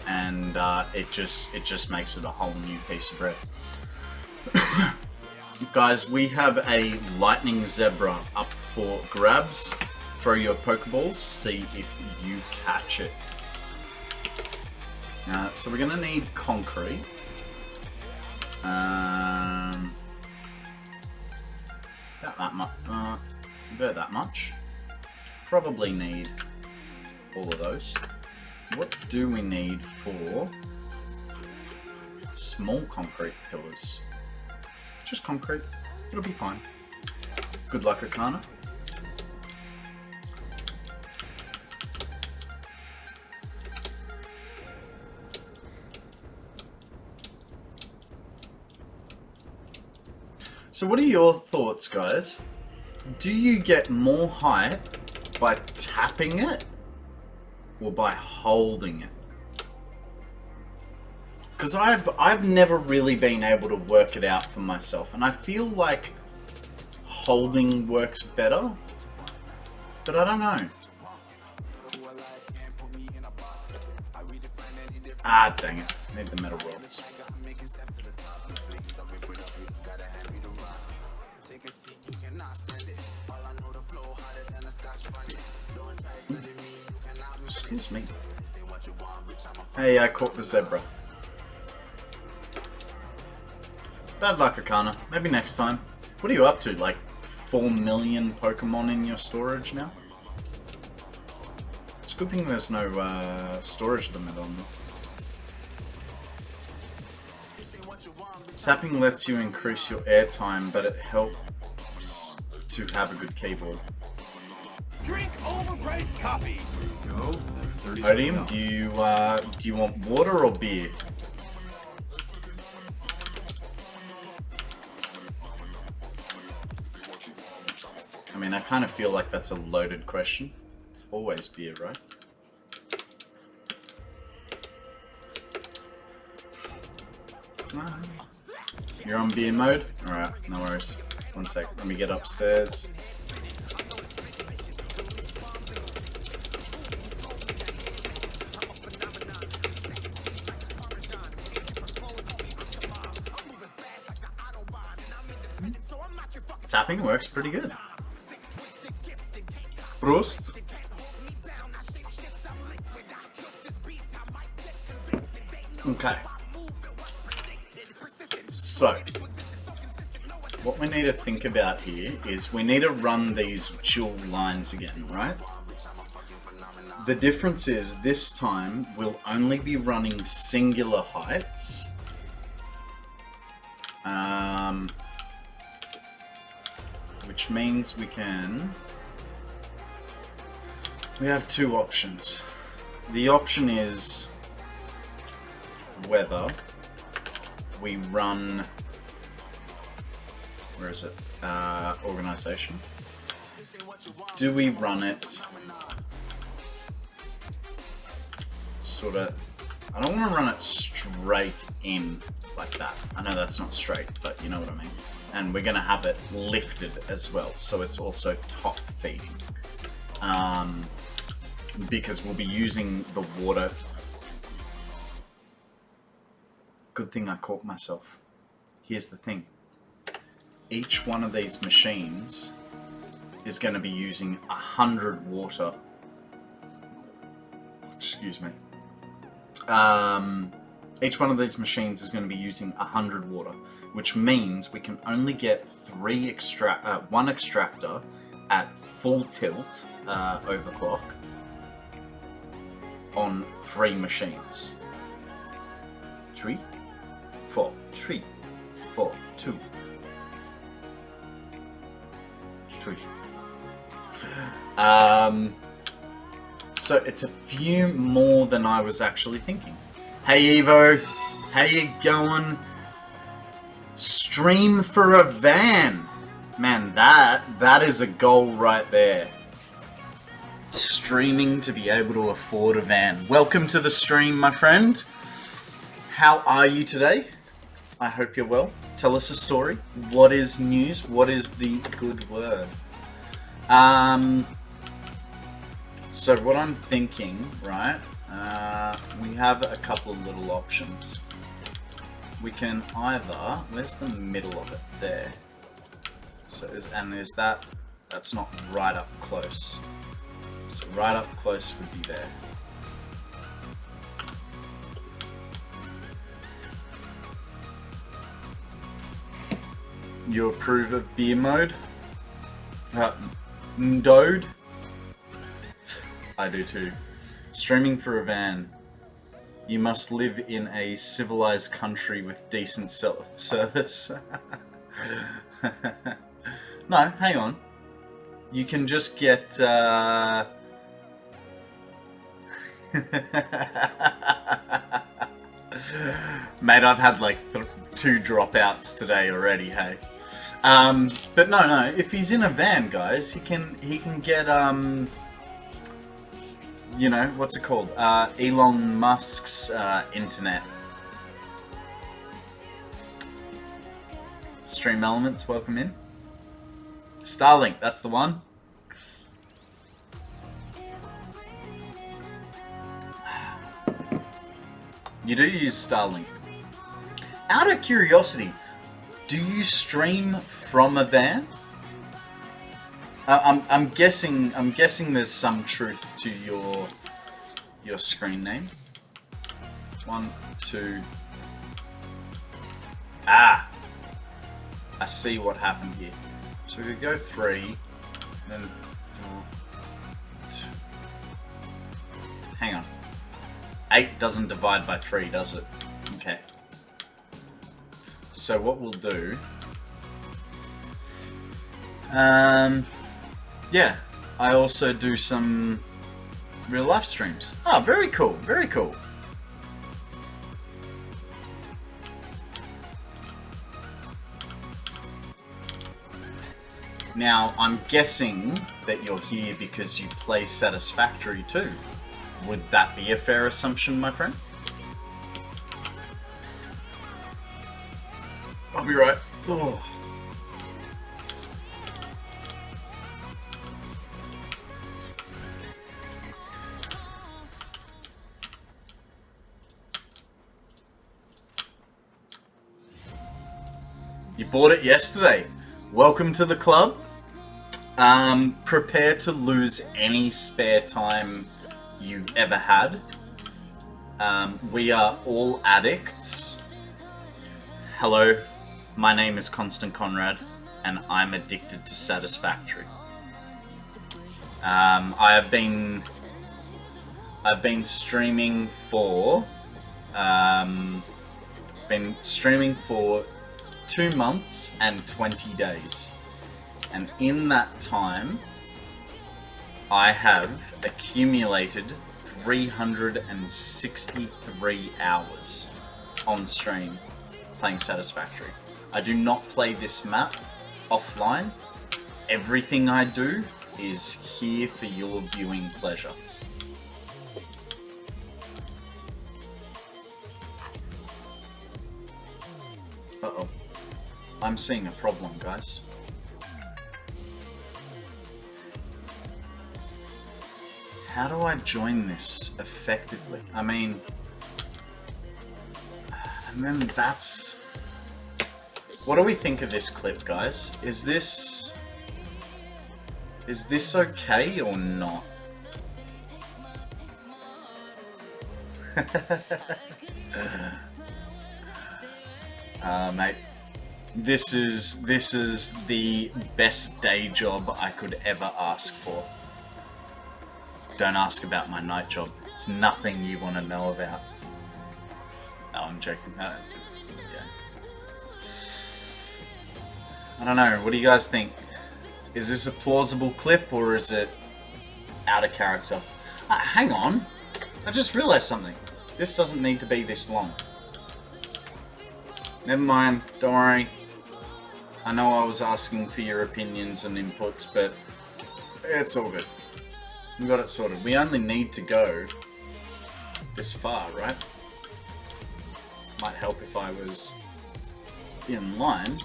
and it just makes it a whole new piece of bread. Guys, we have a lightning zebra up for grabs. Throw your Pokeballs, see if you catch it. So we're gonna need concrete. About that much. Probably need all of those. What do we need for small concrete pillars? Just concrete. It'll be fine. Good luck, Akana. So what are your thoughts, guys? Do you get more height by tapping it or by holding it? Because I've never really been able to work it out for myself, and I feel like holding works better, but I don't know. Ah, dang it. Need the metal rods. Excuse me. Hey, I caught the zebra. Bad luck, Akana. Maybe next time. What are you up to? Like 4 million Pokemon in your storage now? It's a good thing there's no storage limit on them. Tapping lets you increase your airtime, but it helps to have a good keyboard. Drink overpriced coffee. There you go. That's 30 Odium, do you want water or beer? I mean, I kind of feel like that's a loaded question. It's always beer, right? You're on beer mode? Alright, no worries. One sec, let me get upstairs. Tapping works pretty good. Prost. Okay. So, what we need to think about here is we need to run these dual lines again, right? The difference is this time we'll only be running singular heights. Which means we have two options. The option is whether we run, where is it? Organization. Do we run it sort of, I don't want to run it straight in like that. I know that's not straight, but you know what I mean. And we're going to have it lifted as well, so it's also top feeding. Because we'll be using the water. Good thing I caught myself. Here's the thing. Each one of these machines is going to be using 100 water. Excuse me. Each one of these machines is going to be using 100 water, which means we can only get one extractor at full tilt overclock on 3 machines. 3, 4, 3, 4, 2, 3. So it's a few more than I was actually thinking. Hey Evo, how you going? Stream for a van. Man, that is a goal right there. Streaming to be able to afford a van. Welcome to the stream, my friend. How are you today? I hope you're well. Tell us a story. What is news? What is the good word? So what I'm thinking, right? We have a couple of little options. We can either, where's the middle of it? There. So there's that. That's not right up close. So right up close would be there. You approve of beer mode? Ndode? I do too. Streaming for a van. You must live in a civilized country with decent service. No, hang on. You can just get... Mate, I've had like 2 dropouts today already, hey. But no, if he's in a van, guys, he can get you know, what's it called? Elon Musk's internet. Stream Elements, welcome in. Starlink, that's the one. You do use Starlink. Out of curiosity, do you stream from a van? I'm guessing there's some truth to your screen name. 1, 2. Ah, I see what happened here. So we go 3, then 2. Hang on. 8 doesn't divide by 3, does it? Okay. So what we'll do... yeah, I also do some real life streams. Ah, very cool, very cool. Now, I'm guessing that you're here because you play Satisfactory too. Would that be a fair assumption, my friend? I'll be right. Oh. You bought it yesterday. Welcome to the club. Prepare to lose any spare time you've ever had. We are all addicts. Hello, my name is KonstantKonrad, and I'm addicted to Satisfactory. I've been streaming for 2 months and 20 days. And in that time, I have accumulated 363 hours on stream playing Satisfactory. I do not play this map offline. Everything I do is here for your viewing pleasure. Uh-oh. I'm seeing a problem, guys. How do I join this effectively? I mean... And then that's... What do we think of this clip, guys? Is this okay or not? Mate, this is the best day job I could ever ask for. Don't ask about my night job. It's nothing you want to know about. No, I'm joking. Yeah. I don't know. What do you guys think? Is this a plausible clip or is it out of character? Hang on. I just realized something. This doesn't need to be this long. Never mind. Don't worry. I know I was asking for your opinions and inputs, but it's all good. We got it sorted. We only need to go this far, right? Might help if I was in line.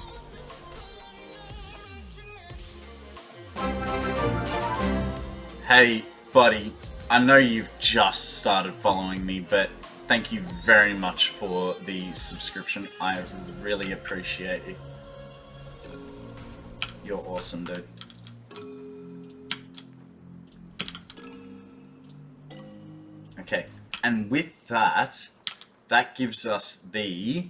Hey, buddy. I know you've just started following me, but thank you very much for the subscription. I really appreciate it. You're awesome, dude. Okay, and with that, that gives us the...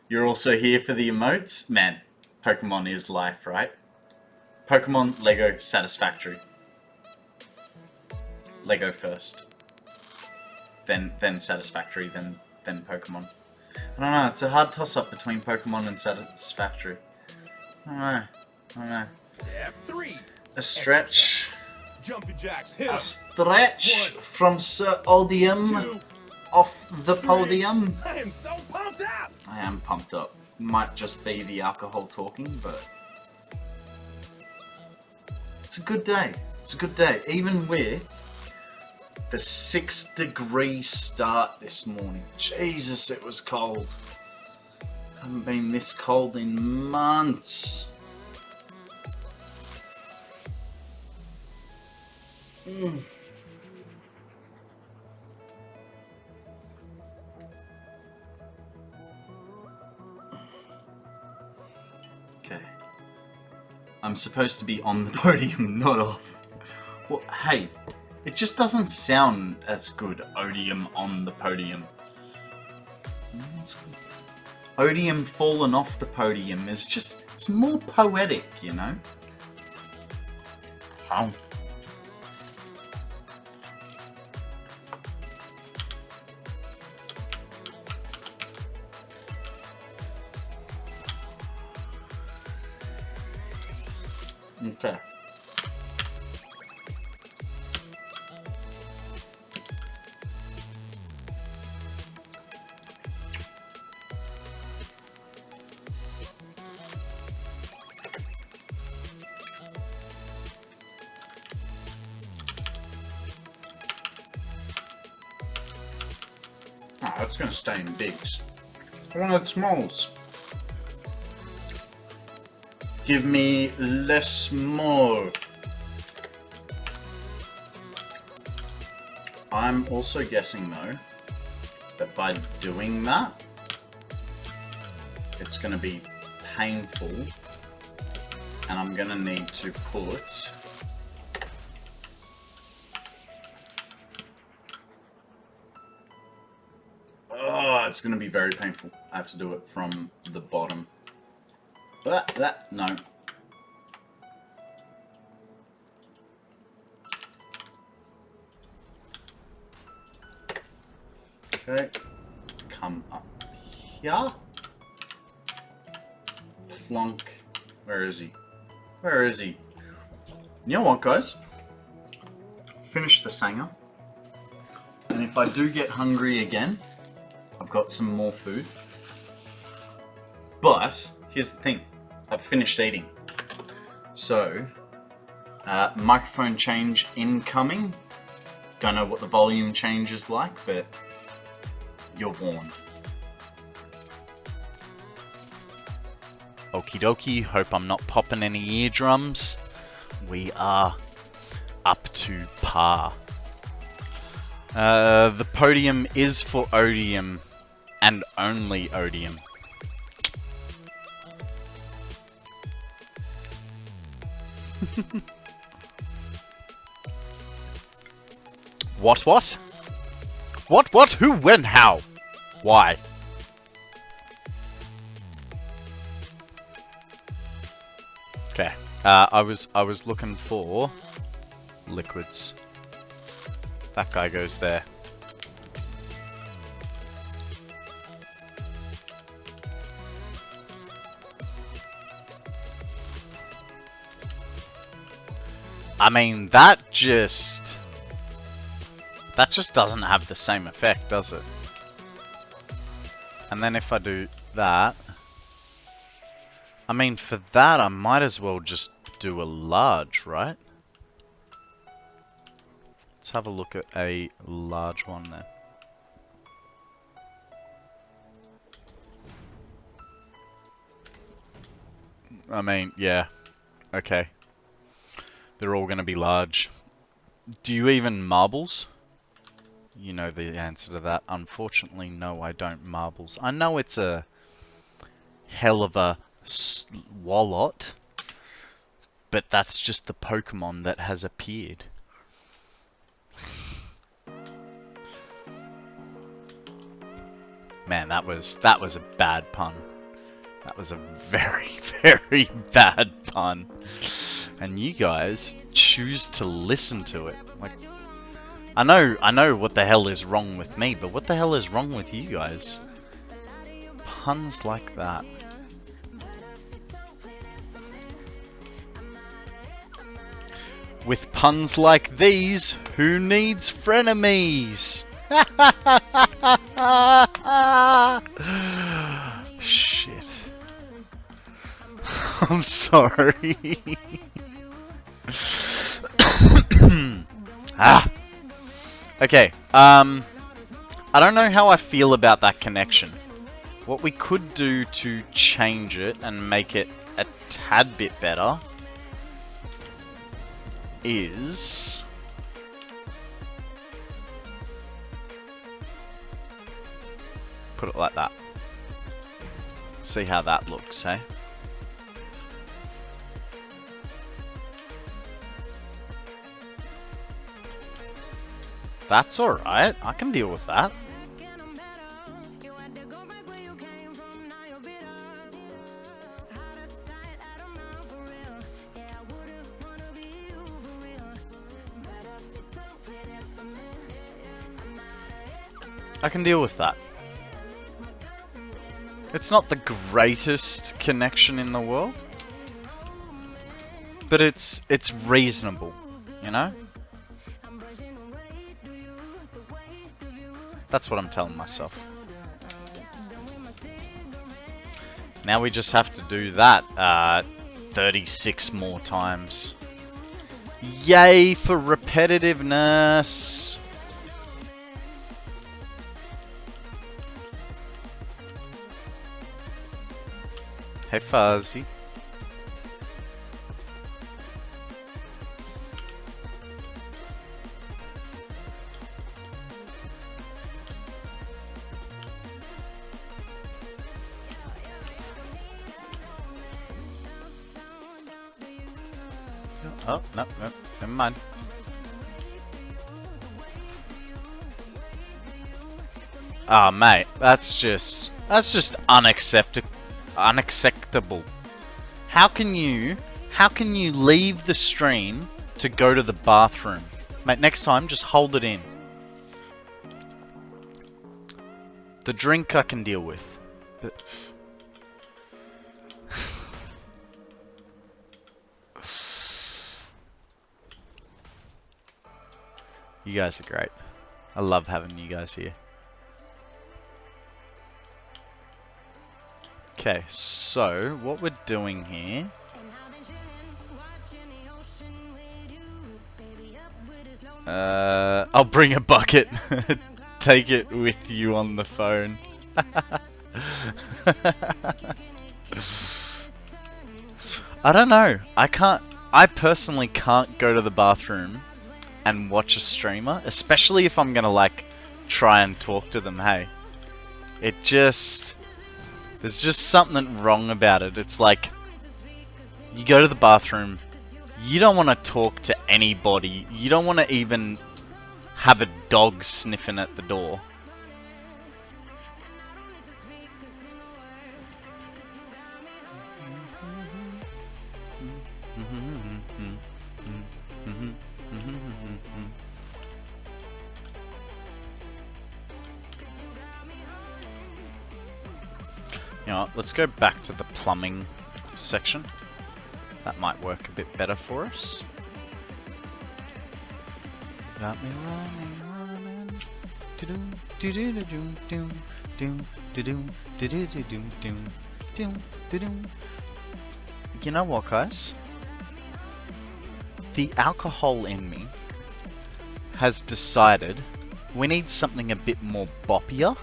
You're also here for the emotes? Man, Pokemon is life, right? Pokemon, Lego, Satisfactory. Lego first. Then Satisfactory, then Pokemon. I don't know, it's a hard toss-up between Pokemon and Satisfactory. I don't know. F3. A stretch... Jumping jacks, hit 'em. A stretch from Sir Odium off the podium. I am so pumped up. I am pumped up. Might just be the alcohol talking, but it's a good day. It's a good day. Even with the 6-degree start this morning. Jesus, it was cold. Haven't been this cold in months. Okay. I'm supposed to be on the podium, not off. Well, hey, it just doesn't sound as good, Odium on the podium. Odium fallen off the podium is just, it's more poetic, you know? Oh. Okay. Oh, that's going to stay in bigs. I want smalls. Give me less more. I'm also guessing though that by doing that, it's going to be painful, and I'm going to need to put it's going to be very painful. I have to do it from the bottom. No. Okay. Come up here. Plunk. Where is he? Where is he? You know what, guys? Finish the Sanger. And if I do get hungry again, I've got some more food. But here's the thing. I've finished eating. So, microphone change incoming. Don't know what the volume change is like, but you're warned. Okie dokie, hope I'm not popping any eardrums. We are up to par. The podium is for Odium, and only Odium. What? What? Who, when, how? Why? Okay. I was looking for liquids. That guy goes there. I mean, that just doesn't have the same effect, does it? And then if I do that, I mean, for that I might as well just do a large, right? Let's have a look at a large one then. I mean, yeah. Okay. They're all going to be large. Do you even marbles? You know the answer to that. Unfortunately, no, I don't marbles. I know it's a hell of a swallot, but that's just the Pokemon that has appeared. Man, that was a bad pun. That was a very, very bad pun. And you guys choose to listen to it. Like, I know what the hell is wrong with me, but what the hell is wrong with you guys? Puns like that. With puns like these, who needs frenemies? Shit. I'm sorry. Okay, I don't know how I feel about that connection. What we could do to change it and make it a tad bit better is... put it like that. See how that looks, eh? That's alright, I can deal with that. I can deal with that. It's not the greatest connection in the world, but it's reasonable, you know? That's what I'm telling myself. Now we just have to do that 36 more times. Yay for repetitiveness! Hey Fuzzy. Oh, no, never mind. Ah, mate, that's just unacceptable. Unacceptable. How can you leave the stream to go to the bathroom? Mate, next time just hold it in. The drink I can deal with. But you guys are great. I love having you guys here. Okay, so what we're doing here... I'll bring a bucket. Take it with you on the phone. I don't know. I personally can't go to the bathroom and watch a streamer, especially if I'm gonna like try and talk to them. Hey, there's just something wrong about it. It's like you go to the bathroom, you don't want to talk to anybody, you don't want to even have a dog sniffing at the door. You know what, let's go back to the plumbing section. That might work a bit better for us. Got me running. You know what, guys? The alcohol in me has decided we need something a bit more boppier.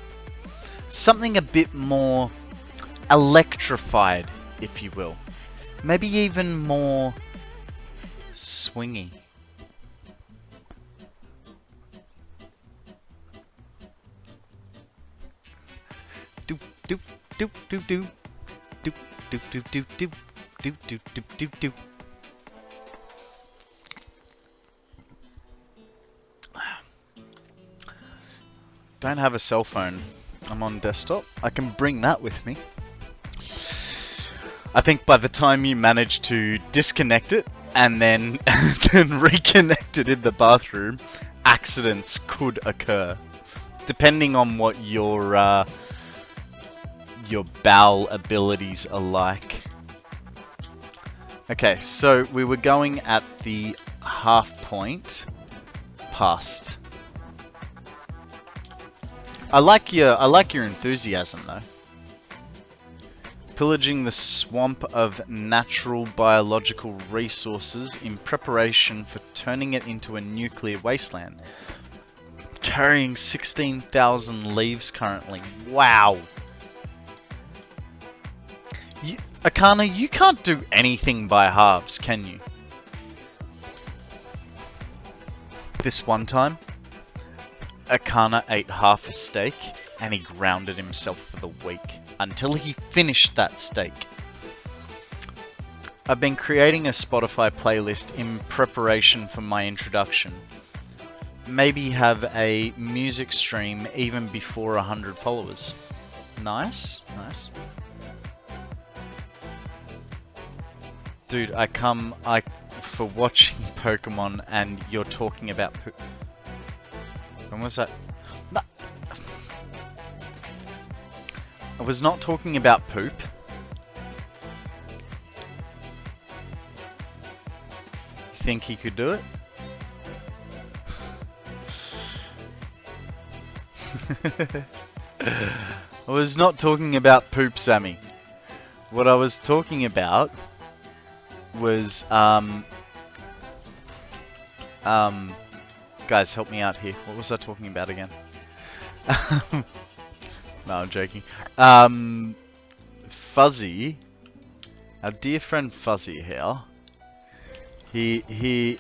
Something a bit more electrified, if you will. Maybe even more swingy. Doop doop doop doop doop doop doop doop doop doop doop doop doop doop doop. Don't have a cell phone. I'm on desktop. I can bring that with me. I think by the time you manage to disconnect it and then reconnect it in the bathroom, accidents could occur, depending on what your bowel abilities are like. Okay, so we were going at the half point past. I like your enthusiasm though. Pillaging the swamp of natural biological resources in preparation for turning it into a nuclear wasteland. carrying 16,000 leaves currently. Wow. Akana, you can't do anything by halves, can you? This one time, Akana ate half a steak and he grounded himself for the week until he finished that steak. I've been creating a Spotify playlist in preparation for my introduction. Maybe have a music stream even before 100 followers. Nice, nice. Dude, for watching Pokemon and you're talking about poop. When was that? No. I was not talking about poop. You think he could do it? I was not talking about poop, Sammy. What I was talking about was guys, help me out here. What was I talking about again? No, I'm joking. Fuzzy, our dear friend Fuzzy here. He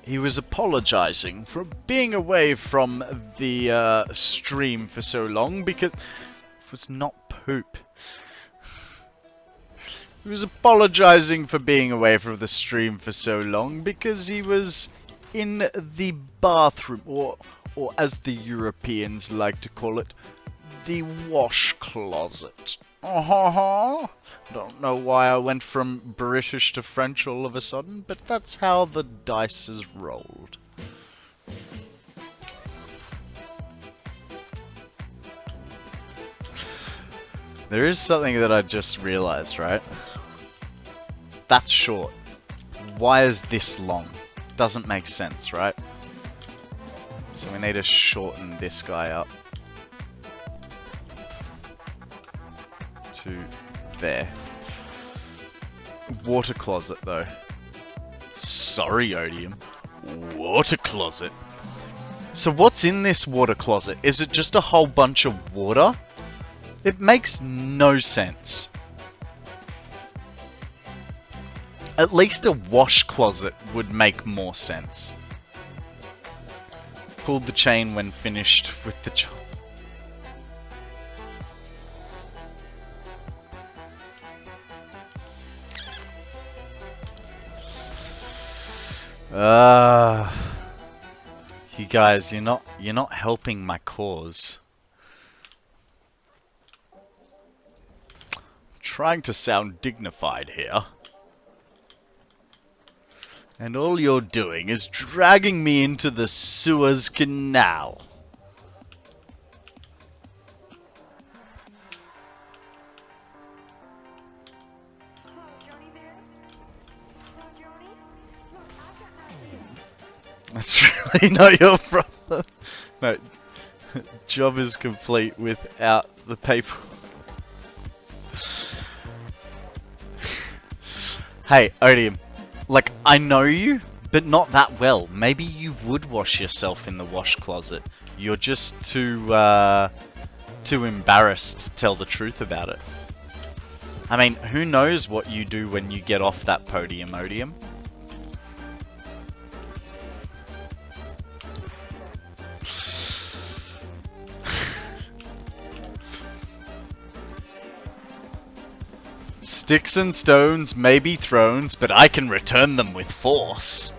was apologizing for being away from the stream for so long because it was not poop. He was apologizing for being away from the stream for so long because he was in the bathroom, or as the Europeans like to call it, the wash closet. Don't know why I went from British to French all of a sudden, but that's how the dice is rolled. There is something that I just realized, right? That's short. Why is this long? Doesn't make sense, right? So we need to shorten this guy up to there. Water closet though. Sorry, Odium. Water closet. So what's in this water closet? Is it just a whole bunch of water? It makes no sense. At least a wash closet would make more sense. Pull the chain when finished with the job. You guys, you're not helping my cause. I'm trying to sound dignified here. And all you're doing is dragging me into the Suez Canal. That's really not your problem. No, job is complete without the paper. Hey, Odium. Like, I know you, but not that well. Maybe you would wash yourself in the wash closet. You're just too embarrassed to tell the truth about it. I mean, who knows what you do when you get off that podium, Odium? Sticks and stones may be thrones, but I can return them with force.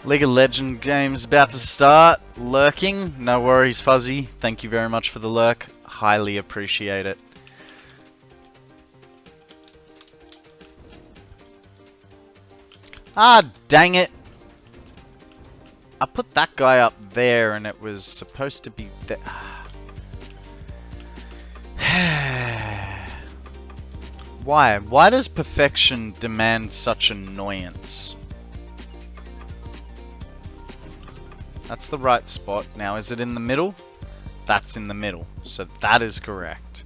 League of Legends games about to start. Lurking? No worries, Fuzzy. Thank you very much for the lurk. Highly appreciate it. Ah, dang it. I put that guy up there and it was supposed to be there. Why? Why does perfection demand such annoyance? That's the right spot. Now, is it in the middle? That's in the middle. So that is correct.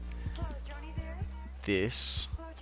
This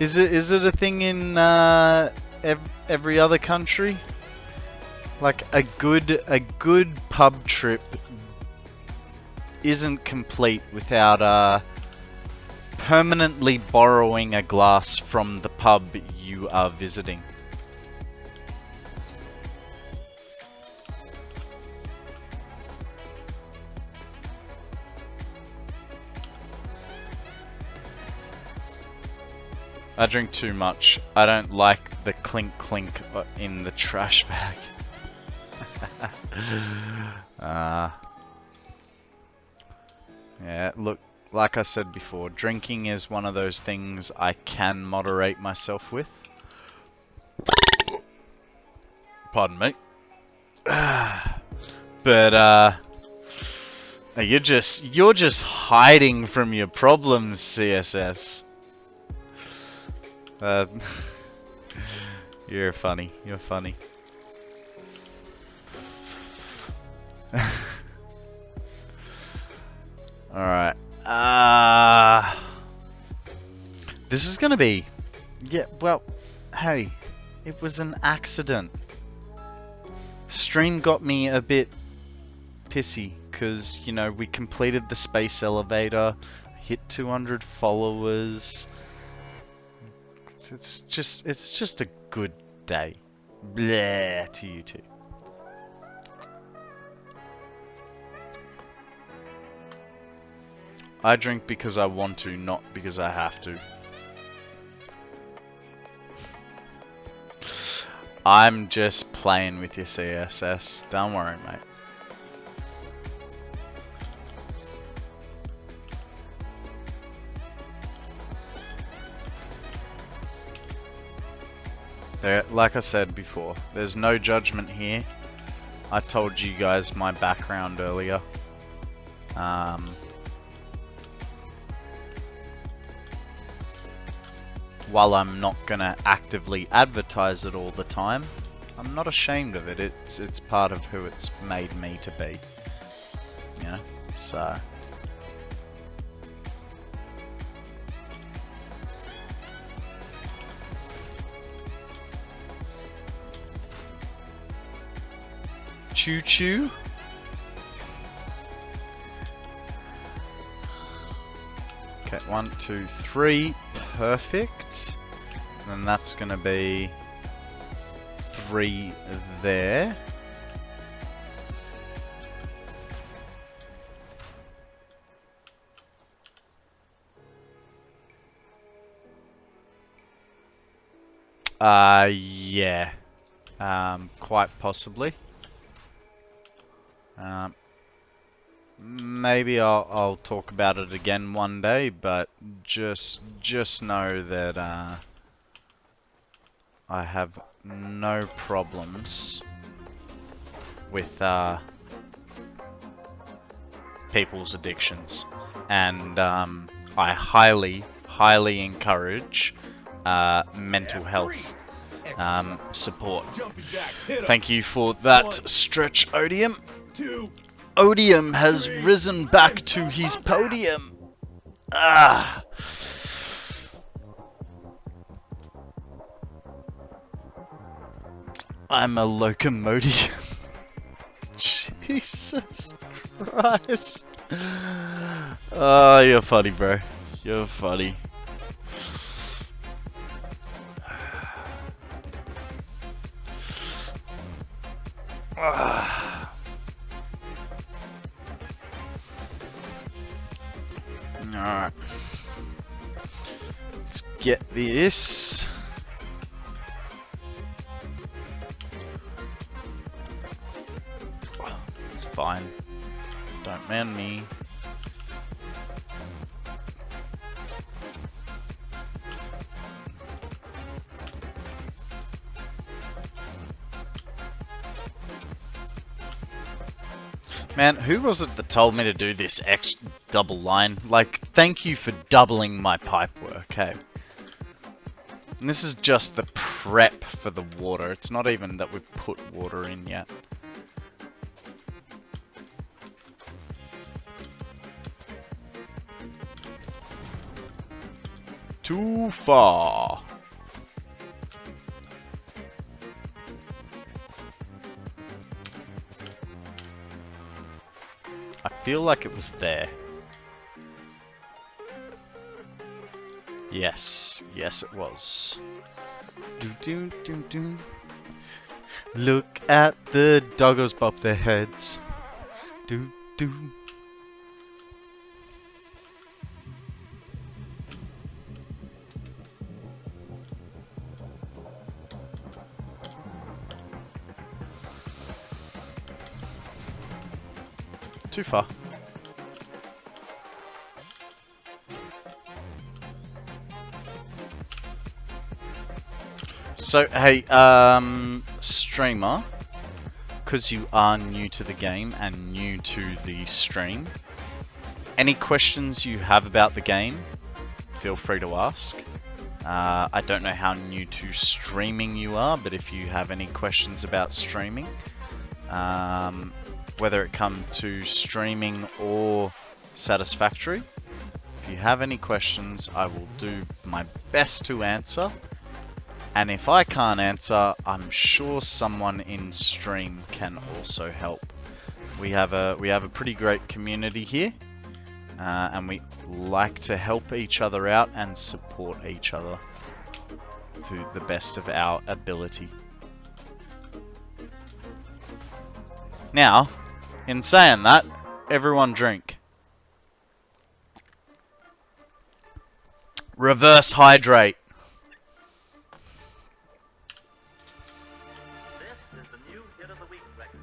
Is it a thing in every other country? Like a good pub trip isn't complete without permanently borrowing a glass from the pub you are visiting. I drink too much. I don't like the clink clink in the trash bag. Yeah, look, like I said before, drinking is one of those things I can moderate myself with. Pardon me. But you're just hiding from your problems, CSS. You're funny. You're funny. Alright. This is gonna be... Yeah, well, hey. It was an accident. Stream got me a bit pissy. Because, you know, we completed the space elevator. Hit 200 followers. It's just a good day. Blah to you two. I drink because I want to, not because I have to. I'm just playing with your CSS. Don't worry, mate. There, like I said before, there's no judgment here. I told you guys my background earlier. While I'm not gonna actively advertise it all the time, I'm not ashamed of it. It's part of who it's made me to be. You know, so. Choo choo. Okay, 1, 2, 3, perfect. And then that's gonna be 3 there. Yeah. Quite possibly. Maybe I'll talk about it again one day, but just know that I have no problems with people's addictions, and I highly encourage mental health support. Thank you for that stretch, Odium. Odium has risen back to his podium. Ah. I'm a locomotive. Jesus Christ. Oh, you're funny, bro. You're funny. Alright. Let's get this. It's fine. Don't man me. Man, who was it that told me to do this X double line? Like, thank you for doubling my pipe work, hey? And this is just the prep for the water. It's not even that we've put water in yet. too far. I feel like it was there. Yes, yes it was. Do do do do. Look at the doggos bop their heads. Do do. Too far. So, hey, streamer, because you are new to the game and new to the stream, any questions you have about the game, feel free to ask. I don't know how new to streaming you are, but if you have any questions about streaming, whether it comes to streaming or Satisfactory, if you have any questions, I will do my best to answer. And if I can't answer, I'm sure someone in stream can also help. We have a pretty great community here, and we like to help each other out and support each other to the best of our ability. Now, in saying that, everyone drink. Reverse hydrate. This is the new hit of the week record.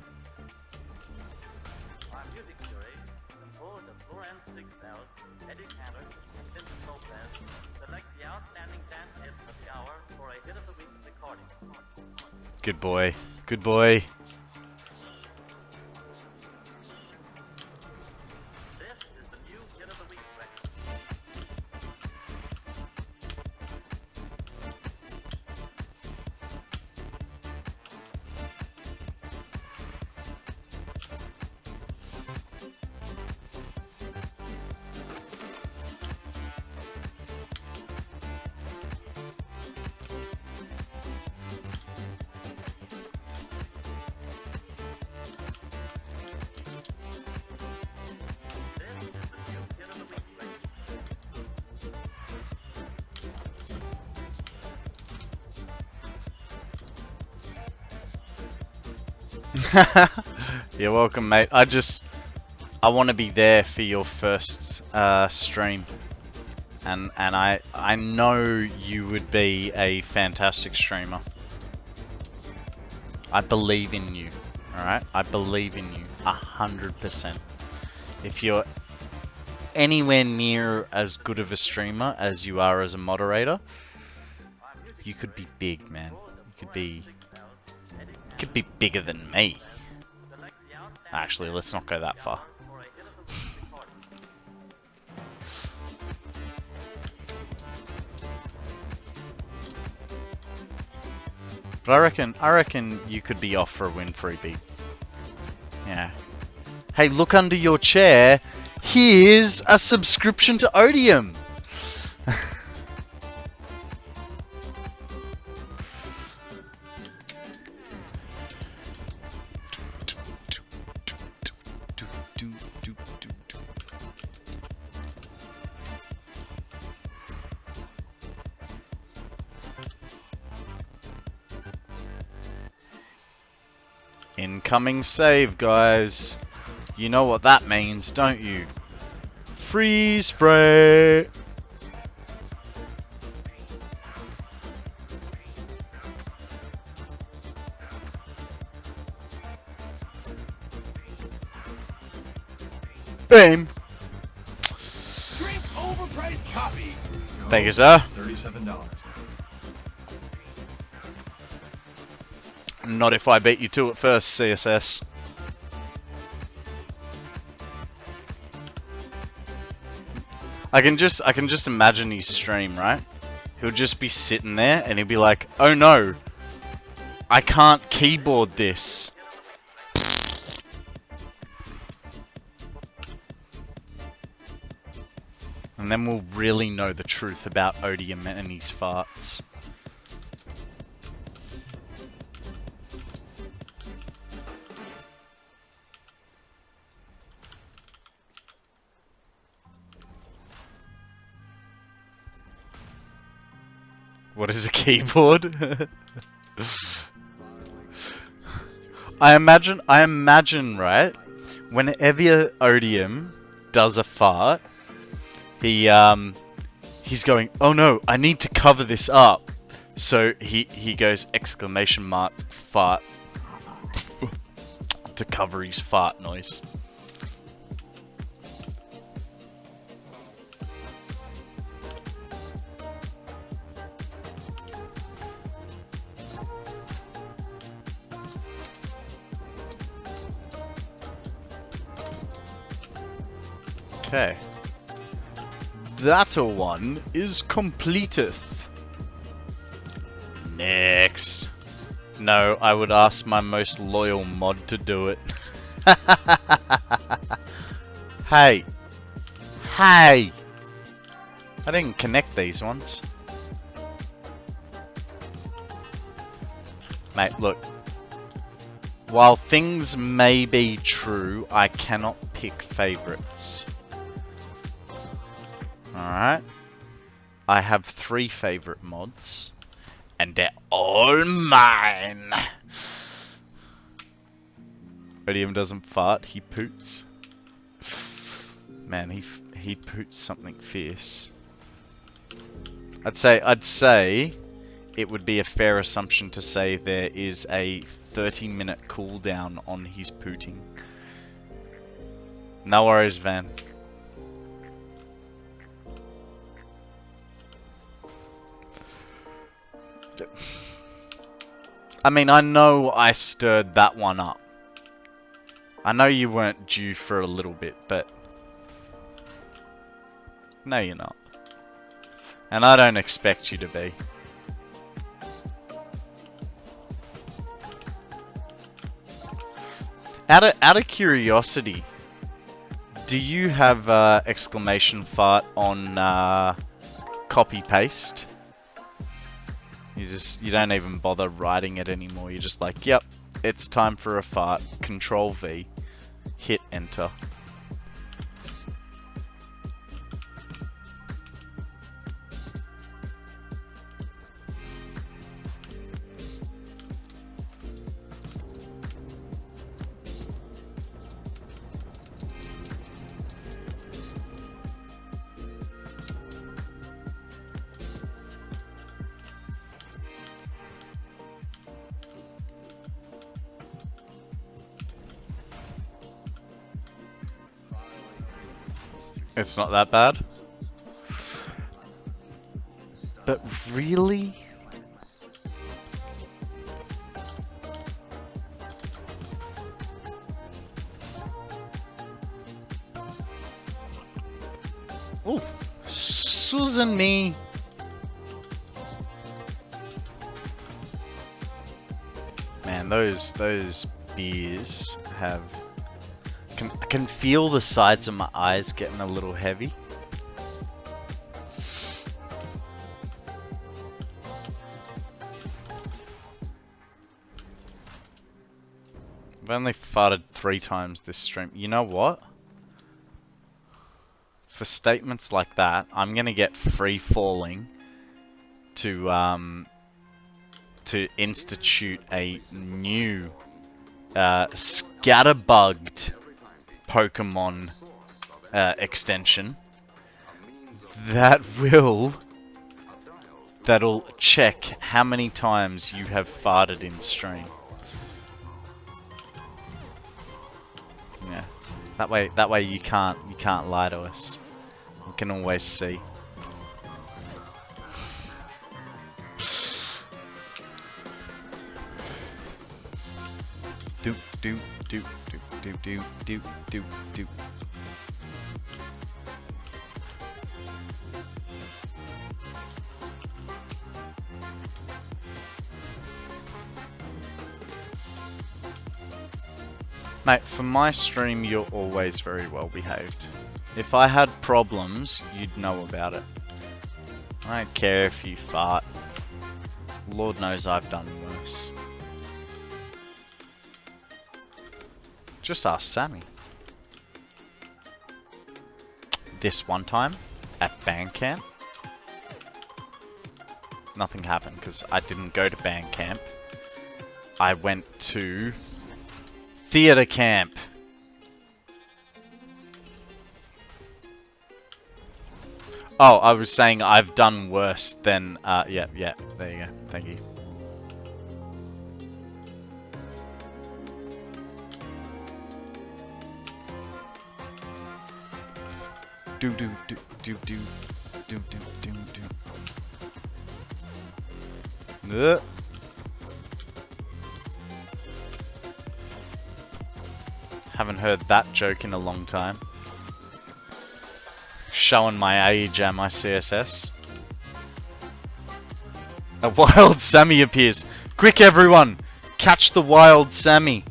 Our music jury, composed of Florence Sigfeld, Eddie Cantor, and Vincent Lopez, selects the outstanding dance hit of the hour for a hit of the week recording. Good boy. Good boy. This is the new hit of the week record. This is the new hit of the week record. You're welcome, mate. I want to be there for your first stream, and I know you would be a fantastic streamer. I believe in you. All right, I believe in you 100%. If you're anywhere near as good of a streamer as you are as a moderator, you could be big, man. You could be bigger than me. Actually, let's not go that far. But I reckon you could be off for a win-free beat. Yeah. Hey, look under your chair. Here's a subscription to Odium. Incoming save, guys. You know what that means, don't you? Freeze spray. Bam. Drink overpriced coffee. Thank you, sir. $37. Not if I beat you to it first, CSS. I can just imagine his stream, right? He'll just be sitting there and he'll be like, "Oh no, I can't keyboard this." And then we'll really know the truth about Odium and his farts. What is a keyboard? I imagine, right? Whenever Odium does a fart, he's going, oh no, I need to cover this up. So he goes exclamation mark fart to cover his fart noise. Okay. That one is completeth. Next. No, I would ask my most loyal mod to do it. Hey. Hey! I didn't connect these ones. Mate, look. While things may be true, I cannot pick favorites. Alright. I have 3 favorite mods. And they're all mine! Odium doesn't fart, he poots. Man, he poots something fierce. I'd say it would be a fair assumption to say there is a 30-minute cooldown on his pooting. No worries, Van. I mean, I know I stirred that one up. I know you weren't due for a little bit, but... No, you're not. And I don't expect you to be. Out of curiosity, do you have exclamation fart on copy paste? You don't even bother writing it anymore. You're just like, yep, it's time for a fart. Control V, hit enter. It's not that bad. But really? Oh, Susan me. Man, those beers have... I can feel the sides of my eyes getting a little heavy. I've only farted 3 times this stream. You know what? For statements like that, I'm gonna get free falling to institute a new scatterbugged Pokemon extension that'll check how many times you have farted in stream. Yeah, that way you can't lie to us. We can always see. Do do do do do do do do. Mate, for my stream, you're always very well behaved. If I had problems, you'd know about it. I don't care if you fart. Lord knows I've done worse. Just ask Sammy. This one time at band camp, nothing happened because I didn't go to band camp. I went to theater camp. Oh, I was saying I've done worse than, yeah, there you go. Thank you. Do do do do do do do do do. Haven't heard that joke in a long time. Showing my age and my CSS. A wild Sammy appears. Quick everyone! Catch the wild Sammy!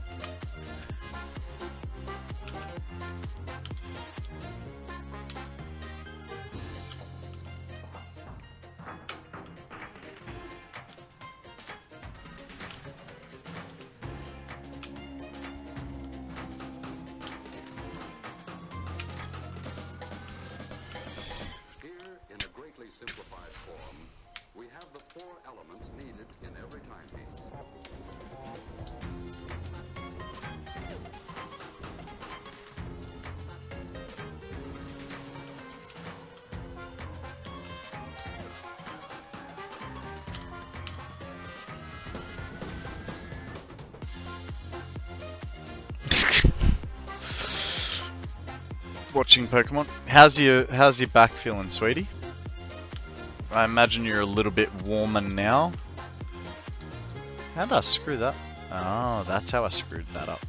Watching Pokemon. How's your back feeling, sweetie? I imagine you're a little bit warmer now. How did I screw that? Oh, that's how I screwed that up.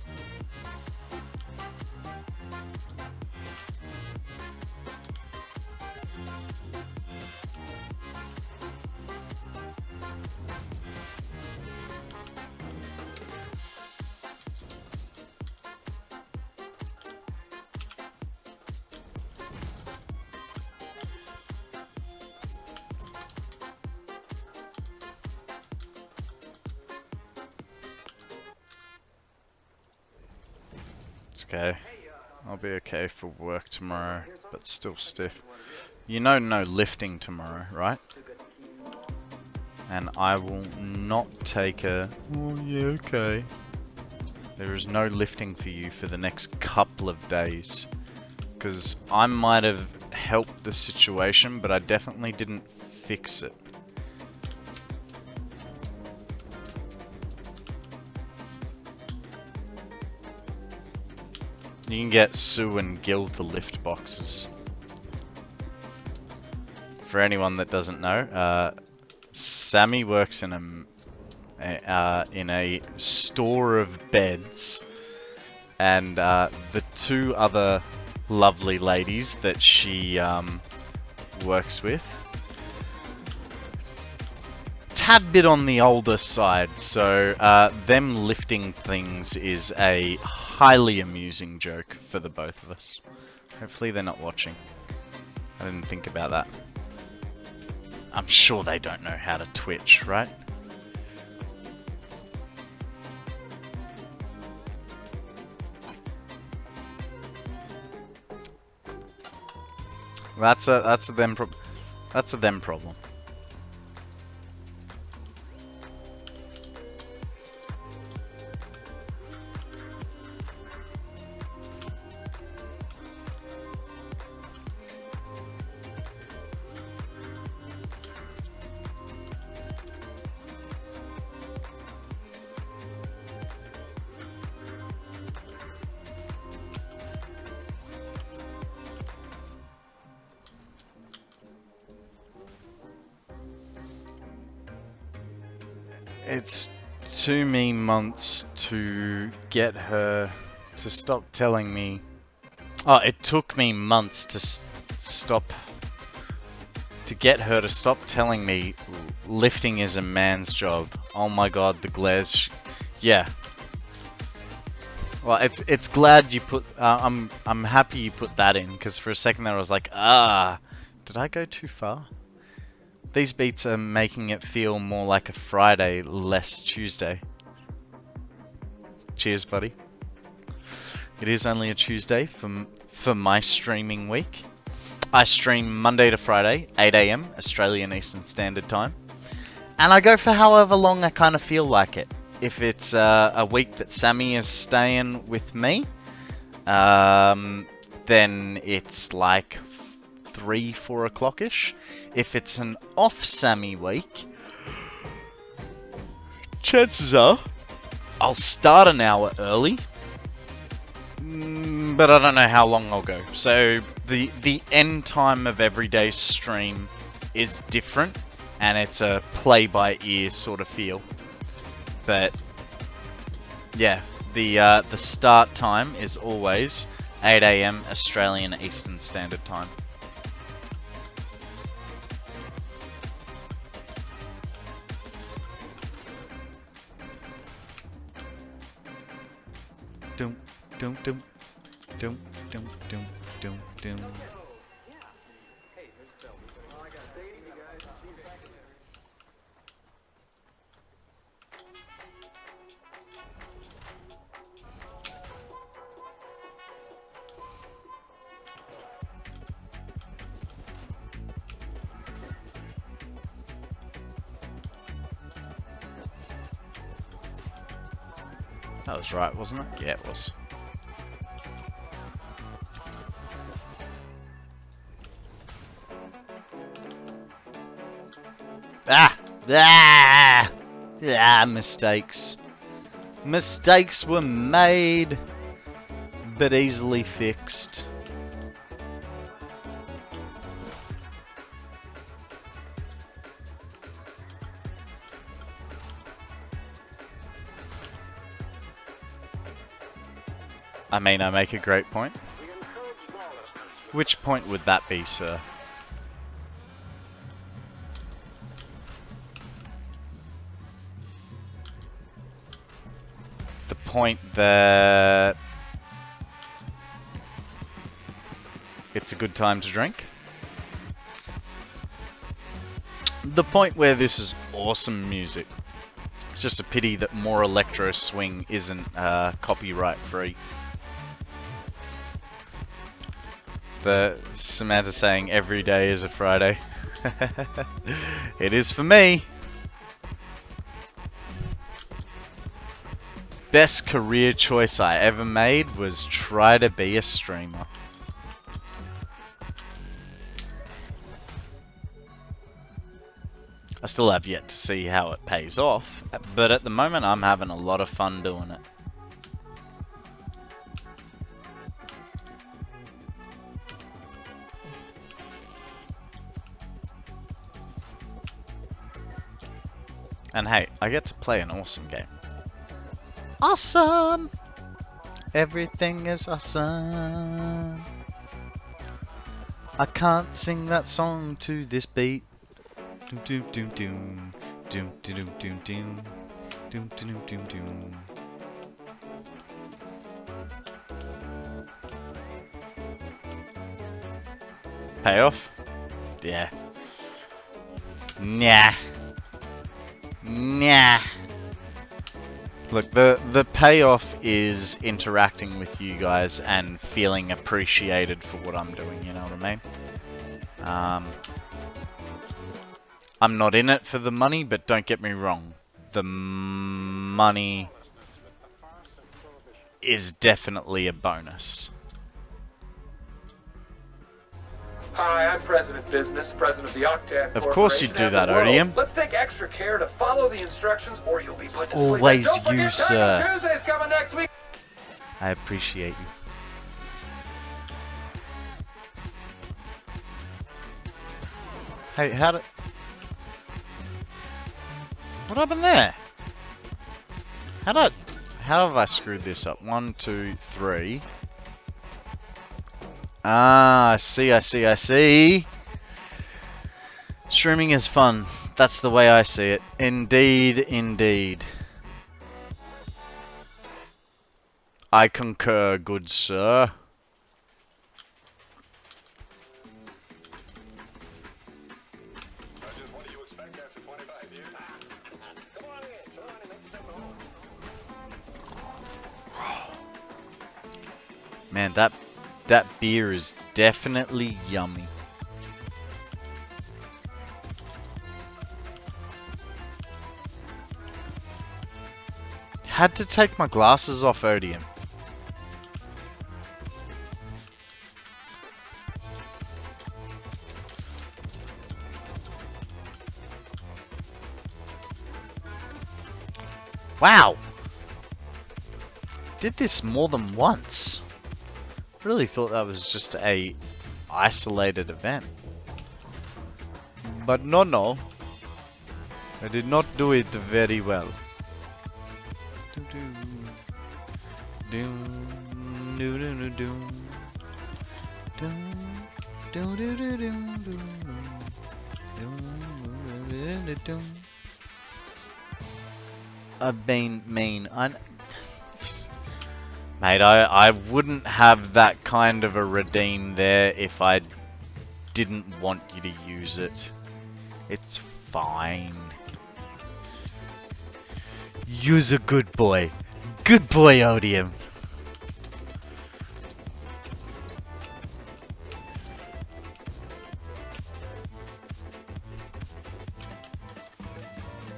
Okay, I'll be okay for work tomorrow, but still stiff. You know no lifting tomorrow, right? And I will not take a, oh yeah, okay. There is no lifting for you for the next couple of days. Because I might have helped the situation, but I definitely didn't fix it. You can get Sue and Gil to lift boxes. For anyone that doesn't know, Sammy works in a store of beds, and the two other lovely ladies that she works with, tad bit on the older side, so them lifting things is a highly amusing joke for the both of us. Hopefully they're not watching. I didn't think about that. I'm sure they don't know how to Twitch, right? That's a them problem. It's too many months to get her to stop telling me. Oh, it took me months to get her to stop telling me lifting is a man's job. Oh my god, the glares. Yeah. Well, it's glad you put. I'm happy you put that in, because for a second there I was like, did I go too far? These beats are making it feel more like a Friday, less Tuesday. Cheers, buddy. It is only a Tuesday for my streaming week. I stream Monday to Friday, 8 AM Australian Eastern Standard Time, and I go for however long I kind of feel like it. If it's a week that Sammy is staying with me, then it's like 3-4 o'clock-ish. If it's an off Sammy week, chances are I'll start an hour early, but I don't know how long I'll go. So the end time of every day's stream is different, and it's a play-by-ear sort of feel. But yeah, the start time is always 8 AM Australian Eastern Standard Time. Dum dum dum dum dum dum dum dum. That was right, wasn't it? Yeah, it was. Mistakes. Mistakes were made, but easily fixed. I mean, I make a great point. Which point would that be, sir? The point that it's a good time to drink? The point where this is awesome music. It's just a pity that more electro swing isn't copyright free. The Samantha saying every day is a Friday. It is for me. Best career choice I ever made was try to be a streamer. I still have yet to see how it pays off, but at the moment I'm having a lot of fun doing it. And hey, I get to play an awesome game. Awesome! Everything is awesome. I can't sing that song to this beat. Doom doom doom doom doom doom doom doom doom doom doom doom. Payoff? Yeah. Nah. Nah. Look, the payoff is interacting with you guys and feeling appreciated for what I'm doing, you know what I mean? I'm not in it for the money, but don't get me wrong. The money is definitely a bonus. Hi, I'm President Business, President of the Octan Of course you'd do that, Odium. Let's take extra care to follow the instructions or you'll be put to sleep. Always And don't you, forget, sir. Taco Tuesday's coming next week. I appreciate you. Hey, how happened there? How have I screwed this up? 1, 2, 3. Ah, I see. Streaming is fun. That's the way I see it. Indeed, indeed. I concur, good sir. Man, that beer is definitely yummy. Had to take my glasses off, Odium. Wow! Did this more than once. Really thought that was just a isolated event. But no. I did not do it very well. I've been mean. Mate, I wouldn't have that kind of a redeem there if I didn't want you to use it. It's fine. You's a good boy. Good boy, Odium.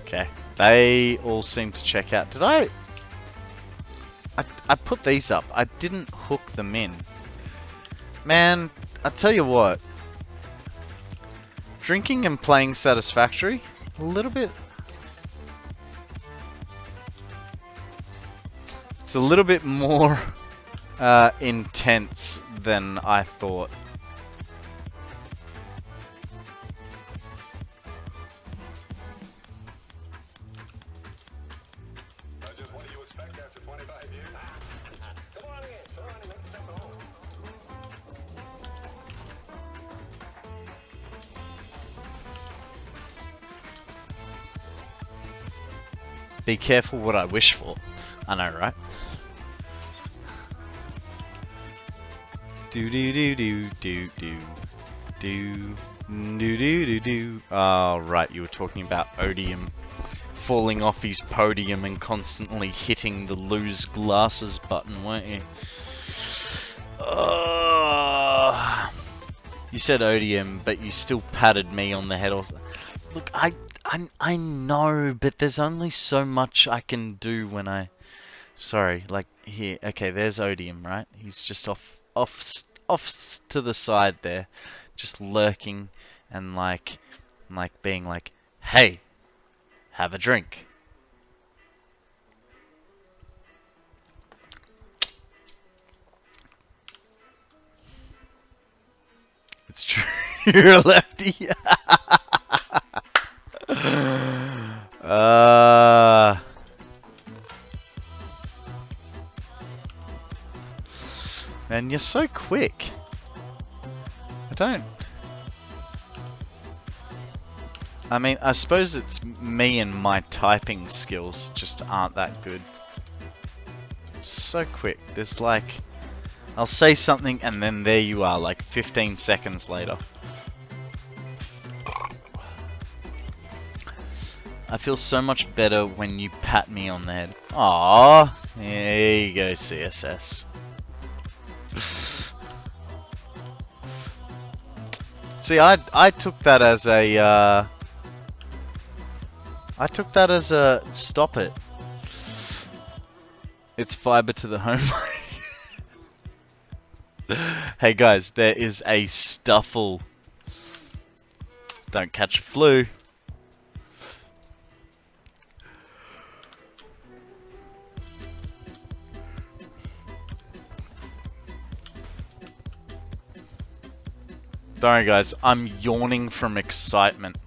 Okay, they all seem to check out. Did I put these up. I didn't hook them in. Man, I tell you what. Drinking and playing Satisfactory, a little bit. It's a little bit more intense than I thought. Be careful what I wish for. I know, right? Do do do do do do do do do do do. Oh, right, you were talking about Odium falling off his podium and constantly hitting the lose glasses button, weren't you? You said Odium, but you still patted me on the head. Also, look, I know, but there's only so much I can do when I... Sorry, like, here. Okay, there's Odium, right? He's just off to the side there. Just lurking and, like being like, hey, have a drink. It's true, you're a lefty. Man, you're so quick. I mean, I suppose it's me and my typing skills just aren't that good. So quick. There's like... I'll say something and then there you are, like 15 seconds later. I feel so much better when you pat me on the head. Aww, there you go, CSS. See, I took that as a stop it. It's fiber to the home. Hey guys, there is a stuffle. Don't catch a flu. Sorry guys, I'm yawning from excitement.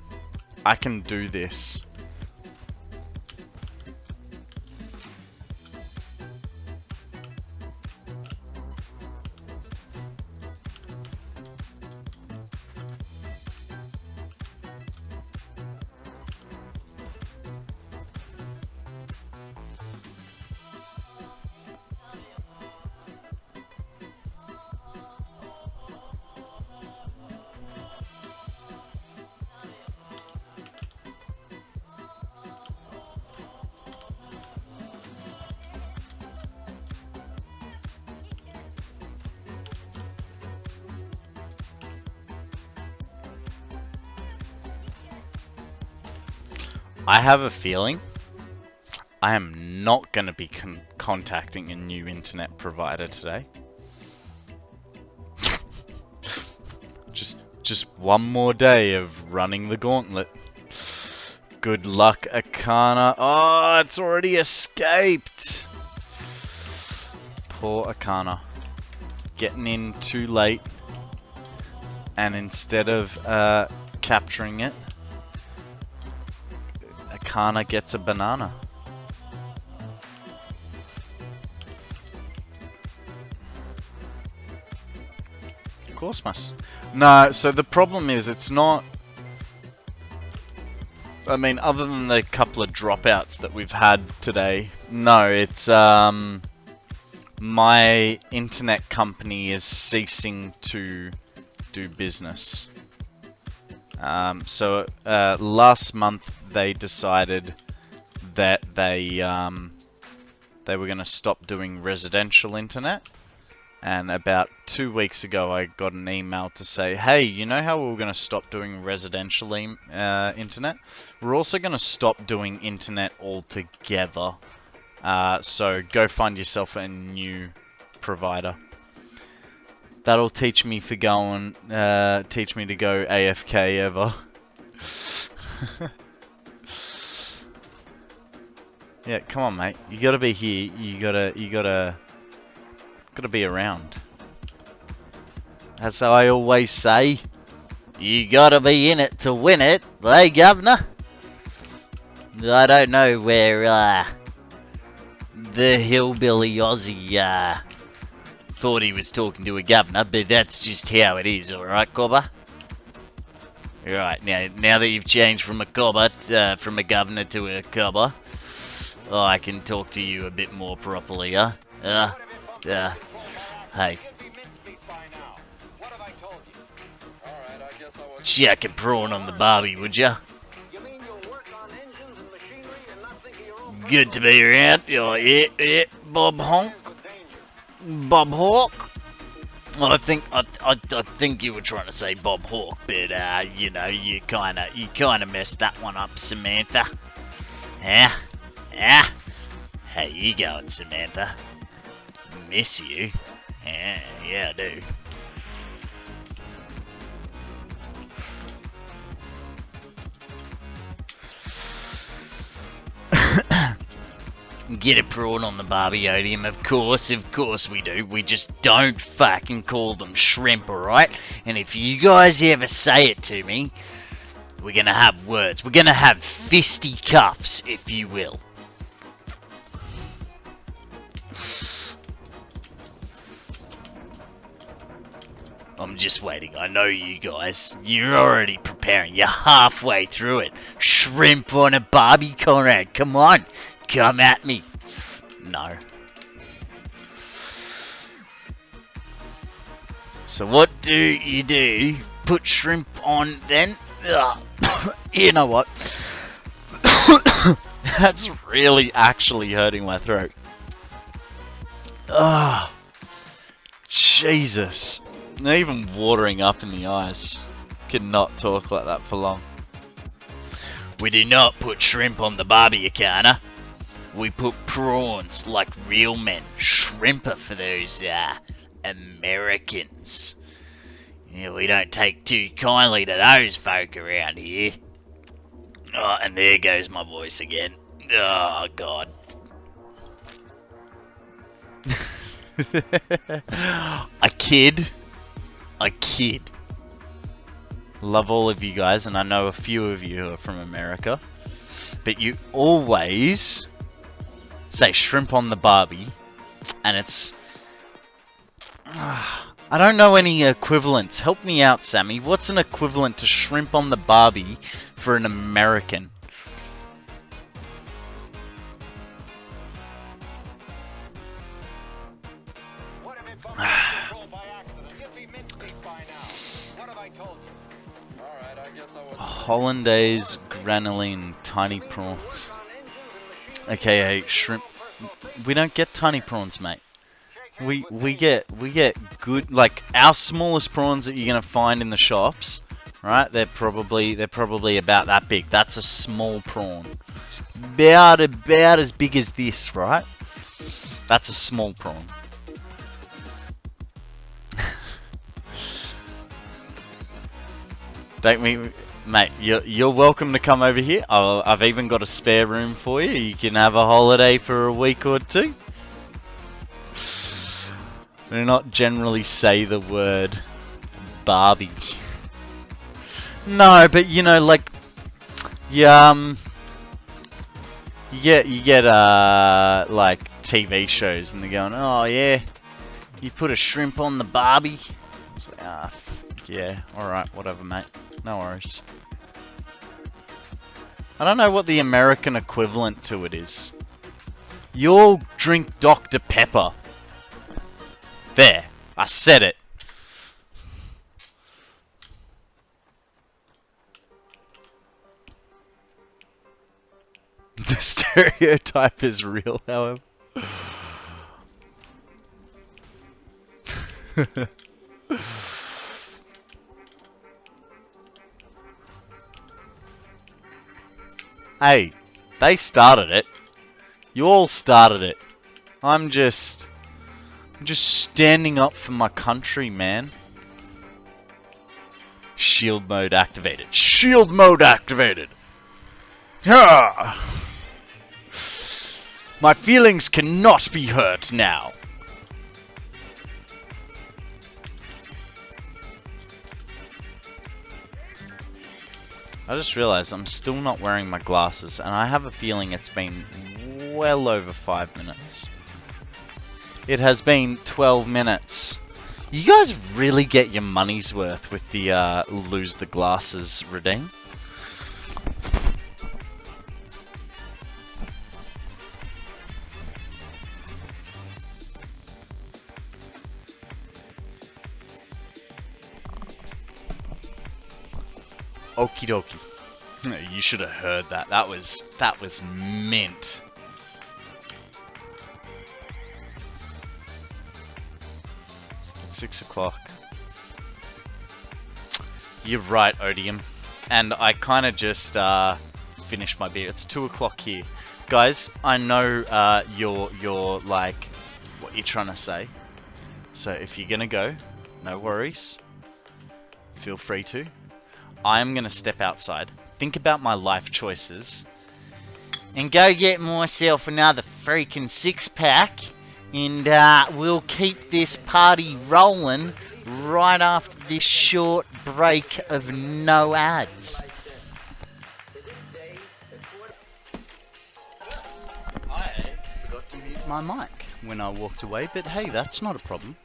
I can do this. I have a feeling I am not going to be contacting a new internet provider today. Just one more day of running the gauntlet. Good luck, Akana. Oh, it's already escaped. Poor Akana. Getting in too late. And instead of capturing it, Akana gets a banana. Of course, must. No, so the problem is it's not. I mean, other than the couple of dropouts that we've had today, no, it's my internet company is ceasing to do business. So last month they decided that they were going to stop doing residential internet. And about 2 weeks ago, I got an email to say, hey, you know how we were going to stop doing residential internet? We're also going to stop doing internet altogether. So go find yourself a new provider. That'll teach me to go AFK ever. Yeah, come on, mate. You gotta be here. You gotta be around. That's how I always say. You gotta be in it to win it, hey governor? I don't know where the hillbilly Aussie thought he was talking to a governor, but that's just how it is, alright, Cobber? Right, now that you've changed from a cobber, from a governor to a cobber, I can talk to you a bit more properly, huh? Hey. Chuck a prawn on the barbie, would ya? Good to be around. Oh, yeah, Bob Honk. Bob Hawk. I think you were trying to say Bob Hawk, but you know, you kinda messed that one up, Samantha. Yeah? How you going, Samantha? Miss you. Yeah, I do. Get a prawn on the Barbiodium, of course we do. We just don't fucking call them shrimp, alright? And if you guys ever say it to me, we're gonna have words. We're gonna have fisticuffs, if you will. I'm just waiting. I know you guys. You're already preparing. You're halfway through it. Shrimp on a Barbie, Konrad. Come on. Come at me. No. So what do you do? Put shrimp on then? You know what? That's really actually hurting my throat. Jesus. Not even watering up in the eyes. Cannot talk like that for long. We do not put shrimp on the Barbie, Akana. We put prawns like real men. Shrimp are for those Americans. Yeah, we don't take too kindly to those folk around here. Oh, and there goes my voice again. Oh, God. I kid. Love all of you guys, and I know a few of you who are from America. But you always say shrimp on the Barbie, and it's... I don't know any equivalents. Help me out, Sammy. What's an equivalent to shrimp on the Barbie for an American? Hollandaise granulin tiny prawns. AKA shrimp. We don't get tiny prawns, mate. We get good, like our smallest prawns that you're gonna find in the shops right? They're probably about that big. That's a small prawn. About as big as this, right? That's a small prawn. Don't me, mate. You're welcome to come over here. I've even got a spare room for you. You can have a holiday for a week or two. Do not generally say the word Barbie. No, but you know, like, yeah, you get like TV shows, and they're going, oh yeah, you put a shrimp on the Barbie. It's like, yeah, all right, whatever, mate. No worries. I don't know what the American equivalent to it is. You'll drink Dr. Pepper. There, I said it. The stereotype is real, however. Hey, they started it. You all started it. I'm just standing up for my country, man. Shield mode activated. Shield mode activated. Yeah. My feelings cannot be hurt now. I just realized I'm still not wearing my glasses, and I have a feeling it's been well over 5 minutes. It has been 12 minutes. You guys really get your money's worth with the lose the glasses redeem. Okie dokie. You should have heard that. That was mint. It's 6 o'clock. You're right, Odium. And I kind of just finished my beer. It's 2 o'clock here, guys. I know you're like, what you're trying to say. So if you're gonna go, no worries. Feel free to. I'm gonna step outside, think about my life choices, and go get myself another freaking 6-pack, and we'll keep this party rolling right after this short break of no ads. I forgot to mute my mic when I walked away, but hey, that's not a problem.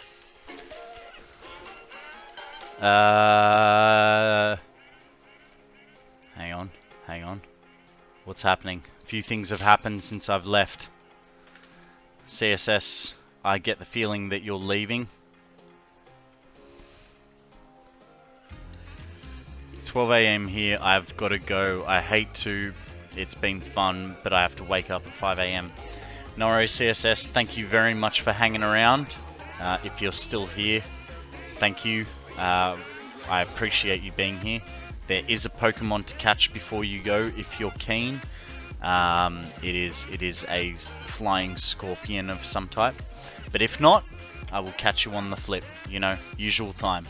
Hang on. What's happening? A few things have happened since I've left. CSS, I get the feeling that you're leaving. It's 12 AM here, I've got to go. I hate to, it's been fun, but I have to wake up at 5 AM. No worries, CSS, thank you very much for hanging around. If you're still here, thank you. I appreciate you being here. There is a Pokemon to catch before you go if you're keen. It is a flying scorpion of some type. But if not, I will catch you on the flip. You know, usual time.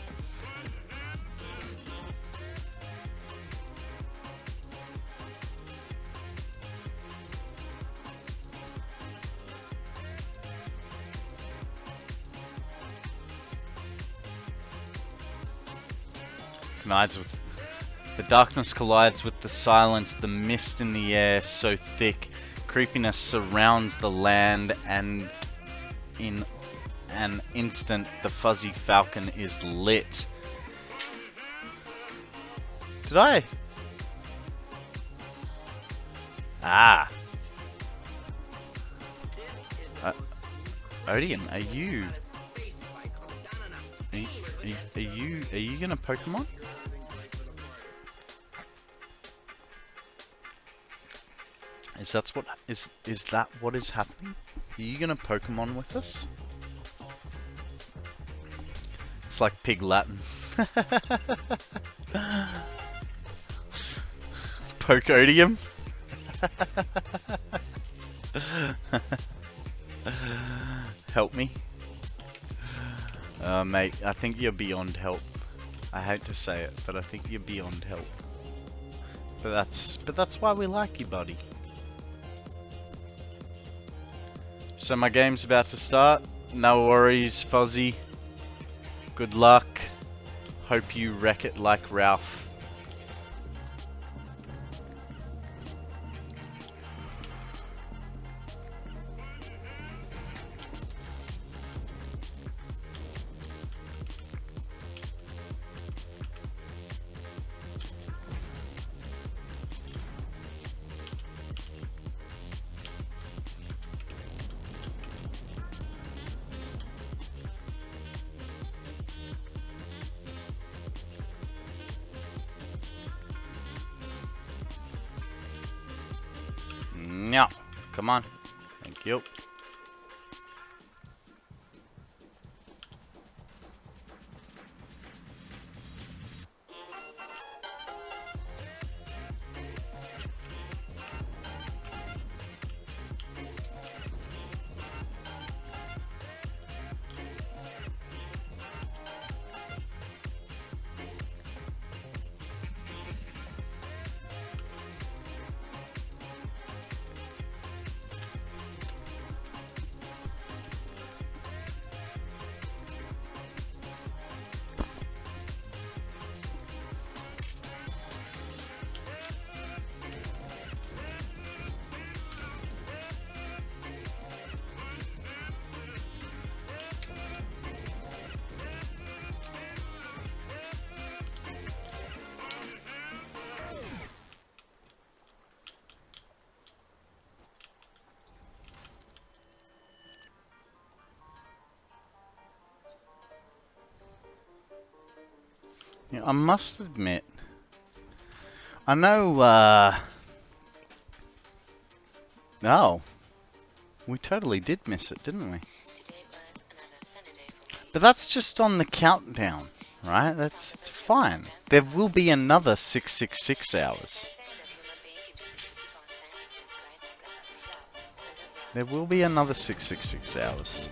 The darkness collides with the silence, the mist in the air so thick, creepiness surrounds the land, and in an instant the fuzzy falcon is lit. Did I? Odium, are you gonna Pokemon? Is that what is happening? Are you gonna Pokemon with us? It's like Pig Latin. Pocodium? Help me. Mate, I think you're beyond help. I hate to say it, but I think you're beyond help. But that's why we like you, buddy. So my game's about to start. No worries, Fuzzy. Good luck. Hope you wreck it like Ralph. No, come on. Thank you. Yeah, I must admit, I know, oh, we totally did miss it, didn't we? But that's just on the countdown, right? It's fine. There will be another 666 hours. There will be another 666 hours.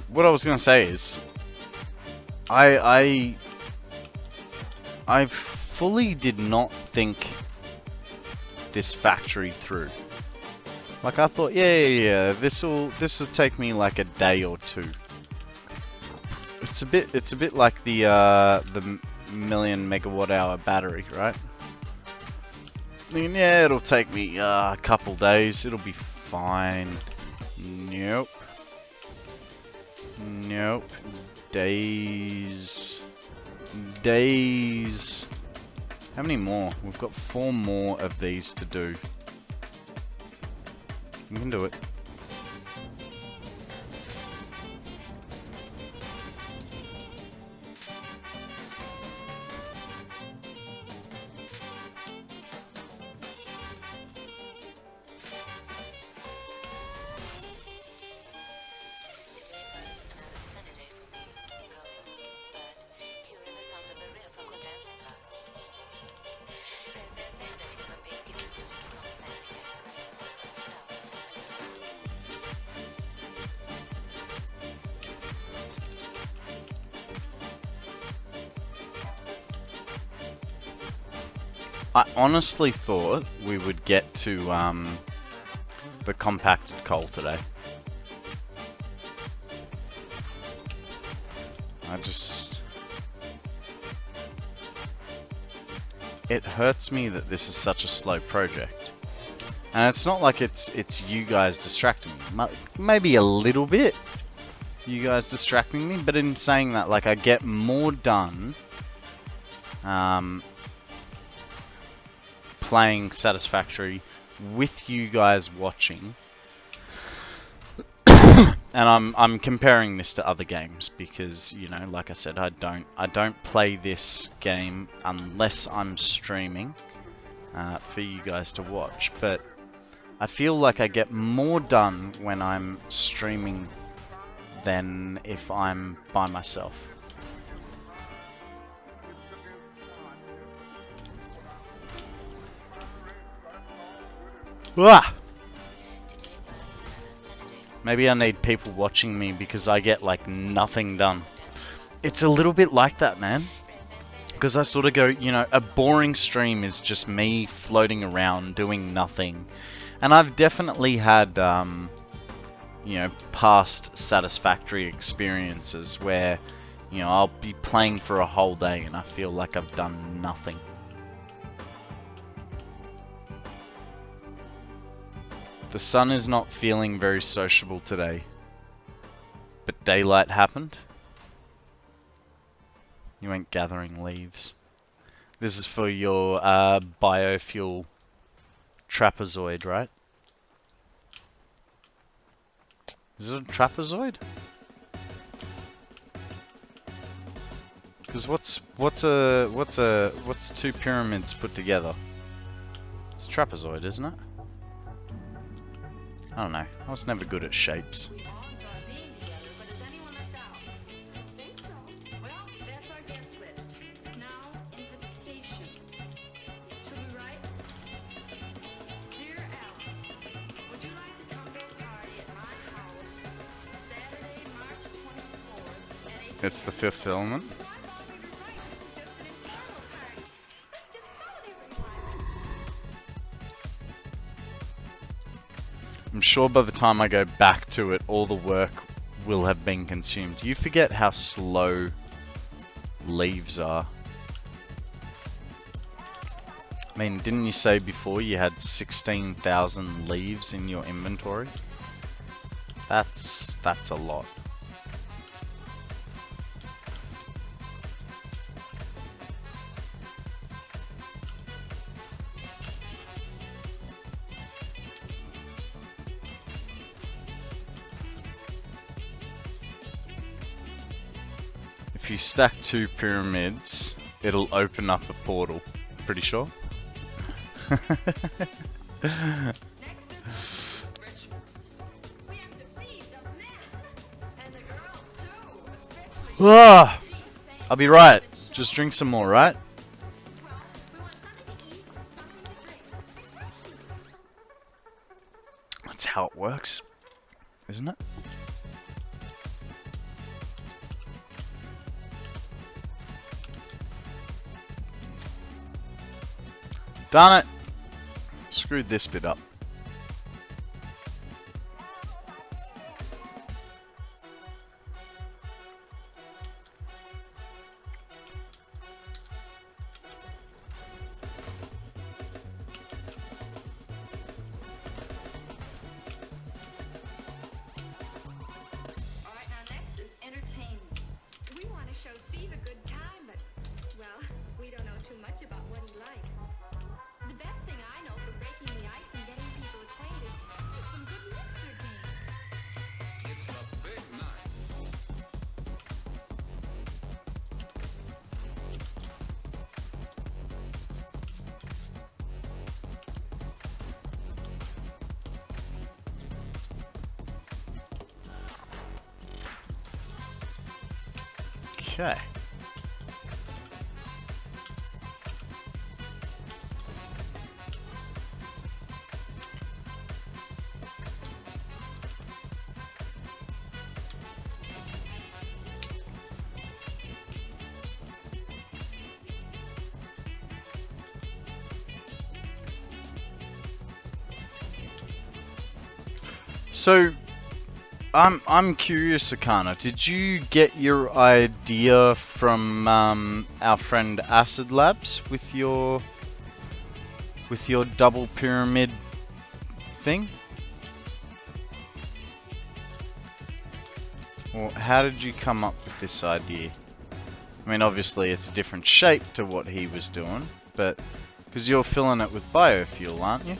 What I was going to say is, I fully did not think this factory through. Like I thought, yeah, this'll take me like a day or two. It's a bit like the million megawatt hour battery, right? I mean, yeah, it'll take me a couple days. It'll be fine. Nope. Nope. Days. How many more? We've got 4 more of these to do. We can do it. I honestly thought we would get to the compacted coal today. It hurts me that this is such a slow project. And it's not like it's you guys distracting me. Maybe a little bit, you guys distracting me, but in saying that, like, I get more done playing Satisfactory with you guys watching. And I'm comparing this to other games because, you know, like I said, I don't play this game unless I'm streaming. for you guys to watch, but I feel like I get more done when I'm streaming than if I'm by myself. Ah! Maybe I need people watching me because I get like nothing done. It's a little bit like that, man. Because I sort of go, you know, a boring stream is just me floating around doing nothing. And I've definitely had, you know, past satisfactory experiences where, you know, I'll be playing for a whole day and I feel like I've done nothing. The sun is not feeling very sociable today, but daylight happened. You went gathering leaves. This is for your biofuel trapezoid, right? Is it a trapezoid? Because what's two pyramids put together? It's a trapezoid, isn't it? I don't know. I was never good at shapes. We all enjoy being together, but is anyone left out? I think so. Well, that's our guest list. Now, invitations. Should we write? Dear Alice, would you like to come to a party at my house Saturday, March 24th at 8 It's the fifth element. So I thought we were right. This is just an informal party. Let's just phone everyone. I'm sure by the time I go back to it, all the work will have been consumed. You forget how slow leaves are. I mean, didn't you say before you had 16,000 leaves in your inventory? That's a lot. If you stack two pyramids, it'll open up a portal. Pretty sure? Next is rituals. We have to feed the men and the girls too, especially. Ah! I'll be right. Just drink some more, right? Well, we want something to eat, something to drink. That's how it works, isn't it? Darn it! Screwed this bit up. All right, now next is entertainment. We want to show Steve a good time, but, well, we don't know too much about what he likes. The best thing I know for breaking the ice and getting people acquainted is some good mixer games. It's the big night. Okay. So, I'm curious, Akana. Did you get your idea from our friend Acid Labs with your double pyramid thing? Or how did you come up with this idea? I mean, obviously it's a different shape to what he was doing, but because you're filling it with biofuel, aren't you?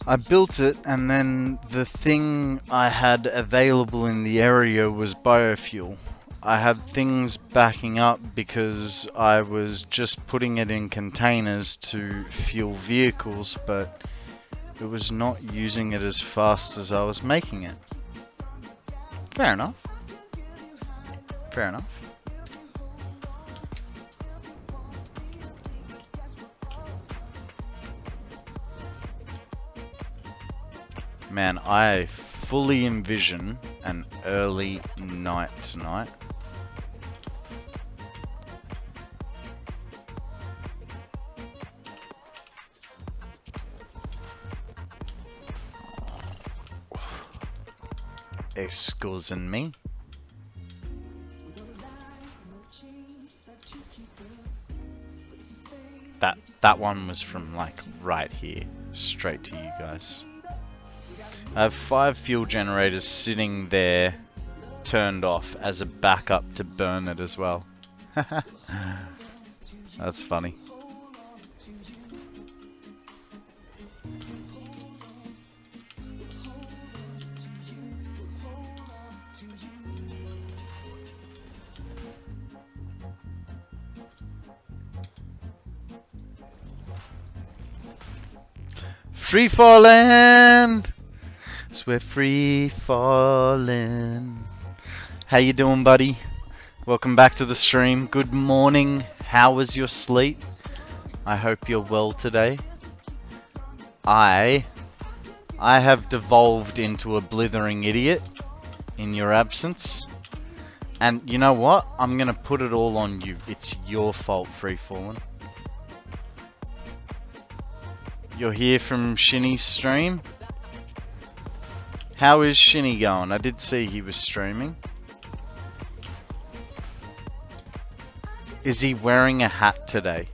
I built it, and then the thing I had available in the area was biofuel. I had things backing up because I was just putting it in containers to fuel vehicles, but it was not using it as fast as I was making it. Fair enough. Fair enough. Man, I fully envision an early night tonight. Excusing me. That one was from like right here, straight to you guys. I have 5 fuel generators sitting there, turned off as a backup to burn it as well. That's funny. Free falling! So we're free falling. How you doing, buddy? Welcome back to the stream. Good morning. How was your sleep? I hope you're well today. I have devolved into a blithering idiot in your absence. And you know what? I'm gonna put it all on you. It's your fault, free falling. You're here from Shinny's stream. How is Shinny going? I did see he was streaming. Is he wearing a hat today?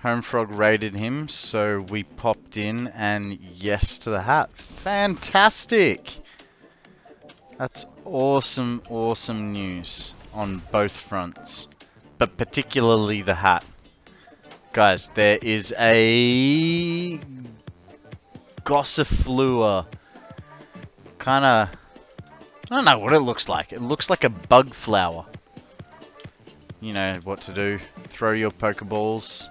Homefrog raided him, so we popped in and yes to the hat. Fantastic! That's awesome, awesome news on both fronts, but particularly the hat. Guys, there is a Gossifleur kinda, I don't know what it looks like. It looks like a bug flower. You know what to do. Throw your Pokeballs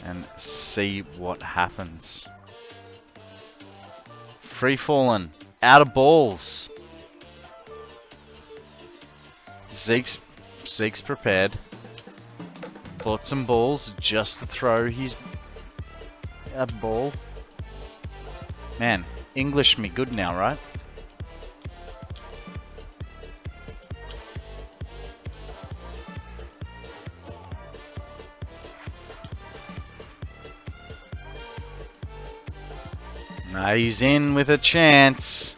and see what happens. Free falling. Out of balls. Zeke's prepared. Bought some balls just to throw his a ball. Man, English me good now, right? Now he's in with a chance.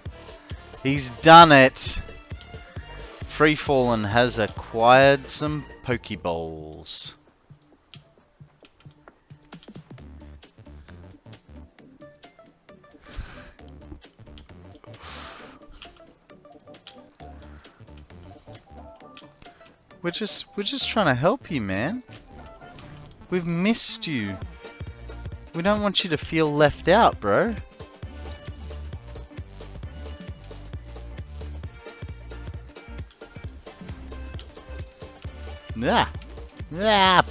He's done it. Free Fallen has acquired some Pokeballs. We're just trying to help you, man. We've missed you. We don't want you to feel left out, bro.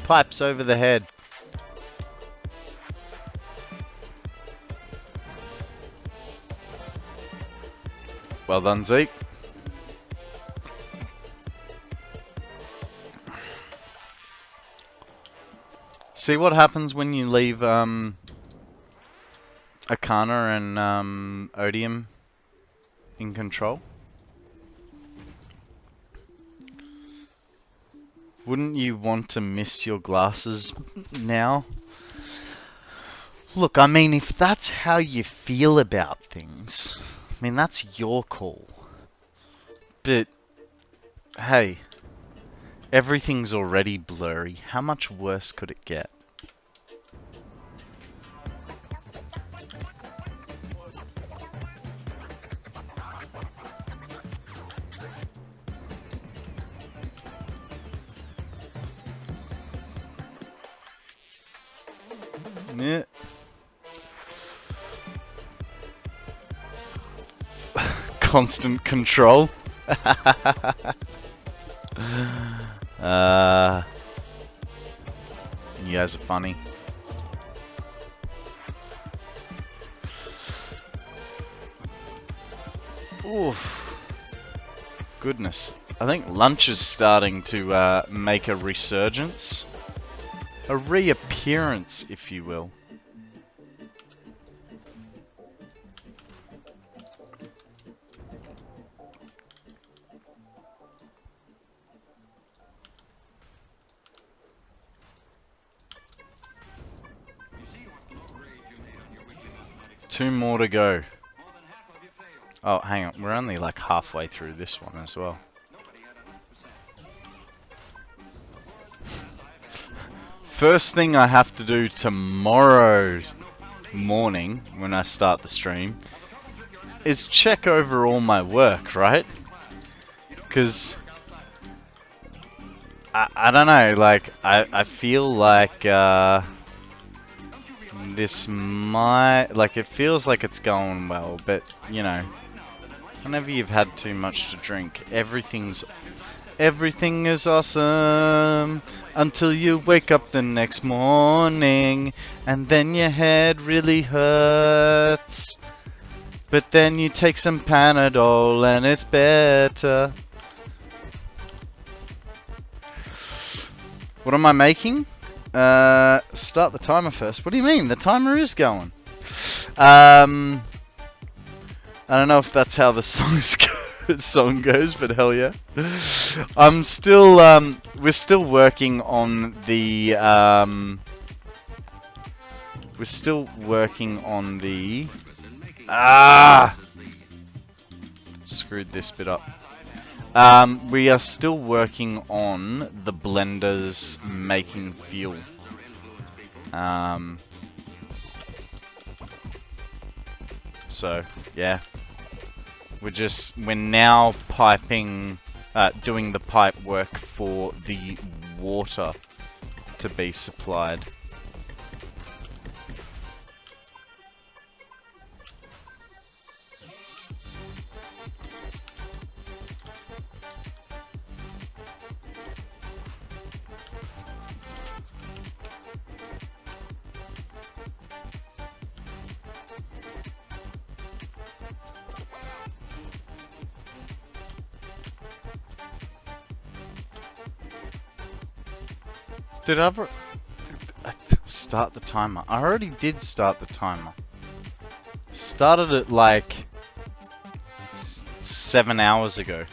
Pipes over the head. Well done, Zeke. See what happens when you leave Akana and Odium in control? Wouldn't you want to miss your glasses now? Look, I mean, if that's how you feel about things, I mean, that's your call. But, hey, everything's already blurry. How much worse could it get? Yeah. Constant control. You guys are funny. Oof. Goodness. I think lunch is starting to make a resurgence. A reappearance, if you will. Two more to go. Oh, hang on. We're only like halfway through this one as well. First thing I have to do tomorrow morning when I start the stream is check over all my work, right? Because I don't know, like I feel like this might, like, it feels like it's going well, but you know, whenever you've had too much to drink, everything is awesome until you wake up the next morning and then your head really hurts, but then you take some Panadol and it's better. What am I making? Start the timer first. What do you mean? The timer is going. I don't know if that's how the song goes, but hell yeah. I'm still, we're still working on the, screwed this bit up. We are still working on the blenders making fuel. So yeah, we're now piping, doing the pipe work for the water to be supplied. Did I ever start the timer? I already did start the timer. Started it like 7 hours ago.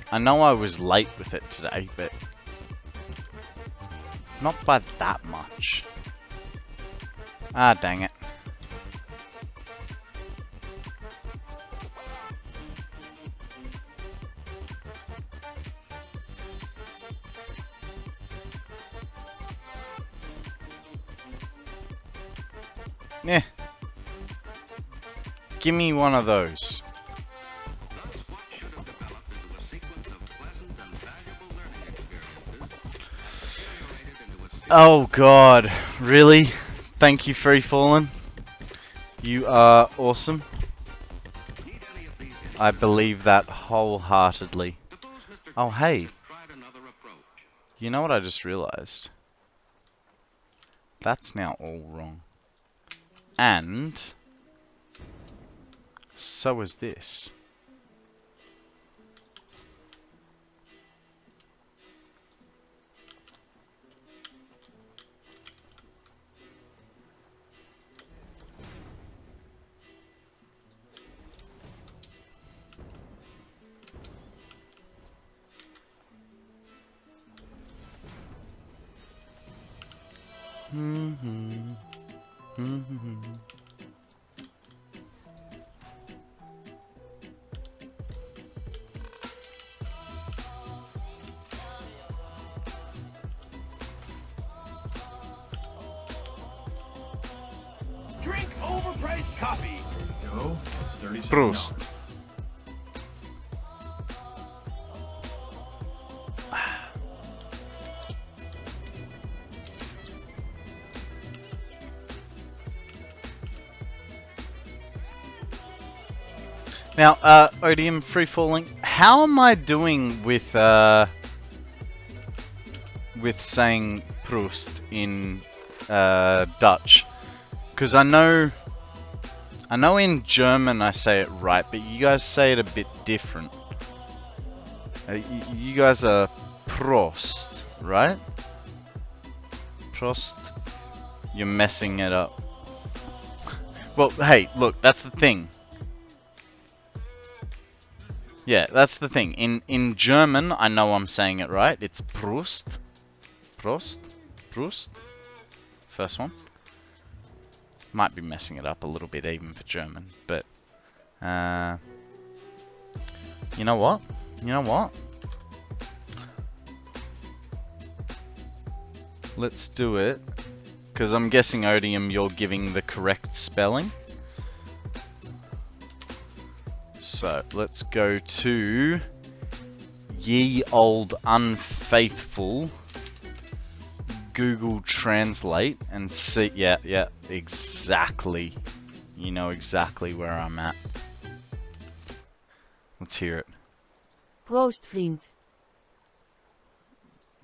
I know I was late with it today, but not by that much. Ah, dang it. Yeah. Give me one of those. Oh god, really? Thank you, Free Fallen. You are awesome. I believe that wholeheartedly. Oh hey. You know what I just realized? That's now all wrong. And so is this. Drink overpriced coffee. There you go. It's 37. Prost. Now, Odium free falling. How am I doing with saying Proust in Dutch? Because I know in German I say it right, but you guys say it a bit different. You guys are Prost, right? Prost. You're messing it up. Well, hey, look, that's the thing. Yeah, that's the thing. In German, I know I'm saying it right. It's Prost. Prost. Prost. First one. Might be messing it up a little bit even for German, but you know what? You know what? Let's do it, because I'm guessing Odium, you're giving the correct spelling. So let's go to ye old unfaithful Google Translate and see. Yeah, exactly. You know exactly where I'm at. Let's hear it. Proost, vriend.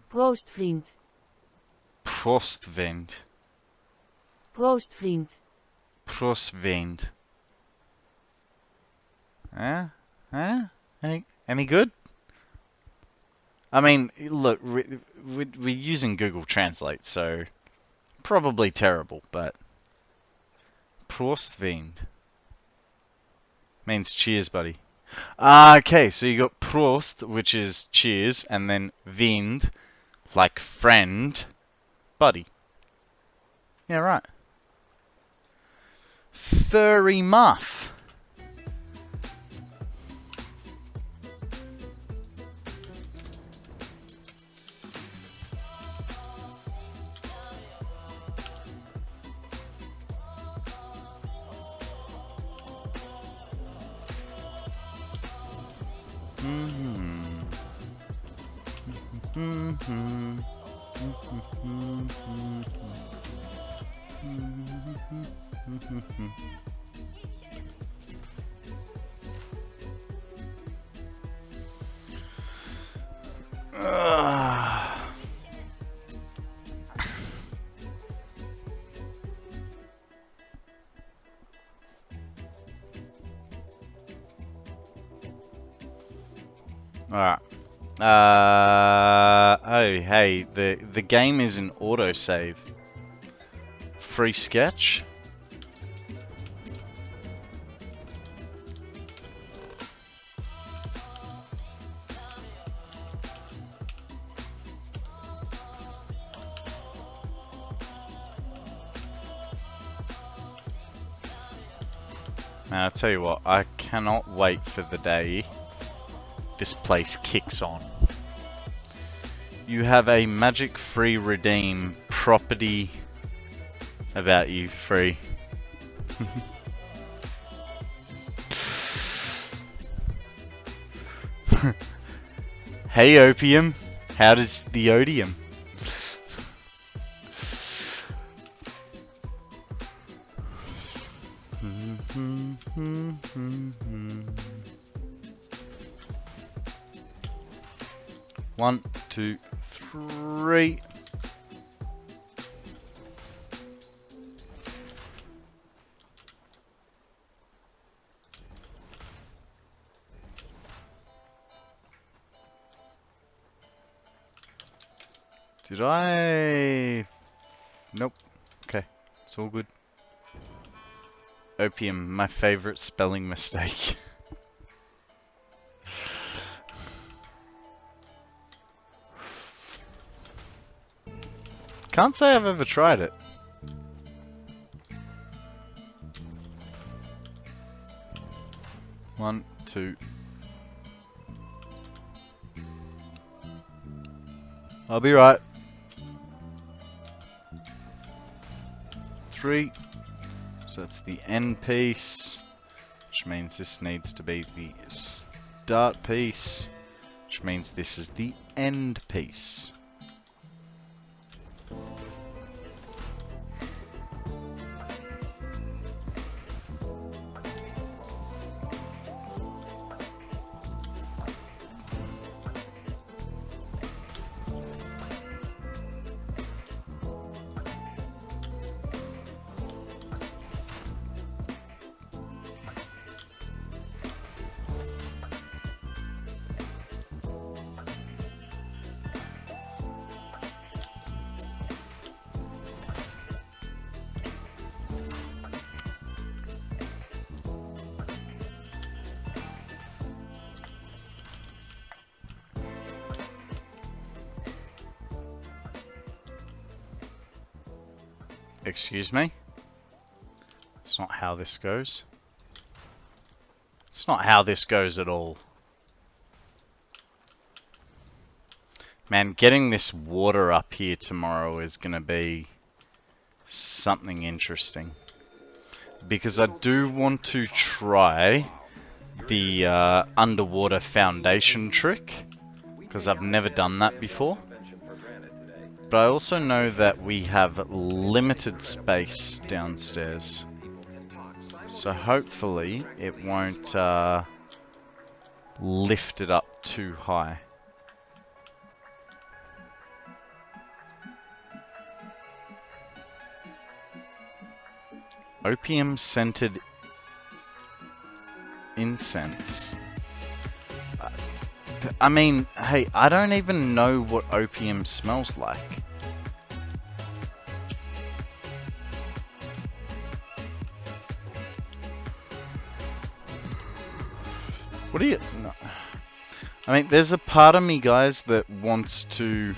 Proost, vriend. Prost, vriend. Proost, vriend. Prost, vriend. Any good? I mean, look, we're using Google Translate, so probably terrible, but Prost, vriend means cheers, buddy. Okay, so you got Prost, which is cheers, and then vriend, like friend, buddy. Yeah, right. Furry muff. Alright. Oh, hey, the game is an autosave. Free sketch. Now, I'll tell you what, I cannot wait for the day this place kicks on. You have a magic free redeem property about you free. Hey Opium, how does the odium? One, two, three. Did I? Nope. Okay, it's all good. Opium, my favorite spelling mistake. Can't say I've ever tried it. One, two. I'll be right. Three. So that's the end piece, which means this needs to be the start piece, which means this is the end piece. Excuse me? That's not how this goes. It's not how this goes at all. Man, getting this water up here tomorrow is going to be something interesting. Because I do want to try the underwater foundation trick. Because I've never done that before. But I also know that we have limited space downstairs. So hopefully it won't lift it up too high. Opium scented incense. I mean, hey, I don't even know what opium smells like. What do you... No. I mean, there's a part of me, guys, that wants to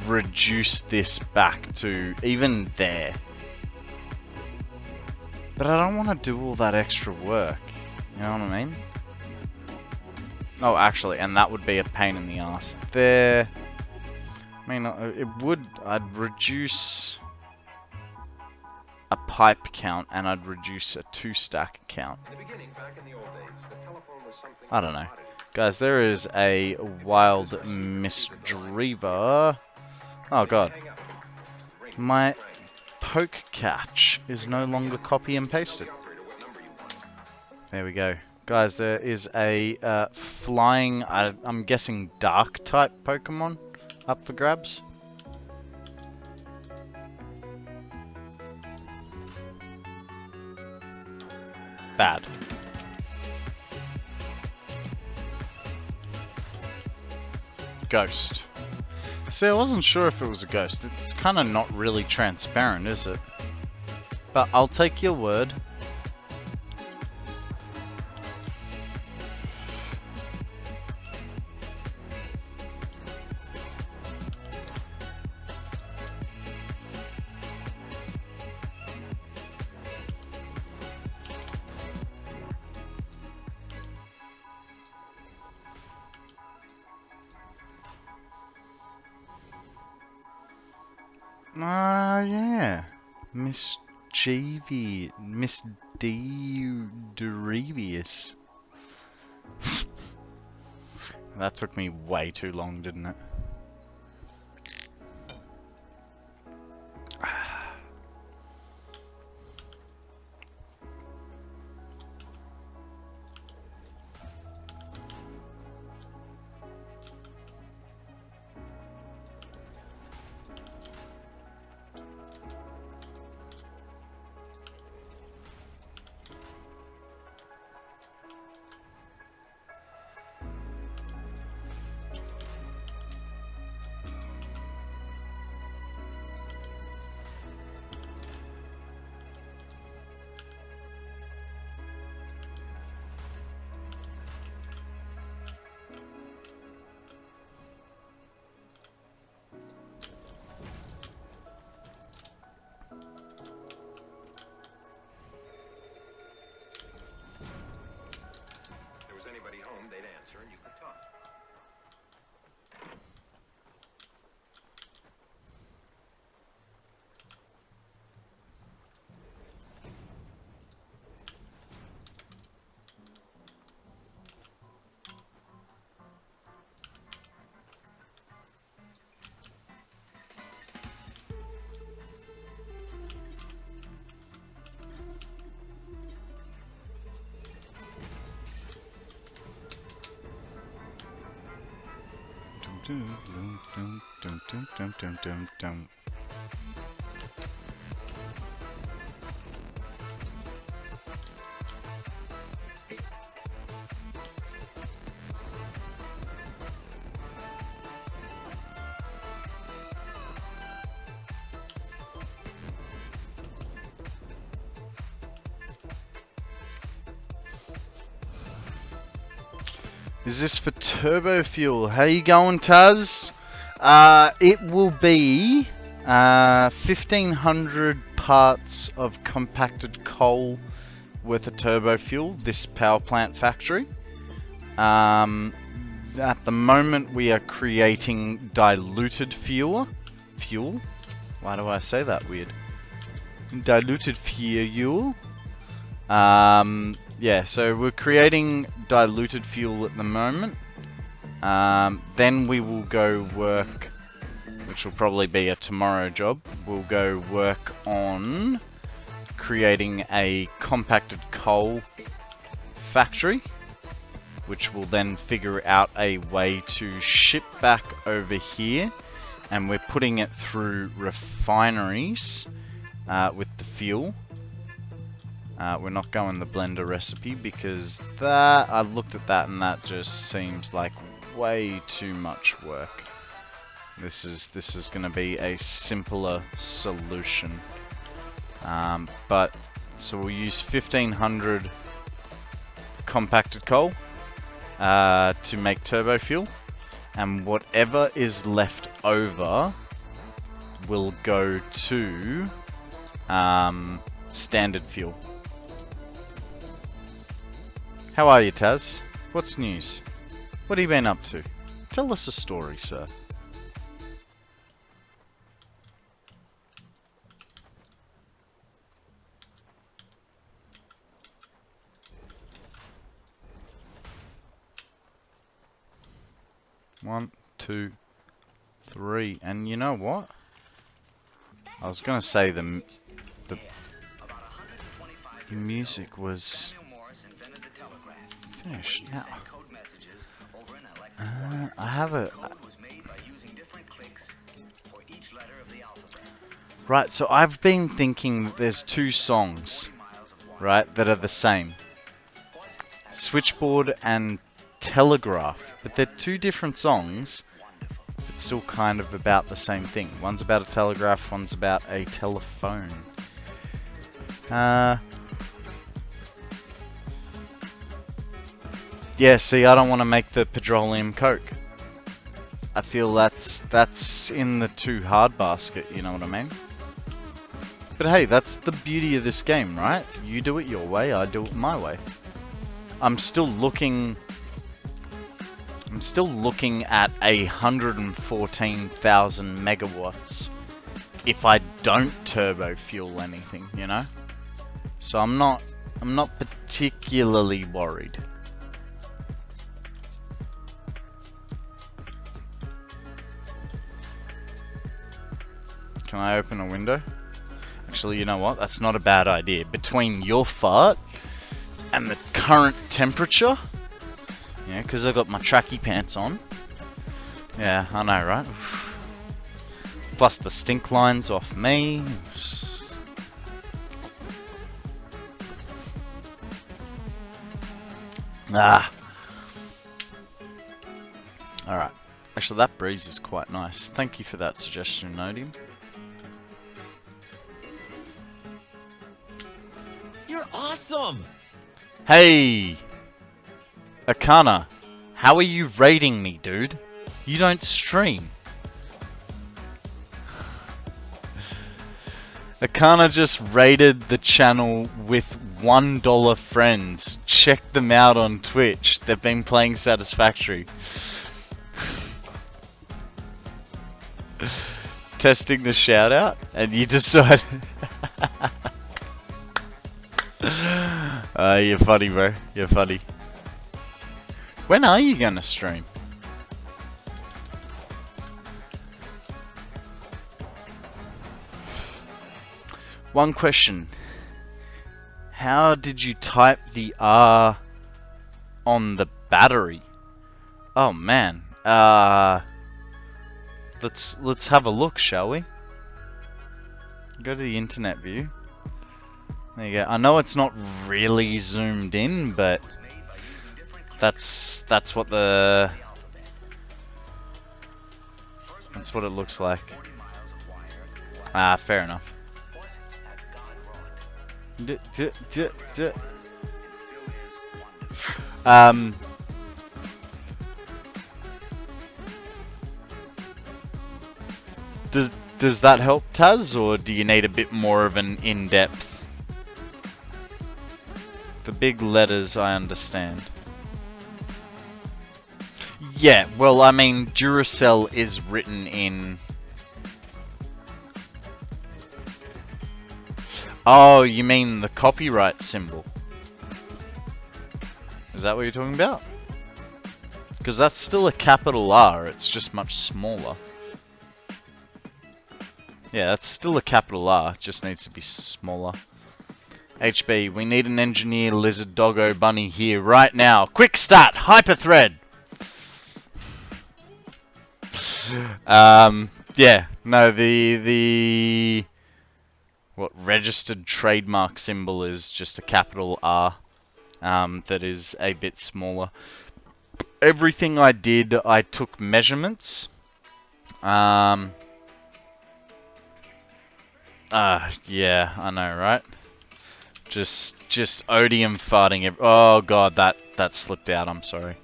reduce this back to even there. But I don't want to do all that extra work. You know what I mean? Oh, actually, and that would be a pain in the ass. There... I mean, it would... I'd reduce a pipe count, and I'd reduce a 2-stack count. I don't know. Guys, there is a wild misdreaver. Oh, God. My poke catch is no longer copy and pasted. There we go. Guys, there is a flying, I'm guessing dark type Pokemon up for grabs. Bad. Ghost. See, I wasn't sure if it was a ghost. It's kind of not really transparent, is it? But I'll take your word. Yeah. Misdevious. That took me way too long, didn't it? Is this for turbo fuel? How you going, Taz? It will be 1,500 parts of compacted coal with a turbo fuel, this power plant factory. At the moment we are creating diluted fuel. Why do I say that weird? Diluted fuel. Yeah, so we're creating diluted fuel at the moment. Then we will go work, which will probably be a tomorrow job. We'll go work on creating a compacted coal factory, which will then figure out a way to ship back over here, and we're putting it through refineries with the fuel. We're not going the blender recipe because that, I looked at that and that just seems like way too much work. This is going to be a simpler solution. But so we'll use 1,500 compacted coal to make turbo fuel, and whatever is left over will go to standard fuel. How are you, Taz? What's news? What have you been up to? Tell us a story, sir. One, two, three, and you know what? I was gonna say the music was finished now. I have a right. So I've been thinking that there's two songs, right, that are the same. Switchboard and Telegraph, but they're two different songs, but still kind of about the same thing. One's about a telegraph, one's about a telephone. Yeah, see, I don't want to make the petroleum coke. I feel that's in the too hard basket, you know what I mean? But hey, that's the beauty of this game, right? You do it your way, I do it my way. I'm still looking at 114,000 megawatts if I don't turbo fuel anything, you know? So I'm not particularly worried. Can I open a window? Actually, you know what? That's not a bad idea. Between your fart and the current temperature, yeah, because I've got my tracky pants on. Yeah, I know, right? Plus the stink lines off me. Ah. Alright. Actually, that breeze is quite nice. Thank you for that suggestion, Nodium. You're awesome! Hey! Akana, how are you rating me, dude? You don't stream. Akana just rated the channel with $1 friends. Check them out on Twitch. They've been playing Satisfactory. Testing the shout out, and you decide. You're funny, bro. You're funny. When are you gonna stream? One question. How did you type the R on the battery? Oh man. Let's have a look, shall we? Go to the internet view. There you go. I know it's not really zoomed in, but that's what it looks like. Ah, fair enough. Does that help, Taz, or do you need a bit more of an in-depth? The big letters, I understand. Yeah, well, I mean, Duracell is written in... Oh, you mean the copyright symbol? Is that what you're talking about? Because that's still a capital R, it's just much smaller. Yeah, that's still a capital R, just needs to be smaller. HB, we need an engineer, lizard, doggo, bunny here, right now. Quick start, hyperthread! Yeah, no, the what registered trademark symbol is just a capital R, that is a bit smaller. Everything I did, I took measurements. Yeah, I know, right? Just odium farting. Oh god, that slipped out. I'm sorry.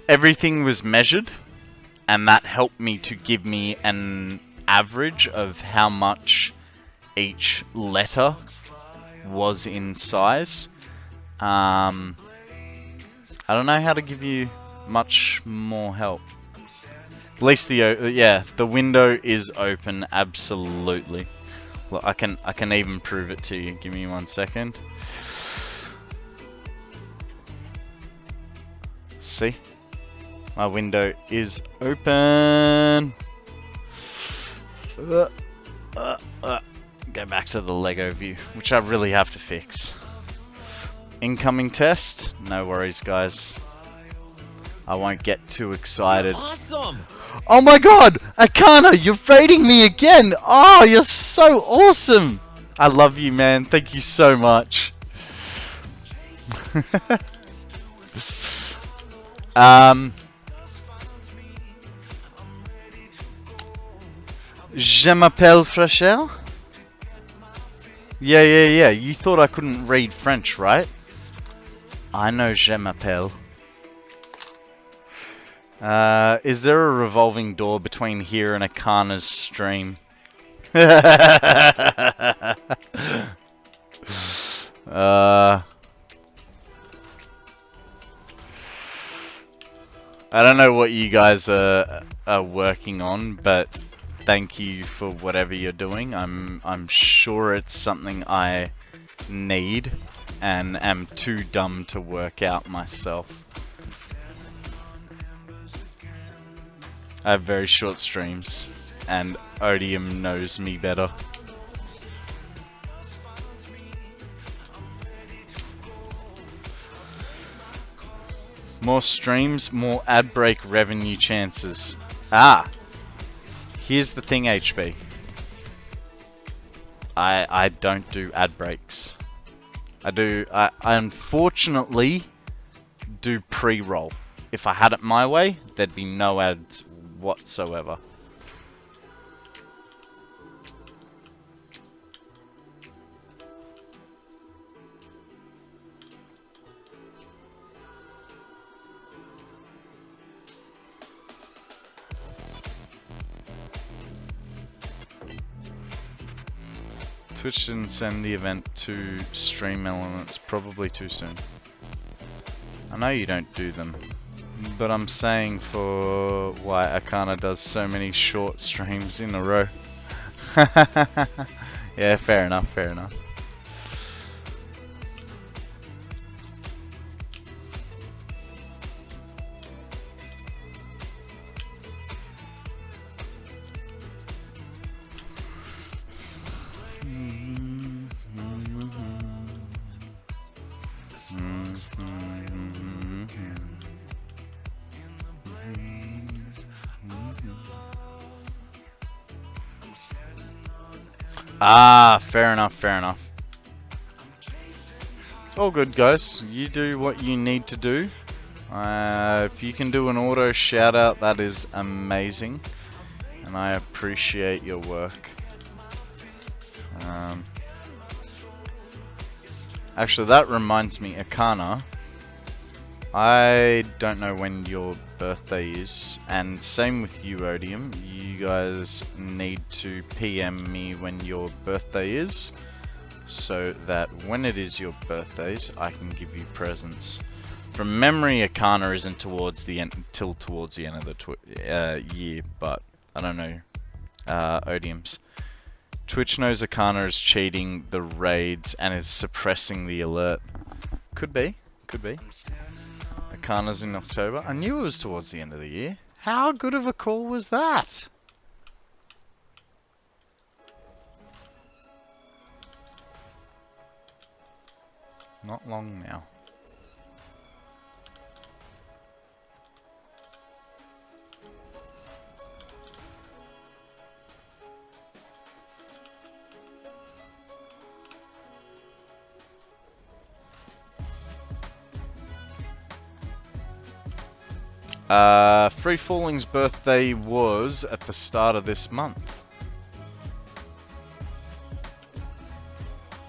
Everything was measured, and that helped me to give me an average of how much each letter was in size. I don't know how to give you much more help. At least the window is open, absolutely. Look, I can even prove it to you. Give me 1 second. See? My window is open. Go back to the Lego view, which I really have to fix. Incoming test? No worries, guys. I won't get too excited. Awesome! Oh my god! Akana, you're raiding me again! Oh, you're so awesome! I love you, man. Thank you so much. Je m'appelle Frachel? Yeah. You thought I couldn't read French, right? I know je m'appelle. Is there a revolving door between here and Akana's stream? I don't know what you guys are working on, but thank you for whatever you're doing. I'm sure it's something I need and am too dumb to work out myself. I have very short streams, and Odium knows me better. More streams, more ad break revenue chances. Ah! Here's the thing, HB. I don't do ad breaks. I unfortunately do pre-roll. If I had it my way, there'd be no ads whatsoever. Twitch didn't send the event to Stream Elements, probably too soon. I know you don't do them, but I'm saying for why Akana does so many short streams in a row. Yeah, fair enough, fair enough. Ah, fair enough, fair enough. All good, guys. You do what you need to do. If you can do an auto shout out, that is amazing. And I appreciate your work. Actually, that reminds me, Akana. I don't know when your birthday is, and same with you, Odium. You guys need to PM me when your birthday is, so that when it is your birthdays, I can give you presents. From memory, Akana isn't towards the end till towards the end of the year, but I don't know. Odium's. Twitch knows Akana is cheating the raids and is suppressing the alert. Could be, could be. Akana's in October. I knew it was towards the end of the year. How good of a call was that? Not long now. Free Falling's birthday was at the start of this month.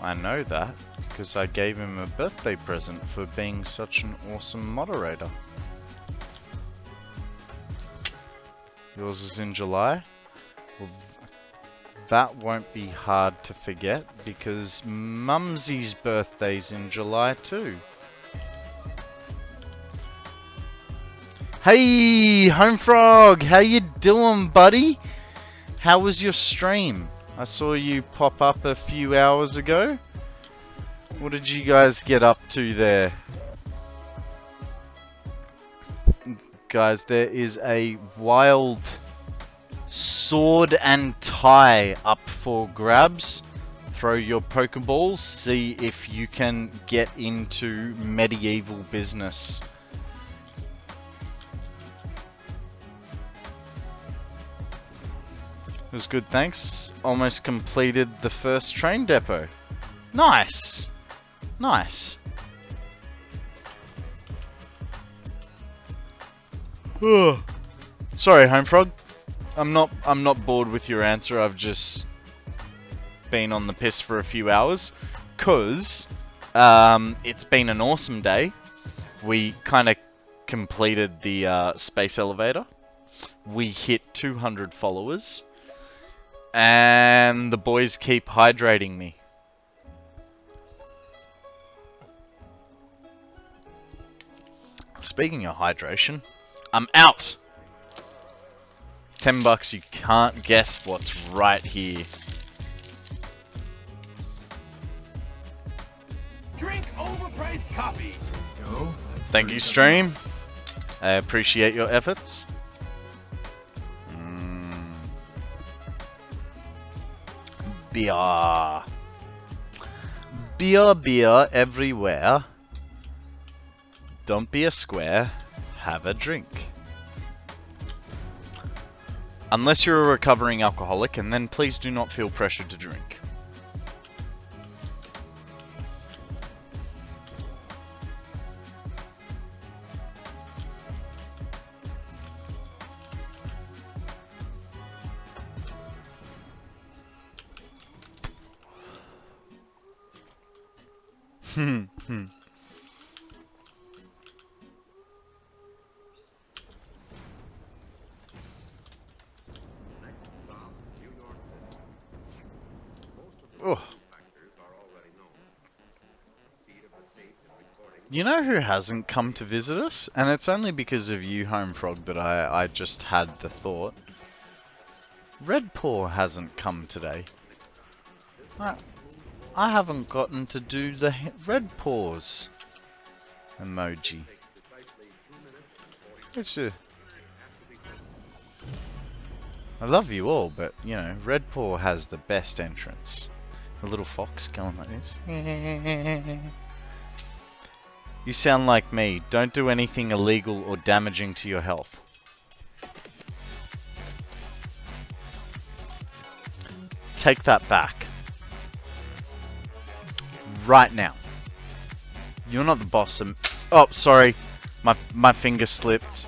I know that because I gave him a birthday present for being such an awesome moderator. Yours is in July? Well, that won't be hard to forget because Mumsy's birthday's in July too. Hey, Homefrog, how you doing, buddy? How was your stream? I saw you pop up a few hours ago. What did you guys get up to there? Guys, there is a wild sword and tie up for grabs. Throw your Pokeballs, see if you can get into medieval business. It was good, thanks. Almost completed the first train depot. Nice! Nice. Sorry, Homefrog. I'm not bored with your answer. I've just been on the piss for a few hours. 'Cause it's been an awesome day. We kind of completed the space elevator. We hit 200 followers. And the boys keep hydrating me. Speaking of hydration, I'm out! $10, you can't guess what's right here. Drink overpriced coffee. Go. Thank you, stream. I appreciate your efforts. Beer. Beer everywhere. Don't be a square. Have a drink. Unless you're a recovering alcoholic, and then please do not feel pressured to drink. Oh. You know who hasn't come to visit us? And it's only because of you, Homefrog, that I just had the thought. Redpaw hasn't come today. I haven't gotten to do the red paws emoji. It's I love you all, but you know, Redpaw has the best entrance. A little fox going like this. You sound like me. Don't do anything illegal or damaging to your health. Take that back. Right now. You're not the boss. Oh, sorry. My finger slipped.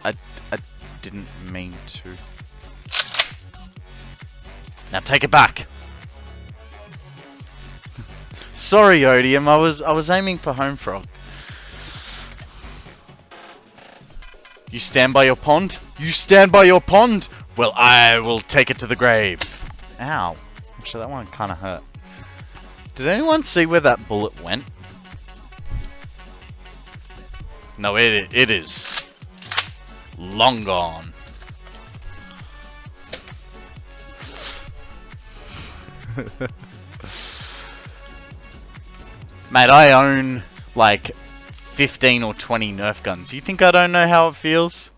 I didn't mean to. Now take it back. Sorry, Odium. I was aiming for Homefrog. You stand by your pond? You stand by your pond? Well, I will take it to the grave. Ow. Actually, that one kind of hurt. Did anyone see where that bullet went? No, it is long gone. Mate, I own like 15 or 20 Nerf guns. You think I don't know how it feels?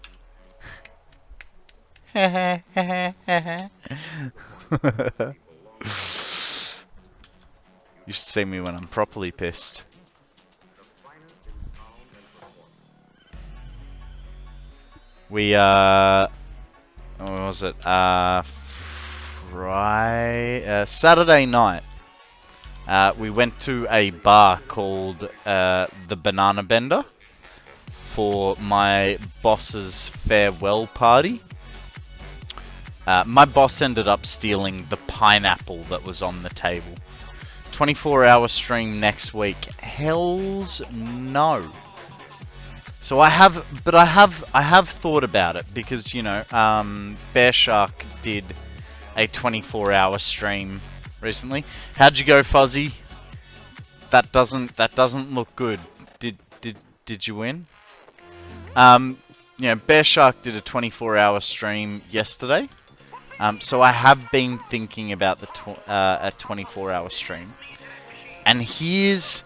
You should see me when I'm properly pissed. We, what was it? Saturday night, we went to a bar called the Banana Bender for my boss's farewell party. My boss ended up stealing the pineapple that was on the table. 24-hour stream next week. Hells no. So I have thought about it because, you know, Bear Shark did a 24-hour stream recently. How'd you go, Fuzzy? That doesn't look good. Did you win? You know, Bear Shark did a 24-hour stream yesterday. So I have been thinking about the a 24-hour stream. And here's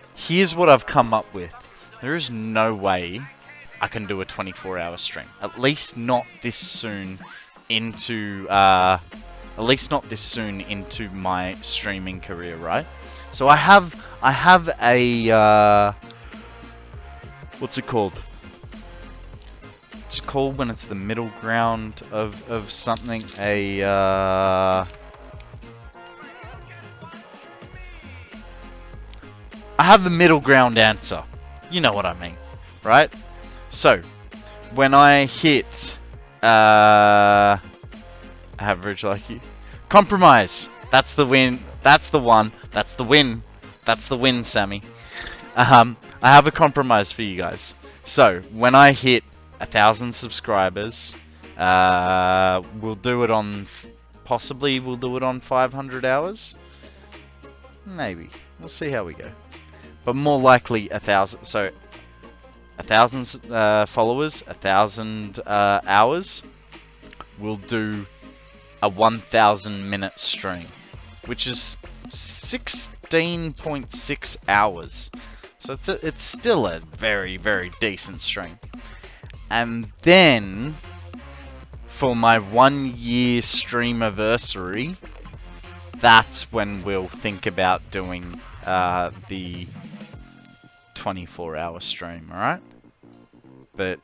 what I've come up with. There is no way I can do a 24-hour stream. At least not this soon into my streaming career, right? So I have a what's it called? It's called when it's the middle ground of something. I have the middle ground answer. You know what I mean, right? So, when I hit average like you, compromise. That's the win. That's the one. That's the win. That's the win, Sammy. I have a compromise for you guys. So, when I hit 1,000 subscribers, we'll do it on, possibly we'll do it on 500 hours. Maybe. We'll see how we go. But more likely 1,000. So 1,000 followers, 1,000 hours. We'll do a 1,000 minute stream, which is 16.6 hours. So it's still a very, very decent stream. And then for my 1 year streamiversary, that's when we'll think about doing the 24-hour stream, alright? But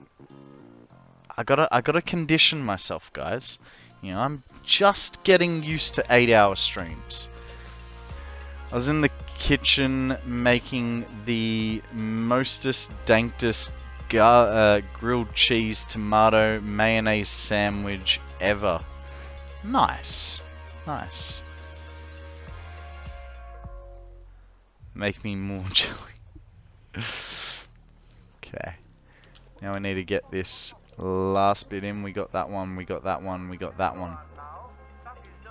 I gotta condition myself, guys. You know, I'm just getting used to 8-hour streams. I was in the kitchen making the mostest danktest grilled cheese tomato mayonnaise sandwich ever. Nice. Nice. Make me more jelly. Okay. Now we need to get this last bit in. We got that one, we got that one, we got that one.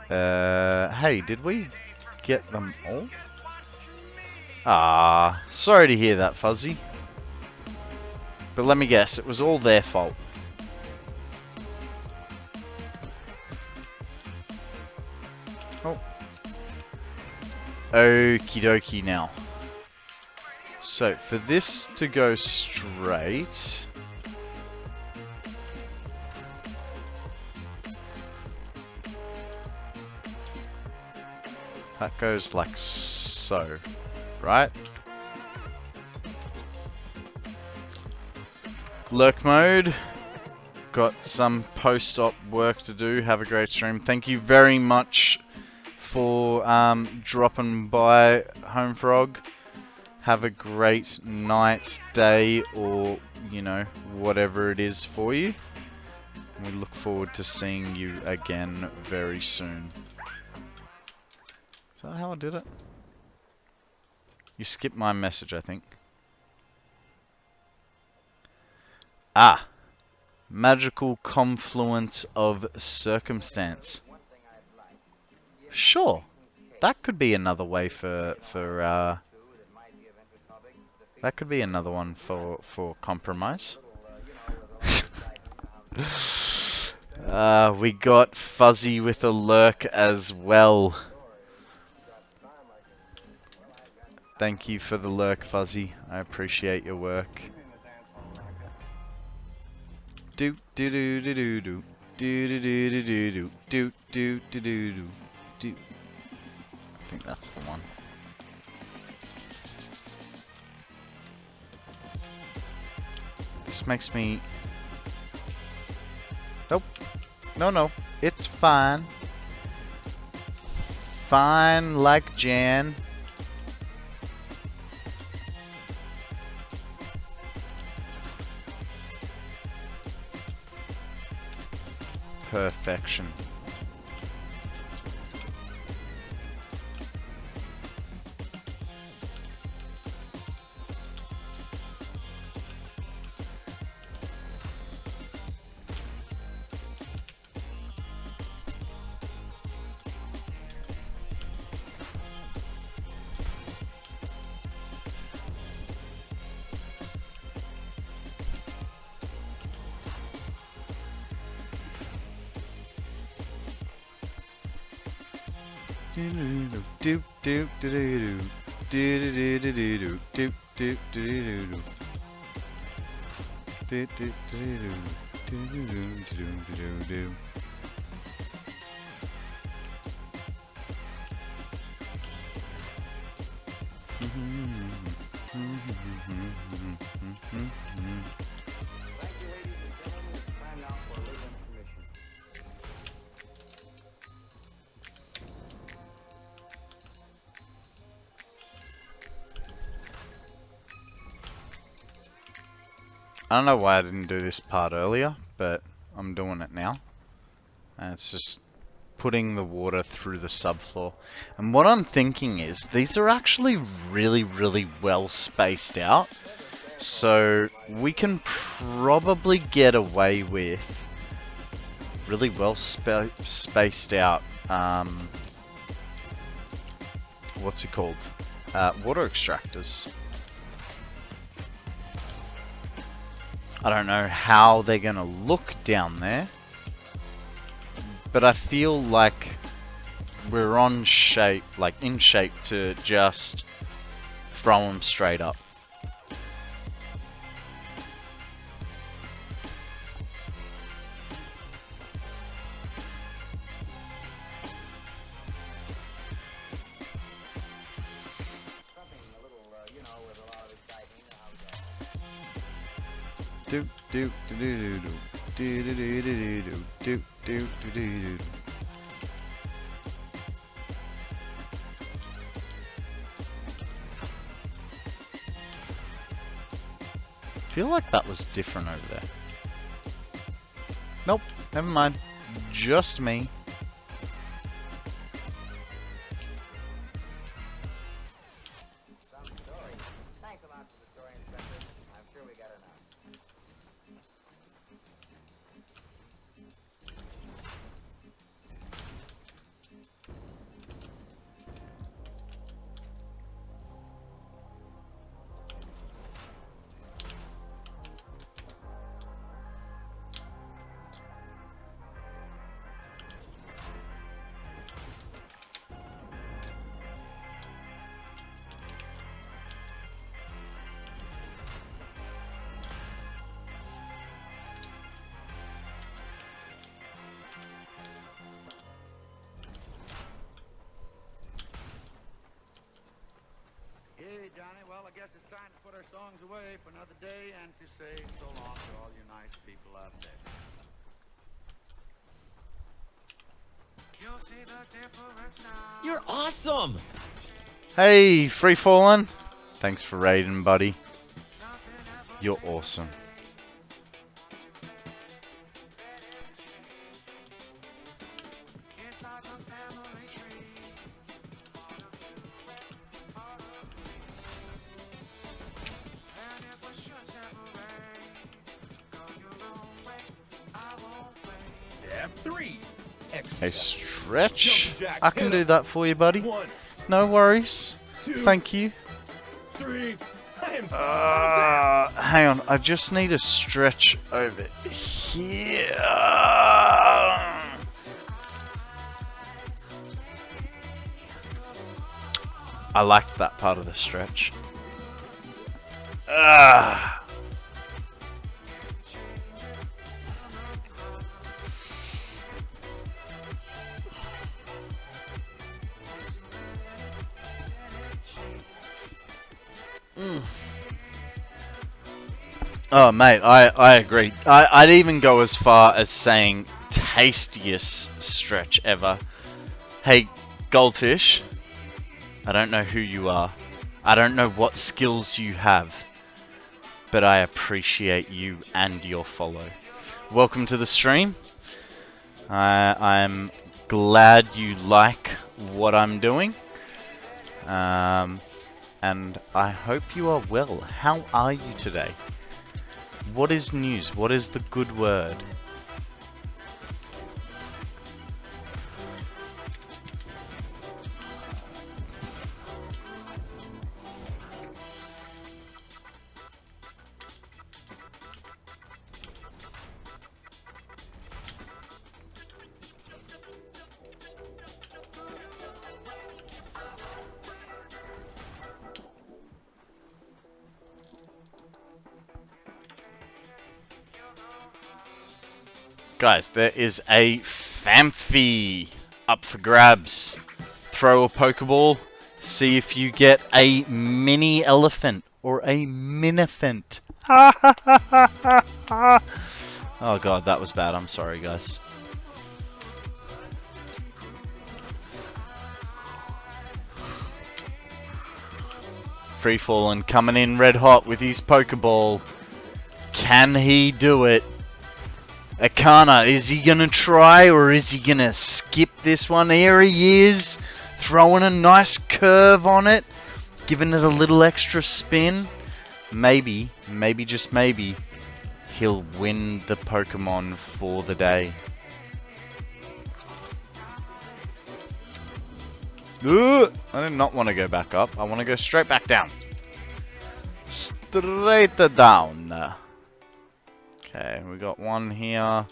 Hey, did we get them all? Ah, sorry to hear that, Fuzzy. But let me guess, it was all their fault. Oh. Okie dokie now. So, for this to go straight... that goes like so, right? Lurk mode. Got some post-op work to do. Have a great stream. Thank you very much for dropping by, Home Frog. Have a great night, day, or, you know, whatever it is for you. We look forward to seeing you again very soon. Is that how I did it? You skipped my message, I think. Ah. Magical confluence of circumstance. Sure, that could be another way for that could be another one for compromise. We got Fuzzy with a lurk as well. Thank you for the lurk, Fuzzy. I appreciate your work. Do do do do do do do do do do do do do do do. I think that's the one. This makes me. Nope. No. It's fine. Fine like Jan. Perfection. Do do do do do do do do do do do do do do. I don't know why I didn't do this part earlier, but I'm doing it now. And it's just putting the water through the subfloor. And what I'm thinking is, these are actually really, really well spaced out. So we can probably get away with really well spaced out, what's it called? Water extractors. I don't know how they're gonna look down there, but I feel like we're on shape, like in shape to just throw them straight up. Do do do do do do do do do do do do do. Feel like that was different over there. Nope, never mind. Just me. Hey, Johnny, well, I guess it's time to put our songs away for another day and to say so long to all you nice people out there. You'll see the difference now. You're awesome! Hey, Free Fallen. Thanks for raiding, buddy. You're awesome. Step 3. A stretch. I can do that for you, buddy. No worries. Thank you. 3. I am Hang on, I just need a stretch over here. I liked that part of the stretch. Oh mate, I agree. I'd even go as far as saying tastiest stretch ever. Hey, Goldfish, I don't know who you are. I don't know what skills you have, but I appreciate you and your follow. Welcome to the stream. I'm glad you like what I'm doing. And I hope you are well. How are you today? What is news? What is the good word? Guys, there is a Famfi up for grabs. Throw a Pokeball, see if you get a mini elephant or a minifant. Oh god, that was bad. I'm sorry, guys. Freefallen coming in red hot with his Pokeball. Can he do it? Akana, is he gonna try or is he gonna skip this one? Here he is, throwing a nice curve on it, giving it a little extra spin. Maybe, just maybe, he'll win the Pokemon for the day. Ugh, I did not want to go back up. I want to go straight back down. Straight down. Okay, we got one here,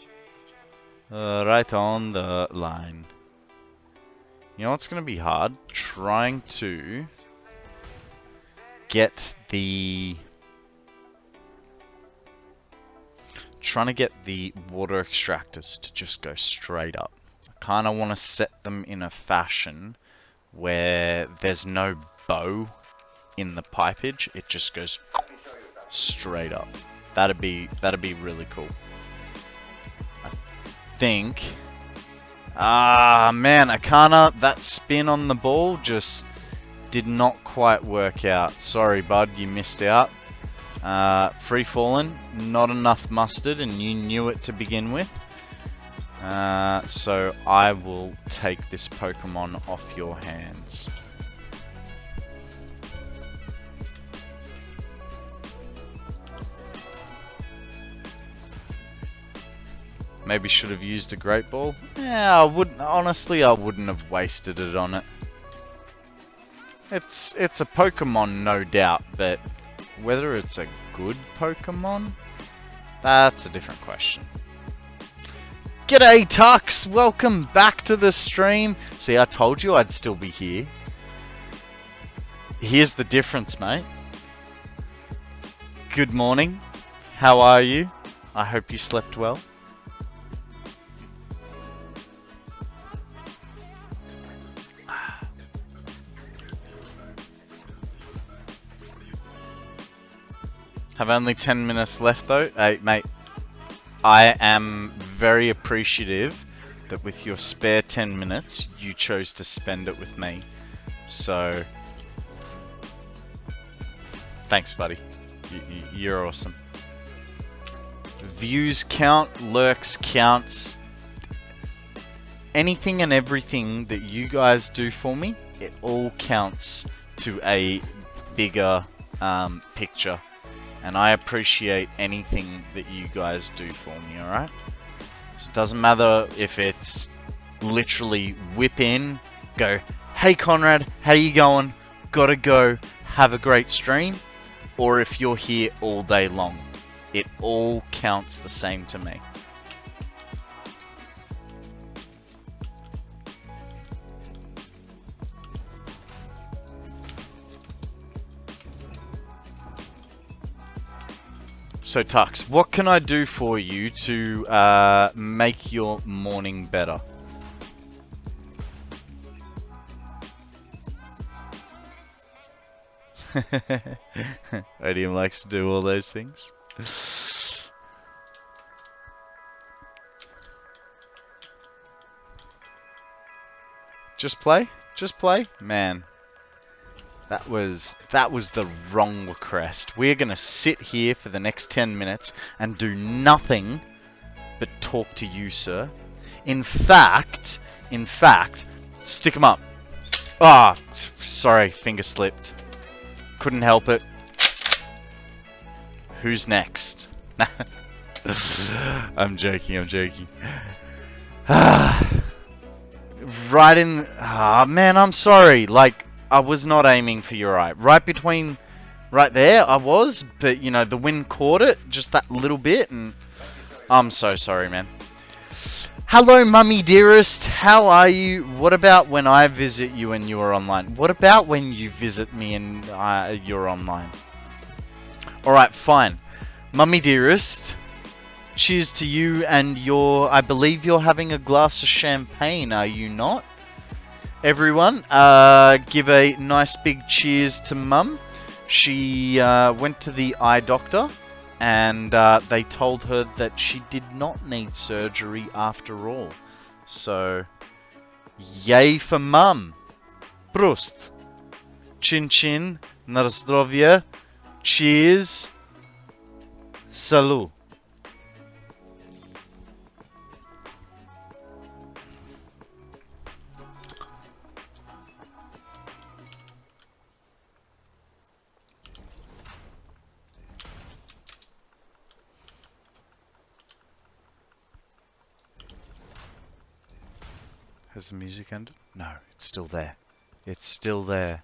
right on the line. You know what's going to be hard? Trying to get the water extractors to just go straight up. I kind of want to set them in a fashion where there's no bow in the pipage. It just goes straight up. That'd be really cool. I think. Man, Akana, that spin on the ball just did not quite work out. Sorry, bud, you missed out. Free fallen, not enough mustard, and you knew it to begin with. So I will take this Pokemon off your hands. Maybe should have used a Great Ball. Yeah, I wouldn't. Honestly, I wouldn't have wasted it on it. It's a Pokemon, no doubt, but whether it's a good Pokemon, that's a different question. G'day, Tux! Welcome back to the stream. See, I told you I'd still be here. Here's the difference, mate. Good morning. How are you? I hope you slept well. Have only 10 minutes left though. Hey, mate, I am very appreciative that with your spare 10 minutes, you chose to spend it with me. So, thanks, buddy. You're awesome. Views count, lurks counts. Anything and everything that you guys do for me, it all counts to a bigger picture. And I appreciate anything that you guys do for me, alright? So Doesn't matter if it's literally whip in, go, hey Konrad, how you going? Gotta go, have a great stream. Or if you're here all day long. It all counts the same to me. So Tux, what can I do for you to make your morning better? Odium likes to do all those things. Just play? Just play? Man. That was the wrong request. We're gonna sit here for the next 10 minutes and do nothing but talk to you, sir. In fact, stick 'em up. Ah, sorry, finger slipped. Couldn't help it. Who's next? I'm joking. Right in... Ah, man, I'm sorry. Like, I was not aiming for your eye. Right there, I was. But, you know, the wind caught it. Just that little bit. And I'm so sorry, man. Hello, mummy dearest. How are you? What about when I visit you and you are online? What about when you visit me and you're online? Alright, fine. Mummy dearest. Cheers to you and I believe you're having a glass of champagne, are you not? Everyone, give a nice big cheers to Mum. She went to the eye doctor and they told her that she did not need surgery after all. So, yay for Mum. Prost. Chin chin, na zdrowie. Cheers. Salut. Has the music ended? No, it's still there. It's still there.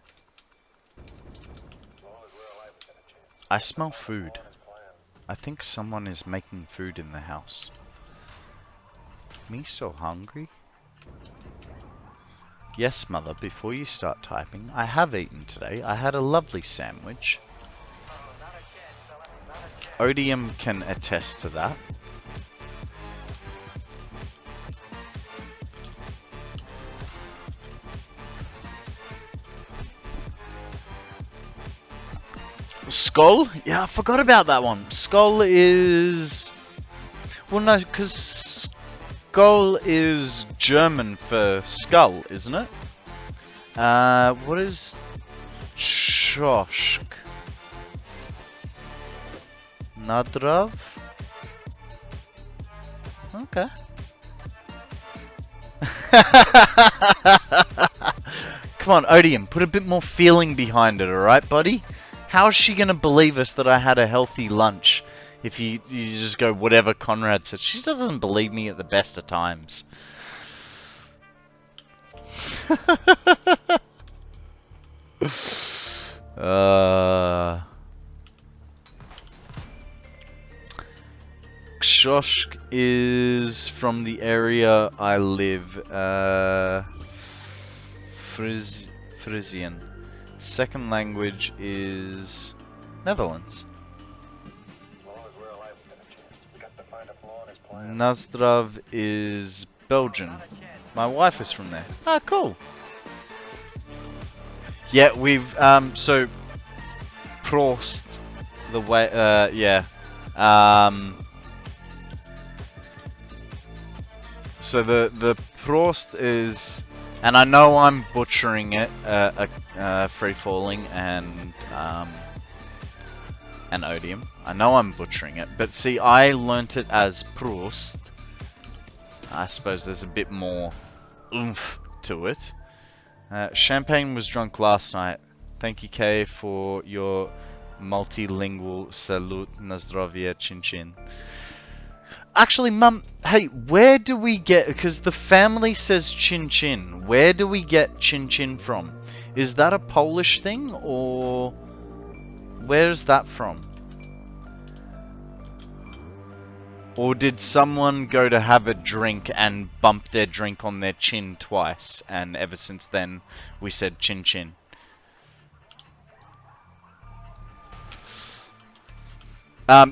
I smell food. I think someone is making food in the house. Me so hungry? Yes, mother, before you start typing, I have eaten today. I had a lovely sandwich. Odium can attest to that. Skull? Yeah, I forgot about that one. Skull is... Well, no, because skull is German for skull, isn't it? What is... Schosk? Nadrav? Okay. Come on, Odium, put a bit more feeling behind it, alright, buddy? How is she going to believe us that I had a healthy lunch if you just go whatever Konrad said? She doesn't believe me at the best of times. Kshoshk is from the area I live. Frisian. Second language is Netherlands. Nazdrav is Belgian. My wife is from there. Ah, cool. Yeah, we've so Prost the way yeah. So the Prost is, and I know I'm butchering it, free falling and Odium. I know I'm butchering it, but see, I learnt it as Prost. I suppose there's a bit more oomph to it. Champagne was drunk last night. Thank you, Kay, for your multilingual salute. Na zdrowie, chin chin. Actually, Mum, hey, where do we get... Because the family says chin chin. Where do we get chin chin from? Is that a Polish thing, or... Where's that from? Or did someone go to have a drink and bump their drink on their chin twice, and ever since then we said chin chin?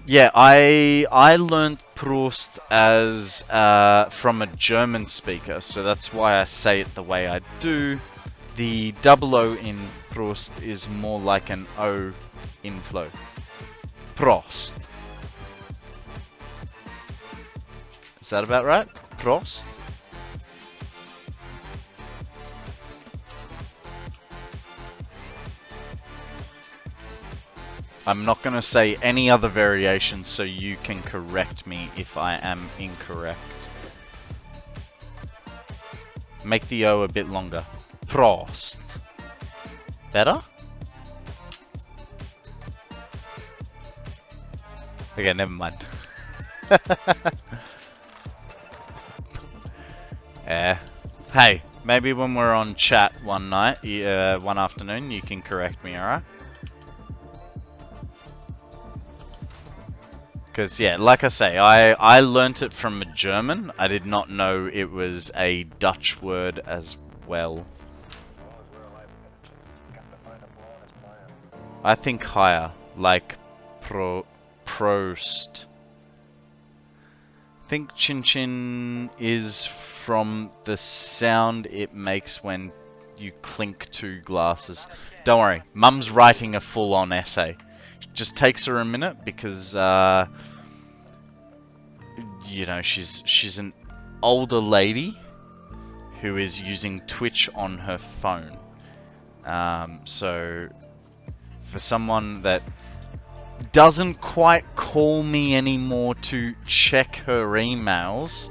Yeah, I learned Prost as from a German speaker, so that's why I say it the way I do. The double O in Prost is more like an O inflow. Prost. Is that about right? Prost? I'm not going to say any other variations, so you can correct me if I am incorrect. Make the O a bit longer. Prost. Better? Okay, never mind. Hey, maybe when we're on chat one night, one afternoon, you can correct me, alright? Because, yeah, like I say, I learnt it from a German. I did not know it was a Dutch word as well. I think higher, like Prost. I think chin chin is from the sound it makes when you clink two glasses. Don't worry, Mum's writing a full-on essay. It just takes her a minute because, you know, she's an older lady who is using Twitch on her phone. So for someone that doesn't quite call me anymore to check her emails,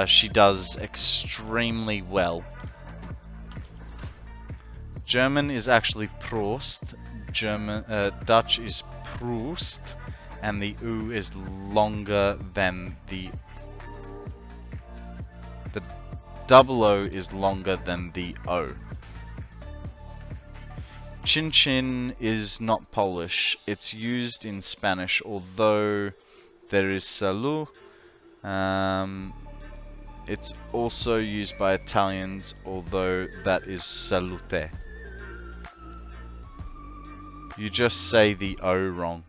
she does extremely well. German is actually Prost, Dutch is Prost, and the U is longer than the double O is longer than the O. Chin chin is not Polish. It's used in Spanish, although there is salut. It's also used by Italians, although that is salute. You just say the O wrong.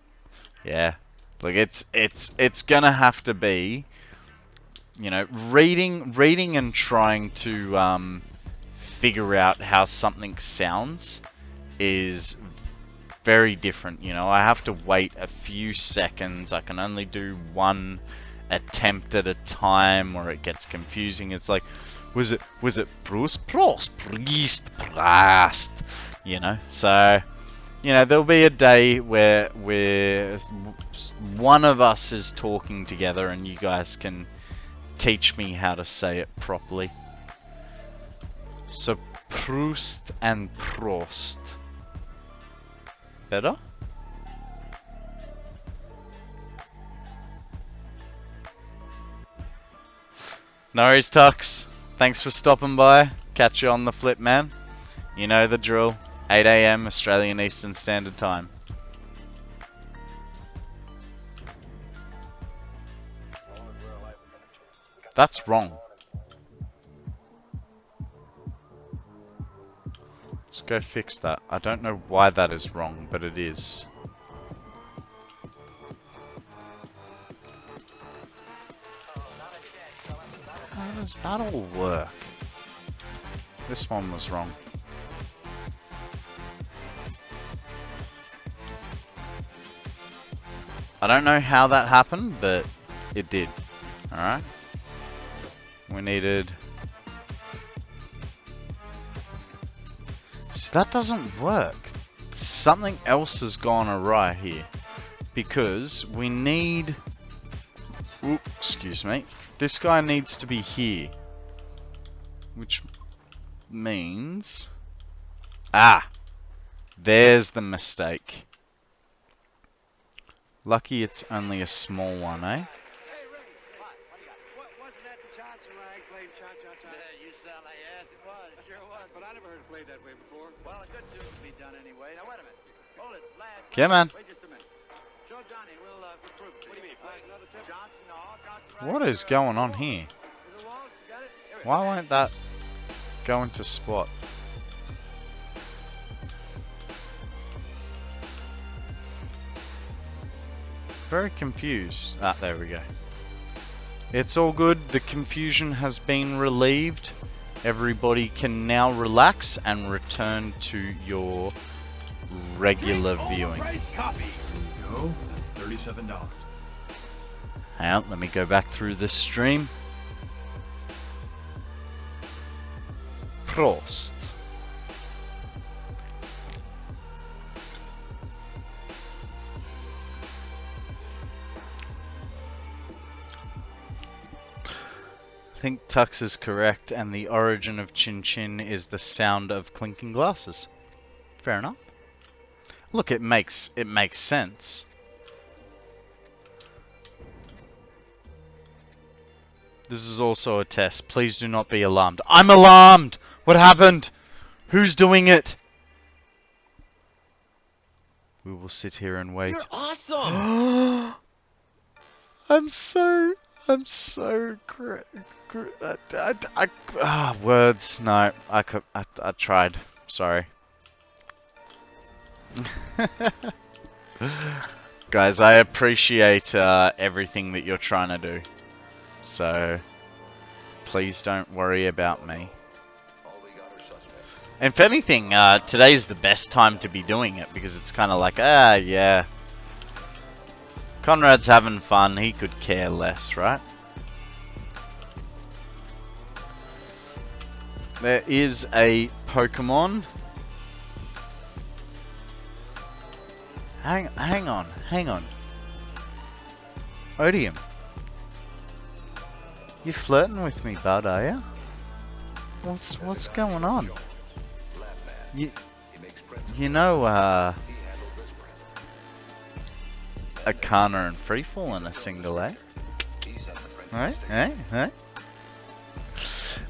Yeah. Like it's gonna have to be, you know, reading and trying to figure out how something sounds is very different. You know, I have to wait a few seconds. I can only do one attempt at a time, or it gets confusing. It's like, was it Bruce Prost, Priest, Prast, you know? So, you know, there'll be a day where one of us is talking together and you guys can teach me how to say it properly. So Proust and Prost. Better? No worries, Tux. Thanks for stopping by. Catch you on the flip, man. You know the drill. 8 AM Australian Eastern Standard Time. That's wrong. Let's go fix that. I don't know why that is wrong, but it is. How does that all work? This one was wrong. I don't know how that happened, but it did. Alright. We needed... See, that doesn't work. Something else has gone awry here. Because we need... Oops, excuse me. This guy needs to be here. Which means... Ah! There's the mistake. Lucky it's only a small one, eh? rag playing cha-cha-cha. You sound like yes, it was. It sure was. But I never heard it played that way before. Well, a good tune can be done anyway. Now, wait a minute. Hold it, lad. Yeah, man. Wait just a minute. Show Johnny. We'll prove it. What do you mean? Another tip? Johnson, no. Johnson, What is going on here? Is it Walsh? You got it? Here it Why won't that go into spot? Very confused. Ah, there we go. It's all good. The confusion has been relieved. Everybody can now relax and return to your regular viewing. Price copy. There you go. That's $37. Hang on, let me go back through this stream. Prost. I think Tux is correct, and the origin of Chin Chin is the sound of clinking glasses. Fair enough. Look, it makes sense. This is also a test. Please do not be alarmed. I'm alarmed! What happened? Who's doing it? We will sit here and wait. You're awesome. I'm so words. No, I tried. Sorry. Guys, I appreciate everything that you're trying to do. So, please don't worry about me. If anything, today's the best time to be doing it because it's kind of like, yeah. Konrad's having fun, he could care less, right? There is a Pokemon. Hang on. Odium. You flirting with me, bud, are ya? What's going on? You know, Akana and Freefall in a single, eh? Right? Eh?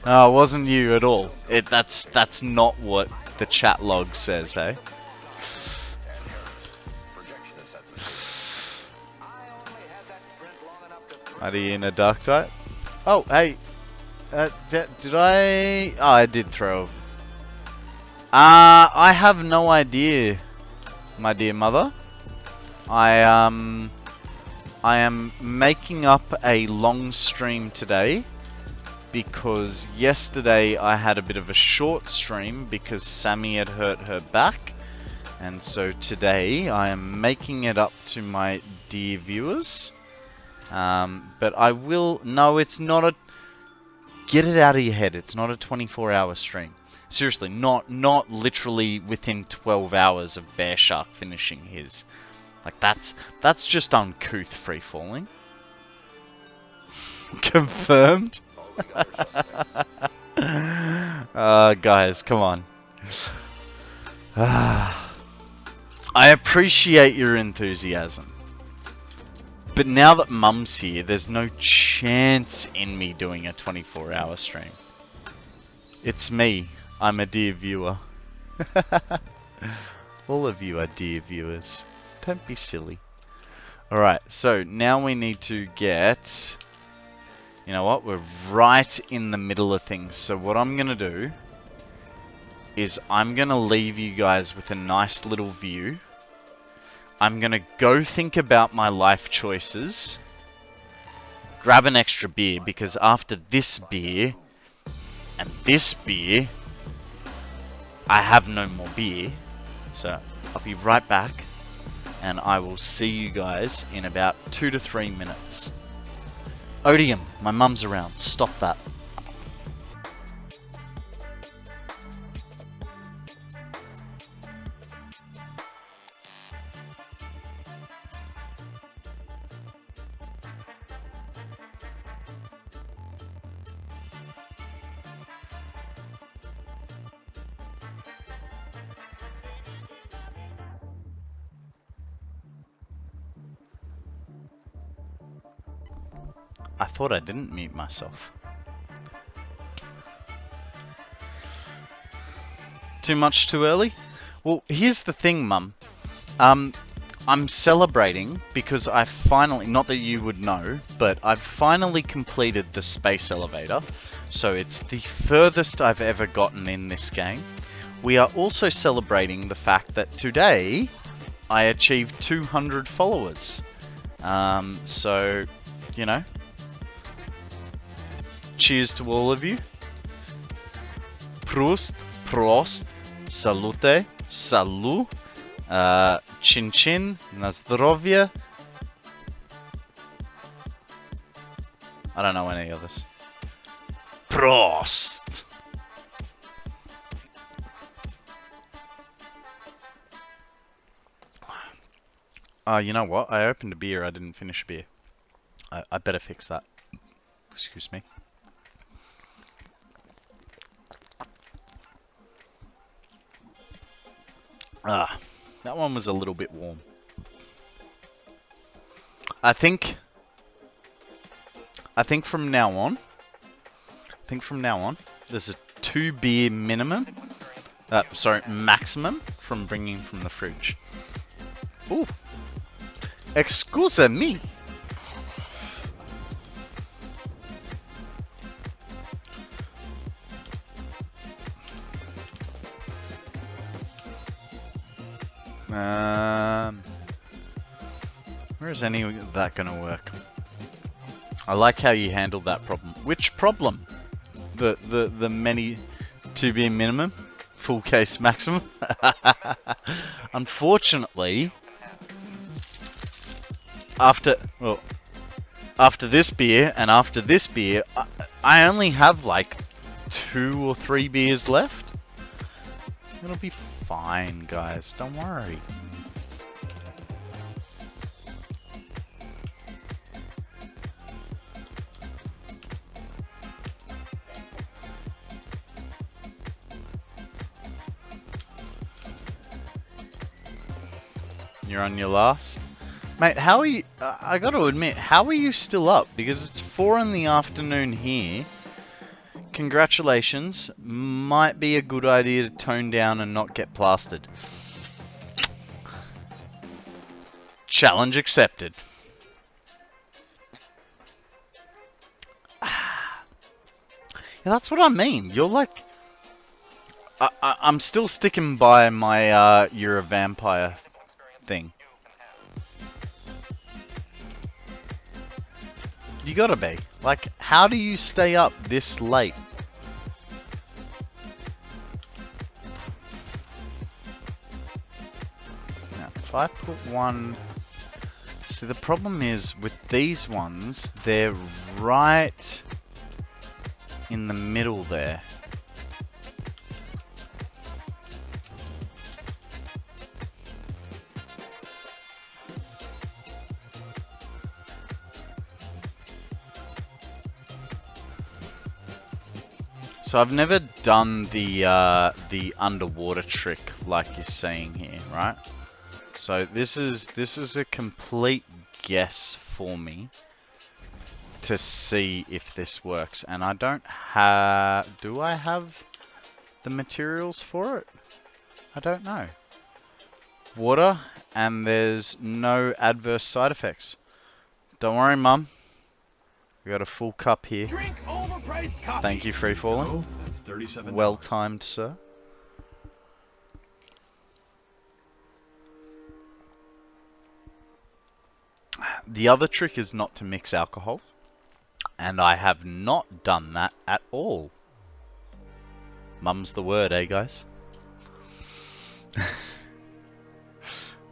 No, it wasn't you at all. That's not what the chat log says, eh? Are you in a dark type? Oh, hey. Did I... Oh, I did throw. I have no idea, my dear mother. I am making up a long stream today because yesterday I had a bit of a short stream because Sammy had hurt her back, and so today I am making it up to my dear viewers. But I will... No, it's not a... Get it out of your head. It's not a 24-hour stream. Seriously, not literally within 12 hours of Bear Shark finishing his. Like, that's just uncouth free-falling. Confirmed? Guys, come on. I appreciate your enthusiasm. But now that Mum's here, there's no chance in me doing a 24-hour stream. It's me. I'm a dear viewer. All of you are dear viewers. Don't be silly. Alright, so now we need to get... You know what? We're right in the middle of things. So what I'm going to do is I'm going to leave you guys with a nice little view. I'm going to go think about my life choices. Grab an extra beer because after this beer and this beer, I have no more beer. So I'll be right back. And I will see you guys in about 2 to 3 minutes. Odium, my mum's around. Stop that. I thought I didn't mute myself. Too much too early? Well, here's the thing, Mum. I'm celebrating because I finally, not that you would know, but I've finally completed the space elevator. So it's the furthest I've ever gotten in this game. We are also celebrating the fact that today I achieved 200 followers. So, you know, cheers to all of you. Prost, prost, salute, salut, chin chin, na zdrowie. I don't know any others. Prost! You know what? I opened a beer, I didn't finish a beer. I better fix that. Excuse me. That one was a little bit warm. I think from now on, there's a 2 beer minimum. Maximum from bringing from the fridge. Ooh. Excuse me. Where is any of that gonna work? I like how you handled that problem. Which problem? The many 2 beer minimum? Full case maximum? Unfortunately, after this beer and after this beer, I only have like 2 or 3 beers left. It'll be fine, guys. Don't worry. You're on your last? Mate, how are you... I gotta admit, how are you still up? Because it's 4 in the afternoon here. Congratulations. Might be a good idea to tone down and not get plastered. Challenge accepted. Yeah, that's what I mean. You're like... I'm still sticking by my you're a vampire thing. You gotta be. Like, how do you stay up this late? Now, if I put one... See, the problem is, with these ones, they're right in the middle there. So I've never done the underwater trick like you're seeing here, right? So this is a complete guess for me to see if this works, and I don't have... Do I have the materials for it? I don't know. Water, and there's no adverse side effects. Don't worry, Mum. We got a full cup here. Drink overpriced coffee. Thank you, Free Falling. No, that's $37. Well timed, sir. The other trick is not to mix alcohol, and I have not done that at all. Mum's the word, eh, guys?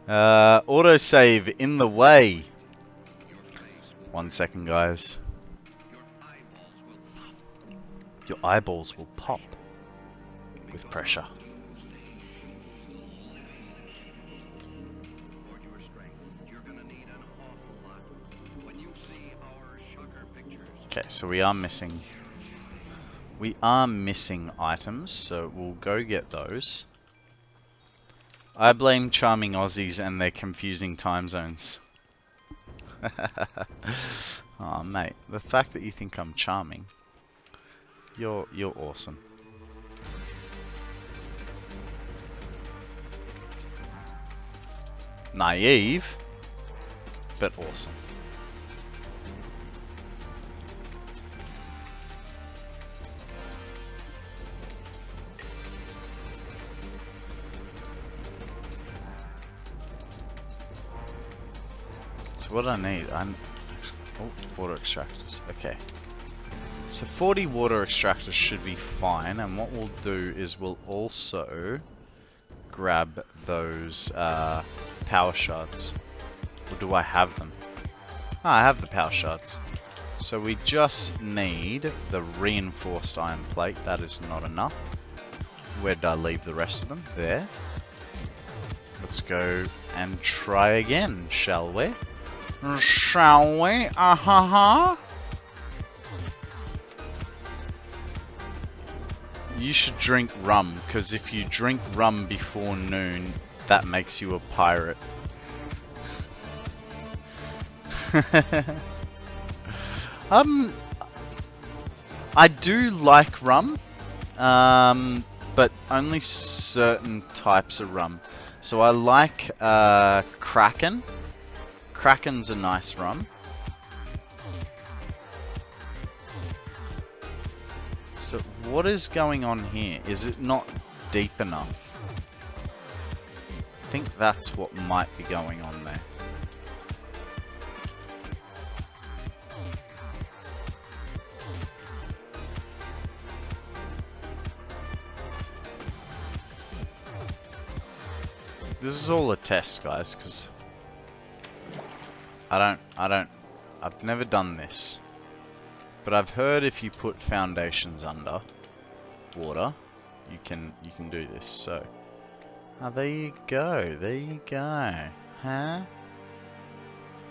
Autosave in the way. 1 second, guys. Your eyeballs will pop with pressure. Okay, so we are missing items, so we'll go get those. I blame charming Aussies and their confusing time zones. Oh, mate, the fact that you think I'm charming, you're awesome. Naive, but awesome. So what I need, oh, water extractors, okay. So 40 water extractors should be fine, and what we'll do is we'll also grab those power shards. Or do I have them? Ah, I have the power shards. So we just need the reinforced iron plate. That is not enough. Where did I leave the rest of them? There. Let's go and try again, shall we? Shall we? Ah-ha-ha! You should drink rum, because if you drink rum before noon, that makes you a pirate. I do like rum, but only certain types of rum. So I like Kraken. Kraken's a nice rum. So what is going on here? Is it not deep enough? I think that's what might be going on there. This is all a test, guys, because I've never done this. But I've heard if you put foundations under water, you can do this. So, there you go. There you go. Huh?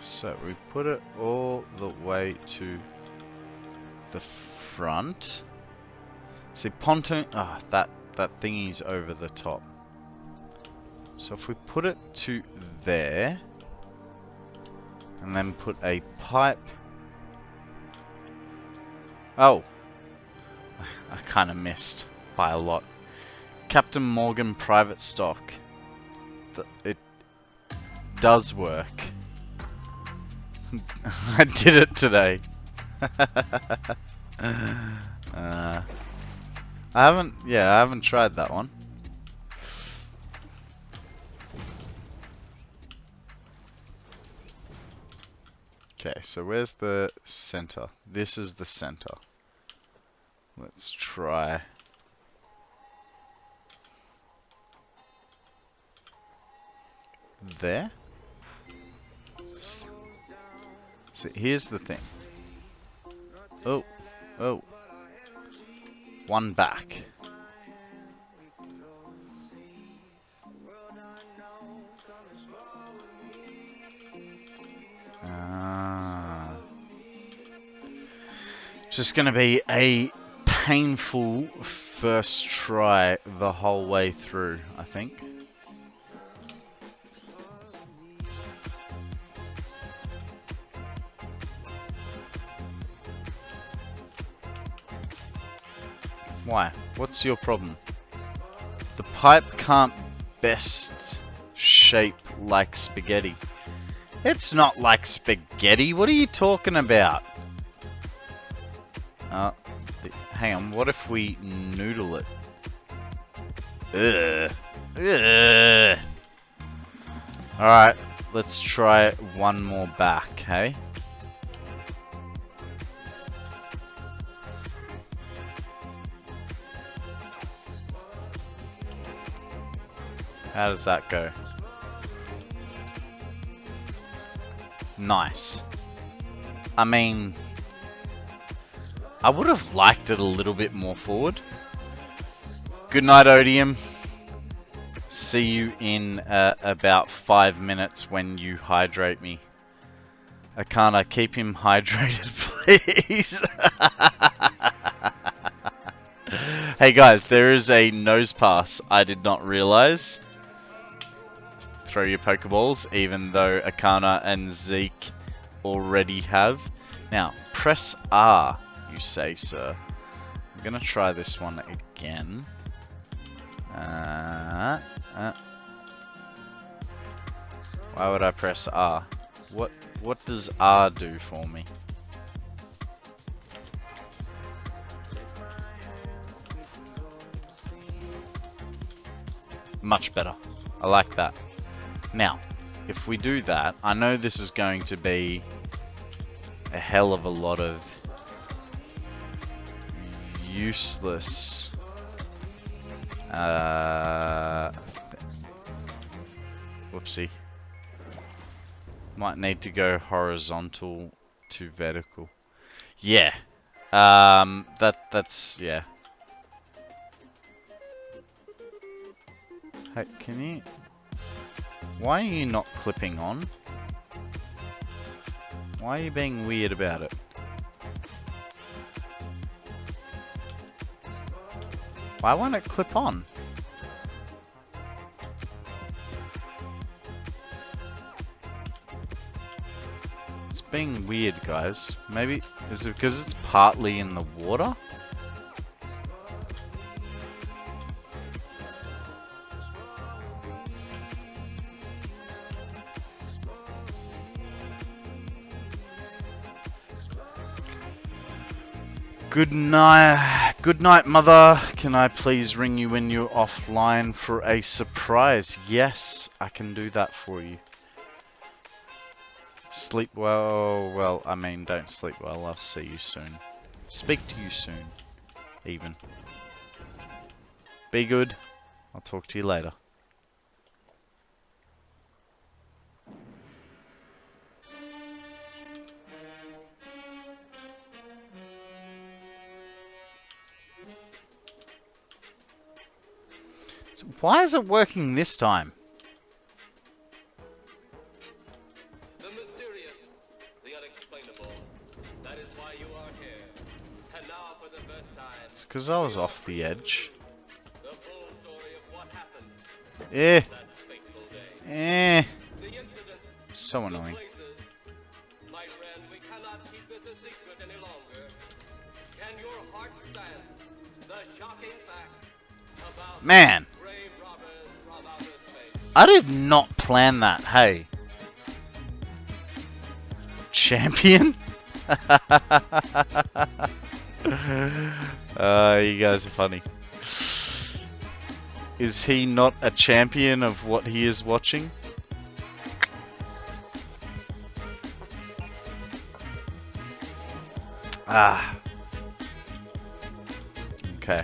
So we put it all the way to the front. See, pontoon. Ah, that thingy's over the top. So if we put it to there, and then put a pipe. Oh, I kind of missed by a lot. Captain Morgan private stock. It does work. I did it today. I haven't tried that one. Okay, so where's the center? This is the center. Let's try. There. So here's the thing. Oh, oh. One back. It's just going to be a painful first try the whole way through, I think. Why? What's your problem? The pipe can't best shape like spaghetti. It's not like spaghetti. What are you talking about? Hang on. What if we noodle it? Ugh. Ugh. Alright. Let's try one more back, hey? How does that go? Nice. I mean, I would have liked it a little bit more forward. Good night, Odium. See you in about 5 minutes when you hydrate me. Can't I keep him hydrated, please? Hey guys, there is a nose pass I did not realize. Throw your Pokeballs, even though Akana and Zeke already have. Now, press R, you say, sir. I'm gonna try this one again. Why would I press R? What does R do for me? Much better. I like that. Now, if we do that, I know this is going to be a hell of a lot of useless whoopsie. Might need to go horizontal to vertical. Yeah. That's yeah. Hey, can you? Why are you not clipping on? Why are you being weird about it? Why won't it clip on? It's being weird, guys. Maybe, is it because it's partly in the water? Good night, mother. Can I please ring you when you're offline for a surprise? Yes, I can do that for you. Sleep well. Well, I mean, don't sleep well. I'll see you soon. Speak to you soon, even. Be good. I'll talk to you later. Why is it working this time? The mysterious, the unexplainable. That is why you are here. And now for the first time. It's because I was off the edge. The full story of what happened. Eh. That fateful day. Eh. The incident. So annoying. My friend, we cannot keep this a secret any longer. Can your heart stand the shocking facts about Man. grave robbers from outer space? I did not plan that, hey. Champion? You guys are funny. Is he not a champion of what he is watching? Ah. Okay.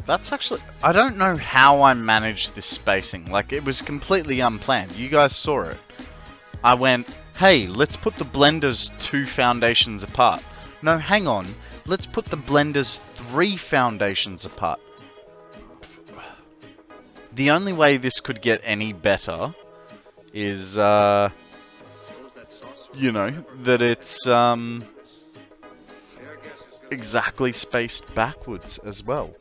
That's actually... I don't know how I managed this spacing. Like, it was completely unplanned. You guys saw it. I went, hey, let's put the blenders 2 foundations apart. No, hang on. Let's put the blenders 3 foundations apart. The only way this could get any better is, you know, that it's, exactly spaced backwards as well.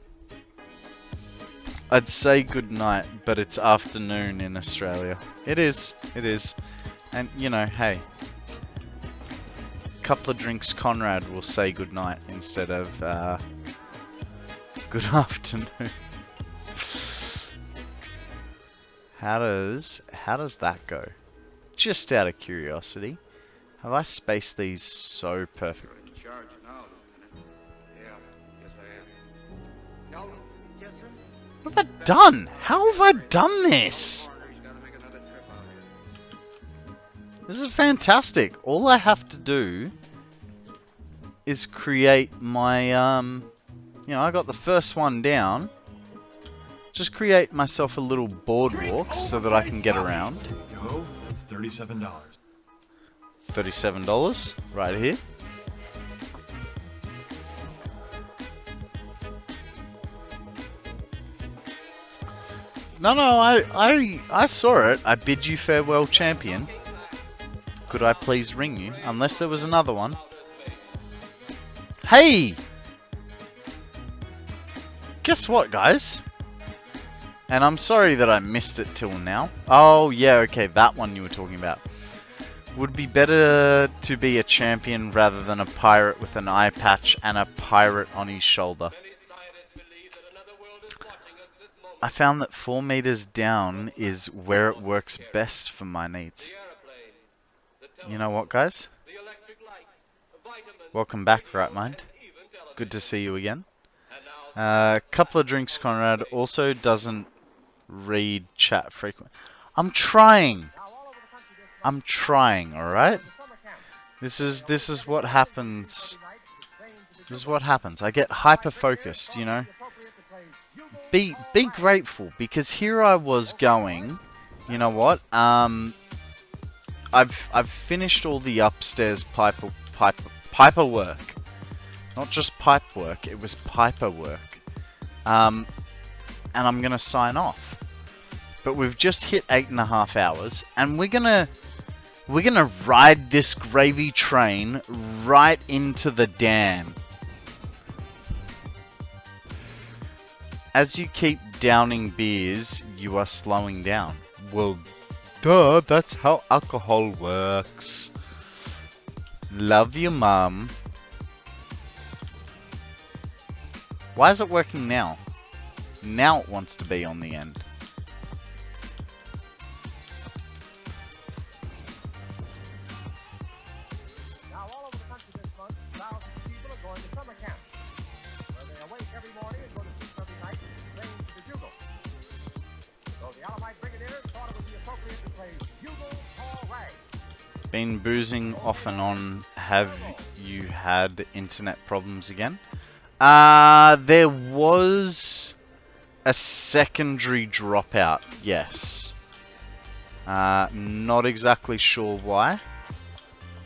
I'd say good night, but it's afternoon in Australia. It is. And, you know, hey. Couple of drinks Konrad will say good night instead of, good afternoon. How does that go? Just out of curiosity. Have I spaced these so perfect? What have I done? How have I done this? This is fantastic. All I have to do is create my, you know, I got the first one down. Just create myself a little boardwalk so that I can get around. Go. That's $37. $37 right here. No, I saw it. I bid you farewell, champion. Could I please ring you? Unless there was another one. Hey! Guess what, guys? And I'm sorry that I missed it till now. Oh, yeah, okay, that one you were talking about. Would be better to be a champion rather than a pirate with an eye patch and a pirate on his shoulder. I found that 4 meters down is where it works best for my needs. You know what, guys? Welcome back, Right Mind. Good to see you again. Couple of drinks, Konrad. Also doesn't read chat frequently. I'm trying. I'm trying. All right. This is what happens. This is what happens. I get hyper focused. You know. Be grateful, because here I was going. You know what? I've finished all the upstairs piper work. Not just pipe work, it was piper work. And I'm gonna sign off. But we've just hit 8.5 hours, and we're gonna ride this gravy train right into the dam. As you keep downing beers, you are slowing down. Well, duh, that's how alcohol works. Love you, Mum. Why is it working now? Now it wants to be on the end. Now, all over the country this month, thousands of people are going to summer camp, where they awake every morning and go to sleep every night playing to the bugle. So the Alabite Brigadiers thought it would be appropriate to play Bugle Call Rag. Been boozing off and on. Have you had internet problems again? There was a secondary dropout, yes. Not exactly sure why,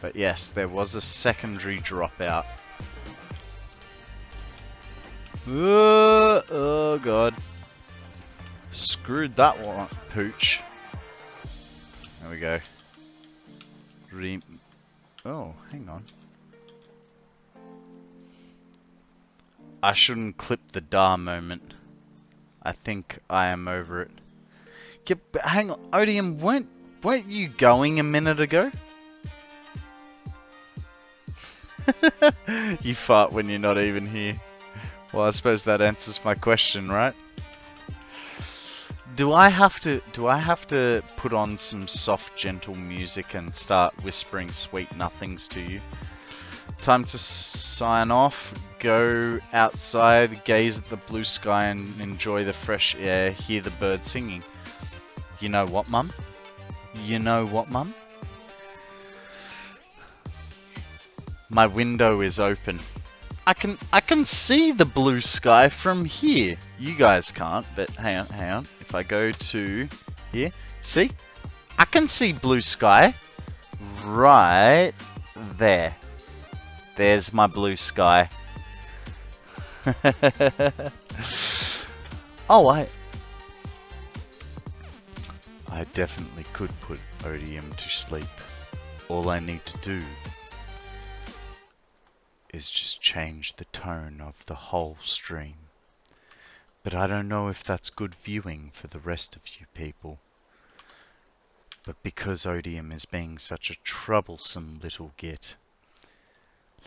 but yes, there was a secondary dropout. Oh god. Screwed that one, pooch. There we go. Oh, hang on. I shouldn't clip the da moment. I think I am over it. Hang on, Odium, weren't you going a minute ago? You fart when you're not even here. Well, I suppose that answers my question, right? Do I have to put on some soft, gentle music and start whispering sweet nothings to you? Time to sign off. Go outside, gaze at the blue sky and enjoy the fresh air, hear the birds singing. You know what, Mum? You know what, Mum? My window is open. I can see the blue sky from here. You guys can't, but hang on. If I go to here, see? I can see blue sky right there. There's my blue sky. Oh, I definitely could put Odium to sleep. All I need to do is just change the tone of the whole stream. But I don't know if that's good viewing for the rest of you people. But because Odium is being such a troublesome little git,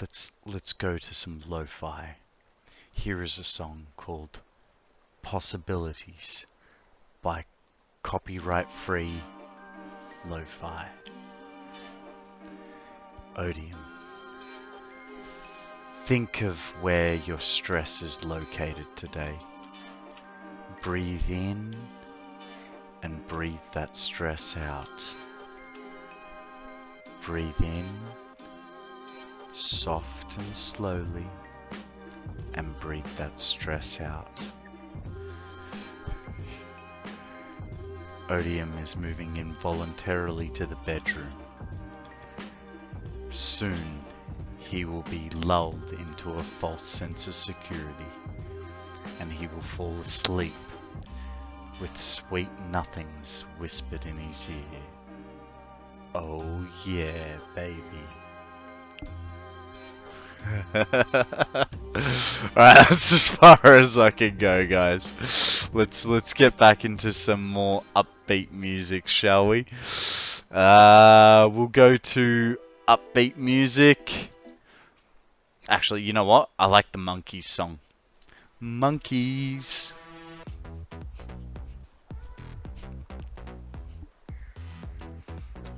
let's go to some lo-fi. Here is a song called Possibilities by copyright-free lo-fi. Odium. Think of where your stress is located today. Breathe in and breathe that stress out. Breathe in, soft and slowly, and breathe that stress out. Odium is moving involuntarily to the bedroom. Soon, he will be lulled into a false sense of security, and he will fall asleep with sweet nothings whispered in his ear. Oh yeah, baby. Alright, that's as far as I can go, guys. Let's get back into some more upbeat music, shall we? We'll go to upbeat music. Actually, you know what? I like the Monkeys song. Monkeys.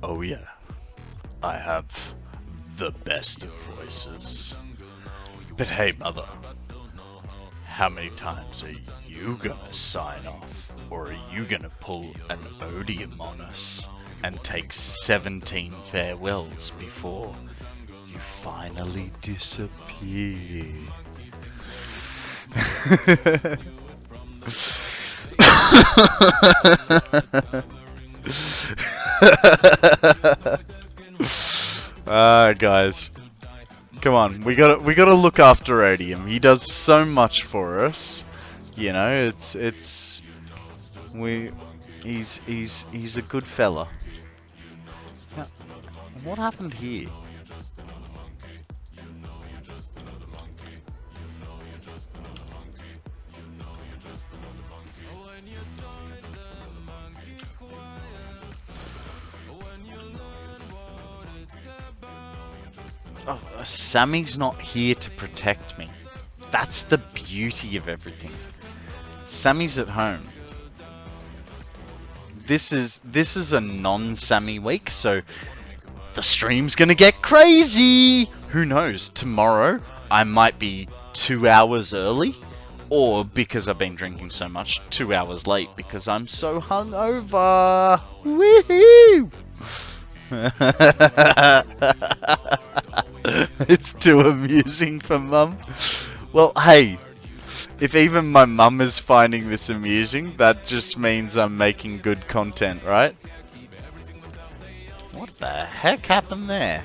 Oh yeah, I have the best of voices. But hey mother, how many times are you gonna sign off? Or are you gonna pull an odium on us and take 17 farewells before you finally disappear? Guys, come on, we gotta look after Odium. He does so much for us. You know, he's a good fella. Now, what happened here? Oh, Sammy's not here to protect me. That's the beauty of everything. Sammy's at home. This is a non-Sammy week, so the stream's gonna get crazy! Who knows, tomorrow I might be 2 hours early, or because I've been drinking so much, 2 hours late because I'm so hungover! Woohoo! It's too amusing for Mum. Well, hey, if even my mum is finding this amusing, that just means I'm making good content, right? What the heck happened there?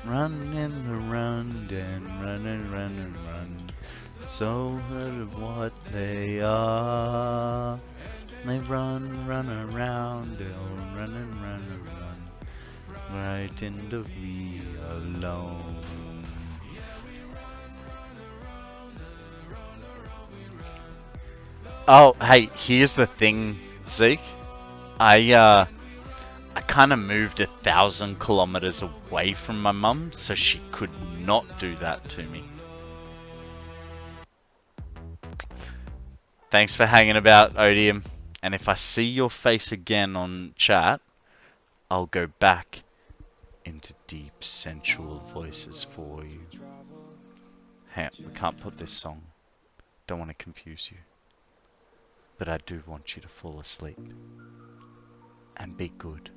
Run and run and run and run and run. So heard of what they are. They run around, they'll run and run and run. Right into me alone. Oh, hey, here's the thing, Zeke. I kind of moved 1,000 kilometers away from my mum, so she could not do that to me. Thanks for hanging about, Odium. And if I see your face again on chat, I'll go back into deep, sensual voices for you. Hang on, we can't put this song. Don't want to confuse you. But I do want you to fall asleep. And be good.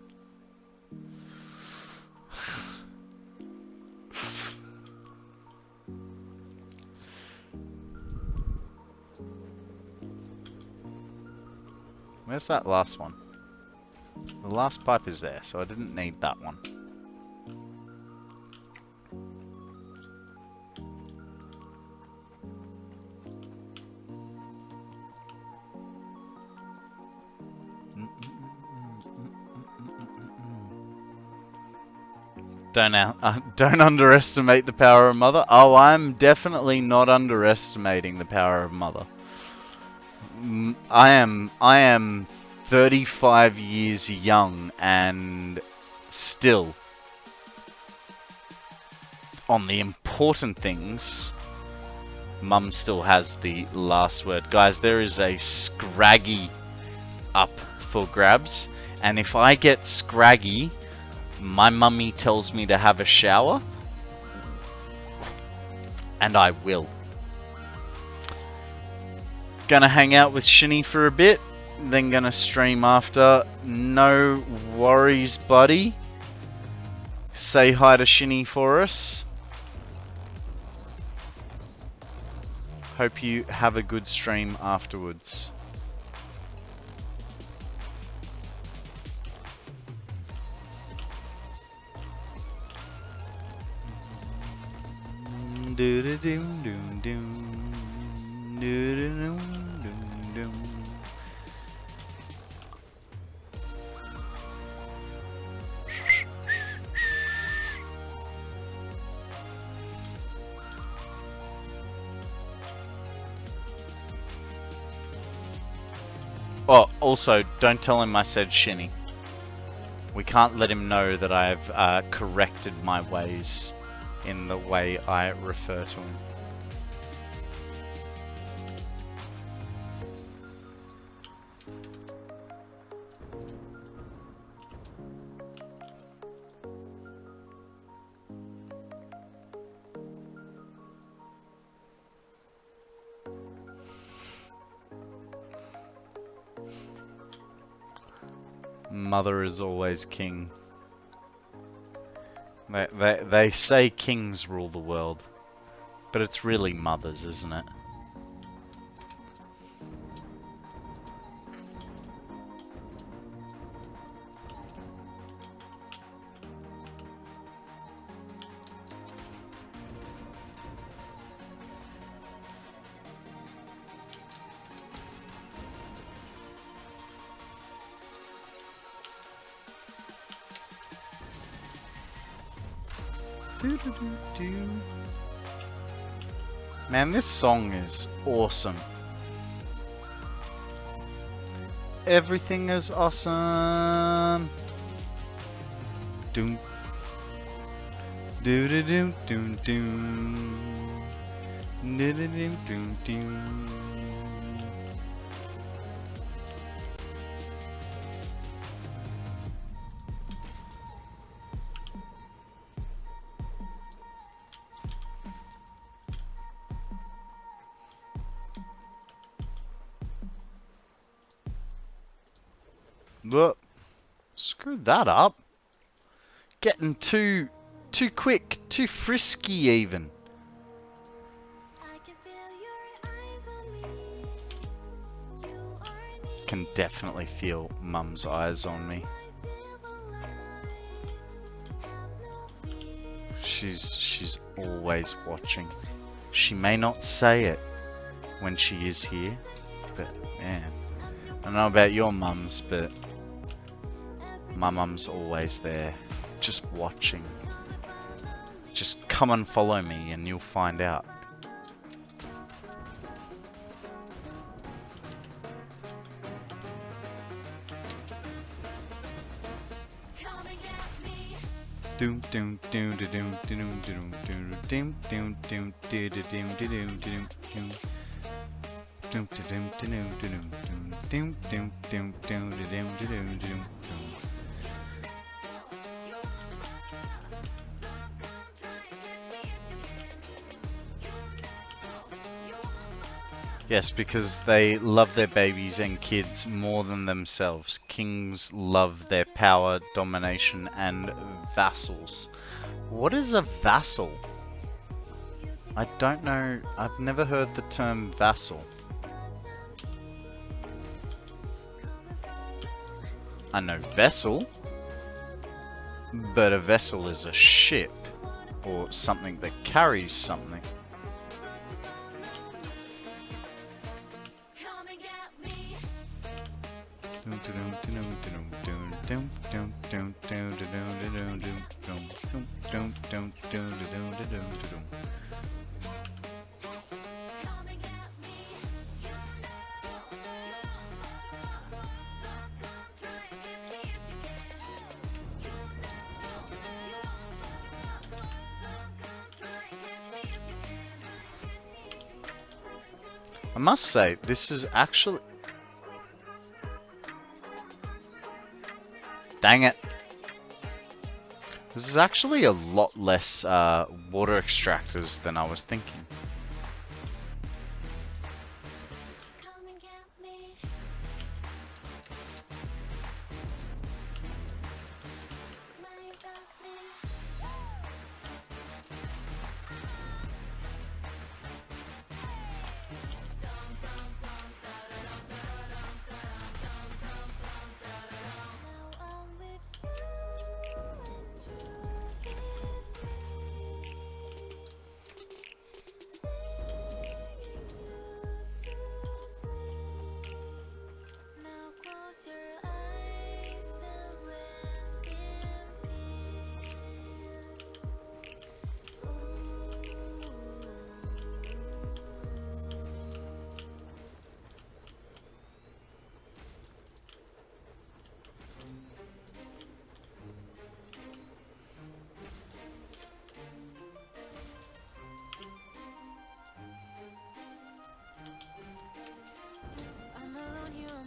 Where's that last one? The last pipe is there, so I didn't need that one. Don't underestimate the power of Mother. Oh, I'm definitely not underestimating the power of Mother. I am 35 years young and still on the important things, Mum still has the last word. Guys, there is a Scraggy up for grabs, and if I get Scraggy, my mummy tells me to have a shower, and I will. Gonna hang out with Shinny for a bit, then gonna stream after. No worries, buddy. Say hi to Shinny for us. Hope you have a good stream afterwards. Oh, also, don't tell him I said Shinny. We can't let him know that I've corrected my ways in the way I refer to him. Mother is always king. They say kings rule the world, but it's really mothers, isn't it? Man, this song is awesome. Everything is awesome. Doom. Doo doo doom doom doom. Doo doo doom doom doom. Look, screwed that up. Getting too quick, too frisky even. Can definitely feel Mum's eyes on me. She's always watching. She may not say it when she is here, but man, I don't know about your mums, but my mum's always there, just watching. Just come and follow me and you'll find out. Doom doom doom doom doom doom doom doom doom doom doom doom doom doom doom. Doom doom doom doom doom doom doom doom doom doom doom. Yes, because they love their babies and kids more than themselves. Kings love their power, domination, and vassals. What is a vassal? I don't know. I've never heard the term vassal. I know vessel, but a vessel is a ship or something that carries something. I must say, this is actually... Dang it. This is actually a lot less water extractors than I was thinking.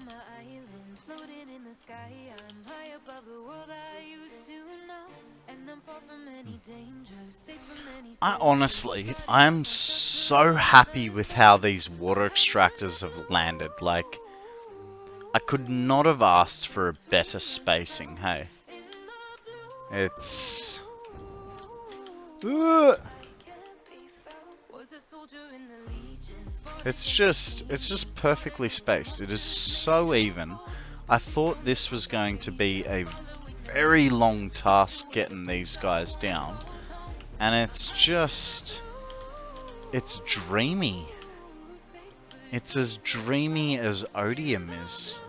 my island, floating in the sky. I'm high above the world I used to know, and I'm far from any danger, safe from any Honestly, I'm so happy with how these water extractors have landed. Like, I could not have asked for a better spacing, hey? It's... It's just perfectly spaced. It is so even. I thought this was going to be a very long task getting these guys down. And it's dreamy. It's as dreamy as Odium is.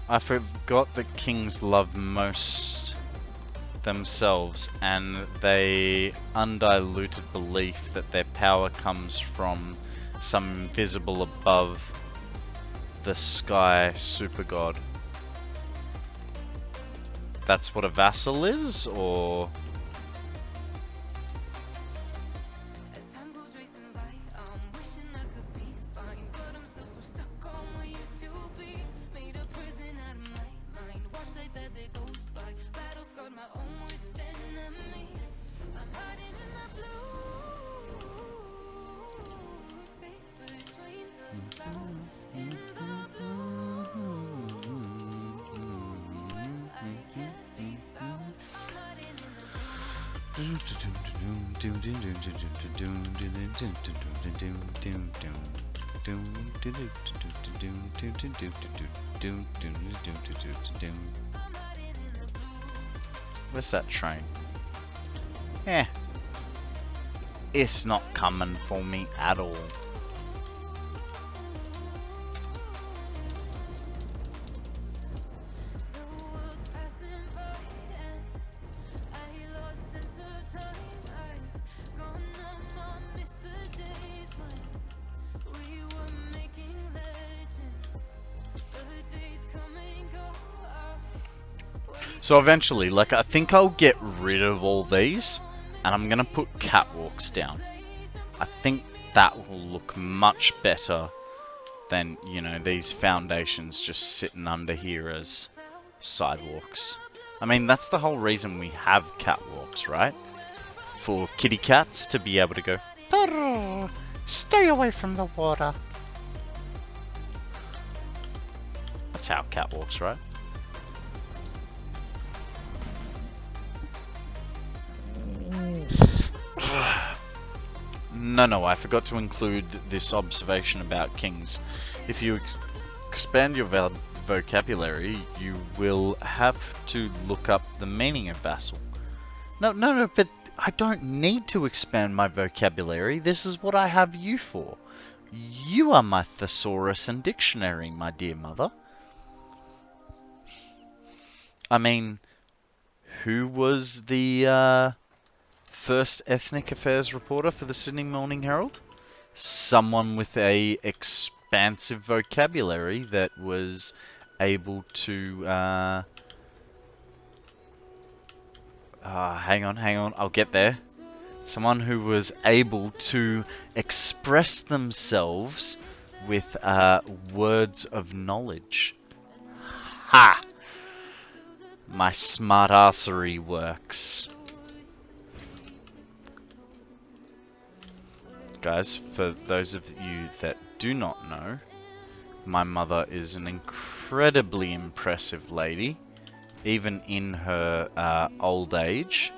I forgot that kings love most themselves, and they undiluted belief that their power comes from some invisible above the sky super god. That's what a vassal is, or... Where's that train? Eh. It's not coming for me at all. So eventually, like, I think I'll get rid of all these, and I'm gonna put catwalks down. I think that will look much better than, you know, these foundations just sitting under here as sidewalks. I mean, that's the whole reason we have catwalks, right? For kitty cats to be able to go, "Brrr, stay away from the water." That's how catwalks, right? No, I forgot to include this observation about kings. If you expand your vocabulary, you will have to look up the meaning of vassal. No, but I don't need to expand my vocabulary. This is what I have you for. You are my thesaurus and dictionary, my dear mother. I mean, who was the first ethnic affairs reporter for the Sydney Morning Herald? Someone with a expansive vocabulary that was able to hang on, I'll get there. Someone who was able to express themselves with words of knowledge. Ha! My smart arsery works. Guys, for those of you that do not know, my mother is an incredibly impressive lady, even in her old age.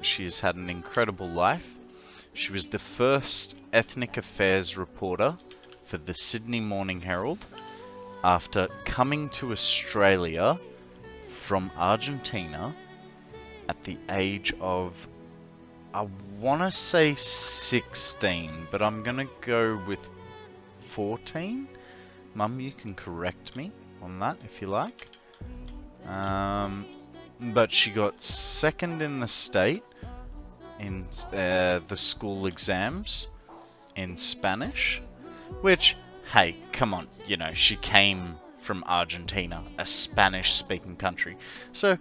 She has had an incredible life. She was the first ethnic affairs reporter for the Sydney Morning Herald after coming to Australia from Argentina at the age of, I want to say 16, but I'm going to go with 14. Mum, you can correct me on that if you like. But she got second in the state in the school exams in Spanish, which, hey, come on, you know, she came from Argentina, a Spanish-speaking country. So,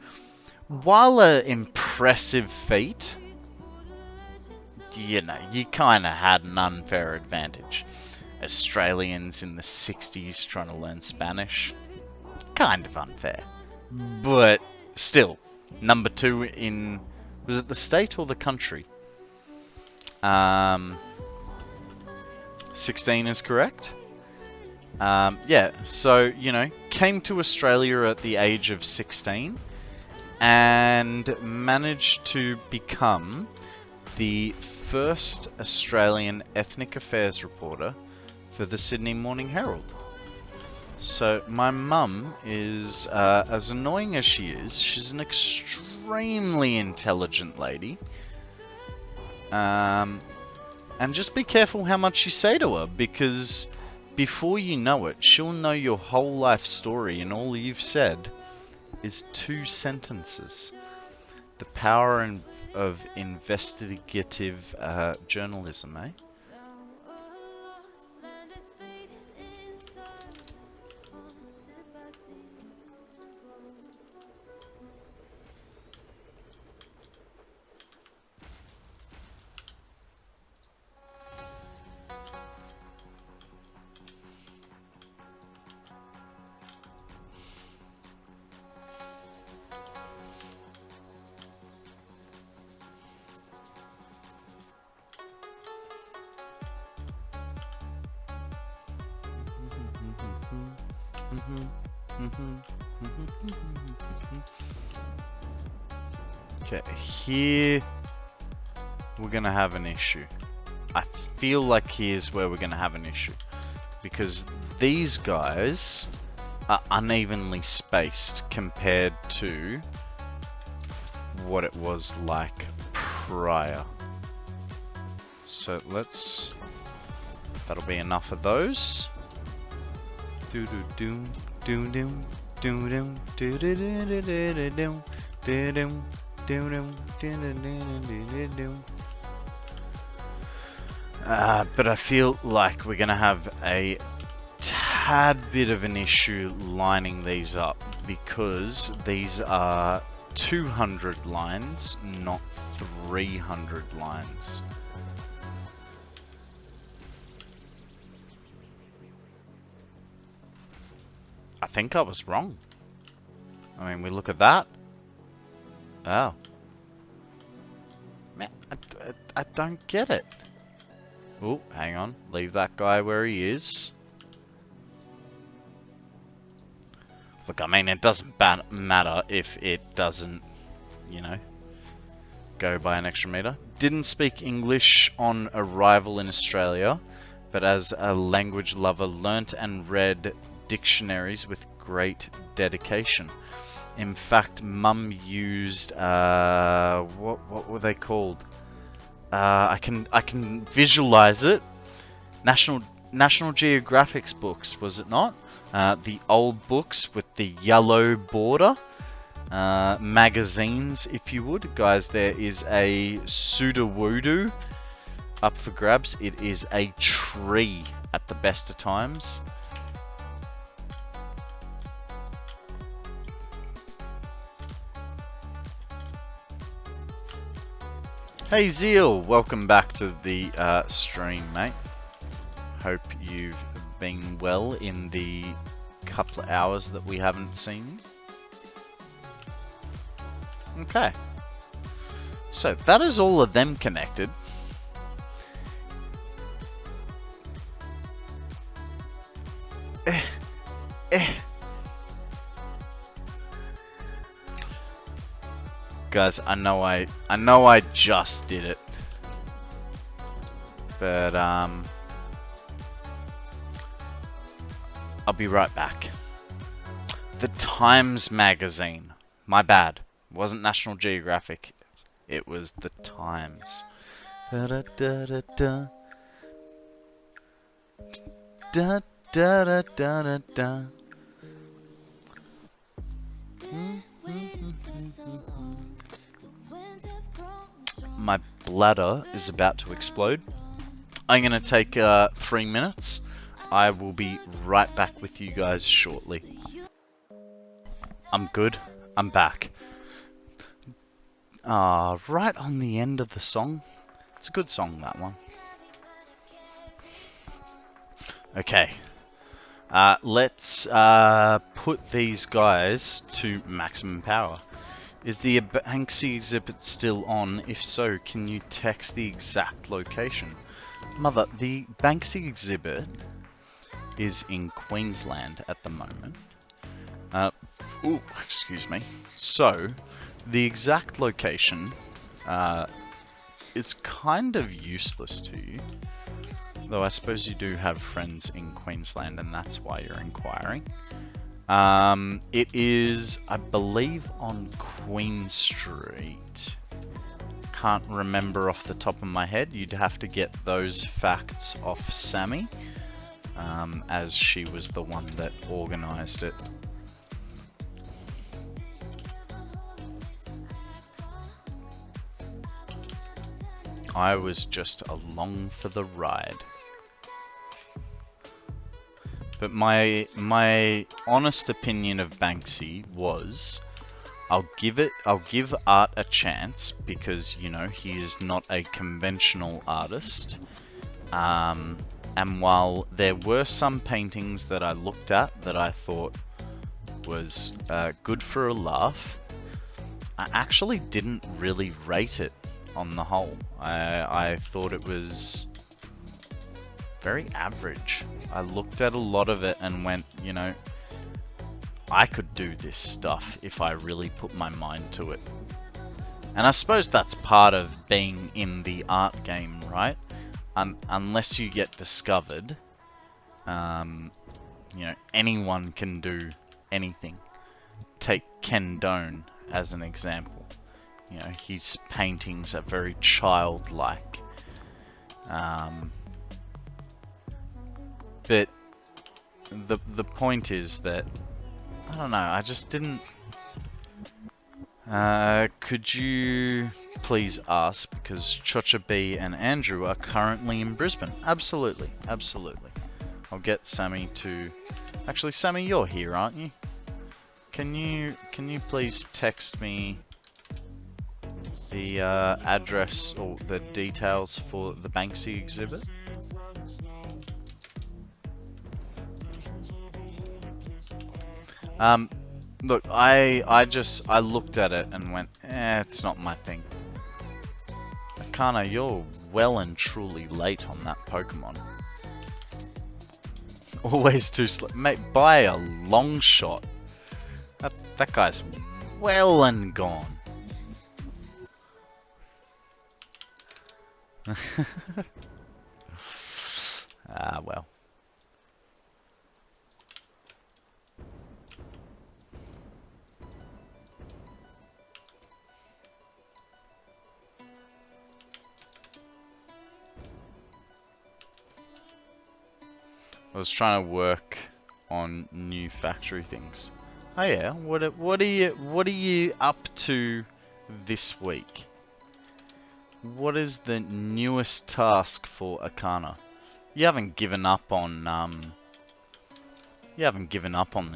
while an impressive feat, you know, you kind of had an unfair advantage. Australians in the 60s trying to learn Spanish, kind of unfair. But still, number 2 in, was it the state or the country? 16 is correct. Yeah, so, you know, came to Australia at the age of 16 and managed to become the first Australian ethnic affairs reporter for the Sydney Morning Herald. So my mum is, as annoying as she is, she's an extremely intelligent lady. And just be careful how much you say to her, because before you know it, she'll know your whole life story, and all you've said is 2 sentences. The power of investigative journalism, eh? Okay, here we're gonna have an issue. I feel like here's where we're gonna have an issue, because these guys are unevenly spaced compared to what it was like prior. So let's, that'll be enough of those. Do do do do do do do do do do do do do. But I feel like we're gonna have a tad bit of an issue lining these up, because these are 200 lines, not 300 lines. I think I was wrong. I mean, we look at that. Oh. Man, I don't get it. Oh, hang on. Leave that guy where he is. Look, I mean, it doesn't matter if it doesn't, you know, go by an extra meter. Didn't speak English on arrival in Australia, but as a language lover, learnt and read dictionaries with great dedication. In fact, Mum used what were they called? I can visualize it. National Geographic's books, was it not? The old books with the yellow border. Magazines, if you would. Guys, there is a pseudo-woodoo up for grabs. It is a tree at the best of times. Hey Zeal, welcome back to the stream, mate. Hope you've been well in the couple of hours that we haven't seen you. Okay. So that is all of them connected. Guys, I know I just did it, but I'll be right back. The Times magazine. My bad. It wasn't National Geographic. It was the Times. Da da da da da. Da da da da da da. My bladder is about to explode. I'm going to take 3 minutes. I will be right back with you guys shortly. I'm good. I'm back. Right on the end of the song. It's a good song, that one. Okay. Let's put these guys to maximum power. Is the Banksy exhibit still on? If so, can you text the exact location? Mother, the Banksy exhibit is in Queensland at the moment. Ooh, excuse me. So, the exact location is kind of useless to you. Though I suppose you do have friends in Queensland and that's why you're inquiring. It is, I believe, on Queen Street. Can't remember off the top of my head. You'd have to get those facts off Sammy, as she was the one that organised it. I was just along for the ride. But my honest opinion of Banksy was, I'll give art a chance because, you know, he is not a conventional artist. And while there were some paintings that I looked at that I thought was good for a laugh, I actually didn't really rate it on the whole. I thought it was very average. I looked at a lot of it and went, you know, I could do this stuff if I really put my mind to it. And I suppose that's part of being in the art game, right? Unless you get discovered, you know, anyone can do anything. Take Ken Doan as an example. You know, his paintings are very childlike. But the point is that, I don't know, I just didn't... could you please ask, because Chocha B and Andrew are currently in Brisbane. Absolutely, absolutely. I'll get Sammy to... Actually, Sammy, you're here, aren't you? Can you please text me the address or the details for the Banksy exhibit? Look, I looked at it and went, it's not my thing. Akana, you're well and truly late on that Pokemon. Always too slow. Mate, by a long shot. That guy's well and gone. Well. I was trying to work on new factory things. Oh yeah, what are you up to this week? What is the newest task for Akana? You haven't given up on the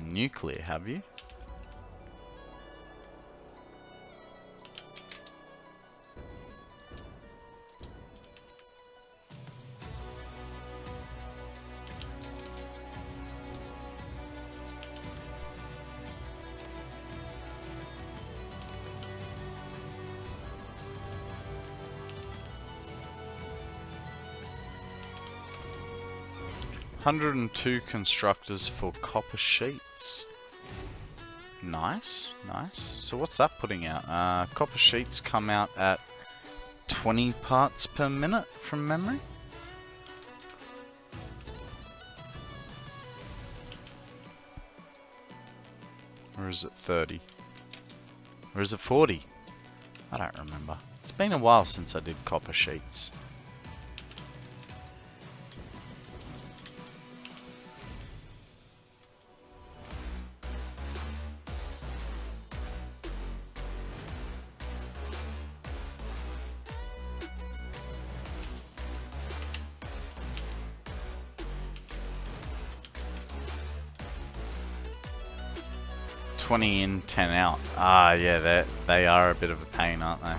nuclear, have you? $102 constructors for copper sheets. Nice, nice. So what's that putting out? Copper sheets come out at 20 parts per minute from memory. Or is it 30? Or is it 40? I don't remember. It's been a while since I did copper sheets. $20 in, $10 out. Ah, yeah, they are a bit of a pain, aren't they?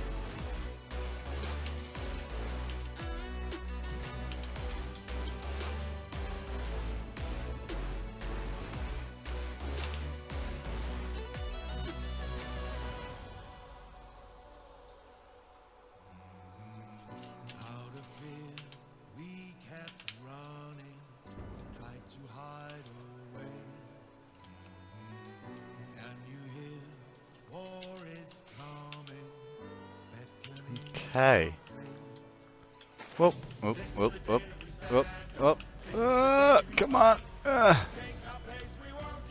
Okay. Whoop, whoop, whoop, whoop, whoop, whoop. Come on.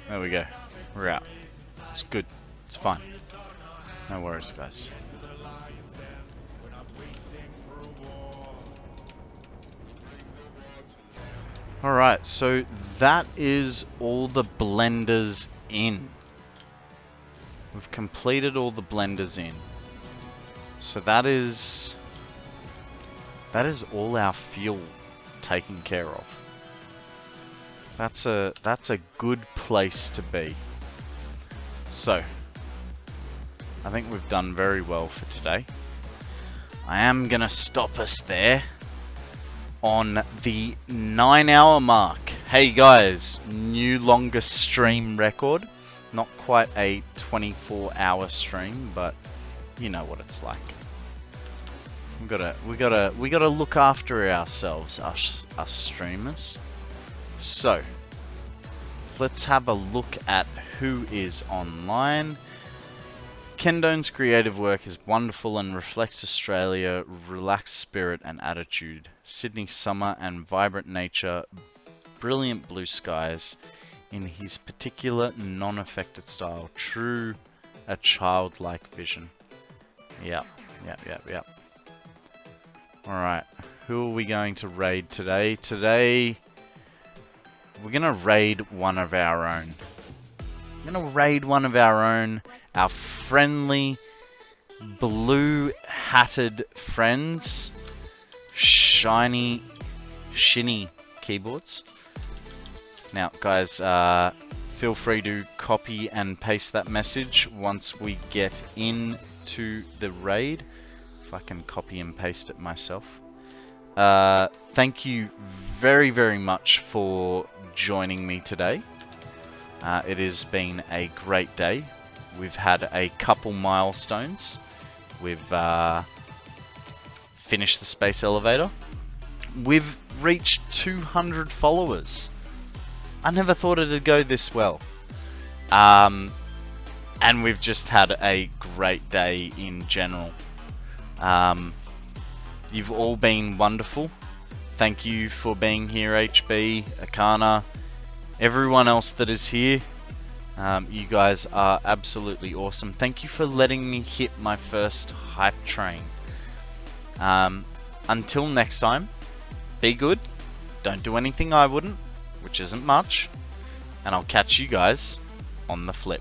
There we go. We're out. It's good. It's fine. No worries, guys. Alright, so that is all the blenders in. We've completed all the blenders in. So that is all our fuel taken care of. That's a good place to be. So I think we've done very well for today. I am gonna stop us there on the 9-hour mark. Hey guys, new longest stream record. Not quite a 24-hour stream, but you know what it's like. We gotta look after ourselves, us streamers. So let's have a look at who is online. Kendone's creative work is wonderful and reflects Australia, relaxed spirit and attitude. Sydney summer and vibrant nature, brilliant blue skies in his particular non-affected style. True, a childlike vision. Yep. Alright, who are we going to raid today? Today, we're gonna raid one of our own. Our friendly, blue-hatted friends, shinny keyboards. Now, guys, feel free to copy and paste that message once we get into the raid. If I can copy and paste it myself. Thank you very, very much for joining me today. It has been a great day. We've had a couple milestones. We've finished the space elevator. We've reached 200 followers. I never thought it'd go this well. And we've just had a great day in general. You've all been wonderful. Thank you for being here, HB, Akana, everyone else that is here. You guys are absolutely awesome. Thank you for letting me hit my first hype train. Until next time, be good. Don't do anything I wouldn't, which isn't much. And I'll catch you guys on the flip.